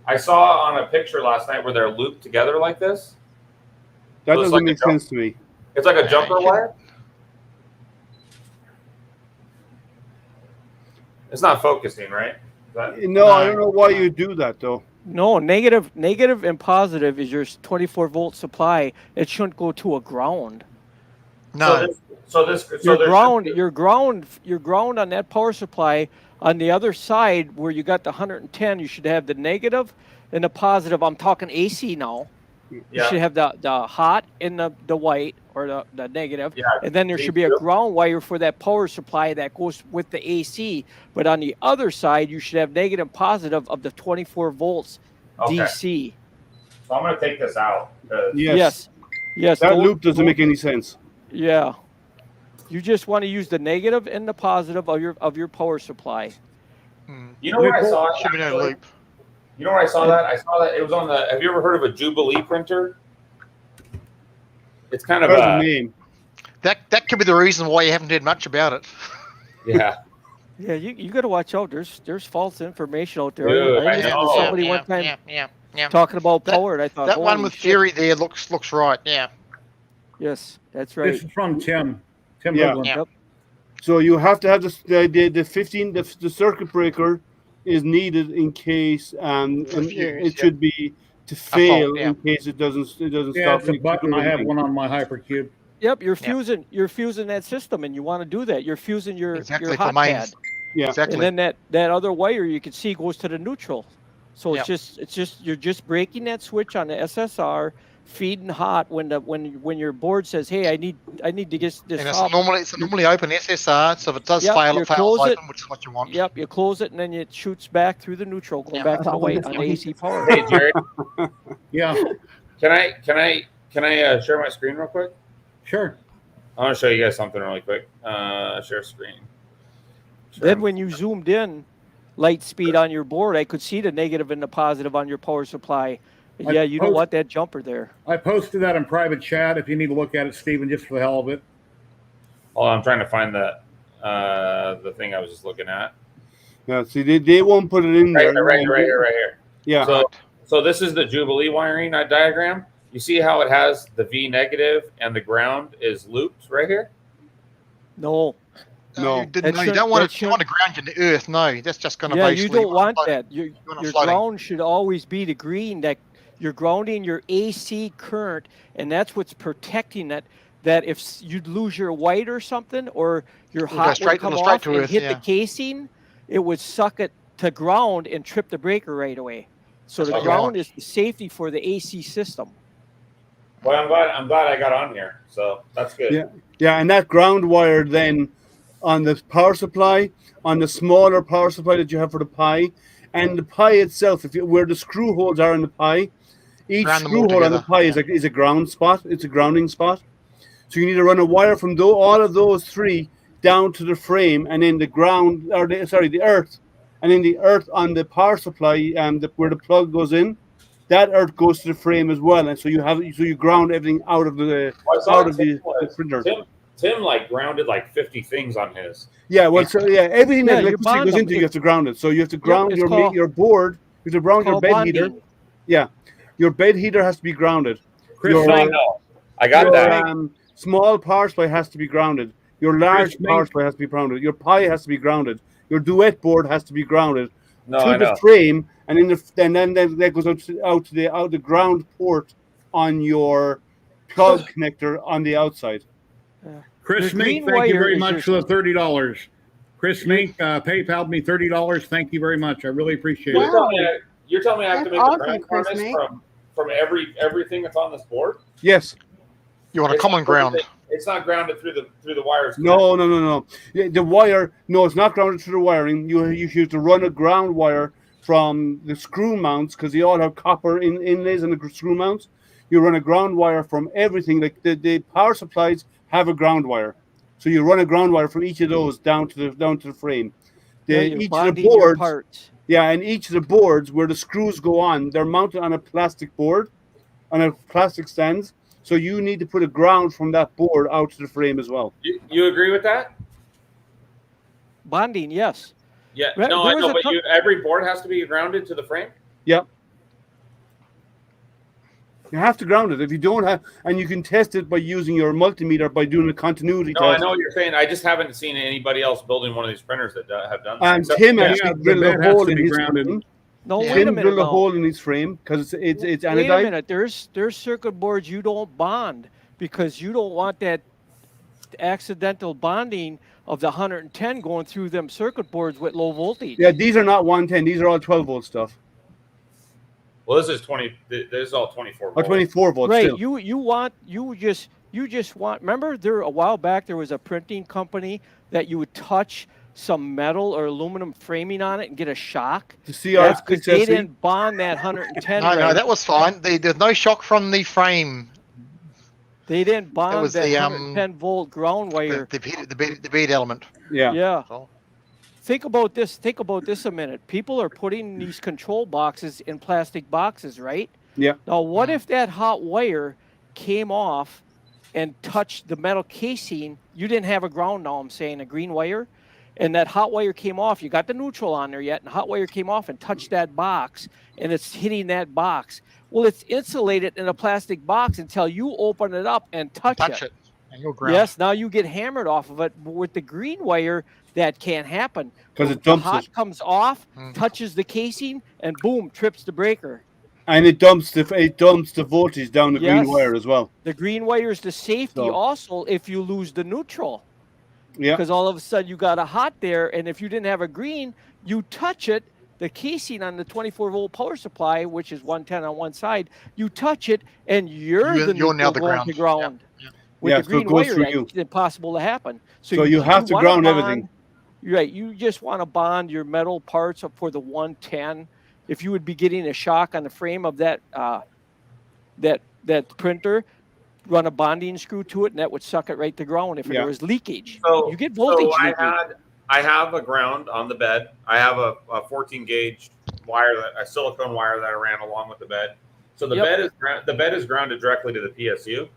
[SPEAKER 12] I saw on a picture last night where they're looped together like this.
[SPEAKER 3] That
[SPEAKER 12] So it's
[SPEAKER 3] doesn't
[SPEAKER 12] like a
[SPEAKER 3] make
[SPEAKER 12] jump-
[SPEAKER 3] sense to me.
[SPEAKER 12] It's like a jumper
[SPEAKER 7] you can-
[SPEAKER 12] wire. It's not focusing, right? Is that-
[SPEAKER 3] No, I don't know why you do that though.
[SPEAKER 11] No, negative and positive is your 24 volt supply. It shouldn't go to a ground.
[SPEAKER 7] No,
[SPEAKER 12] So there
[SPEAKER 11] Your ground on that power supply on the other side where you got the 110, you should have the negative and the positive. I'm talking AC now. You
[SPEAKER 12] Yeah.
[SPEAKER 11] should have the hot and the white or the negative.
[SPEAKER 12] Yeah,
[SPEAKER 11] And then there
[SPEAKER 12] me
[SPEAKER 11] should be a
[SPEAKER 12] too.
[SPEAKER 11] ground wire for that power supply that goes with the AC. But on the other side, you should have negative and positive of the 24 volts
[SPEAKER 12] Okay.
[SPEAKER 11] DC.
[SPEAKER 12] So I'm gonna take this out. 'cause-
[SPEAKER 3] Yes.
[SPEAKER 11] Yes.
[SPEAKER 3] That
[SPEAKER 11] don't-
[SPEAKER 3] loop doesn't
[SPEAKER 11] don't-
[SPEAKER 3] make any sense.
[SPEAKER 11] Yeah. You just want to use the negative and the positive of your power supply.
[SPEAKER 12] You know where I saw it?
[SPEAKER 7] should be no
[SPEAKER 12] actually?
[SPEAKER 7] loop.
[SPEAKER 12] You know where I saw that? I saw that it was on the. Have you ever heard of a Jubilee printer? It's kind of
[SPEAKER 3] That's the
[SPEAKER 12] a
[SPEAKER 3] name.
[SPEAKER 7] That could be the reason why you haven't heard much about it.
[SPEAKER 12] yeah.
[SPEAKER 11] Yeah, you got to watch out. There's false information out there.
[SPEAKER 12] Dude,
[SPEAKER 11] I
[SPEAKER 12] I
[SPEAKER 11] listened
[SPEAKER 12] know.
[SPEAKER 11] to somebody one time
[SPEAKER 7] Yeah.
[SPEAKER 11] talking about
[SPEAKER 7] That-
[SPEAKER 11] power, and I thought
[SPEAKER 7] That one
[SPEAKER 11] holy
[SPEAKER 7] with
[SPEAKER 11] shit.
[SPEAKER 7] Jerry there looks right. Yeah.
[SPEAKER 11] Yes, that's right.
[SPEAKER 1] This is from Tim. Tim
[SPEAKER 3] Yeah.
[SPEAKER 1] Woodland.
[SPEAKER 7] Yeah.
[SPEAKER 11] Yep.
[SPEAKER 3] So you have to have the 15. The circuit breaker is needed in case, and
[SPEAKER 7] fuse,
[SPEAKER 3] it
[SPEAKER 7] yeah.
[SPEAKER 3] should be to fail
[SPEAKER 7] yeah.
[SPEAKER 3] in case it doesn't
[SPEAKER 1] Yeah,
[SPEAKER 3] stop.
[SPEAKER 1] it's a button. I have one on my Hypercube.
[SPEAKER 11] Yep, you're fusing that system, and you want to do that. You're fusing your
[SPEAKER 7] Exactly
[SPEAKER 11] your
[SPEAKER 7] for
[SPEAKER 11] hot
[SPEAKER 7] mains.
[SPEAKER 11] pad,
[SPEAKER 3] Yeah.
[SPEAKER 7] Exactly.
[SPEAKER 11] and then that other wire you can see goes to the neutral. So
[SPEAKER 7] Yep.
[SPEAKER 11] it's just you're just breaking that switch on the SSR, feeding hot when your board says, "Hey, I need to get this
[SPEAKER 7] And
[SPEAKER 11] up."
[SPEAKER 7] it's normally open SSR, so if it does
[SPEAKER 11] Yep,
[SPEAKER 7] fail,
[SPEAKER 11] you
[SPEAKER 7] it fails
[SPEAKER 11] close it.
[SPEAKER 7] open, which is what you want.
[SPEAKER 11] Yep, you close it and then it shoots back through the neutral, going back to the white on the AC power.
[SPEAKER 12] Hey, Jerry,
[SPEAKER 1] Yeah,
[SPEAKER 12] can I share my screen real quick?
[SPEAKER 1] sure.
[SPEAKER 12] I want to show you guys something really quick. Share screen.
[SPEAKER 11] Then when you zoomed in, light speed on your board, I could see the negative and the positive on your power supply. Yeah, you don't want that jumper there.
[SPEAKER 1] I posted that in private chat if you need to look at it, Stephen, just for the hell of it.
[SPEAKER 12] Oh, I'm trying to find that the thing I was just looking at.
[SPEAKER 3] Yeah, see, they won't put it in there.
[SPEAKER 12] Right here.
[SPEAKER 3] Yeah.
[SPEAKER 12] So this is the Jubilee wiring diagram. You see how it has the V negative and the ground is looped right here?
[SPEAKER 11] No.
[SPEAKER 7] No, you don't want to ground in the earth. No, that's just going to basically.
[SPEAKER 11] You don't want that. Your ground should always be the green. That you're grounding your AC current, and that's what's protecting that. That if you'd lose your white or something, or your hot would come off and hit the casing, it would suck it to ground and trip the breaker right away. So the ground is the safety for the AC system.
[SPEAKER 12] Well, I'm glad I got on here. So that's good.
[SPEAKER 3] Yeah, and that ground wire then on the power supply, on the smaller power supply that you have for the Pi, and the Pi itself, where the screw holes are in the Pi, each screw hole on the Pi is a ground spot. It's a grounding spot. So you need to run a wire from all of those three down to the frame, and then the ground, or the earth, and then the earth on the power supply, where the plug goes in, that earth goes to the frame as well, and so you ground everything out of the printer.
[SPEAKER 12] Tim like grounded like 50 things on his.
[SPEAKER 3] Yeah, well, everything that electricity goes into, you have to ground it. So you have to ground your board. You have to ground your bed heater. Yeah, your bed heater has to be grounded.
[SPEAKER 12] Chris, I got that.
[SPEAKER 3] Small power supply has to be grounded. Your large power supply has to be grounded. Your Pi has to be grounded. Your duet board has to be grounded to the frame, and then that goes out to the ground port on your plug connector on the outside.
[SPEAKER 1] Chris Mink, thank you very much for the $30. Chris Mink, PayPal'd me $30. Thank you very much. I really appreciate it.
[SPEAKER 12] You're telling me I have to make a ground harness from everything that's on this board?
[SPEAKER 3] Yes.
[SPEAKER 7] You want a common ground.
[SPEAKER 12] It's not grounded through the wires.
[SPEAKER 3] No. The wire, it's not grounded through the wiring. You have to run a ground wire from the screw mounts, because they all have copper inlays in the screw mounts. You run a ground wire from everything. Like the power supplies have a ground wire, so you run a ground wire from each of those down to the frame. Each of the boards, and each of the boards where the screws go on, they're mounted on a plastic board, on a plastic stands. So you need to put a ground from that board out to the frame as well.
[SPEAKER 12] You agree with that?
[SPEAKER 11] Bonding, yes.
[SPEAKER 12] Yeah, no, I know, but every board has to be grounded to the frame?
[SPEAKER 3] Yep. You have to ground it. If you don't have, and you can test it by using your multimeter by doing a continuity test.
[SPEAKER 12] I know what you're saying. I just haven't seen anybody else building one of these printers that have done that.
[SPEAKER 3] And Tim actually drilled a hole in his frame.
[SPEAKER 11] No, wait a minute.
[SPEAKER 3] Drilled a hole in his frame because it's anodized.
[SPEAKER 11] Wait a minute. There's circuit boards you don't bond because you don't want that accidental bonding of the 110 going through them circuit boards with low voltage.
[SPEAKER 3] Yeah, these are not 110. These are all 12 volt stuff.
[SPEAKER 12] Well, this is 20. This is all 24 volts.
[SPEAKER 3] 24 volts.
[SPEAKER 11] Right.
[SPEAKER 3] Still.
[SPEAKER 11] You just want. Remember, a while back there was a printing company that you would touch some metal or aluminum framing on it and get a shock.
[SPEAKER 3] That's
[SPEAKER 11] because they didn't bond that 110.
[SPEAKER 7] No, that was fine. There's no shock from the frame.
[SPEAKER 11] They didn't bond that 110 volt ground wire.
[SPEAKER 7] The bead element.
[SPEAKER 3] Yeah.
[SPEAKER 11] Yeah. Think about this a minute. People are putting these control boxes in plastic boxes, right?
[SPEAKER 3] Yeah.
[SPEAKER 11] Now, what if that hot wire came off and touched the metal casing? You didn't have a ground, now I'm saying, a green wire, and that hot wire came off. You got the neutral on there yet, and the hot wire came off and touched that box, and it's hitting that box. Well, it's insulated in a plastic box until you open it up and touch it.
[SPEAKER 7] And you'll ground.
[SPEAKER 11] Yes, now you get hammered off of it. But with the green wire, that can't happen.
[SPEAKER 3] Because it dumps
[SPEAKER 11] the hot comes off, touches the casing, and boom, trips the breaker.
[SPEAKER 3] And it dumps the voltage down the green wire as well.
[SPEAKER 11] The green wire is the safety also if you lose the neutral.
[SPEAKER 3] Yeah.
[SPEAKER 11] Because all of a sudden you got a hot there, and if you didn't have a green, you touch it, the casing on the 24-volt power supply, which is 110 on one side, you touch it, and you're
[SPEAKER 14] now the
[SPEAKER 11] going to ground.
[SPEAKER 14] Yeah.
[SPEAKER 11] With
[SPEAKER 3] Yeah,
[SPEAKER 11] the
[SPEAKER 3] so it
[SPEAKER 11] green
[SPEAKER 3] goes
[SPEAKER 11] wire,
[SPEAKER 3] through
[SPEAKER 11] that's
[SPEAKER 3] you.
[SPEAKER 11] impossible to happen.
[SPEAKER 3] So you have to
[SPEAKER 11] wanna
[SPEAKER 3] ground
[SPEAKER 11] bond-
[SPEAKER 3] everything.
[SPEAKER 11] Right. You just want to bond your metal parts up for the 110. If you would be getting a shock on the frame of that that printer, run a bonding screw to it, and that would suck it right to ground if there was leakage.
[SPEAKER 12] So
[SPEAKER 11] you get voltage
[SPEAKER 12] so
[SPEAKER 11] leakage.
[SPEAKER 12] I have a ground on the bed. I have a 14 gauge wire, a silicone wire that I ran along with the bed. So the bed is grounded directly to the PSU.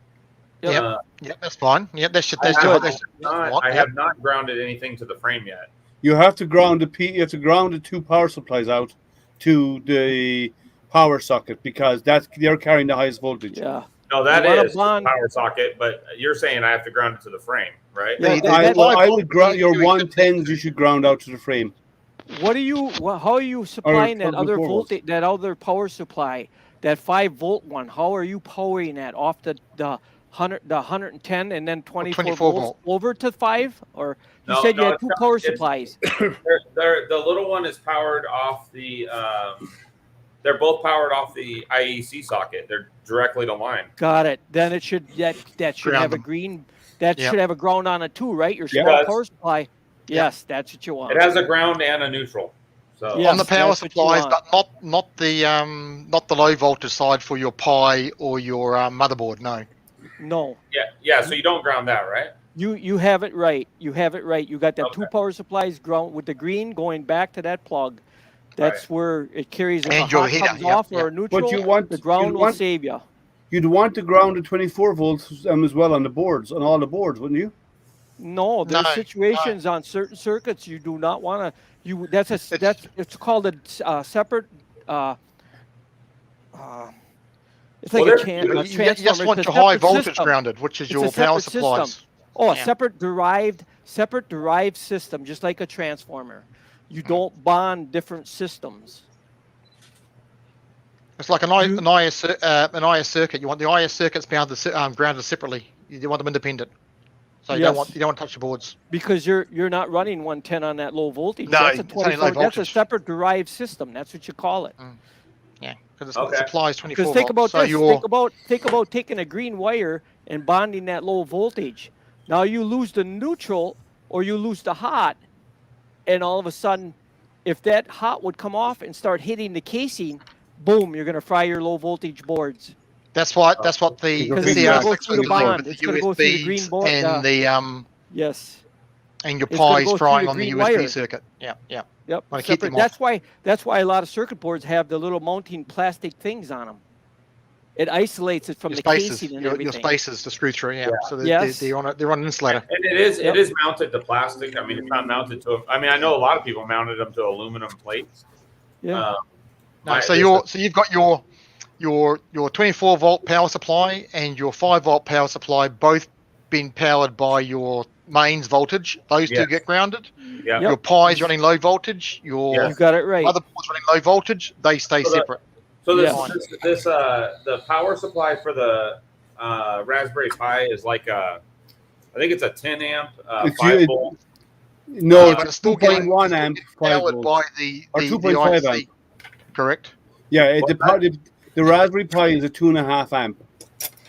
[SPEAKER 14] Yep, that's fine. Yep, that's
[SPEAKER 12] I
[SPEAKER 14] good.
[SPEAKER 12] have not grounded anything to the frame yet.
[SPEAKER 3] You have to ground you have to ground the two power supplies out to the power socket because they're carrying the highest voltage.
[SPEAKER 11] Yeah.
[SPEAKER 12] No, that is the power socket, but you're saying I have to ground it to the frame, right?
[SPEAKER 3] I would ground your 110s. You should ground out to the frame.
[SPEAKER 11] What are you? How are you supplying that other voltage, that other power supply, that 5-volt one? How are you powering that off the 110 and then 24 volts over to 5? Or you said you had two power supplies.
[SPEAKER 12] The little one is powered off the. They're both powered off the IEC socket. They're directly to line.
[SPEAKER 11] Got it. Then it should that should have a green. That should have a ground on it too, right? Your small power supply. Yes, that's what you want.
[SPEAKER 12] It has a ground and a neutral. So
[SPEAKER 14] on the power supplies, but not the low voltage side for your Pi or your motherboard.
[SPEAKER 11] No.
[SPEAKER 12] Yeah. So you don't ground that, right?
[SPEAKER 11] You have it right. You have it right. You got that two power supplies ground with the green going back to that plug. That's where it carries. If a hot comes off or a neutral,
[SPEAKER 3] but you want
[SPEAKER 11] the ground will save you.
[SPEAKER 3] You'd want to ground the 24 volts as well on the boards, on all the boards, wouldn't you?
[SPEAKER 11] No, there's situations on certain circuits you do not want to. It's called a separate. It's like a transformer.
[SPEAKER 14] You just want your high voltage grounded, which is your power supplies.
[SPEAKER 11] Oh, a separate derived system, just like a transformer. You don't bond different systems.
[SPEAKER 14] It's like an IS circuit. You want the IS circuits grounded separately. You want them independent. So you don't want to touch the boards.
[SPEAKER 11] Because you're not running 110 on that low voltage.
[SPEAKER 14] No,
[SPEAKER 11] that's a 24. That's a separate derived system. That's what you call it.
[SPEAKER 14] Yeah, because it supplies 24
[SPEAKER 11] volts. Think about
[SPEAKER 14] so
[SPEAKER 11] this. Think about taking a green wire and bonding that low voltage. Now you lose the neutral or you lose the hot, and all of a sudden, if that hot would come off and start hitting the casing, boom, you're going to fry your low voltage boards.
[SPEAKER 14] That's what the
[SPEAKER 11] CR6 it's going to go through the green board
[SPEAKER 14] and the and your Pi is frying on the USB
[SPEAKER 11] wire.
[SPEAKER 14] circuit. Yep.
[SPEAKER 11] That's why a lot of circuit boards have the little mounting plastic things on them. It isolates it from the casing and everything.
[SPEAKER 14] Your spacers to screw through, So they're on an insulator.
[SPEAKER 12] And it is mounted to plastic. I mean, it's not mounted to. I mean, I know a lot of people mounted them to aluminum plates.
[SPEAKER 11] Yeah.
[SPEAKER 14] So you've got your 24 volt power supply and your 5 volt power supply both being powered by your mains voltage. Those two get grounded.
[SPEAKER 12] Yeah.
[SPEAKER 14] Your Pi's running low voltage. Your
[SPEAKER 11] you got it right.
[SPEAKER 14] motherboard's running low voltage. They stay separate.
[SPEAKER 12] So the power supply for the Raspberry Pi is like I think it's a 10 amp 5 volt.
[SPEAKER 3] No,
[SPEAKER 14] but it's still getting
[SPEAKER 3] 1 amp
[SPEAKER 14] powered by the
[SPEAKER 3] 2.5 amp.
[SPEAKER 14] Correct.
[SPEAKER 3] Yeah, the Raspberry Pi is a 2.5 amp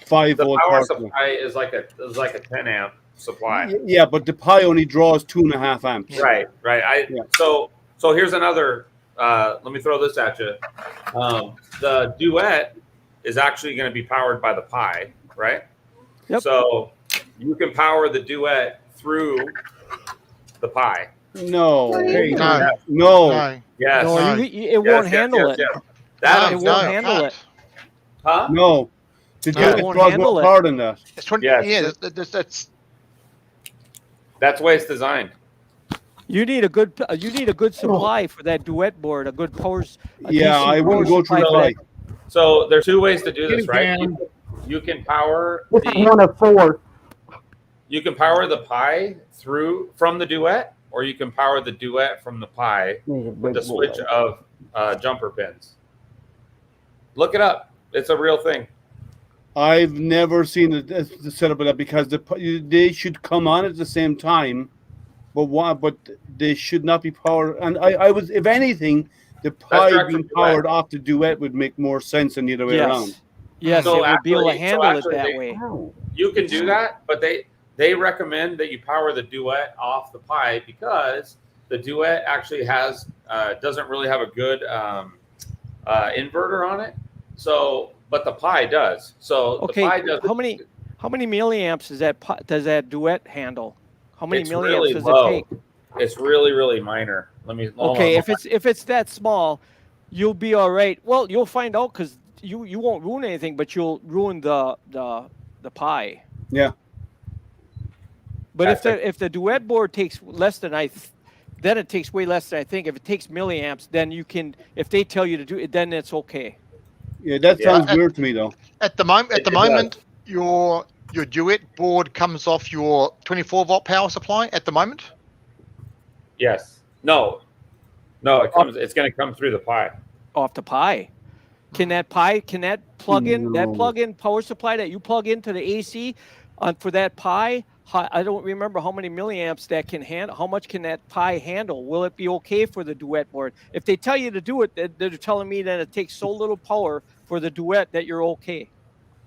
[SPEAKER 3] 5 volt
[SPEAKER 12] power supply is like a 10 amp supply.
[SPEAKER 3] Yeah, but the Pi only draws 2.5 amps.
[SPEAKER 12] Right. So here's another. Let me throw this at you. The Duet is actually going to be powered by the Pi, right?
[SPEAKER 11] Yep.
[SPEAKER 12] So you can power the Duet through the Pi.
[SPEAKER 3] No.
[SPEAKER 12] Yes.
[SPEAKER 11] No, it won't handle it.
[SPEAKER 12] That
[SPEAKER 11] it won't handle it.
[SPEAKER 12] Huh?
[SPEAKER 3] No. The Duet draws more power than that.
[SPEAKER 14] It's 20.
[SPEAKER 12] Yes.
[SPEAKER 14] Yeah,
[SPEAKER 12] that's the way it's designed.
[SPEAKER 11] You need a good supply for that Duet board, a good power.
[SPEAKER 3] I wouldn't go through Pi.
[SPEAKER 12] So there's two ways to do this, right? You can power
[SPEAKER 6] one of four.
[SPEAKER 12] You can power the Pi from the Duet, or you can power the Duet from the Pi with the switch of jumper pins. Look it up. It's a real thing.
[SPEAKER 3] I've never seen the setup of that because they should come on at the same time, but they should not be powered. And I was, if anything, the Pi
[SPEAKER 12] direct
[SPEAKER 3] being
[SPEAKER 12] from Duet.
[SPEAKER 3] powered off the Duet would make more sense than the other way around.
[SPEAKER 11] Yes,
[SPEAKER 12] So
[SPEAKER 11] it would be able to
[SPEAKER 12] actually- so
[SPEAKER 11] handle it
[SPEAKER 12] actually
[SPEAKER 11] that
[SPEAKER 12] they-
[SPEAKER 11] way.
[SPEAKER 12] You can do that, but they recommend that you power the Duet off the Pi because the Duet actually has doesn't really have a good inverter on it. So, but the Pi does. So
[SPEAKER 11] Okay,
[SPEAKER 12] the Pi does.
[SPEAKER 11] how many milliamps does that Duet handle? How many
[SPEAKER 12] It's
[SPEAKER 11] milliamps
[SPEAKER 12] really
[SPEAKER 11] does
[SPEAKER 12] low.
[SPEAKER 11] it take?
[SPEAKER 12] It's really minor. Let me. hold
[SPEAKER 11] Okay,
[SPEAKER 12] on.
[SPEAKER 11] if it's that small, you'll be all right. Well, you'll find out because you won't ruin anything, but you'll ruin the Pi.
[SPEAKER 3] Yeah.
[SPEAKER 11] But if the Duet board takes less than then it takes way less than I think. If it takes milliamps, then you can. If they tell you to do it, then it's okay.
[SPEAKER 3] Yeah, that sounds weird to me though.
[SPEAKER 14] At the moment, your Duet board comes off your 24-volt power supply. At the moment.
[SPEAKER 12] Yes. No. It comes. It's going to come through the Pi.
[SPEAKER 11] Off the Pi. Can that plug-in power supply that you plug into the AC for that Pi? I don't remember how many milliamps that can handle. How much can that Pi handle? Will it be okay for the Duet board? If they tell you to do it, they're telling me that it takes so little power for the Duet that you're okay.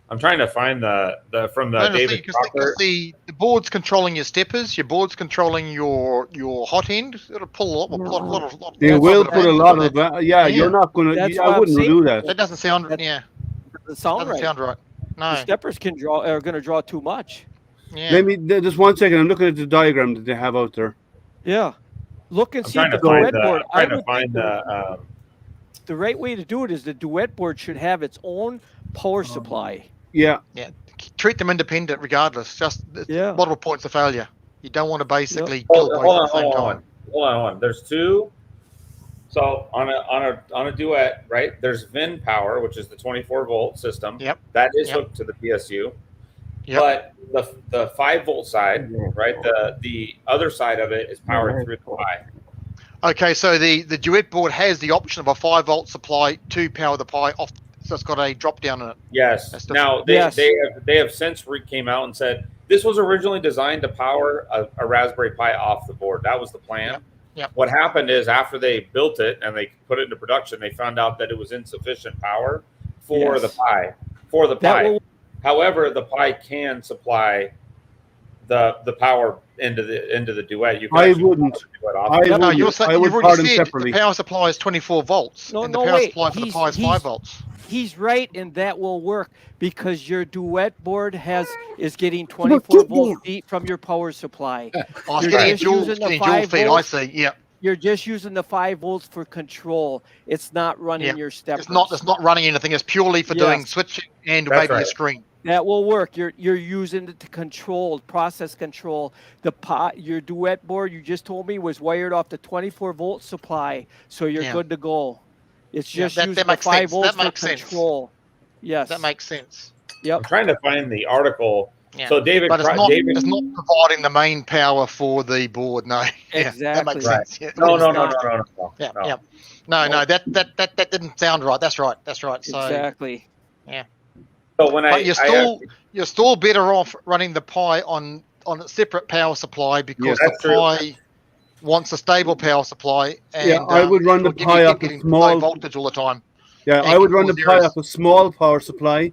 [SPEAKER 12] I'm trying to find the from the David Crocker.
[SPEAKER 14] The board's controlling your steppers. Your board's controlling your hot end. It'll pull a lot of.
[SPEAKER 3] They will put a lot of that. Yeah, you're not going to. I wouldn't do that.
[SPEAKER 14] That doesn't sound. Yeah.
[SPEAKER 11] Doesn't sound right.
[SPEAKER 14] Sound right. No.
[SPEAKER 11] The steppers are going to draw too much.
[SPEAKER 14] Yeah.
[SPEAKER 3] Let me just 1 second. I'm looking at the diagram that they have out there.
[SPEAKER 11] Yeah. Look and
[SPEAKER 12] I'm
[SPEAKER 11] see
[SPEAKER 12] trying
[SPEAKER 11] the
[SPEAKER 12] to find
[SPEAKER 11] Duet board.
[SPEAKER 12] I'm trying to find the.
[SPEAKER 11] right way to do it is the Duet board should have its own power supply.
[SPEAKER 3] Yeah.
[SPEAKER 14] Yeah. Treat them independent, regardless. Just multiple points of failure. You don't want to basically kill both at the same time.
[SPEAKER 12] Hold on. There's two. So on a Duet, right? There's VIN power, which is the 24-volt system.
[SPEAKER 14] Yep.
[SPEAKER 12] That is hooked to the PSU.
[SPEAKER 14] Yep.
[SPEAKER 12] But the 5-volt side, right? The other side of it is powered through the Pi.
[SPEAKER 14] Okay, so the Duet board has the option of a 5-volt supply to power the Pi off. So it's got a drop down in it.
[SPEAKER 12] Yes. Now they have since came out and said this was originally designed to power a Raspberry Pi off the board. That was the plan.
[SPEAKER 14] Yep.
[SPEAKER 12] What happened is after they built it and they put it into production, they found out that it was insufficient power for the Pi. However, the Pi can supply the power into the Duet. You can
[SPEAKER 3] I wouldn't.
[SPEAKER 14] No, you're saying
[SPEAKER 3] I would
[SPEAKER 14] you've
[SPEAKER 3] part
[SPEAKER 14] already
[SPEAKER 3] them
[SPEAKER 14] said
[SPEAKER 3] separately.
[SPEAKER 14] the power supply is 24 volts, and the power supply for the Pi is 5 volts.
[SPEAKER 11] He's right, and that will work because your Duet board is getting 24 volt feet from your power supply.
[SPEAKER 14] Oh, it's getting dual feed. I see. Yeah.
[SPEAKER 11] You're just using the 5 volts for control. It's not running your steppers.
[SPEAKER 14] It's not running anything. It's purely for doing switching and maybe a screen.
[SPEAKER 11] That will work. You're using it to control, process control. Your Duet board, you just told me, was wired off the 24 volt supply, so you're good to go. It's just using the 5 volts for control. Yes.
[SPEAKER 14] That makes sense.
[SPEAKER 11] Yep.
[SPEAKER 12] I'm trying to find the article.
[SPEAKER 14] Yeah.
[SPEAKER 12] So David,
[SPEAKER 14] but it's not providing the main power for the board. No.
[SPEAKER 11] Exactly.
[SPEAKER 14] That makes sense. Yeah.
[SPEAKER 12] No.
[SPEAKER 14] Yeah. No. That didn't sound right. That's right. So,
[SPEAKER 11] exactly.
[SPEAKER 14] Yeah.
[SPEAKER 12] So
[SPEAKER 14] you're still better off running the Pi on a separate power supply because the Pi wants a stable power suppay. And,
[SPEAKER 3] I would run the Pi off a small
[SPEAKER 14] low voltage all the time.
[SPEAKER 3] Yeah, I would run the Pi off a small power supply,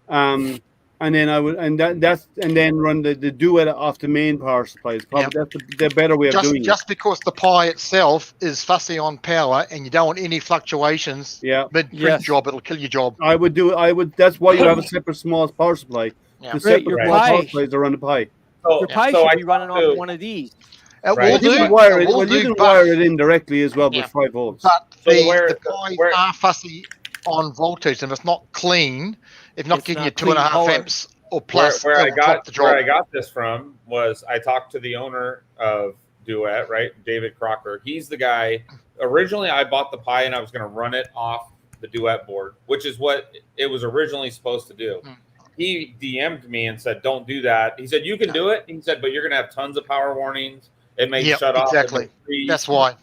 [SPEAKER 3] and then I would and then run the Duet off the main power supply. It's probably that's the better way of doing it.
[SPEAKER 14] Just because the Pi itself is fussy on power and you don't want any fluctuations. Mid job, it'll kill your job.
[SPEAKER 3] I would do. That's why you have a separate small power supply. The separate power supplies are on the Pi.
[SPEAKER 11] Your Pi should be running off one of these.
[SPEAKER 3] You can wire it in directly as well with 5 volts.
[SPEAKER 14] But the Pis are fussy on voltage, and if it's not clean, if not giving you 2.5 amps or plus,
[SPEAKER 12] where I got this from was I talked to the owner of Duet, right, David Crocker. He's the guy. Originally, I bought the Pi and I was going to run it off the Duet board, which is what it was originally supposed to do. He DM'd me and said, "Don't do that." He said, "You can do it." He said, "But you're going to have tons of power warnings. It may shut off."
[SPEAKER 14] Exactly. That's why.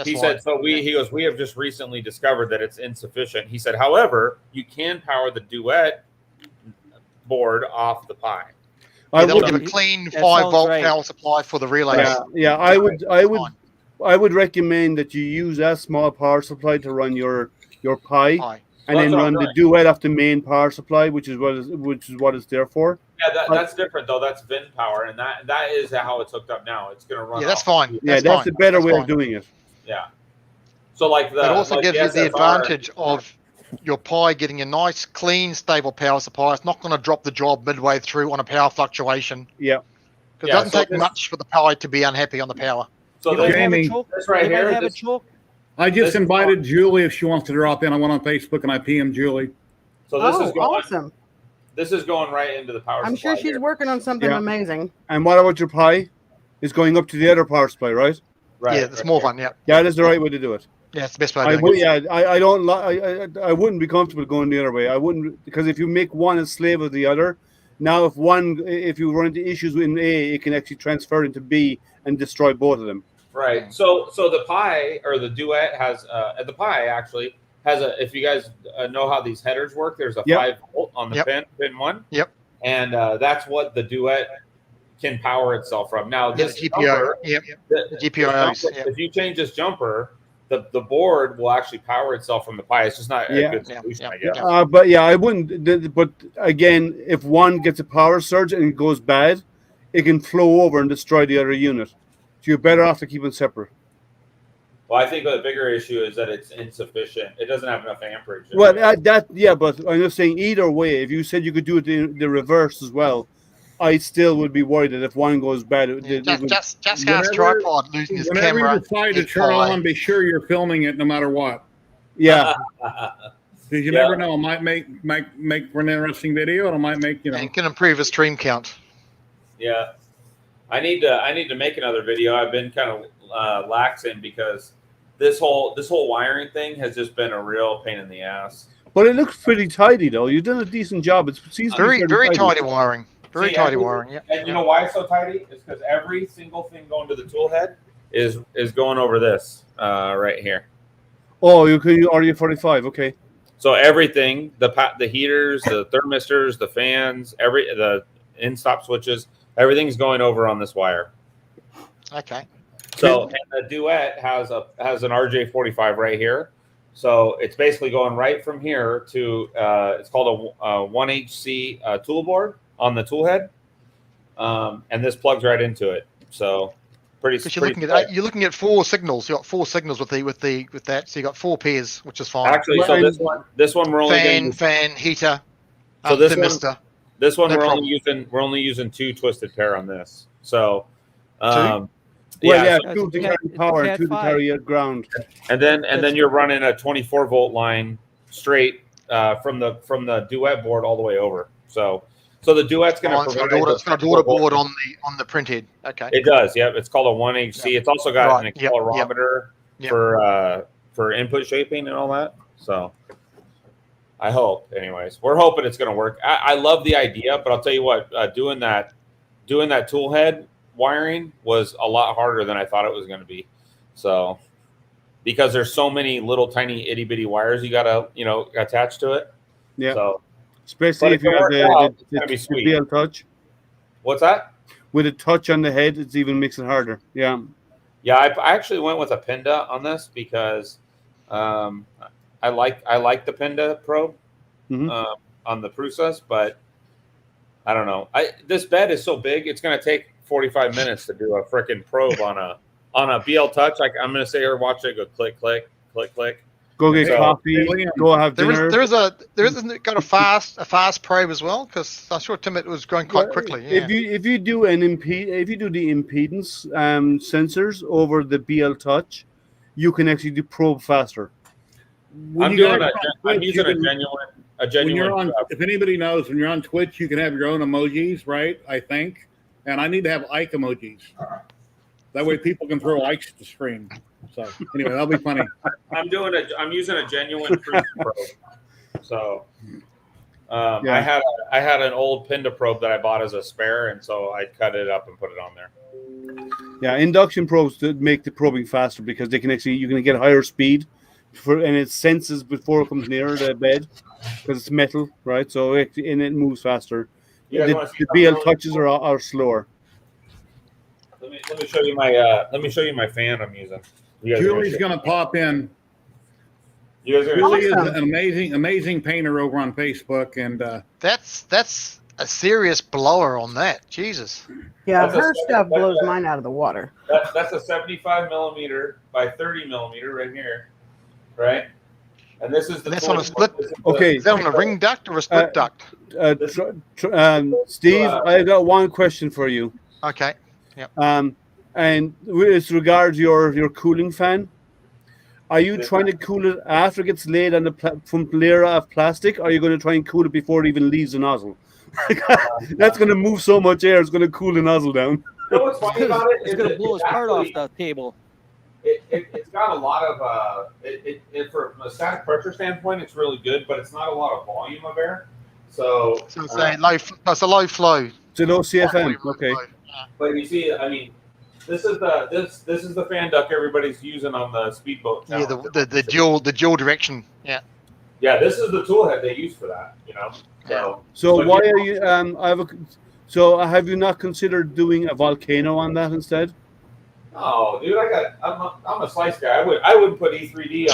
[SPEAKER 12] He said, "So he goes, we have just recently discovered that it's insufficient." He said, "However, you can power the Duet board off the Pi."
[SPEAKER 14] They'll give a clean 5 volt power supply for the relays.
[SPEAKER 3] I I would recommend that you use that small power supply to run your Pi, and then run the duet off the main power supply, which is what it's there for.
[SPEAKER 12] Yeah, that's different though. That's VIN power, and that is how it's hooked up now. It's going to run.
[SPEAKER 14] Yeah, that's fine.
[SPEAKER 3] Yeah, that's a better way of doing it.
[SPEAKER 12] Yeah. So like
[SPEAKER 14] it also gives you the advantage of your Pi getting a nice, clean, stable power supply. It's not going to drop the job midway through on a power fluctuation.
[SPEAKER 3] Yeah.
[SPEAKER 14] Because it doesn't take much for the Pi to be unhappy on the power.
[SPEAKER 12] So
[SPEAKER 1] Jamie,
[SPEAKER 12] this right here.
[SPEAKER 1] I just invited Julie if she wants to drop in. I went on Facebook and I PM'd Julie.
[SPEAKER 12] So this is going,
[SPEAKER 6] awesome.
[SPEAKER 12] This is going right into the power
[SPEAKER 6] I'm
[SPEAKER 12] supply.
[SPEAKER 6] sure she's working on something amazing.
[SPEAKER 3] And what about your Pi? It's going up to the other power supply, right?
[SPEAKER 14] Right. Yeah, the small one. Yeah.
[SPEAKER 3] Yeah, that's the right way to do it.
[SPEAKER 14] Yeah, it's the best way to do it.
[SPEAKER 3] Yeah, I wouldn't be comfortable going the other way. I wouldn't, because if you make one a slave of the other, now if you run into issues in A, it can actually transfer into B and destroy both of them.
[SPEAKER 12] Right. So the Pi or the Duet has the Pi actually has a. If you guys know how these headers work, there's a 5 volt on the pin 1.
[SPEAKER 14] Yep.
[SPEAKER 12] And that's what the Duet can power itself from. Now this
[SPEAKER 14] GPIO.
[SPEAKER 12] Jumper,
[SPEAKER 14] the GPIOs.
[SPEAKER 12] If you change this jumper, the board will actually power itself from the Pi. It's just not a good solution, I guess.
[SPEAKER 3] But yeah, I wouldn't. But again, if one gets a power surge and it goes bad, it can flow over and destroy the other unit. So you're better off to keep them separate.
[SPEAKER 12] Well, I think the bigger issue is that it's insufficient. It doesn't have enough amperage.
[SPEAKER 3] Well, but I'm just saying either way. If you said you could do it the reverse as well, I still would be worried that if one goes bad,
[SPEAKER 14] just has tripod losing his camera.
[SPEAKER 1] Whenever you decide to turn on, be sure you're filming it no matter what.
[SPEAKER 3] Yeah.
[SPEAKER 1] Because you never know. It might make for an interesting video, and it might make
[SPEAKER 14] And it can improve his stream count.
[SPEAKER 12] Yeah. I need to make another video. I've been kind of laxing because this whole wiring thing has just been a real pain in the ass.
[SPEAKER 3] But it looks pretty tidy though. You've done a decent job. It's
[SPEAKER 14] very tidy wiring. Very tidy wiring. Yeah.
[SPEAKER 12] And you know why it's so tidy? It's because every single thing going to the tool head is going over this right here.
[SPEAKER 3] Oh, you can RU45. Okay.
[SPEAKER 12] So everything, the heaters, the thermistors, the fans, the in-stop switches, everything's going over on this wire.
[SPEAKER 14] Okay.
[SPEAKER 12] So and the Duet has an RJ45 right here. So it's basically going right from here to it's called a 1HC tool board on the tool head, and this plugs right into it. So
[SPEAKER 14] you're looking at 4 signals. You got 4 signals with that. So you got 4 pairs, which is fine.
[SPEAKER 12] Actually, so this one we're only
[SPEAKER 14] fan heater.
[SPEAKER 12] So this
[SPEAKER 14] thermistor.
[SPEAKER 12] This one we're only using 2 twisted pair on this. So,
[SPEAKER 3] 2 to carry power, 2 to carry ground.
[SPEAKER 12] And then you're running a 24 volt line straight from the Duet board all the way over. So the Duet's going to provide.
[SPEAKER 14] It's got a daughter board on the printhead. Okay.
[SPEAKER 12] It does. Yep. It's called a 1HC. It's also got an accelerometer for input shaping and all that. So. I hope. Anyways, we're hoping it's going to work. I love the idea, but I'll tell you what, doing that tool head wiring was a lot harder than I thought it was going to be. So, because there's so many little tiny itty bitty wires you got to attach to it.
[SPEAKER 3] Yeah.
[SPEAKER 12] So,
[SPEAKER 3] especially if you have the BL touch.
[SPEAKER 12] What's that?
[SPEAKER 3] With a touch on the head, it even makes it harder. Yeah.
[SPEAKER 12] Yeah, I actually went with a Pinda on this because. I like the Pinda probe on the Prusas, but I don't know. This bed is so big; it's going to take 45 minutes to do a freaking probe on a BL Touch. I'm going to sit here and watch it go click, click, click, click.
[SPEAKER 3] Go get coffee. Go have dinner.
[SPEAKER 14] There is got a fast probe as well, because I'm sure Tim, it was going quite quickly. Yeah.
[SPEAKER 3] If you do the impedance sensors over the BL Touch, you can actually do probe faster.
[SPEAKER 12] I'm using a genuine.
[SPEAKER 1] If anybody knows, when you're on Twitch, you can have your own emojis, right? I think, and I need to have Ike emojis. That way, people can throw Ikes at the screen. So anyway, that'll be funny.
[SPEAKER 12] I'm using a genuine probe. So I had an old Pinda probe that I bought as a spare, and so I cut it up and put it on there.
[SPEAKER 3] Yeah, induction probes to make the probing faster because you can get higher speed. And it senses before it comes near the bed because it's metal, right? So it moves faster. The BL touches are slower.
[SPEAKER 12] Let me let me show you my fan I'm using. You guys are
[SPEAKER 1] Julie's going to pop in.
[SPEAKER 12] You guys are
[SPEAKER 1] Julie is
[SPEAKER 6] Awesome.
[SPEAKER 1] an amazing painter over on Facebook, and
[SPEAKER 14] That's a serious blower on that. Jesus.
[SPEAKER 6] Yeah,
[SPEAKER 12] That's a-
[SPEAKER 6] her stuff
[SPEAKER 12] that's
[SPEAKER 6] blows
[SPEAKER 12] a-
[SPEAKER 6] mine out of the water.
[SPEAKER 12] That's a 75 millimeter by 30 millimeter right here, right? And this is the.
[SPEAKER 14] And that's
[SPEAKER 12] tool-
[SPEAKER 14] on a split.
[SPEAKER 12] this is the-
[SPEAKER 3] Okay.
[SPEAKER 14] Is that on a ring duct or a split duct?
[SPEAKER 3] Steve, I've got one question for you.
[SPEAKER 14] Okay. Yep.
[SPEAKER 3] And with regards your cooling fan, are you trying to cool it after it gets laid on the from layer of plastic, or are you going to try and cool it before it even leaves the nozzle? That's going to move so much air, it's going to cool the nozzle down.
[SPEAKER 12] You know what's funny about it?
[SPEAKER 11] It's
[SPEAKER 12] is
[SPEAKER 11] going to
[SPEAKER 12] it-
[SPEAKER 11] blow his
[SPEAKER 12] it's
[SPEAKER 11] part off
[SPEAKER 12] actually-
[SPEAKER 11] the table.
[SPEAKER 12] It's got a lot of from a static pressure standpoint, it's really good, but it's not a lot of volume of air. So
[SPEAKER 14] So it's a low. It's a low flow.
[SPEAKER 3] It's a low CFM. Okay.
[SPEAKER 12] but you see, I mean, this is the fan duct everybody's using on the speedboat.
[SPEAKER 14] Yeah,
[SPEAKER 12] challenge.
[SPEAKER 14] the dual direction. Yeah.
[SPEAKER 12] Yeah, this is the tool head they use for that. You know.
[SPEAKER 3] So
[SPEAKER 12] but
[SPEAKER 3] why
[SPEAKER 12] yeah.
[SPEAKER 3] are you? So have you not considered doing a volcano on that instead?
[SPEAKER 12] Oh, dude, I'm a slice guy. I wouldn't put E3D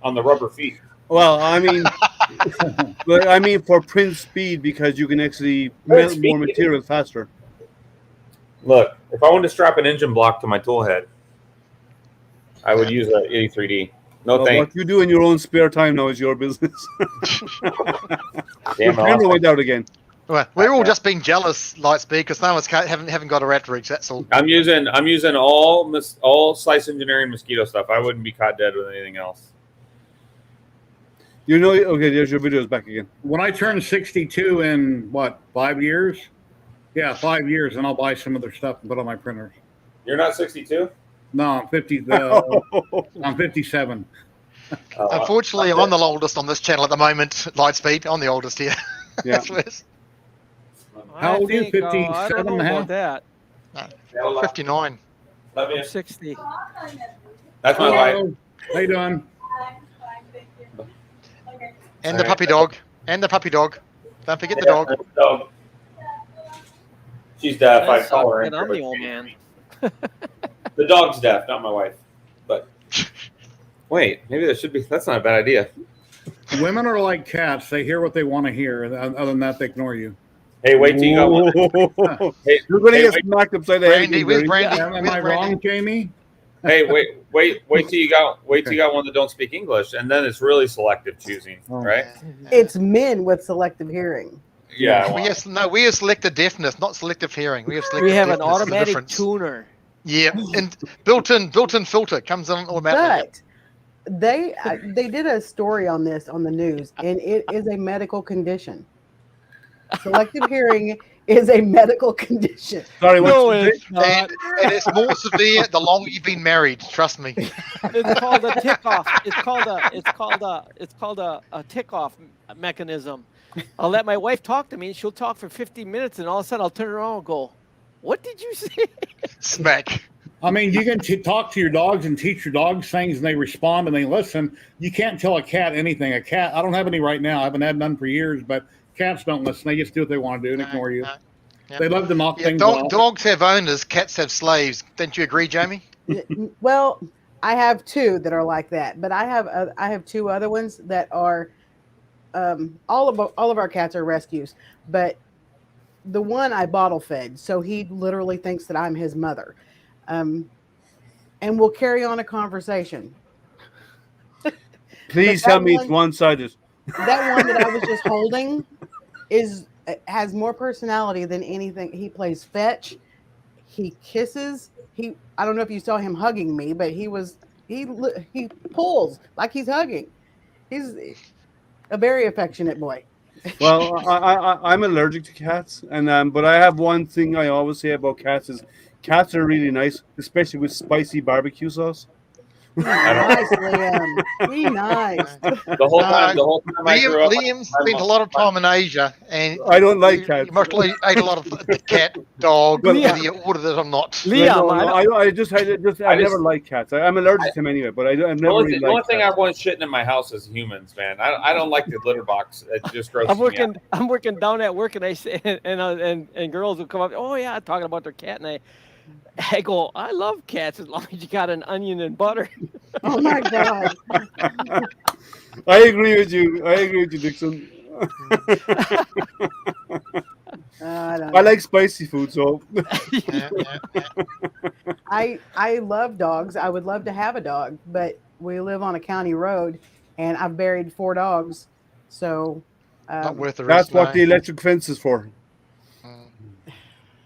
[SPEAKER 12] on the rubber feet.
[SPEAKER 3] Well, I mean, but I mean for print speed, because you can actually melt
[SPEAKER 12] speed.
[SPEAKER 3] more material faster.
[SPEAKER 12] Look, if I wanted to strap an engine block to my tool head, I would use a E3D. No
[SPEAKER 3] Well,
[SPEAKER 12] thanks.
[SPEAKER 3] what you do in your own spare time now is your business.
[SPEAKER 12] Damn
[SPEAKER 3] Your camera
[SPEAKER 12] awesome.
[SPEAKER 3] went out again.
[SPEAKER 14] Well, we're all just being jealous, Lightspeed, because none of us haven't got a rat rig. That's all.
[SPEAKER 12] I'm using all Slice Engineering mosquito stuff. I wouldn't be caught dead with anything else.
[SPEAKER 3] You know, okay, there's your videos back again.
[SPEAKER 1] when I turn 62 in, 5 years? Yeah, 5 years, and I'll buy some of their stuff and put on my printers.
[SPEAKER 12] You're not 62?
[SPEAKER 1] No, I'm 50. I'm 57.
[SPEAKER 14] Unfortunately, I'm the oldest on this channel at the moment. Lightspeed, I'm the oldest here.
[SPEAKER 3] Yeah.
[SPEAKER 14] That's what it is.
[SPEAKER 1] How old are you?
[SPEAKER 11] I don't
[SPEAKER 1] 57
[SPEAKER 11] know
[SPEAKER 1] and a half?
[SPEAKER 11] about that.
[SPEAKER 14] 59.
[SPEAKER 12] Love you.
[SPEAKER 11] I'm 60.
[SPEAKER 12] That's my wife.
[SPEAKER 1] Hello. How you doing?
[SPEAKER 14] And the puppy dog. And the puppy dog. Don't forget the
[SPEAKER 12] Yeah,
[SPEAKER 14] dog.
[SPEAKER 12] dog. She's deaf. I
[SPEAKER 11] That
[SPEAKER 12] call
[SPEAKER 11] sucks,
[SPEAKER 12] her.
[SPEAKER 11] and I'm the old man.
[SPEAKER 12] The dog's deaf, not my wife. But wait, maybe there should be. That's not a bad idea.
[SPEAKER 1] Women are like cats. They hear what they want to hear. and Other than that, they ignore you.
[SPEAKER 12] Hey, wait till you got one. Hey,
[SPEAKER 3] You're going to
[SPEAKER 12] hey,
[SPEAKER 3] get smacked upside the
[SPEAKER 14] Brandy,
[SPEAKER 3] head.
[SPEAKER 14] with
[SPEAKER 3] Gary.
[SPEAKER 14] Brandy.
[SPEAKER 1] Am
[SPEAKER 14] with
[SPEAKER 1] I
[SPEAKER 14] Brandy.
[SPEAKER 1] wrong, Jamie?
[SPEAKER 12] hey, wait till you got one that don't speak English, and then it's really selective choosing, right?
[SPEAKER 6] It's men with selective hearing.
[SPEAKER 12] Yeah.
[SPEAKER 14] We have selective deafness, not selective hearing. We have selective
[SPEAKER 11] We have an
[SPEAKER 14] deafness, is the
[SPEAKER 11] automatic
[SPEAKER 14] difference.
[SPEAKER 11] tuner.
[SPEAKER 14] Yeah, and built-in filter comes on automatically.
[SPEAKER 6] But they did a story on this on the news, and it is a medical condition. Selective hearing is a medical condition.
[SPEAKER 3] Sorry,
[SPEAKER 11] No,
[SPEAKER 3] what's
[SPEAKER 11] it's not.
[SPEAKER 14] And it's more severe the longer you've been married. Trust me.
[SPEAKER 11] It's called a tick off. It's called a tick off mechanism. I'll let my wife talk to me, and she'll talk for 15 minutes, and all of a sudden I'll turn around and go, "What did you say?"
[SPEAKER 14] Smack.
[SPEAKER 1] I mean, you can talk to your dogs and teach your dogs things, and they respond and they listen. You can't tell a cat anything. A cat, I don't have any right now. I haven't had none for years, but cats don't listen. They just do what they want to do and ignore you.
[SPEAKER 14] Yeah.
[SPEAKER 1] They love to knock
[SPEAKER 14] Yeah,
[SPEAKER 1] things off.
[SPEAKER 14] dogs have owners, cats have slaves. Don't you agree, Jamie?
[SPEAKER 6] Well, I have two that are like that, but I have two other ones that are all of our cats are rescues, but the one I bottle fed, so he literally thinks that I'm his mother, and we'll carry on a conversation.
[SPEAKER 3] Please
[SPEAKER 6] But
[SPEAKER 3] tell
[SPEAKER 6] that
[SPEAKER 3] me
[SPEAKER 6] one-
[SPEAKER 3] it's one-sided.
[SPEAKER 6] That one that I was just holding has more personality than anything. He plays fetch. He kisses. I don't know if you saw him hugging me, but he pulls like he's hugging. He's a very affectionate boy.
[SPEAKER 3] Well, I'm allergic to cats, and but I have one thing I always say about cats is cats are really nice, especially with spicy barbecue sauce.
[SPEAKER 6] Be nice, Liam. Be nice.
[SPEAKER 12] The whole time I grew up,
[SPEAKER 14] Liam's spent a lot of time in Asia, and
[SPEAKER 3] I don't like cats.
[SPEAKER 14] You mostly ate a lot of the cat, dog,
[SPEAKER 3] Well,
[SPEAKER 14] whether you ordered it or not.
[SPEAKER 3] No, I never liked cats. I'm allergic to them anyway, but I've never really
[SPEAKER 12] the only
[SPEAKER 3] liked
[SPEAKER 12] thing
[SPEAKER 3] cats.
[SPEAKER 12] I want shitting in my house is humans, man. I don't like the litter box. It just grosses me out.
[SPEAKER 11] I'm working down at work, and I say, and girls will come up. Oh yeah, talking about their cat, and I go, I love cats as long as you got an onion and butter.
[SPEAKER 6] Oh my God.
[SPEAKER 3] I agree with you, Dixon.
[SPEAKER 6] I don't
[SPEAKER 3] I
[SPEAKER 6] know.
[SPEAKER 3] like spicy food, so
[SPEAKER 6] I love dogs. I would love to have a dog, but we live on a county road, and I've buried 4 dogs. So
[SPEAKER 14] Not worth the
[SPEAKER 3] that's
[SPEAKER 14] risk.
[SPEAKER 3] what
[SPEAKER 14] No.
[SPEAKER 3] the electric fence is for,
[SPEAKER 14] Mm.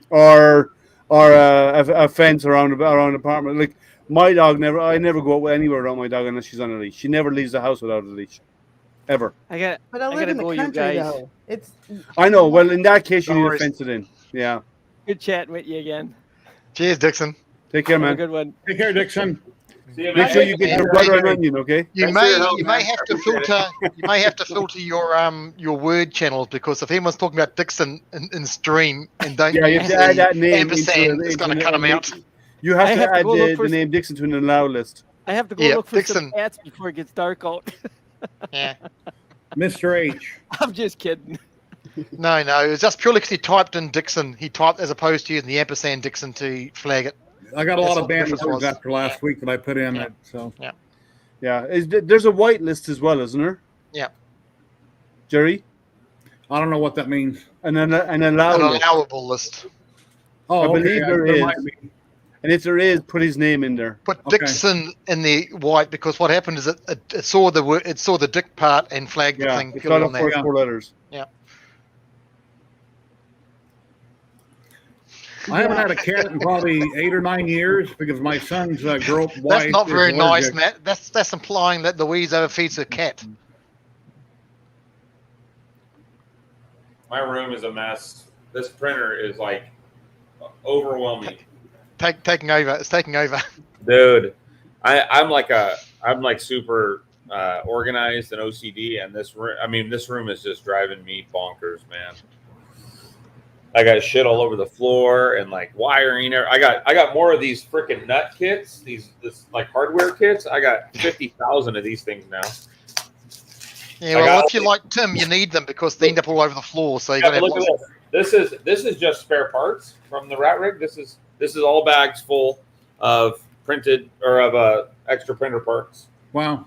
[SPEAKER 3] or a fence around an apartment. Like my dog I never go anywhere around my dog unless she's on a leash. She never leaves the house without a leash, ever.
[SPEAKER 11] I got.
[SPEAKER 6] but I live
[SPEAKER 11] gotta
[SPEAKER 6] in the
[SPEAKER 11] go, you
[SPEAKER 6] country
[SPEAKER 11] guys.
[SPEAKER 6] though. It's
[SPEAKER 3] I know. Well, in that case, you
[SPEAKER 14] No
[SPEAKER 3] need to
[SPEAKER 14] worries.
[SPEAKER 3] fence it in. Yeah.
[SPEAKER 11] Good chatting with you again.
[SPEAKER 14] Cheers, Dixon.
[SPEAKER 3] Take care,
[SPEAKER 11] Have a
[SPEAKER 3] man.
[SPEAKER 11] good one.
[SPEAKER 1] Take care, Dixon.
[SPEAKER 5] See you,
[SPEAKER 3] Make
[SPEAKER 5] man.
[SPEAKER 3] sure you get your butter and onion, okay?
[SPEAKER 14] You
[SPEAKER 5] Thanks for your help,
[SPEAKER 14] may
[SPEAKER 5] man.
[SPEAKER 14] have
[SPEAKER 5] I
[SPEAKER 14] to
[SPEAKER 5] appreciate it.
[SPEAKER 14] filter. You may have to filter your word channels, because if anyone's talking about Dixon in stream and don't
[SPEAKER 3] Yeah, you
[SPEAKER 14] use
[SPEAKER 3] have to add
[SPEAKER 14] the
[SPEAKER 3] that name
[SPEAKER 14] ampersand, it's going to cut them out.
[SPEAKER 3] You have
[SPEAKER 11] I
[SPEAKER 3] to
[SPEAKER 11] have to
[SPEAKER 3] add
[SPEAKER 11] go look
[SPEAKER 3] the
[SPEAKER 11] for
[SPEAKER 3] name Dixon to an allow list.
[SPEAKER 11] I have to go
[SPEAKER 14] Yeah,
[SPEAKER 11] look for
[SPEAKER 14] Dixon.
[SPEAKER 11] some cats before it gets dark out.
[SPEAKER 14] Yeah.
[SPEAKER 1] Mr. H.
[SPEAKER 11] I'm just kidding.
[SPEAKER 14] No, it's just purely because he typed in Dixon. He typed as opposed to using the ampersand Dixon to flag it.
[SPEAKER 1] I got a
[SPEAKER 14] That's
[SPEAKER 1] lot of
[SPEAKER 14] what the
[SPEAKER 1] banned
[SPEAKER 14] difference
[SPEAKER 1] words
[SPEAKER 14] was.
[SPEAKER 1] after last week that I put in
[SPEAKER 14] Yeah.
[SPEAKER 1] it. So
[SPEAKER 3] Yeah, there's a white list as well, isn't there?
[SPEAKER 14] Yeah.
[SPEAKER 3] Jerry,
[SPEAKER 1] I don't know what that means.
[SPEAKER 3] an
[SPEAKER 14] An allowable list.
[SPEAKER 1] Oh,
[SPEAKER 3] I
[SPEAKER 1] okay.
[SPEAKER 3] believe there is.
[SPEAKER 1] might be.
[SPEAKER 3] And if there is, put his name in there.
[SPEAKER 14] Put
[SPEAKER 1] Okay.
[SPEAKER 14] Dixon in the white, because what happened is it saw the word, it saw the Dick part and flagged the
[SPEAKER 3] Yeah,
[SPEAKER 14] thing
[SPEAKER 3] it's
[SPEAKER 14] purely
[SPEAKER 3] got
[SPEAKER 14] on
[SPEAKER 3] the first
[SPEAKER 14] that.
[SPEAKER 3] 4 letters.
[SPEAKER 14] Yeah.
[SPEAKER 1] I haven't had a cat in probably 8 or 9 years because my son's girl wife.
[SPEAKER 14] That's not
[SPEAKER 1] is
[SPEAKER 14] very nice,
[SPEAKER 1] allergic.
[SPEAKER 14] Matt. That's implying that Louise overfeeds her cat.
[SPEAKER 12] My room is a mess. This printer is like overwhelming.
[SPEAKER 14] Taking over. It's taking over.
[SPEAKER 12] Dude, I'm like super organized and OCD, and this room is just driving me bonkers, man. I got shit all over the floor and like wiring. I got more of these freaking nut kits, this like hardware kits. I got 50,000 of these things now.
[SPEAKER 14] Yeah, well, if you're like Tim, you need them because they end up all over the floor. So you got to have
[SPEAKER 12] Look
[SPEAKER 14] lots.
[SPEAKER 12] at this. This is just spare parts from the rat rig. This is all bags full of printed or of extra printer parts.
[SPEAKER 1] Wow.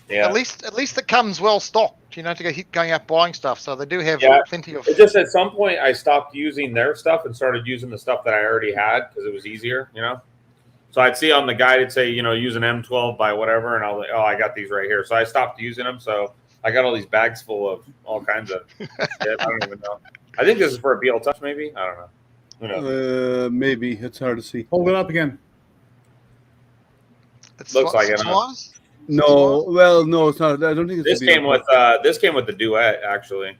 [SPEAKER 12] Yeah.
[SPEAKER 14] At least it comes well stocked. You know, to go going out buying stuff. So they do have plenty of.
[SPEAKER 12] It just at some point I stopped using their stuff and started using the stuff that I already had because it was easier, you know. So I'd see on the guide it'd say, use an M12 by whatever, and I'll like, I got these right here. So I stopped using them. So I got all these bags full of all kinds of shit. I don't even know. I think this is for a ZYLTECH, maybe. I don't know. Who knows?
[SPEAKER 3] Maybe it's hard to see.
[SPEAKER 1] Hold it up again.
[SPEAKER 12] Looks like it. Huh?
[SPEAKER 3] No, well, no, it's not. I don't think it's.
[SPEAKER 12] This came with the Duet actually.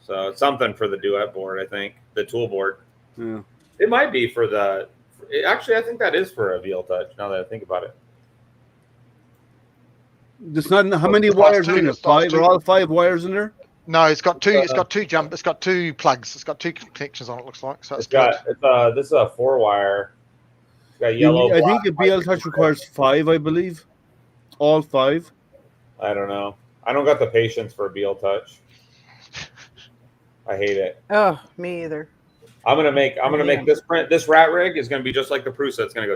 [SPEAKER 12] So it's something for the Duet board, I think. The tool board.
[SPEAKER 3] Yeah.
[SPEAKER 12] It might be for the. Actually, I think that is for a ZYLTECH. Now that I think about it.
[SPEAKER 3] There's not how many wires are in it? 5? Are all 5 wires in there?
[SPEAKER 14] No, it's got two. It's got two It's got 2 plugs. It's got 2 connections on it. Looks like. So
[SPEAKER 12] This is a 4-wire. It's got yellow.
[SPEAKER 3] I
[SPEAKER 12] black,
[SPEAKER 3] think a ZYLTECH requires 5. I believe. All 5.
[SPEAKER 12] I don't know. I don't got the patience for a ZYLTECH. I hate it.
[SPEAKER 6] Oh, me either.
[SPEAKER 12] I'm gonna make this print. This rat rig is gonna be just like the Prusa. It's gonna go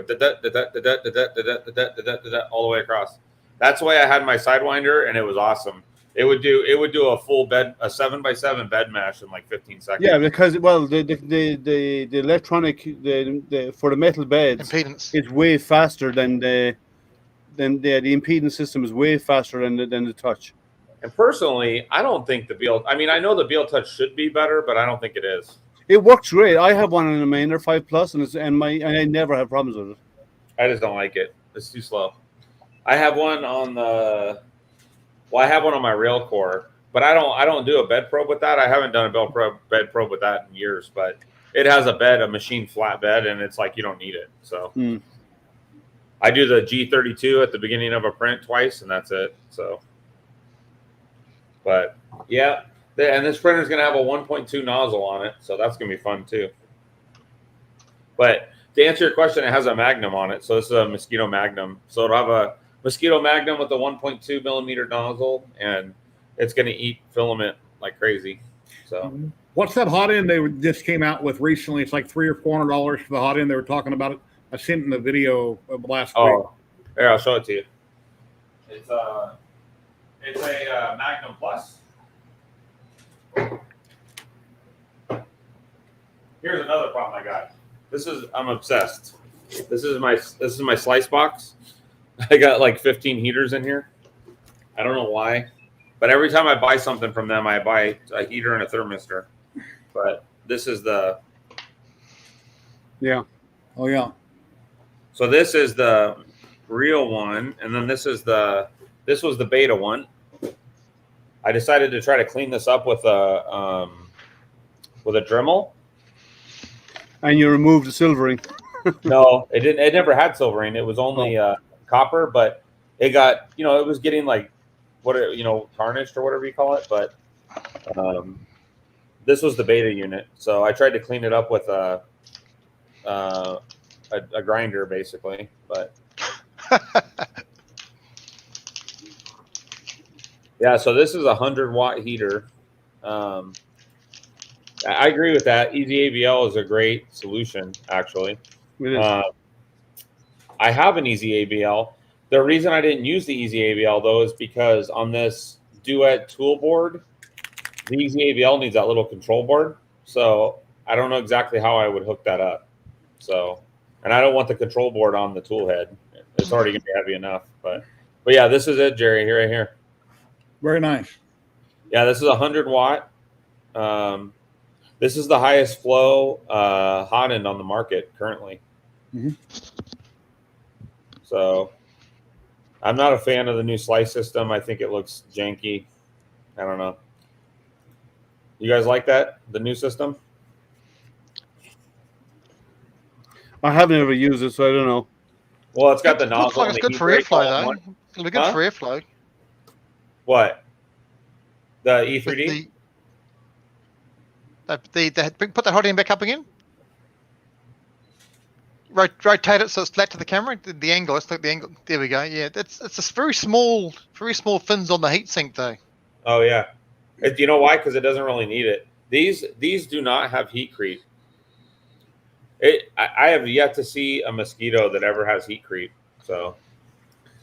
[SPEAKER 12] all the way across. That's the way I had my Sidewinder, and it was awesome. It would do a full bed, a 7x7 bed mesh in like 15 seconds.
[SPEAKER 3] Yeah, because the electronic for the metal beds
[SPEAKER 14] impedance
[SPEAKER 3] is way faster than the impedance system is way faster than the touch.
[SPEAKER 12] And personally, I don't think the ZYLTECH. I mean, I know the ZYLTECH should be better, but I don't think it is.
[SPEAKER 3] It works great. I have one in the Mainer 5 Plus, and I never have problems with it.
[SPEAKER 12] I just don't like it. It's too slow. I have one on the. Well, I have one on my rail core, but I don't do a bed probe with that. I haven't done a bed probe with that in years, but it has a machine flat bed, and it's like you don't need it. So I do the G32 at the beginning of a print twice, and that's it. So, but yeah, and this printer is going to have a 1.2 nozzle on it, so that's going to be fun too. But to answer your question, it has a Magnum on it, so this is a Mosquito Magnum. So it'll have a Mosquito Magnum with a 1.2 millimeter nozzle, and it's going to eat filament like crazy. So
[SPEAKER 1] What's that hot end just came out with recently? It's like $300 or $400 for the hot end. They were talking about it. I seen it in the video of last week.
[SPEAKER 12] Oh, here, I'll show it to you. It's a Magnum Plus. Here's another problem I got. I'm obsessed. This is my slice box. I got like 15 heaters in here. I don't know why, but every time I buy something from them, I buy a heater and a thermistor. But this is the
[SPEAKER 1] Oh yeah.
[SPEAKER 12] So this is the real one, and then this was the beta one. I decided to try to clean this up with a Dremel.
[SPEAKER 3] And you removed the silvering.
[SPEAKER 12] No, it didn't. It never had silvering. It was only copper, but it got, it was getting like tarnished or whatever you call it. But this was the beta unit, so I tried to clean it up with a grinder, basically. But yeah, so this is a 100-watt heater. I agree with that. Easy ABL is a great solution, actually. I have an Easy ABL. The reason I didn't use the Easy ABL, though, is because on this Duet tool board, the Easy ABL needs that little control board. So I don't know exactly how I would hook that up. So, and I don't want the control board on the tool head. It's already going to be heavy enough. But yeah, this is it, Jerry, right here.
[SPEAKER 1] Very nice.
[SPEAKER 12] Yeah, this is 100-watt. This is the highest flow hot end on the market currently.
[SPEAKER 1] Mm-hmm.
[SPEAKER 12] So I'm not a fan of the new slice system. I think it looks janky. I don't know. You guys like that? The new system?
[SPEAKER 3] I haven't ever used it, so I don't know.
[SPEAKER 12] Well, it's got the
[SPEAKER 14] It
[SPEAKER 12] nozzle.
[SPEAKER 14] looks like it's good for airflow, though. It'll be good for airflow.
[SPEAKER 12] What? The E3D?
[SPEAKER 14] Put the hot end back up again. Rotate it so it's flat to the camera. The angle. Let's look at the angle. There we go. Yeah, it's a very small fins on the heatsink though.
[SPEAKER 12] Oh yeah. Do you know why? Because it doesn't really need it. These do not have heat creep. I have yet to see a mosquito that ever has heat creep. So,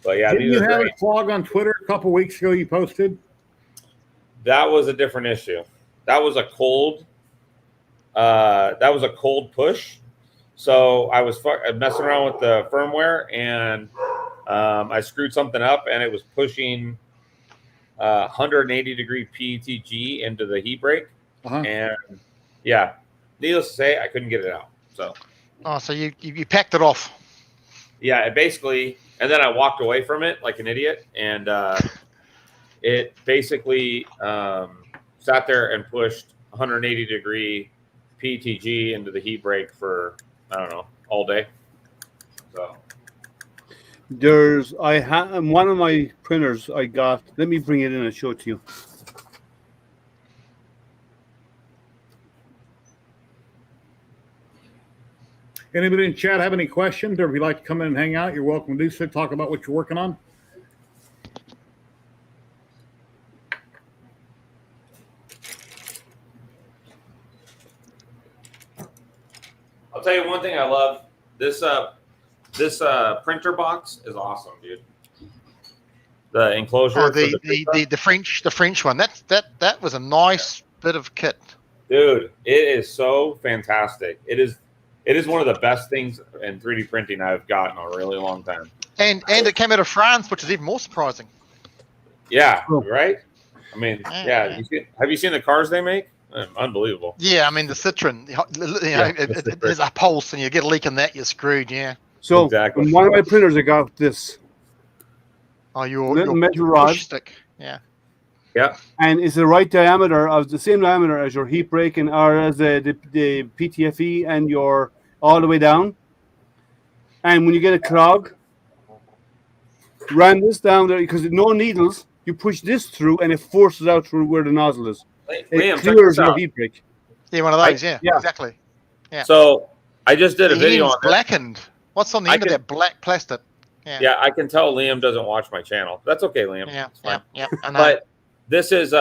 [SPEAKER 12] but yeah,
[SPEAKER 1] Didn't
[SPEAKER 12] these
[SPEAKER 1] you
[SPEAKER 12] are
[SPEAKER 1] have
[SPEAKER 12] great.
[SPEAKER 1] a clog on Twitter a couple weeks ago? You posted.
[SPEAKER 12] That was a different issue. That was a cold. That was a cold push. So I was messing around with the firmware, and I screwed something up, and it was pushing 180-degree PETG into the heat break. And yeah, needless to say, I couldn't get it out. So.
[SPEAKER 14] Oh, so you packed it off.
[SPEAKER 12] Yeah, it basically, and then I walked away from it like an idiot, and it basically sat there and pushed 180-degree PETG into the heat break for, I don't know, all day. So
[SPEAKER 3] I have one of my printers I got. Let me bring it in and show it to you.
[SPEAKER 1] Anybody in chat have any questions, or if you'd like to come in and hang out, you're welcome to do so. Talk about what you're working on.
[SPEAKER 12] I'll tell you one thing I love. This printer box is awesome, dude. The enclosure.
[SPEAKER 14] Oh, the French one. That was a nice bit of kit.
[SPEAKER 12] Dude, it is so fantastic. It is one of the best things in 3D printing I've gotten in a really long time.
[SPEAKER 14] And it came out of France, which is even more surprising.
[SPEAKER 12] Yeah, right? I mean, yeah. Have you seen the cars they make? Unbelievable.
[SPEAKER 14] Yeah, I mean, the Citroen, it has a pulse, and you get a leak in that, you're screwed, yeah.
[SPEAKER 3] So,
[SPEAKER 12] exactly.
[SPEAKER 3] on one of my printers, I got this.
[SPEAKER 14] Oh, your
[SPEAKER 3] metal rod.
[SPEAKER 14] push stick. Yeah.
[SPEAKER 12] Yeah.
[SPEAKER 3] And it's the right diameter, of the same diameter as your heat break or as the PTFE, and your all the way down. And when you get a clog, ram this down there, because no needles, you push this through and it forces out through where the nozzle is. It clears your heat break.
[SPEAKER 14] Yeah, one of those, yeah, exactly. Yeah.
[SPEAKER 12] So I just did a video on
[SPEAKER 14] this. Blackened. What's on the end of that black plastic?
[SPEAKER 12] Yeah, I can tell Liam doesn't watch my channel. That's okay, Liam.
[SPEAKER 14] Yeah, yeah.
[SPEAKER 12] But this is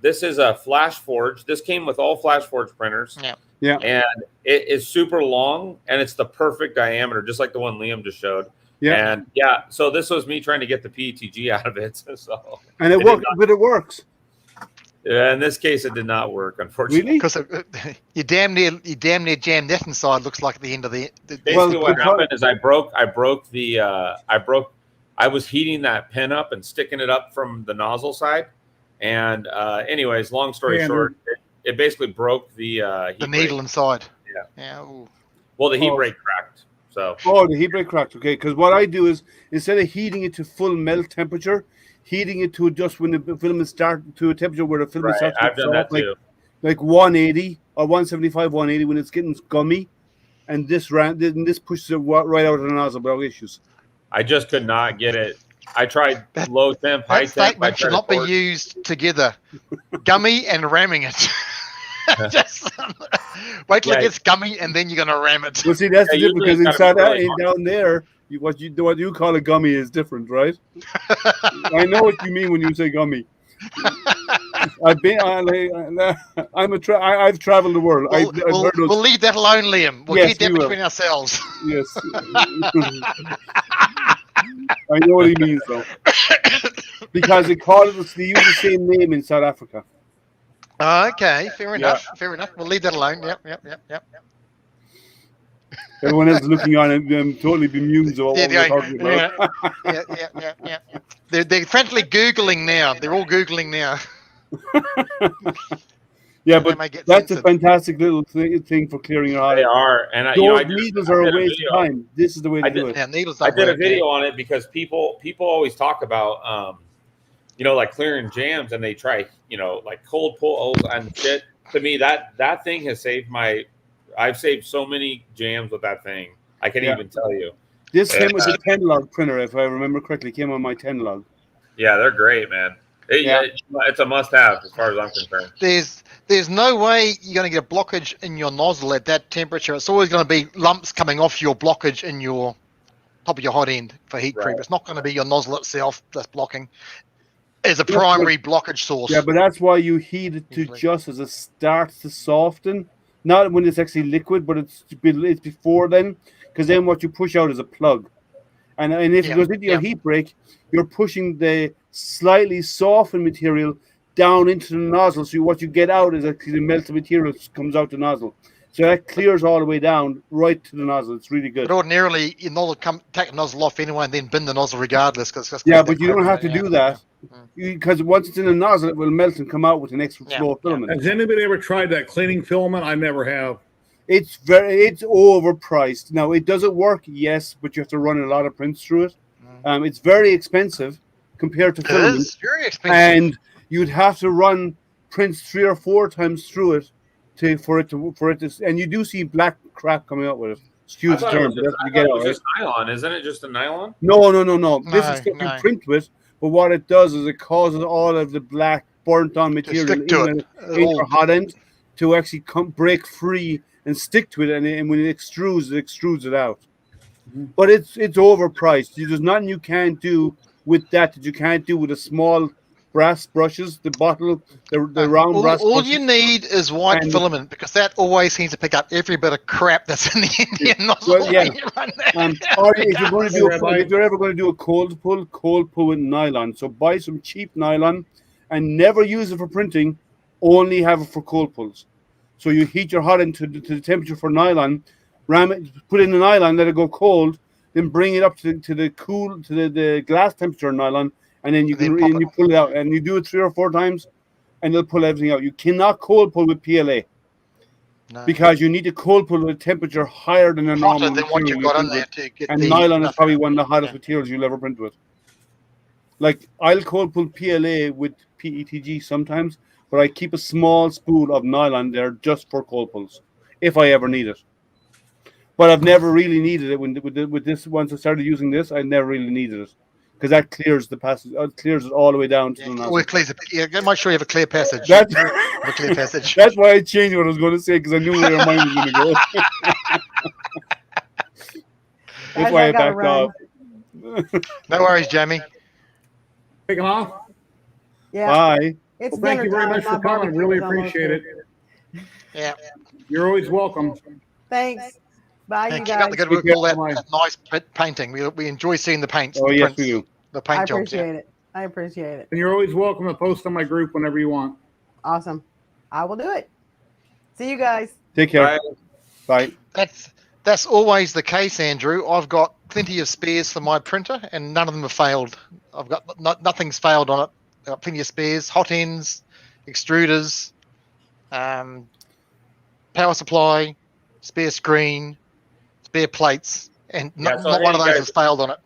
[SPEAKER 12] this is a flash forge. This came with all flash forge printers.
[SPEAKER 3] Yeah.
[SPEAKER 12] And it is super long, and it's the perfect diameter, just like the one Liam just showed.
[SPEAKER 3] Yeah.
[SPEAKER 12] And so this was me trying to get the PETG out of it. So
[SPEAKER 3] and it works, but it works.
[SPEAKER 12] Yeah, in this case, it did not work, unfortunately.
[SPEAKER 14] Because you damn near jammed that inside. Looks like the end of the.
[SPEAKER 12] Basically, what happened is I was heating that pin up and sticking it up from the nozzle side, and anyways, long story short, it basically broke the
[SPEAKER 14] needle inside.
[SPEAKER 12] Yeah.
[SPEAKER 14] Ooh.
[SPEAKER 12] Well, the heat break cracked. So.
[SPEAKER 3] Oh, the heat break cracked. Okay, because what I do is instead of heating it to full melt temperature, heating it to just when the filament starts to a temperature where the filament starts to
[SPEAKER 12] I've done that too.
[SPEAKER 3] Like 180 or 175, 180 when it's getting gummy, and this pushes it right out of the nozzle without issues.
[SPEAKER 12] I just could not get it. I tried low temp, high
[SPEAKER 14] That
[SPEAKER 12] temp.
[SPEAKER 14] statement should not be used together. Gummy and ramming it. Just wait till it gets gummy and then you're gonna ram it.
[SPEAKER 3] Well, see, that's the difference because inside that and down there, what you call a gummy is different, right? I know what you mean when you say gummy. I've traveled the world.
[SPEAKER 14] We'll leave that alone, Liam. We'll keep that between ourselves.
[SPEAKER 3] Yes. I know what he means, though. Because they use the same name in South Africa.
[SPEAKER 14] Okay, fair enough. Fair enough. We'll leave that alone. Yep.
[SPEAKER 3] Everyone else is looking on and totally bemused of what we're talking about.
[SPEAKER 14] Yeah. They're frantically Googling now. They're all Googling now.
[SPEAKER 3] Yeah, but that's a fantastic little thing for clearing your eye.
[SPEAKER 12] They are, and
[SPEAKER 3] needles are a waste of time. This is the way to do it.
[SPEAKER 14] Yeah, needles.
[SPEAKER 12] I did a video on it because people always talk about like clearing jams, and they try like cold pulls and shit. To me, that thing has saved I've saved so many jams with that thing. I can't even tell you.
[SPEAKER 3] This came with a 10-log printer, if I remember correctly. It came on my 10-log.
[SPEAKER 12] Yeah, they're great, man. It's a must-have as far as I'm concerned.
[SPEAKER 14] There's no way you're going to get a blockage in your nozzle at that temperature. It's always going to be lumps coming off your blockage in your top of your hot end for heat creep. It's not going to be your nozzle itself that's blocking. As a primary blockage source.
[SPEAKER 3] Yeah, but that's why you heat it to just as it starts to soften. Not when it's actually liquid, but it's before then. Because then what you push out is a plug. And if it goes into your heat break, you're pushing the slightly softened material down into the nozzle. So what you get out is actually the melted material comes out the nozzle. So that clears all the way down right to the nozzle. It's really good.
[SPEAKER 14] But ordinarily, your nozzle take the nozzle off anyway and then bin the nozzle regardless. But
[SPEAKER 3] you don't have to do that. Because once it's in the nozzle, it will melt and come out with an extra flow of filament.
[SPEAKER 1] Has anybody ever tried that cleaning filament? I never have.
[SPEAKER 3] It's overpriced. Now it doesn't work, yes, but you have to run a lot of prints through it. It's very expensive compared to filament.
[SPEAKER 14] It is very expensive,
[SPEAKER 3] and you'd have to run prints 3 or 4 times through it for it to. And you do see black crap coming out with it. Excuse the term.
[SPEAKER 12] It's just nylon, isn't it? Just a nylon?
[SPEAKER 3] No. This is stuff you print with. But what it does is it causes all of the black burnt-on material in your hot end to actually break free and stick to it, and when it extrudes it out. But it's overpriced. There's nothing you can't do with that you can't do with the small brass brushes, the round brass brushes.
[SPEAKER 14] All you need is white filament, because that always seems to pick up every bit of crap that's in the Indian nozzle.
[SPEAKER 3] Well, yeah. Or if you're ever going to do a cold pull with nylon. So buy some cheap nylon and never use it for printing, only have it for cold pulls. So you heat your hot end to the temperature for nylon, ram it, put it in the nylon, let it go cold, then bring it up to the glass temperature nylon, and then you pull it out, and you do it 3 or 4 times, and it'll pull everything out. You cannot cold pull with PLA because you need to cold pull with a temperature higher than a normal.
[SPEAKER 14] Than what you've got on there to get
[SPEAKER 3] and nylon is probably one of the hottest materials you'll ever print with. Like I'll cold pull PLA with PETG sometimes, but I keep a small spool of nylon there just for cold pulls if I ever need it. But I've never really needed it with this. Once I started using this, I never really needed it because that clears the passage. It clears it all the way down to the nozzle.
[SPEAKER 14] Make sure you have a clear passage.
[SPEAKER 3] That's why I changed what I was going to say because I knew where your mind was going to go. That's why I backed off.
[SPEAKER 14] No worries, Jamie.
[SPEAKER 1] Take them off.
[SPEAKER 6] Yeah.
[SPEAKER 3] Bye.
[SPEAKER 6] It's
[SPEAKER 1] Well, thank
[SPEAKER 6] dinner
[SPEAKER 1] you very
[SPEAKER 6] time.
[SPEAKER 1] much
[SPEAKER 6] My
[SPEAKER 1] for coming.
[SPEAKER 6] barbecue
[SPEAKER 1] Really
[SPEAKER 6] is almost
[SPEAKER 1] appreciate it.
[SPEAKER 6] here.
[SPEAKER 14] Yeah.
[SPEAKER 1] You're always welcome.
[SPEAKER 6] Thanks. Bye,
[SPEAKER 14] And
[SPEAKER 6] you
[SPEAKER 14] keep up the
[SPEAKER 6] guys.
[SPEAKER 14] good work,
[SPEAKER 1] Take
[SPEAKER 14] all
[SPEAKER 1] care.
[SPEAKER 14] that nice painting. We enjoy seeing the paints,
[SPEAKER 3] Oh,
[SPEAKER 14] the
[SPEAKER 3] yes,
[SPEAKER 14] prints,
[SPEAKER 3] we do.
[SPEAKER 14] the
[SPEAKER 6] I
[SPEAKER 14] paint jobs. Yeah.
[SPEAKER 6] appreciate it. I appreciate it.
[SPEAKER 1] And you're always welcome to post on my group whenever you want.
[SPEAKER 6] Awesome. I will do it. See you guys.
[SPEAKER 3] Take care. Bye.
[SPEAKER 14] That's always the case, Andrew. I've got plenty of spares for my printer, and none of them have failed. I've got nothing's failed on it. I've got plenty of spares, hot ends, extruders, power supply, spare screen, spare plates, and
[SPEAKER 12] Yeah, so
[SPEAKER 14] not
[SPEAKER 12] hey,
[SPEAKER 14] one of those
[SPEAKER 12] guys.
[SPEAKER 14] has failed on it.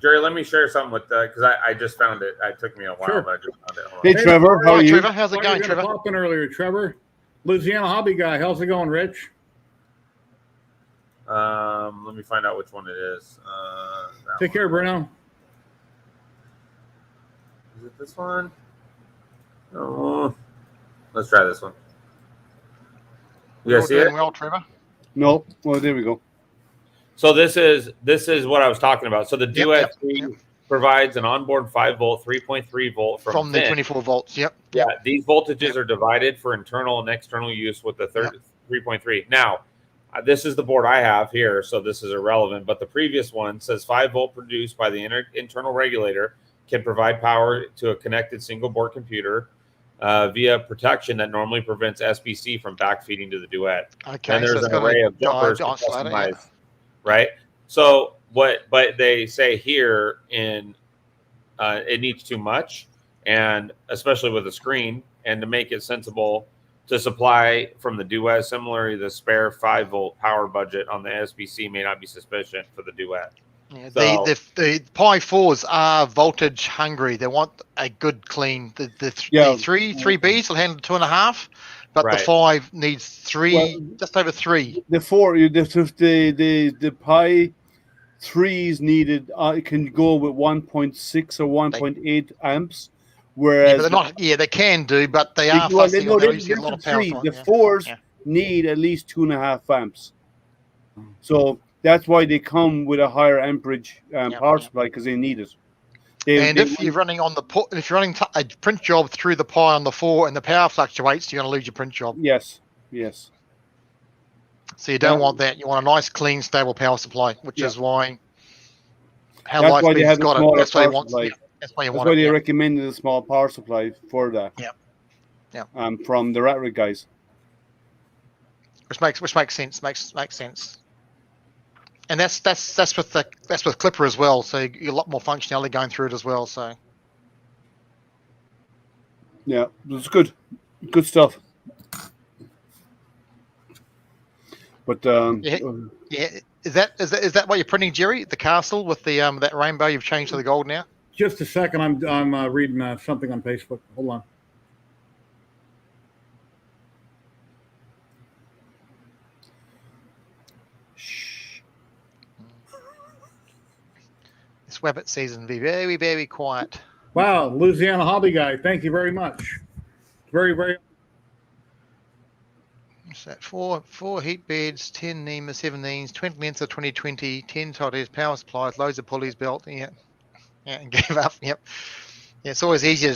[SPEAKER 12] Jerry, let me share something with because I just found it. It took me a while,
[SPEAKER 1] Sure.
[SPEAKER 12] but I just found it. Hold on.
[SPEAKER 3] Hey, Trevor, how are
[SPEAKER 14] Hi,
[SPEAKER 3] you?
[SPEAKER 14] Trevor. How's it
[SPEAKER 1] Thought
[SPEAKER 14] going,
[SPEAKER 1] you were gonna
[SPEAKER 14] Trevor?
[SPEAKER 1] pop in earlier, Trevor. Louisiana hobby guy. How's it going, Rich?
[SPEAKER 12] Let me find out which one it is.
[SPEAKER 1] Take care, Bruno.
[SPEAKER 12] Is it this one? Oh, let's try this one. You
[SPEAKER 14] We're
[SPEAKER 12] guys
[SPEAKER 14] all
[SPEAKER 12] see
[SPEAKER 14] doing
[SPEAKER 12] it?
[SPEAKER 14] well, Trevor.
[SPEAKER 3] No. Well, there we go.
[SPEAKER 12] So this is what I was talking about. So the Duet
[SPEAKER 14] yep,
[SPEAKER 12] 3
[SPEAKER 14] yep.
[SPEAKER 12] provides an onboard 5-volt, 3.3 volt
[SPEAKER 14] From the
[SPEAKER 12] VIN.
[SPEAKER 14] 24 volts. Yep.
[SPEAKER 12] Yeah, these voltages are divided for internal and external use with the 3.3. Now, this is the board I have here, so this is irrelevant. But the previous one says 5 volt produced by the internal regulator can provide power to a connected single board computer via protection that normally prevents SBC from backfeeding to the Duet.
[SPEAKER 14] Okay.
[SPEAKER 12] And there's
[SPEAKER 14] so it's
[SPEAKER 12] an
[SPEAKER 14] got
[SPEAKER 12] array
[SPEAKER 14] a
[SPEAKER 12] of jumpers to
[SPEAKER 14] oscillator, yeah.
[SPEAKER 12] customize, right? So but they say here in it needs too much, and especially with a screen, and to make it sensible to supply from the Duet. Similarly, the spare 5-volt power budget on the SBC may not be sufficient for the Duet.
[SPEAKER 14] Yeah,
[SPEAKER 12] So-
[SPEAKER 14] the Pi 4s are voltage hungry. They want a good clean. The three Bs will handle 2.5, but
[SPEAKER 12] Right.
[SPEAKER 14] the 5 needs 3,
[SPEAKER 3] Well,
[SPEAKER 14] just over 3.
[SPEAKER 3] The the Pi 3s needed can go with 1.6 or 1.8 amps, whereas
[SPEAKER 14] Yeah, but they're not. Yeah, they can do, but they are
[SPEAKER 3] well,
[SPEAKER 14] fussy.
[SPEAKER 3] no,
[SPEAKER 14] They
[SPEAKER 3] they
[SPEAKER 14] used to get a lot of power.
[SPEAKER 3] three.
[SPEAKER 14] from
[SPEAKER 3] The
[SPEAKER 14] it, yeah.
[SPEAKER 3] 4s
[SPEAKER 14] Yeah.
[SPEAKER 3] need at least 2.5 amps. So that's why they come with a higher amperage power supply, because they need it.
[SPEAKER 14] If you're running on if you're running a print job through the Pi on the 4 and the power fluctuates, you're going to lose your print job.
[SPEAKER 3] Yes.
[SPEAKER 14] So you don't want that. You want a nice, clean, stable power supply, which is why
[SPEAKER 3] That's why they
[SPEAKER 14] Lightspeed's
[SPEAKER 3] have the
[SPEAKER 14] got it.
[SPEAKER 3] smaller
[SPEAKER 14] That's why he
[SPEAKER 3] power
[SPEAKER 14] wants.
[SPEAKER 3] supply.
[SPEAKER 14] Yeah, that's why you
[SPEAKER 3] That's
[SPEAKER 14] want
[SPEAKER 3] why
[SPEAKER 14] it.
[SPEAKER 3] they
[SPEAKER 14] Yeah.
[SPEAKER 3] recommended a small power supply for that.
[SPEAKER 14] Yeah.
[SPEAKER 3] From the Rat Rig guys.
[SPEAKER 14] Which makes sense. Makes sense. And that's with Clipper as well. So you get a lot more functionality going through it as well. So
[SPEAKER 3] Yeah, it's good stuff. But
[SPEAKER 14] yeah. Is that what you're printing, Jerry? The castle with the that rainbow you've changed to the gold now?
[SPEAKER 1] Just a second. I'm reading something on Facebook. Hold on.
[SPEAKER 14] This Webbit season be very, very quiet.
[SPEAKER 1] Wow, Louisiana hobby guy. Thank you very much. Very, very.
[SPEAKER 14] What's that? Four heat beds, 10 NEMA 17s, 20 lengths of 2020, 10 toddies, power supplies, loads of pulleys built. Yeah, and gave up. Yep. Yeah, it's always easier.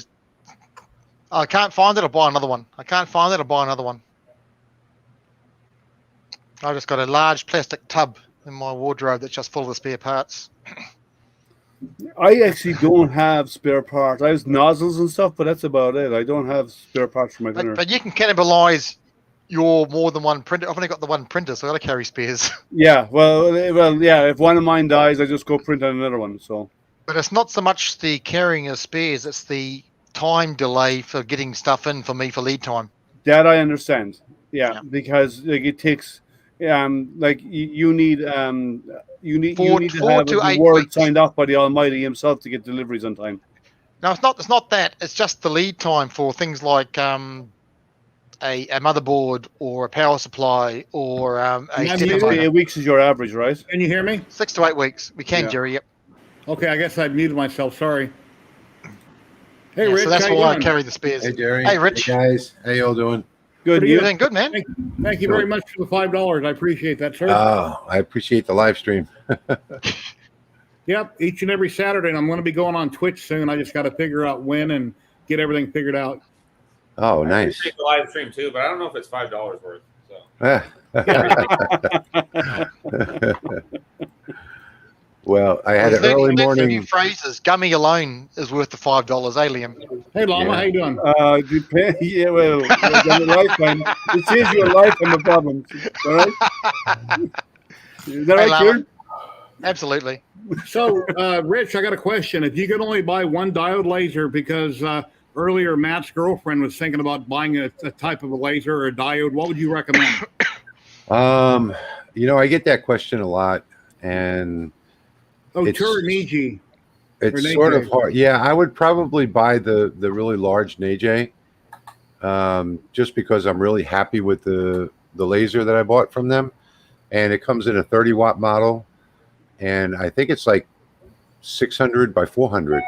[SPEAKER 14] I can't find it. I'll buy another one. I just got a large plastic tub in my wardrobe that's just full of the spare parts.
[SPEAKER 3] I actually don't have spare parts. I have nozzles and stuff, but that's about it. I don't have spare parts for my printer.
[SPEAKER 14] But you can cannibalize your more than one printer. I've only got the one printer, so I got to carry spares.
[SPEAKER 3] Yeah, well, yeah. If one of mine dies, I just go print on another one. So.
[SPEAKER 14] But it's not so much the carrying of spares; it's the time delay for getting stuff in for me for lead time.
[SPEAKER 3] That I understand. Yeah. Because it takes, like you need to have the word signed off by the Almighty Himself to get deliveries on time.
[SPEAKER 14] No, it's not. It's not that. It's just the lead time for things like a motherboard or a power supply or a
[SPEAKER 3] 8 weeks is your average, right?
[SPEAKER 1] Can you hear me?
[SPEAKER 14] 6 to 8 weeks. We can, Jerry. Yep.
[SPEAKER 1] Okay, I guess I muted myself. Sorry. Hey,
[SPEAKER 14] Yeah,
[SPEAKER 1] Rich.
[SPEAKER 14] so that's
[SPEAKER 1] how you
[SPEAKER 14] why I
[SPEAKER 1] doing?
[SPEAKER 14] carry the spares.
[SPEAKER 15] Hey, Jerry.
[SPEAKER 14] Hey, Rich.
[SPEAKER 15] Hey, guys. How y'all doing?
[SPEAKER 3] Good.
[SPEAKER 1] Pretty
[SPEAKER 14] Doing good, man.
[SPEAKER 1] Thank you very much for the $5. I appreciate that, sir.
[SPEAKER 15] I appreciate the live stream.
[SPEAKER 1] Yep, each and every Saturday, and I'm going to be going on Twitch soon. I just got to figure out when and get everything figured out.
[SPEAKER 15] Oh,
[SPEAKER 12] I
[SPEAKER 15] nice.
[SPEAKER 12] appreciate the live stream too, but I don't know if it's $5 worth. So.
[SPEAKER 15] Well, I had an
[SPEAKER 14] Learn
[SPEAKER 15] early
[SPEAKER 14] some new
[SPEAKER 15] morning.
[SPEAKER 14] phrases. Gummy alone is worth the $5, Liam.
[SPEAKER 1] Hey, Llama,
[SPEAKER 15] Yeah.
[SPEAKER 1] how you doing?
[SPEAKER 3] Depend. Yeah, well, a lifetime. It saves you a lifetime of problems. All right. Is that
[SPEAKER 14] Hey,
[SPEAKER 3] right,
[SPEAKER 14] Lama.
[SPEAKER 3] Kieran?
[SPEAKER 14] Absolutely.
[SPEAKER 1] So, Rich, I got a question. If you could only buy one diode laser, because earlier Matt's girlfriend was thinking about buying a type of a laser or a diode, what would you recommend?
[SPEAKER 15] I get that question a lot, and it's
[SPEAKER 1] Niji.
[SPEAKER 15] It's sort of hard. Yeah, I would probably buy the really large NAJ, just because I'm really happy with the laser that I bought from them, and it comes in a 30-watt model, and I think it's like 600 by 400.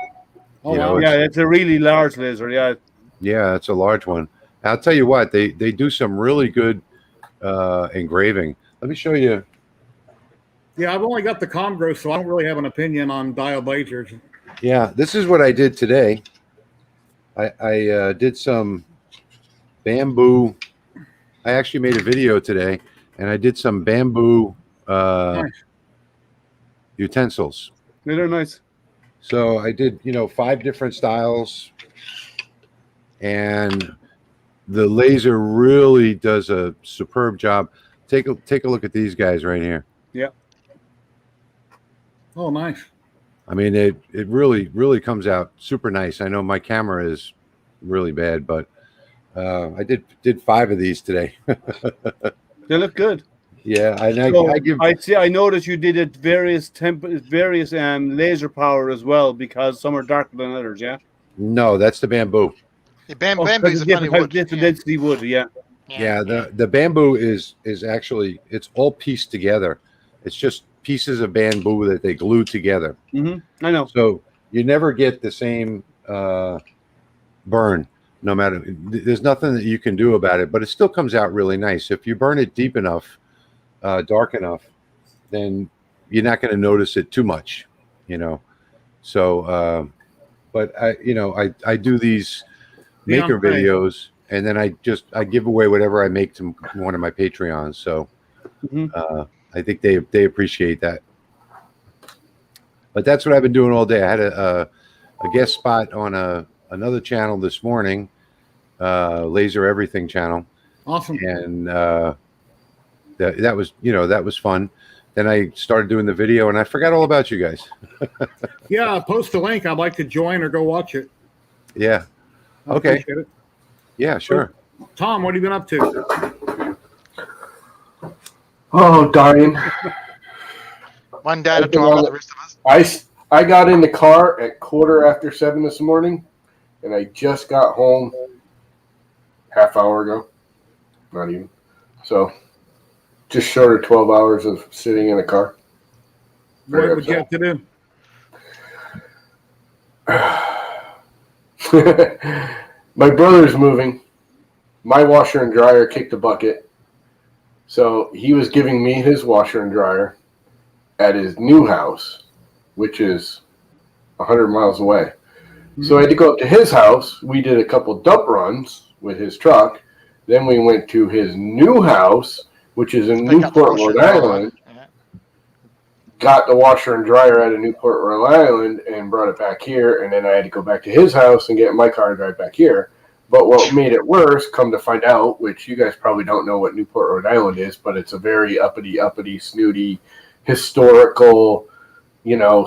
[SPEAKER 3] Yeah, it's a really large laser.
[SPEAKER 15] Yeah, it's a large one. I'll tell you what, they do some really good engraving. Let me show you.
[SPEAKER 1] Yeah, I've only got the Comgrow, so I don't really have an opinion on diode lasers.
[SPEAKER 15] Yeah, this is what I did today. I did some bamboo. I actually made a video today, and I did some bamboo utensils.
[SPEAKER 3] They're nice.
[SPEAKER 15] So I did, 5 different styles, and the laser really does a superb job. Take a look at these guys right here.
[SPEAKER 3] Yeah.
[SPEAKER 1] Oh, nice.
[SPEAKER 15] I mean, it really comes out super nice. I know my camera is really bad, but I did 5 of these today.
[SPEAKER 3] They look good.
[SPEAKER 15] Yeah,
[SPEAKER 3] I noticed you did it various laser power as well, because some are darker than others. Yeah.
[SPEAKER 15] No, that's the bamboo.
[SPEAKER 14] Yeah, bamboo's a funny wood.
[SPEAKER 3] Different density wood. Yeah.
[SPEAKER 15] Yeah, the bamboo is actually, it's all pieced together. It's just pieces of bamboo that they glue together.
[SPEAKER 3] I know.
[SPEAKER 15] So you never get the same burn. No matter, there's nothing that you can do about it, but it still comes out really nice. If you burn it deep enough, dark enough, then you're not going to notice it too much, So, but I do these maker videos, and then I give away whatever I make to one of my Patreons. So I think they appreciate that. But that's what I've been doing all day. I had a guest spot on another channel this morning, Laser Everything channel.
[SPEAKER 1] Awesome.
[SPEAKER 15] And that was fun. Then I started doing the video, and I forgot all about you guys.
[SPEAKER 1] Yeah, post a link. I'd like to join or go watch it.
[SPEAKER 15] Yeah.
[SPEAKER 1] I
[SPEAKER 15] Okay.
[SPEAKER 1] appreciate it.
[SPEAKER 15] Yeah, sure.
[SPEAKER 1] Tom, what have you been up to?
[SPEAKER 16] Oh, dying.
[SPEAKER 14] One day at a time, like the rest of us.
[SPEAKER 16] I got in the car at 7:15 this morning, and I just got home half hour ago. Not even. So, just short of 12 hours of sitting in a car.
[SPEAKER 1] What would you have to do?
[SPEAKER 16] My brother's moving. My washer and dryer kicked the bucket. So he was giving me his washer and dryer at his new house, which is 100 miles away. So I had to go up to his house. We did a couple dump runs with his truck. Then we went to his new house, which is in Newport, Rhode Island. Got the washer and dryer out of Newport, Rhode Island, and brought it back here. And then I had to go back to his house and get my car and drive back here. But what made it worse, come to find out, which you guys probably don't know what Newport, Rhode Island is, but it's a very uppity, snooty, historical,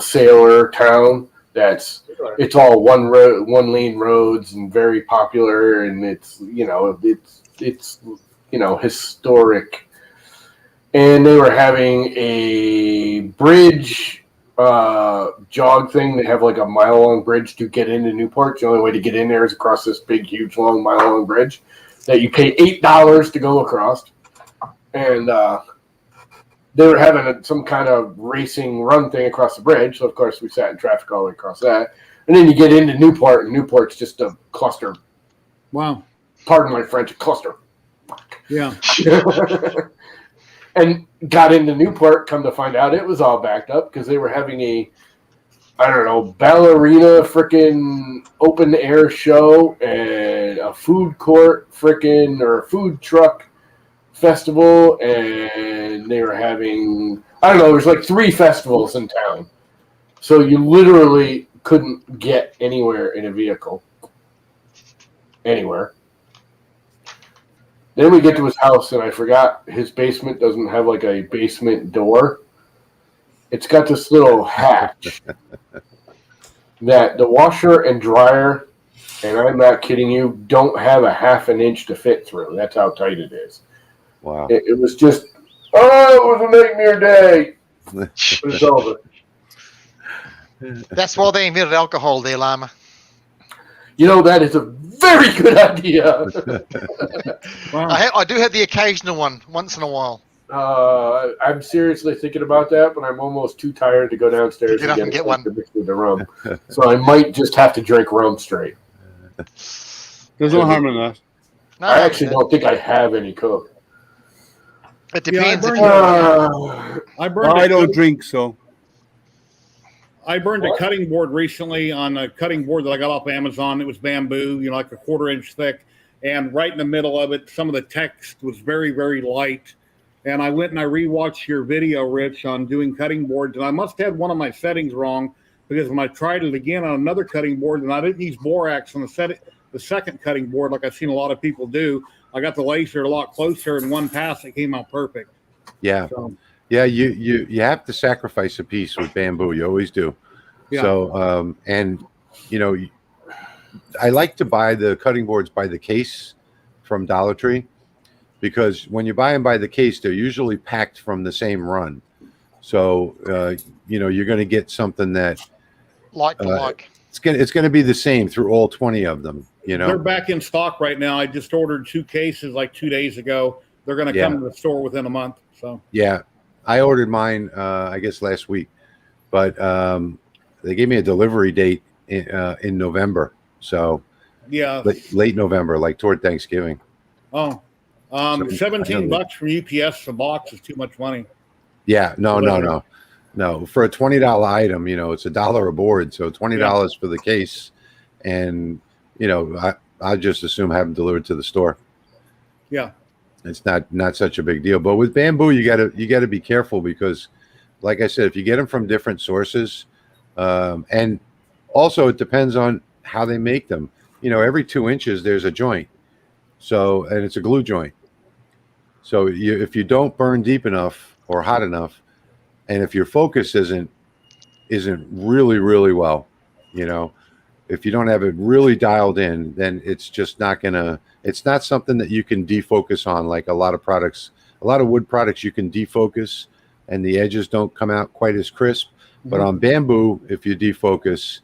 [SPEAKER 16] sailor town. It's all one lane roads and very popular, and it's historic. And they were having a bridge jog thing. They have like a mile-long bridge to get into Newport. The only way to get in there is across this big, huge, long, mile-long bridge that you pay $8 to go across. And they were having some kind of racing run thing across the bridge. So, of course, we sat in traffic all the way across that. And then you get into Newport, and Newport's just a cluster.
[SPEAKER 1] Wow.
[SPEAKER 16] Pardon my French, a cluster.
[SPEAKER 1] Yeah.
[SPEAKER 16] And got into Newport, come to find out it was all backed up because they were having I don't know, ballerina freaking open air show and a food court freaking or a food truck festival, and they were having, I don't know, there's like 3 festivals in town. So you literally couldn't get anywhere in a vehicle. Anywhere. Then we get to his house, and I forgot his basement doesn't have like a basement door. It's got this little hatch that the washer and dryer, and I'm not kidding you, don't have a half an inch to fit through. That's how tight it is.
[SPEAKER 15] Wow.
[SPEAKER 16] It was just, it was a nightmare day. But it's over.
[SPEAKER 14] That's why they invented alcohol there, Lama.
[SPEAKER 16] You know, that is a very good idea.
[SPEAKER 14] I do have the occasional one once in a while.
[SPEAKER 16] I'm seriously thinking about that, but I'm almost too tired to go downstairs
[SPEAKER 14] Get up and get one.
[SPEAKER 16] to mix with the rum. So I might just have to drink rum straight.
[SPEAKER 3] There's no harm in that.
[SPEAKER 14] No,
[SPEAKER 16] I actually don't think I have any Coke.
[SPEAKER 14] It depends.
[SPEAKER 3] I don't drink, so.
[SPEAKER 1] I burned a cutting board recently on a cutting board that I got off Amazon. It was bamboo, like a 1/4 inch thick. And right in the middle of it, some of the text was very, very light. And I went and I rewatched your video, Rich, on doing cutting boards. And I must have had one of my settings wrong, because when I tried it again on another cutting board, and I didn't use borax on the second cutting board like I've seen a lot of people do, I got the laser a lot closer. In one pass, it came out perfect.
[SPEAKER 15] Yeah.
[SPEAKER 1] So,
[SPEAKER 15] yeah, you have to sacrifice a piece with bamboo. You always do.
[SPEAKER 1] Yeah.
[SPEAKER 15] So, and, I like to buy the cutting boards by the case from Dollar Tree, because when you buy them by the case, they're usually packed from the same run. So, you're going to get something that
[SPEAKER 14] like for like.
[SPEAKER 15] It's going to be the same through all 20 of them.
[SPEAKER 1] They're back in stock right now. I just ordered 2 cases like 2 days ago. They're going to come to the store within a month. So
[SPEAKER 15] yeah, I ordered mine, I guess last week, but they gave me a delivery date in November. So
[SPEAKER 1] yeah,
[SPEAKER 15] late November, like toward Thanksgiving.
[SPEAKER 1] Oh, $17 from UPS a box is too much money.
[SPEAKER 15] Yeah, no. For a $20 item, it's $1 a board, so $20 for the case, and I just assume have them delivered to the store.
[SPEAKER 1] Yeah,
[SPEAKER 15] it's not such a big deal. But with bamboo, you gotta be careful, because, like I said, if you get them from different sources, and also it depends on how they make them. Every 2 inches there's a joint, and it's a glue joint. So if you don't burn deep enough or hot enough, and if your focus isn't really, really well, if you don't have it really dialed in, then it's just not it's not something that you can defocus on. Like a lot of wood products, you can defocus and the edges don't come out quite as crisp. Mm-hmm. But on bamboo, if you defocus,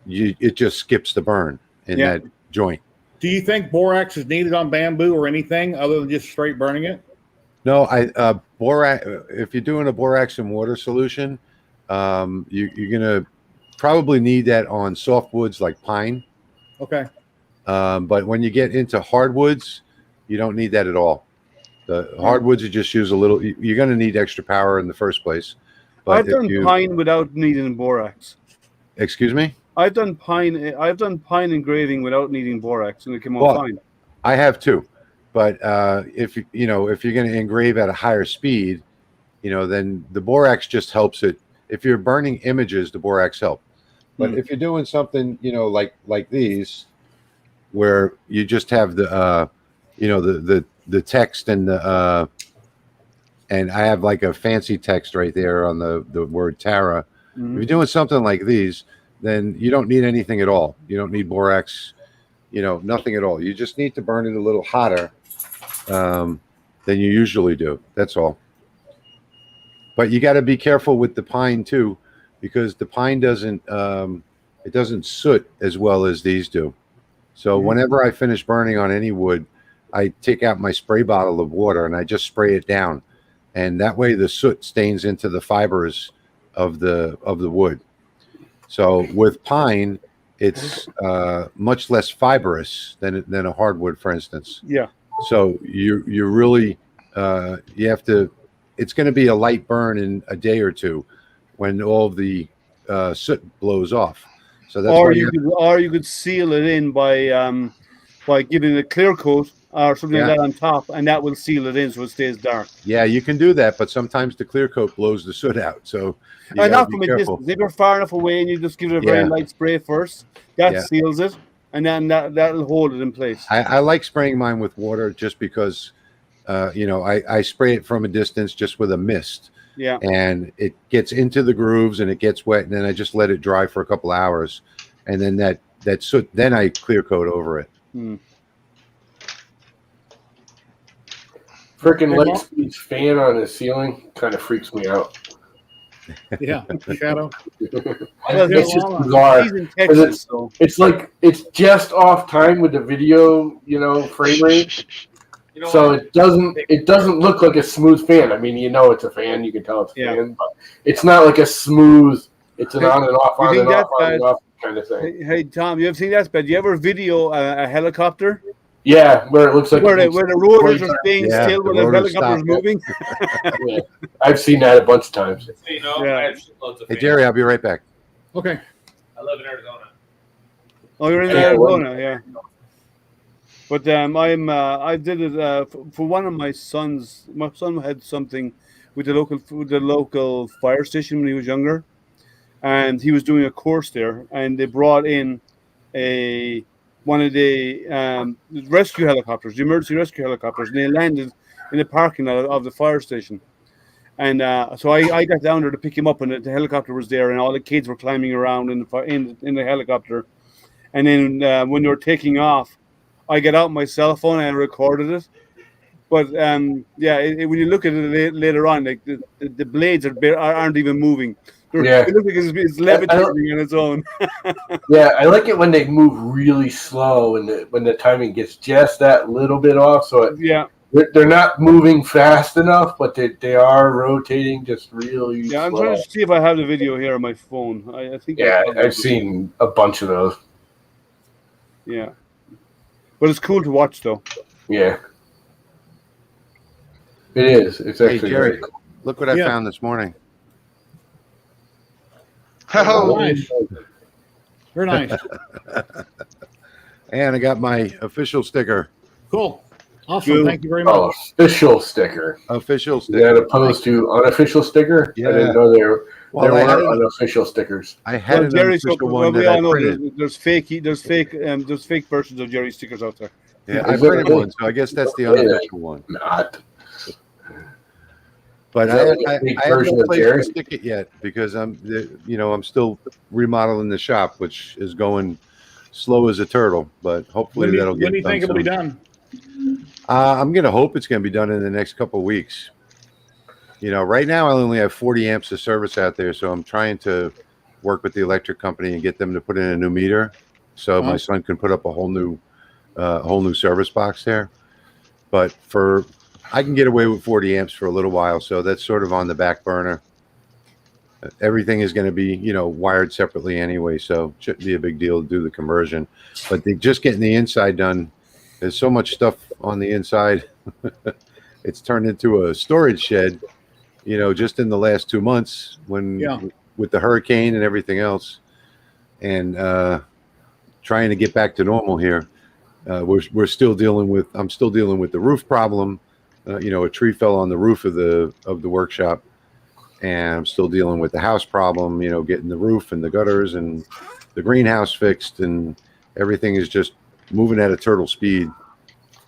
[SPEAKER 15] it just skips the burn in that joint.
[SPEAKER 1] Do you think borax is needed on bamboo or anything other than just straight burning it?
[SPEAKER 15] No, borax. If you're doing a borax and water solution, you're gonna probably need that on softwoods like pine.
[SPEAKER 1] Okay.
[SPEAKER 15] But when you get into hardwoods, you don't need that at all. The hardwoods, you just use a little. You're gonna need extra power in the first place. But
[SPEAKER 3] I've done pine without needing borax.
[SPEAKER 15] Excuse me?
[SPEAKER 3] I've done pine engraving without needing borax, and it came out fine.
[SPEAKER 15] I have too. But if you're going to engrave at a higher speed, then the borax just helps it. If you're burning images, the borax helps. But if you're doing something, like these, where you just have the text and and I have like a fancy text right there on the word Tara. Mm-hmm. If you're doing something like these, then you don't need anything at all. You don't need borax, nothing at all. You just need to burn it a little hotter than you usually do. That's all. But you got to be careful with the pine too, because the pine doesn't soot as well as these do. So whenever I finish burning on any wood, I take out my spray bottle of water and I just spray it down, and that way the soot stains into the fibers of the wood. So with pine, it's much less fibrous than a hardwood, for instance.
[SPEAKER 3] Yeah.
[SPEAKER 15] So you really you have to. It's going to be a light burn in a day or two, when all the soot blows off. So that's why
[SPEAKER 3] you could seal it in by giving it a clear coat or something like that on top, and that will seal it in so it stays dark.
[SPEAKER 15] Yeah, you can do that, but sometimes the clear coat blows the soot out. So you
[SPEAKER 3] Not
[SPEAKER 15] gotta
[SPEAKER 3] from
[SPEAKER 15] be
[SPEAKER 3] a
[SPEAKER 15] careful.
[SPEAKER 3] distance. If you're far enough away and you just give it a very light spray first, that seals it, and then that'll hold it in place.
[SPEAKER 15] I like spraying mine with water just because, I spray it from a distance just with a mist.
[SPEAKER 3] Yeah.
[SPEAKER 15] And it gets into the grooves and it gets wet, and then I just let it dry for a couple hours, and then that soot, then I clear coat over it.
[SPEAKER 16] Freaking Lightspeed's fan on his ceiling kind of freaks me out.
[SPEAKER 1] Yeah, Shadow.
[SPEAKER 16] It's just bizarre.
[SPEAKER 3] He's in Texas, so.
[SPEAKER 16] It's like it's just off time with the video, frame rate. So it doesn't look like a smooth fan. I mean, it's a fan. You can tell it's a fan, but it's not like a smooth. It's an on and off, on and off, on and off kind of thing.
[SPEAKER 3] Hey Tom, you ever seen that? But you ever video a helicopter?
[SPEAKER 16] Yeah, where it looks like
[SPEAKER 3] where the rotors are staying still when the helicopter's moving.
[SPEAKER 16] Yeah. I've seen that a bunch of times.
[SPEAKER 12] I have shitloads of
[SPEAKER 15] Hey Jerry, I'll be right back.
[SPEAKER 1] Okay.
[SPEAKER 12] I live in Arizona.
[SPEAKER 3] Oh, you're in Arizona, yeah. But I did it for one of my sons. My son had something with the local fire station when he was younger, and he was doing a course there, and they brought in one of the rescue helicopters, the emergency rescue helicopters, and they landed in the parking lot of the fire station. And so I got down there to pick him up, and the helicopter was there, and all the kids were climbing around in the helicopter. And then when they were taking off, I got out my cell phone and I recorded it. But when you look at it later on, like the blades aren't even moving. It looks like it's levitating on its own.
[SPEAKER 16] Yeah, I like it when they move really slow and when the timing gets just that little bit off. So they're not moving fast enough, but they are rotating just really slow.
[SPEAKER 3] I'm trying to see if I have the video here on my phone. I think.
[SPEAKER 16] Yeah, I've seen a bunch of those.
[SPEAKER 3] Yeah, but it's cool to watch, though.
[SPEAKER 16] Yeah, it is. It's actually
[SPEAKER 15] Hey Jerry,
[SPEAKER 16] very cool.
[SPEAKER 15] look what I found this morning.
[SPEAKER 14] Oh,
[SPEAKER 1] nice. Very nice.
[SPEAKER 15] And I got my official sticker.
[SPEAKER 1] Cool. Awesome. Thank you very much.
[SPEAKER 16] Official sticker.
[SPEAKER 15] Official
[SPEAKER 16] Is
[SPEAKER 15] sticker.
[SPEAKER 16] that opposed to unofficial sticker?
[SPEAKER 15] Yeah.
[SPEAKER 16] I didn't know there
[SPEAKER 15] Well,
[SPEAKER 16] were
[SPEAKER 15] I had
[SPEAKER 16] unofficial stickers.
[SPEAKER 15] I had an unofficial one
[SPEAKER 3] we
[SPEAKER 15] that
[SPEAKER 3] all
[SPEAKER 15] I
[SPEAKER 3] know
[SPEAKER 15] printed.
[SPEAKER 3] there's fake versions of Jerry stickers out there.
[SPEAKER 15] Yeah, I printed one, so I guess that's the unofficial one.
[SPEAKER 16] Not.
[SPEAKER 15] But
[SPEAKER 16] Is
[SPEAKER 15] I
[SPEAKER 16] that like a fake
[SPEAKER 15] have
[SPEAKER 16] version
[SPEAKER 15] no
[SPEAKER 16] of
[SPEAKER 15] place
[SPEAKER 16] Jerry?
[SPEAKER 15] to stick it yet because I'm still remodeling the shop, which is going slow as a turtle. But hopefully that'll get
[SPEAKER 1] When do you think it'll be done?
[SPEAKER 15] I'm gonna hope it's gonna be done in the next couple of weeks. Right now I only have 40 amps of service out there, so I'm trying to work with the electric company and get them to put in a new meter, so my son can put up a whole new service box there. But I can get away with 40 amps for a little while, so that's sort of on the back burner. Everything is going to be, wired separately anyway, so it shouldn't be a big deal to do the conversion. But just getting the inside done, there's so much stuff on the inside. It's turned into a storage shed, just in the last 2 months with the hurricane and everything else, and trying to get back to normal here. I'm still dealing with the roof problem. A tree fell on the roof of the workshop, and I'm still dealing with the house problem, getting the roof and the gutters and the greenhouse fixed, and everything is just moving at a turtle speed.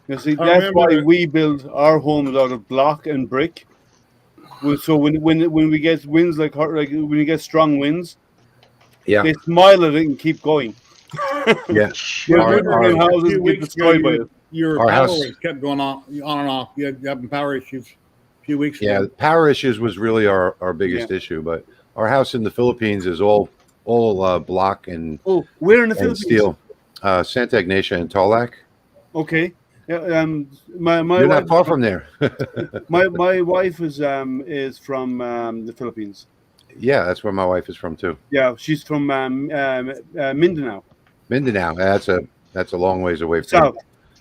[SPEAKER 3] You see, that's why we build our homes out of block and brick. So when we get winds like when you get strong winds, they smile at it and keep going.
[SPEAKER 15] Yeah,
[SPEAKER 1] A few weeks ago, your
[SPEAKER 15] Our
[SPEAKER 1] power
[SPEAKER 15] house-
[SPEAKER 1] rates kept going on and off. You had having power issues a few weeks
[SPEAKER 15] Yeah,
[SPEAKER 1] ago.
[SPEAKER 15] power issues was really our biggest issue, but our house in the Philippines is all block and
[SPEAKER 3] where in the
[SPEAKER 15] and
[SPEAKER 3] Philippines?
[SPEAKER 15] steel. Santa Ignacia and Tolac.
[SPEAKER 3] Okay. Yeah, my
[SPEAKER 15] You're
[SPEAKER 3] wife,
[SPEAKER 15] not far from there.
[SPEAKER 3] my wife is from the Philippines.
[SPEAKER 15] Yeah, that's where my wife is from too.
[SPEAKER 3] Yeah, she's from Mindanao.
[SPEAKER 15] Mindanao. That's a long ways away from.
[SPEAKER 3] South.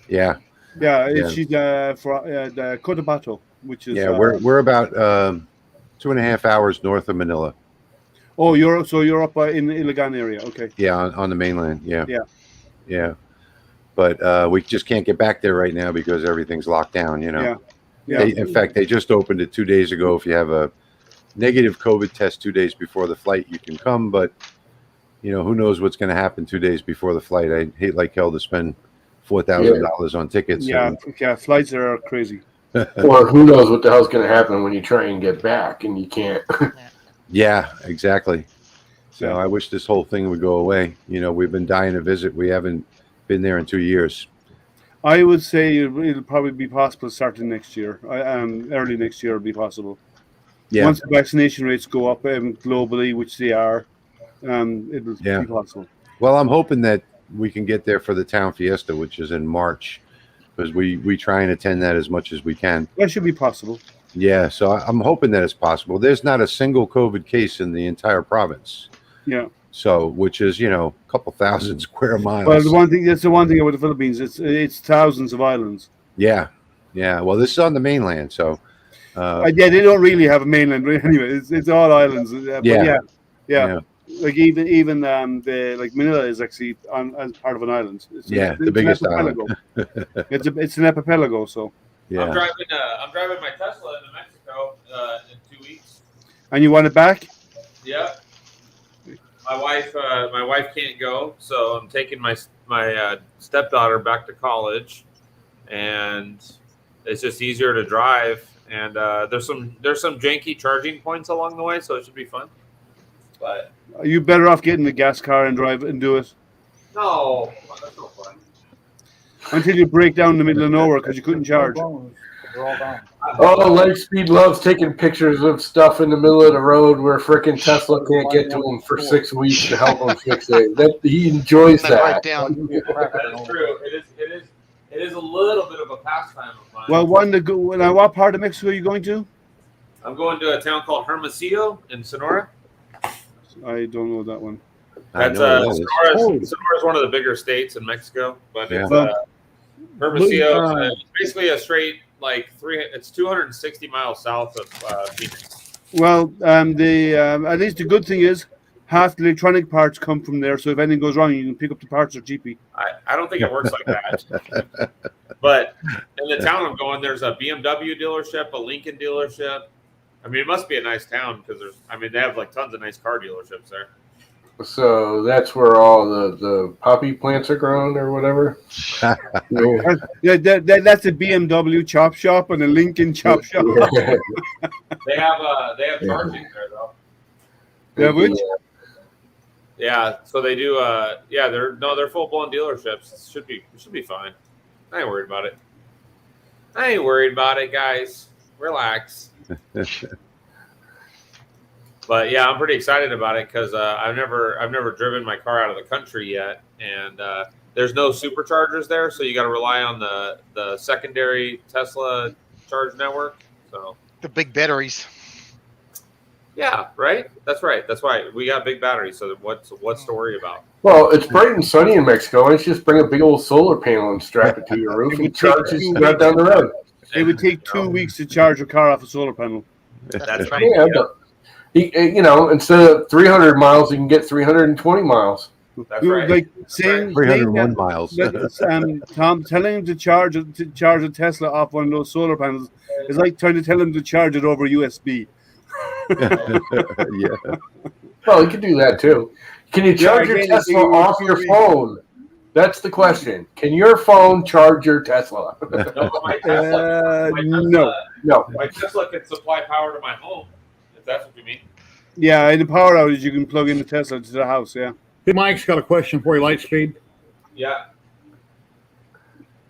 [SPEAKER 15] Yeah.
[SPEAKER 3] Yeah, she's from the Cotabato, which is
[SPEAKER 15] Yeah, we're about 2.5 hours north of Manila.
[SPEAKER 3] Oh, you're up in the Iligan area. Okay.
[SPEAKER 15] Yeah, on the mainland. Yeah.
[SPEAKER 3] Yeah.
[SPEAKER 15] Yeah. But we just can't get back there right now because everything's locked down. You know.
[SPEAKER 3] Yeah. Yeah.
[SPEAKER 15] In fact, they just opened it 2 days ago. If you have a negative COVID test 2 days before the flight, you can come. But who knows what's going to happen 2 days before the flight? I hate like hell to spend $4,000 on tickets.
[SPEAKER 3] Yeah. Yeah. Flights are crazy.
[SPEAKER 16] Or who knows what the hell's going to happen when you try and get back and you can't.
[SPEAKER 15] Yeah, exactly. So I wish this whole thing would go away. We've been dying to visit. We haven't been there in 2 years.
[SPEAKER 3] I would say it'll probably be possible starting next year. Early next year will be possible.
[SPEAKER 15] Yeah.
[SPEAKER 3] Once the vaccination rates go up globally, which they are, it will be possible.
[SPEAKER 15] Well, I'm hoping that we can get there for the town fiesta, which is in March, because we try and attend that as much as we can.
[SPEAKER 3] That should be possible.
[SPEAKER 15] Yeah, so I'm hoping that it's possible. There's not a single COVID case in the entire province.
[SPEAKER 3] Yeah.
[SPEAKER 15] So, which is a couple thousand square miles.
[SPEAKER 3] Well, that's the one thing about the Philippines. It's thousands of islands.
[SPEAKER 15] Yeah, yeah. Well, this is on the mainland, so.
[SPEAKER 3] Yeah, they don't really have a mainland anyway. It's all islands. But yeah. Like even like Manila is actually as part of an island. It's
[SPEAKER 15] the biggest island.
[SPEAKER 3] It's an archipelago. So.
[SPEAKER 15] Yeah.
[SPEAKER 12] I'm driving my Tesla into Mexico in 2 weeks.
[SPEAKER 3] And you want it back?
[SPEAKER 12] Yeah. My wife can't go, so I'm taking my stepdaughter back to college, and it's just easier to drive. And there's some janky charging points along the way, so it should be fun. But
[SPEAKER 3] are you better off getting the gas car and drive and do it?
[SPEAKER 12] No, that's no fun.
[SPEAKER 3] Until you break down in the middle of nowhere because you couldn't charge.
[SPEAKER 16] Oh, Lightspeed loves taking pictures of stuff in the middle of the road where frickin' Tesla can't get to him for 6 weeks to help him fix it. He enjoys that.
[SPEAKER 14] Right down.
[SPEAKER 12] That's true. It is a little bit of a pastime of mine.
[SPEAKER 3] Well, what part of Mexico are you going to?
[SPEAKER 12] I'm going to a town called Hermosillo in Sonora.
[SPEAKER 3] I don't know that one.
[SPEAKER 12] That's Sonora is one of the bigger states in Mexico, but it's Hermosillo. It's basically a straight it's 260 miles south of Phoenix.
[SPEAKER 3] Well, at least the good thing is half the electronic parts come from there. So if anything goes wrong, you can pick up the parts or GP.
[SPEAKER 12] I don't think it works like that. But in the town I'm going, there's a BMW dealership, a Lincoln dealership. I mean, it must be a nice town because they have tons of nice car dealerships there.
[SPEAKER 16] So that's where all the poppy plants are grown or whatever.
[SPEAKER 3] Yeah, that's a BMW chop shop and a Lincoln chop shop.
[SPEAKER 12] They have charging there though.
[SPEAKER 3] Yeah, which?
[SPEAKER 12] Yeah, so they do. They're full blown dealerships. It should be fine. I ain't worried about it. I ain't worried about it, guys. Relax. But yeah, I'm pretty excited about it because I've never driven my car out of the country yet, and there's no superchargers there, so you got to rely on the secondary Tesla charge network. So
[SPEAKER 14] the big batteries.
[SPEAKER 12] Yeah, right. That's right. That's why we got big batteries. So what's to worry about?
[SPEAKER 16] Well, it's bright and sunny in Mexico. Let's just bring a big old solar panel and strap it to your roof and charge it right down the road.
[SPEAKER 3] It would take 2 weeks to charge a car off a solar panel.
[SPEAKER 12] That's right.
[SPEAKER 16] Yeah, but instead of 300 miles, you can get 320 miles.
[SPEAKER 12] That's right.
[SPEAKER 3] Like saying
[SPEAKER 15] 301 miles.
[SPEAKER 3] Tom telling him to charge a Tesla off one of those solar panels is like trying to tell him to charge it over USB.
[SPEAKER 15] Yeah.
[SPEAKER 16] Well, you can do that too. Can you charge your Tesla off your phone? That's the question. Can your phone charge your Tesla?
[SPEAKER 12] No. My Tesla can supply power to my home, if that's what you mean.
[SPEAKER 3] Yeah, in the power outage, you can plug in the Tesla to the house, yeah.
[SPEAKER 1] Hey, Mike's got a question for you, Lightspeed.
[SPEAKER 12] Yeah.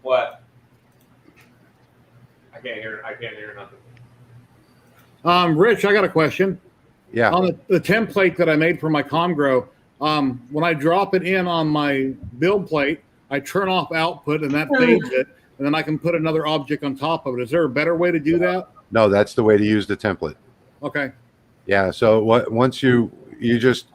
[SPEAKER 12] What? I can't hear nothing.
[SPEAKER 1] Rich, I got a question.
[SPEAKER 15] Yeah.
[SPEAKER 1] On the template that I made for my ComGrow, when I drop it in on my build plate, I turn off output and that fades it, and then I can put another object on top of it. Is there a better way to do that?
[SPEAKER 15] No, that's the way to use the template.
[SPEAKER 1] Okay.
[SPEAKER 15] Yeah. So once you just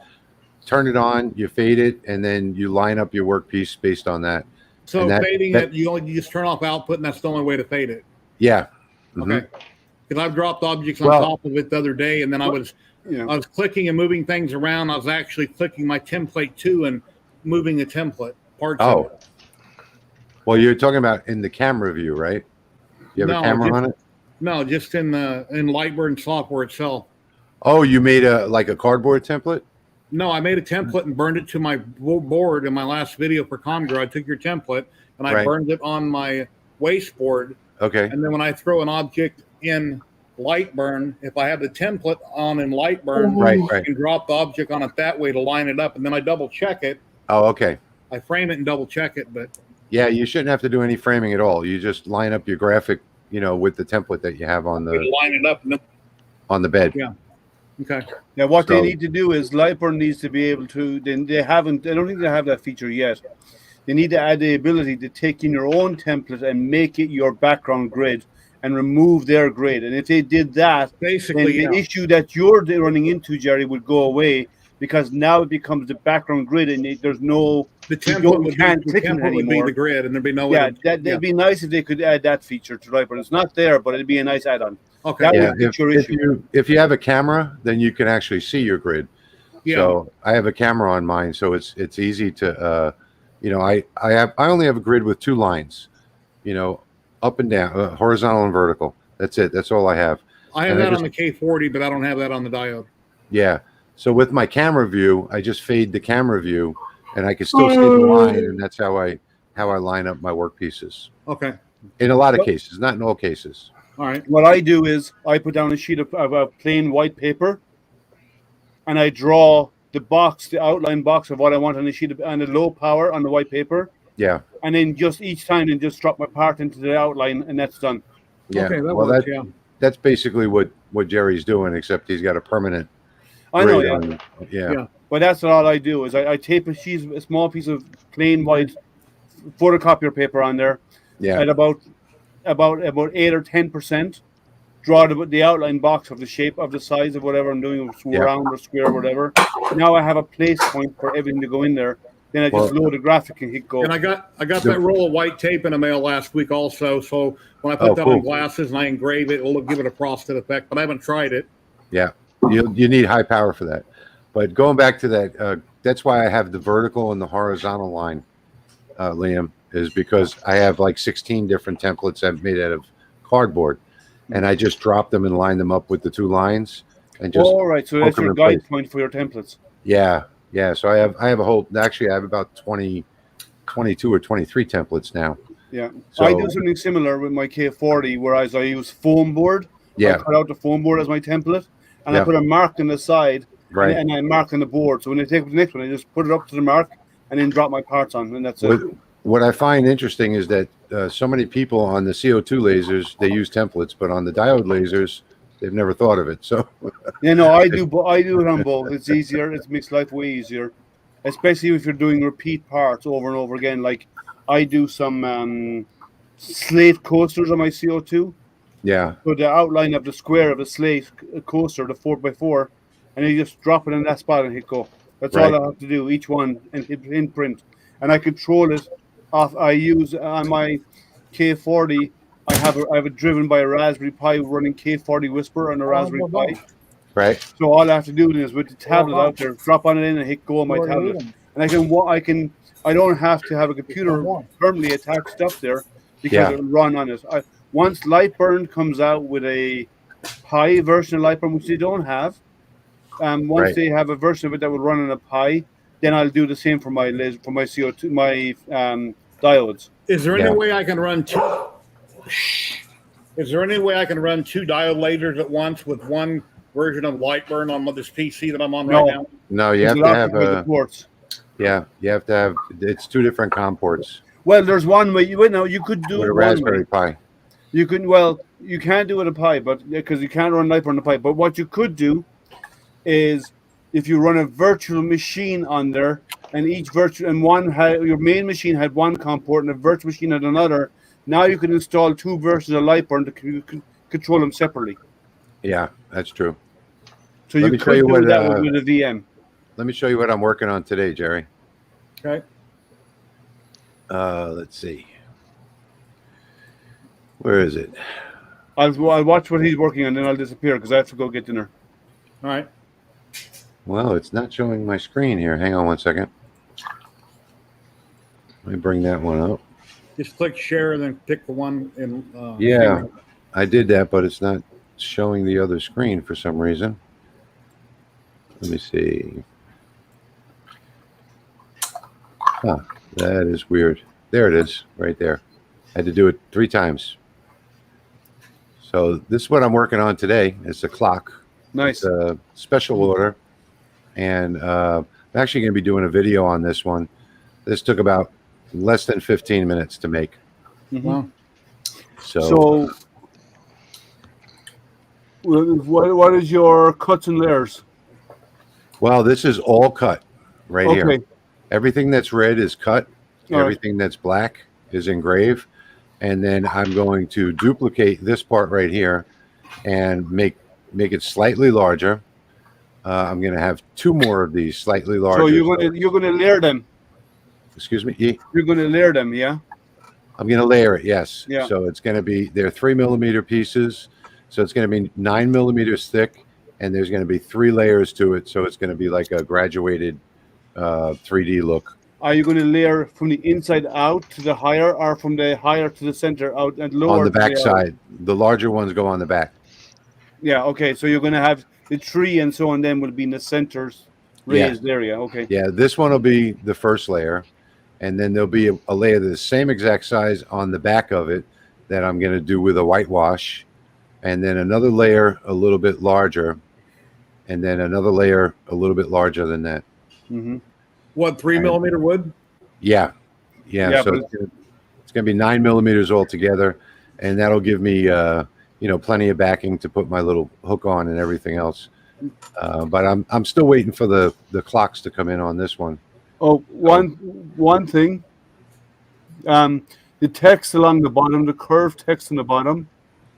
[SPEAKER 15] turn it on, you fade it, and then you line up your workpiece based on that.
[SPEAKER 1] So fading it, you just turn off output, and that's the only way to fade it.
[SPEAKER 15] Yeah.
[SPEAKER 1] Okay. because I've dropped objects on top of it the other day, and then I was clicking and moving things around. I was actually clicking my template too and moving the template parts of it.
[SPEAKER 15] Well, you're talking about in the camera view, right? You have a camera on it?
[SPEAKER 1] No, just in Lightburn software itself.
[SPEAKER 15] Oh, you made a cardboard template?
[SPEAKER 1] No, I made a template and burned it to my board in my last video for ComGrow. I took your template and I burned it on my waste board.
[SPEAKER 15] Okay.
[SPEAKER 1] And then when I throw an object in Lightburn, if I have the template on in Lightburn, I can drop the object on it that way to line it up, and then I double check it.
[SPEAKER 15] Oh, okay.
[SPEAKER 1] I frame it and double check it, but
[SPEAKER 15] yeah, you shouldn't have to do any framing at all. You just line up your graphic, with the template that you have on the
[SPEAKER 1] line it up
[SPEAKER 15] on the bed.
[SPEAKER 1] Yeah. Okay.
[SPEAKER 3] Now, what they need to do is Lightburn needs to be able to. They haven't. I don't think they have that feature yet. They need to add the ability to take in your own template and make it your background grid and remove their grid. And if they did that,
[SPEAKER 1] basically,
[SPEAKER 3] then the issue that you're running into, Jerry, would go away because now it becomes the background grid and there's no.
[SPEAKER 1] The template would be the grid, and there'd be no way.
[SPEAKER 3] Yeah, that'd be nice if they could add that feature to Lightburn. It's not there, but it'd be a nice add-on.
[SPEAKER 1] Okay.
[SPEAKER 3] That
[SPEAKER 15] if you have a camera, then you can actually see your grid.
[SPEAKER 1] Yeah.
[SPEAKER 15] So I have a camera on mine, so it's easy to, I only have a grid with 2 lines, up and down, horizontal and vertical. That's it. That's all I have.
[SPEAKER 1] I have that on the K40, but I don't have that on the diode.
[SPEAKER 15] Yeah. So with my camera view, I just fade the camera view, and I can still see the line, and that's how I line up my work pieces.
[SPEAKER 1] Okay.
[SPEAKER 15] In a lot of cases, not in all cases.
[SPEAKER 1] All right.
[SPEAKER 3] What I do is I put down a sheet of plain white paper, and I draw the outline box of what I want on the sheet on the low power on the white paper.
[SPEAKER 15] Yeah.
[SPEAKER 3] And then just each time, then just drop my part into the outline, and that's done.
[SPEAKER 15] Yeah. Okay, that's basically what Jerry's doing, except he's got a permanent.
[SPEAKER 3] I know.
[SPEAKER 15] Yeah.
[SPEAKER 3] But that's all I do is I tape a small piece of plain white photocopier paper on there.
[SPEAKER 15] Yeah.
[SPEAKER 3] At about 8 or 10%. Draw the outline box of the shape of the size of whatever I'm doing, round or square or whatever. Now I have a place point for everything to go in there. Then I just load a graphic and hit go.
[SPEAKER 1] And I got that roll of white tape in the mail last week also. So when I put that on glasses and I engrave it, it'll give it a frosted effect. But I haven't tried it.
[SPEAKER 15] Yeah, you need high power for that. But going back to that, that's why I have the vertical and the horizontal line, Liam, is because I have like 16 different templates I've made out of cardboard. And I just drop them and line them up with the 2 lines, and just.
[SPEAKER 3] All right, so that's your guide point for your templates.
[SPEAKER 15] Yeah. So I have a whole. Actually, I have about 22 or 23 templates now.
[SPEAKER 3] Yeah,
[SPEAKER 15] so,
[SPEAKER 3] I do something similar with my K40, whereas I use foam board.
[SPEAKER 15] Yeah.
[SPEAKER 3] I cut out the foam board as my template, and I put a mark on the side,
[SPEAKER 15] right,
[SPEAKER 3] and I mark on the board. So when I take the next one, I just put it up to the mark and then drop my parts on, and that's it.
[SPEAKER 15] What I find interesting is that so many people on the CO2 lasers, they use templates, but on the diode lasers, they've never thought of it. So
[SPEAKER 3] I do it on both. It's easier. It makes life way easier, especially if you're doing repeat parts over and over again. Like I do some slate coasters on my CO2.
[SPEAKER 15] Yeah.
[SPEAKER 3] So the outline of the square of a slate coaster, the 4x4, and you just drop it in that spot and hit go. That's all I have to do. Each one and hit imprint, and I control it. I use on my K40. I have it driven by a Raspberry Pi running K40 Whisper on a Raspberry Pi.
[SPEAKER 15] Right.
[SPEAKER 3] So all I have to do is with the tablet out there, drop on it in and hit go on my tablet, and I don't have to have a computer permanently attached up there because it'll run on it. Once Lightburn comes out with a Pi version of Lightburn, which they don't have, once they have a version of it that will run on a Pi, then I'll do the same for my CO2, my diodes.
[SPEAKER 1] Is there any way I can run 2? Is there any way I can run 2 diode lasers at once with one version of Lightburn on this PC that I'm on right now?
[SPEAKER 15] No, you have to have
[SPEAKER 3] ports.
[SPEAKER 15] Yeah, you have to have. It's 2 different COM ports.
[SPEAKER 3] Well, there's one way. You could do
[SPEAKER 15] with
[SPEAKER 3] it
[SPEAKER 15] a Raspberry Pi.
[SPEAKER 3] You could. Well, you can't do it with a Pi, but because you can't run Lightburn on a Pi. But what you could do is if you run a virtual machine on there, and each virtual and your main machine had one COM port and a virtual machine had another. Now you can install 2 versions of Lightburn to control them separately.
[SPEAKER 15] Yeah, that's true.
[SPEAKER 3] So you could do that with a VM.
[SPEAKER 15] Let me show you what I'm working on today, Jerry.
[SPEAKER 1] Okay.
[SPEAKER 15] Let's see. Where is it?
[SPEAKER 3] I'll watch what he's working on, then I'll disappear because I have to go get dinner.
[SPEAKER 1] All right.
[SPEAKER 15] Well, it's not showing my screen here. Hang on one second. Let me bring that one up.
[SPEAKER 1] Just click share and then pick the one in.
[SPEAKER 15] Yeah, I did that, but it's not showing the other screen for some reason. Let me see. Huh, that is weird. There it is, right there. I had to do it 3 times. So this is what I'm working on today. It's a clock.
[SPEAKER 3] Nice.
[SPEAKER 15] It's a special order. And I'm actually going to be doing a video on this one. This took about less than 15 minutes to make.
[SPEAKER 3] Mm-hmm.
[SPEAKER 15] So
[SPEAKER 3] what is your cuts and layers?
[SPEAKER 15] well, this is all cut right
[SPEAKER 3] Okay.
[SPEAKER 15] here. Everything that's red is cut.
[SPEAKER 3] All right.
[SPEAKER 15] Everything that's black is engraved. And then I'm going to duplicate this part right here and make it slightly larger. I'm going to have 2 more of these slightly larger.
[SPEAKER 3] So you're gonna layer them.
[SPEAKER 15] Excuse me. Yeah.
[SPEAKER 3] You're gonna layer them, yeah.
[SPEAKER 15] I'm going to layer it. Yes.
[SPEAKER 3] Yeah.
[SPEAKER 15] So it's going to be they're 3mm pieces. So it's going to be 9mm thick, and there's going to be 3 layers to it. So it's going to be like a graduated 3D look.
[SPEAKER 3] Are you going to layer from the inside out to the higher, or from the higher to the center out and lower?
[SPEAKER 15] On the back side. The larger ones go on the back.
[SPEAKER 3] Yeah. Okay. So you're going to have the tree and so on. Then will be in the centers raised area. Okay.
[SPEAKER 15] Yeah. This one will be the first layer, and then there'll be a layer the same exact size on the back of it that I'm going to do with a whitewash, and then another layer a little bit larger, and then another layer a little bit larger than that.
[SPEAKER 3] Mm-hmm.
[SPEAKER 1] What, 3mm wood?
[SPEAKER 15] Yeah. So it's going to be 9mm altogether, and that'll give me plenty of backing to put my little hook on and everything else. But I'm still waiting for the clocks to come in on this one.
[SPEAKER 3] Oh, one thing. The text along the bottom, the curved text on the bottom.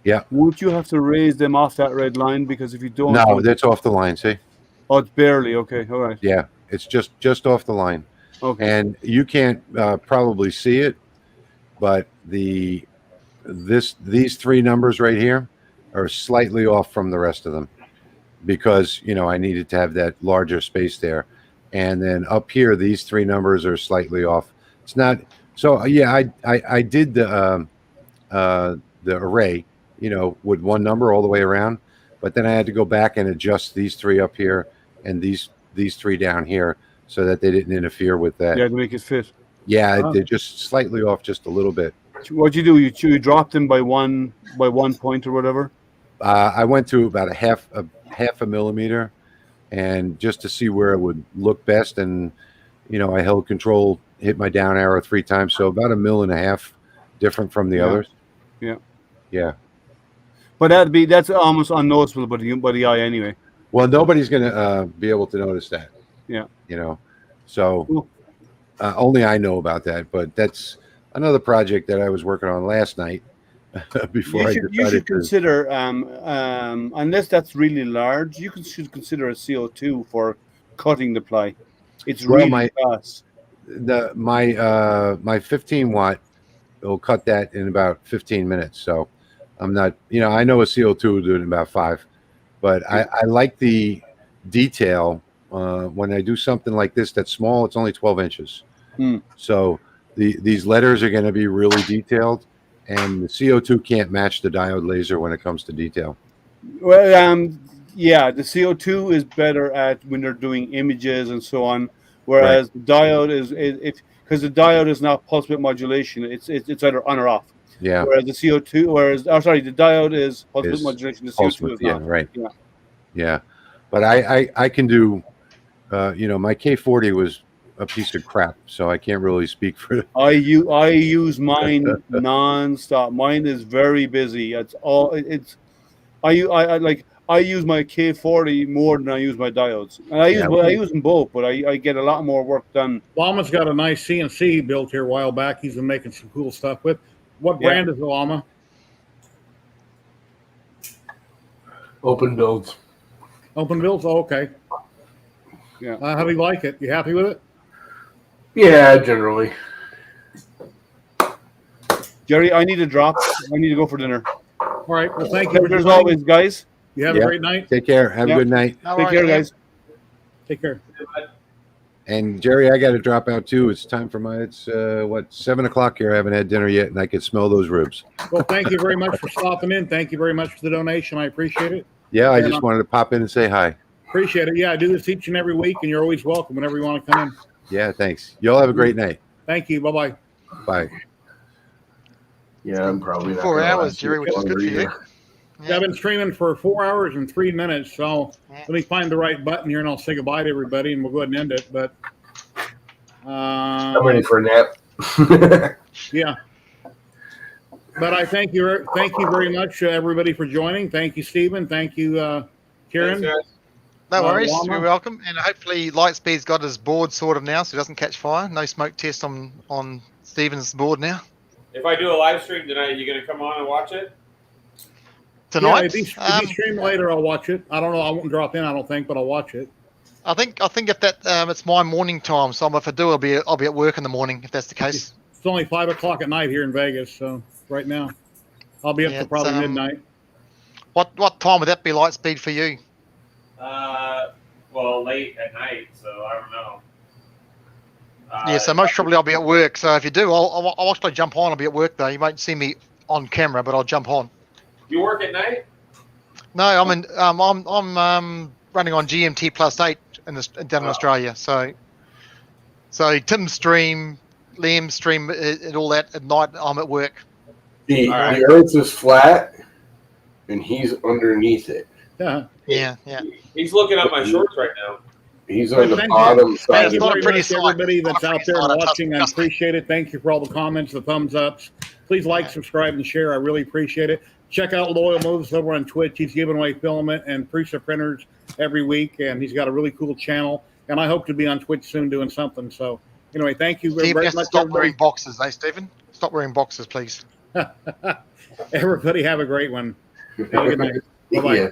[SPEAKER 15] Yeah.
[SPEAKER 3] Would you have to raise them off that red line? Because if you don't,
[SPEAKER 15] No, that's off the line. See?
[SPEAKER 3] Oh, it's barely. Okay. All right.
[SPEAKER 15] Yeah, it's just off the line.
[SPEAKER 3] Okay.
[SPEAKER 15] And you can't probably see it, but these 3 numbers right here are slightly off from the rest of them because I needed to have that larger space there. And then up here, these 3 numbers are slightly off. It's not so. Yeah, I did the array, with 1 number all the way around, but then I had to go back and adjust these 3 up here and these 3 down here so that they didn't interfere with that.
[SPEAKER 3] Yeah, to make it fit.
[SPEAKER 15] Yeah, they're just slightly off, just a little bit.
[SPEAKER 3] What'd you do? You dropped them by one point or whatever.
[SPEAKER 15] I went to about a half a millimeter, and just to see where it would look best, and I held control, hit my down arrow 3 times, so about 1.5 mil different from the others. Yeah.
[SPEAKER 3] But that's almost unnoticeable by the eye anyway.
[SPEAKER 15] Well, nobody's going to be able to notice that.
[SPEAKER 3] Yeah.
[SPEAKER 15] So only I know about that, but that's another project that I was working on last night before
[SPEAKER 3] you should consider, unless that's really large, should consider a CO2 for cutting the ply. It's really fast.
[SPEAKER 15] My 15 watt will cut that in about 15 minutes. So I'm not, I know a CO2 will do it in about 5, but I like the detail. When I do something like this that's small, it's only 12 inches. So these letters are going to be really detailed, and the CO2 can't match the diode laser when it comes to detail.
[SPEAKER 3] Well, yeah, the CO2 is better at when they're doing images and so on, whereas the diode is because the diode is not pulse width modulation. It's either on or off.
[SPEAKER 15] Yeah.
[SPEAKER 3] Whereas the CO2, the diode is pulse width modulation. The CO2 is not.
[SPEAKER 15] Right. Yeah. But I can do, my K40 was a piece of crap, so I can't really speak for it.
[SPEAKER 3] I use mine nonstop. Mine is very busy. I use my K40 more than I use my diodes. And I use them both, but I get a lot more work done.
[SPEAKER 1] Llama's got a nice CNC built here a while back. He's been making some cool stuff with. What brand is the Llama?
[SPEAKER 16] Open Builds.
[SPEAKER 1] Open Builds? Oh, okay.
[SPEAKER 3] Yeah.
[SPEAKER 1] How do you like it? You happy with it?
[SPEAKER 16] Yeah, generally.
[SPEAKER 3] Jerry, I need to drop. I need to go for dinner.
[SPEAKER 1] All right. Well, thank you.
[SPEAKER 3] As always, guys.
[SPEAKER 1] You have a great night.
[SPEAKER 15] Take care. Have a good night.
[SPEAKER 3] Take care, guys.
[SPEAKER 1] Take care.
[SPEAKER 15] And Jerry, I got to drop out too. It's time for my. It's 7 o'clock here. I haven't had dinner yet, and I can smell those ribs.
[SPEAKER 1] Well, thank you very much for stopping in. Thank you very much for the donation. I appreciate it.
[SPEAKER 15] Yeah, I
[SPEAKER 1] And,
[SPEAKER 15] just wanted to pop in and say hi.
[SPEAKER 1] Appreciate it. Yeah, I do this each and every week, and you're always welcome whenever you want to come in.
[SPEAKER 15] Yeah, thanks. Y'all have a great night.
[SPEAKER 1] Thank you. Bye-bye.
[SPEAKER 15] Bye.
[SPEAKER 16] Yeah, I'm probably not
[SPEAKER 14] 4
[SPEAKER 16] gonna
[SPEAKER 14] hours,
[SPEAKER 16] last
[SPEAKER 14] Jerry, which is
[SPEAKER 16] longer
[SPEAKER 14] good for you.
[SPEAKER 16] either.
[SPEAKER 1] Yeah, I've been streaming for 4 hours and 3 minutes, so let me find the right button here, and I'll say goodbye to everybody, and we'll go ahead and end it. But
[SPEAKER 16] I'm ready for a nap.
[SPEAKER 1] yeah. But I thank you very much, everybody, for joining. Thank you, Stephen. Thank you, Kieran.
[SPEAKER 5] Thanks,
[SPEAKER 14] No worries.
[SPEAKER 1] Llama.
[SPEAKER 14] You're welcome. And hopefully Lightspeed's got his board sorted now so he doesn't catch fire. No smoke test on Stephen's board now.
[SPEAKER 12] If I do a live stream tonight, you gonna come on and watch it?
[SPEAKER 14] Tonight?
[SPEAKER 1] Yeah, if you stream later, I'll watch it. I don't know. I won't drop in, I don't think, but I'll watch it.
[SPEAKER 14] I think if that it's my morning time, so if I do, I'll be at work in the morning if that's the case.
[SPEAKER 1] It's only 5 o'clock at night here in Vegas, so right now I'll be up
[SPEAKER 14] Yeah,
[SPEAKER 1] till probably
[SPEAKER 14] it's,
[SPEAKER 1] midnight.
[SPEAKER 14] What time would that be Lightspeed for you?
[SPEAKER 12] Well, late at night, so I don't know.
[SPEAKER 14] Yeah, so most probably I'll be at work. So if you do, I'll actually jump on. I'll be at work though. You won't see me on camera, but I'll jump on.
[SPEAKER 12] You work at night?
[SPEAKER 14] No, I'm running on GMT +8 down in Australia. So Tim's stream, Liam's stream, and all that at night. I'm at work.
[SPEAKER 16] The Earth is flat, and he's underneath it.
[SPEAKER 14] Yeah.
[SPEAKER 12] He's looking up my shorts right now.
[SPEAKER 16] He's on the bottom side.
[SPEAKER 1] Thank you very much, everybody that's out there and watching. I appreciate it. Thank you for all the comments, the thumbs ups. Please like, subscribe, and share. I really appreciate it. Check out Loyal Moves over on Twitch. He's giving away filament and Prusa printers every week, and he's got a really cool channel. And I hope to be on Twitch soon doing something. So anyway, thank you
[SPEAKER 14] Steve
[SPEAKER 1] very
[SPEAKER 14] has to
[SPEAKER 1] much,
[SPEAKER 14] stop
[SPEAKER 1] everybody.
[SPEAKER 14] wearing boxes, Stephen? Stop wearing boxes, please.
[SPEAKER 1] Everybody have a great one. Have a good night. Bye-bye.
[SPEAKER 16] Yeah.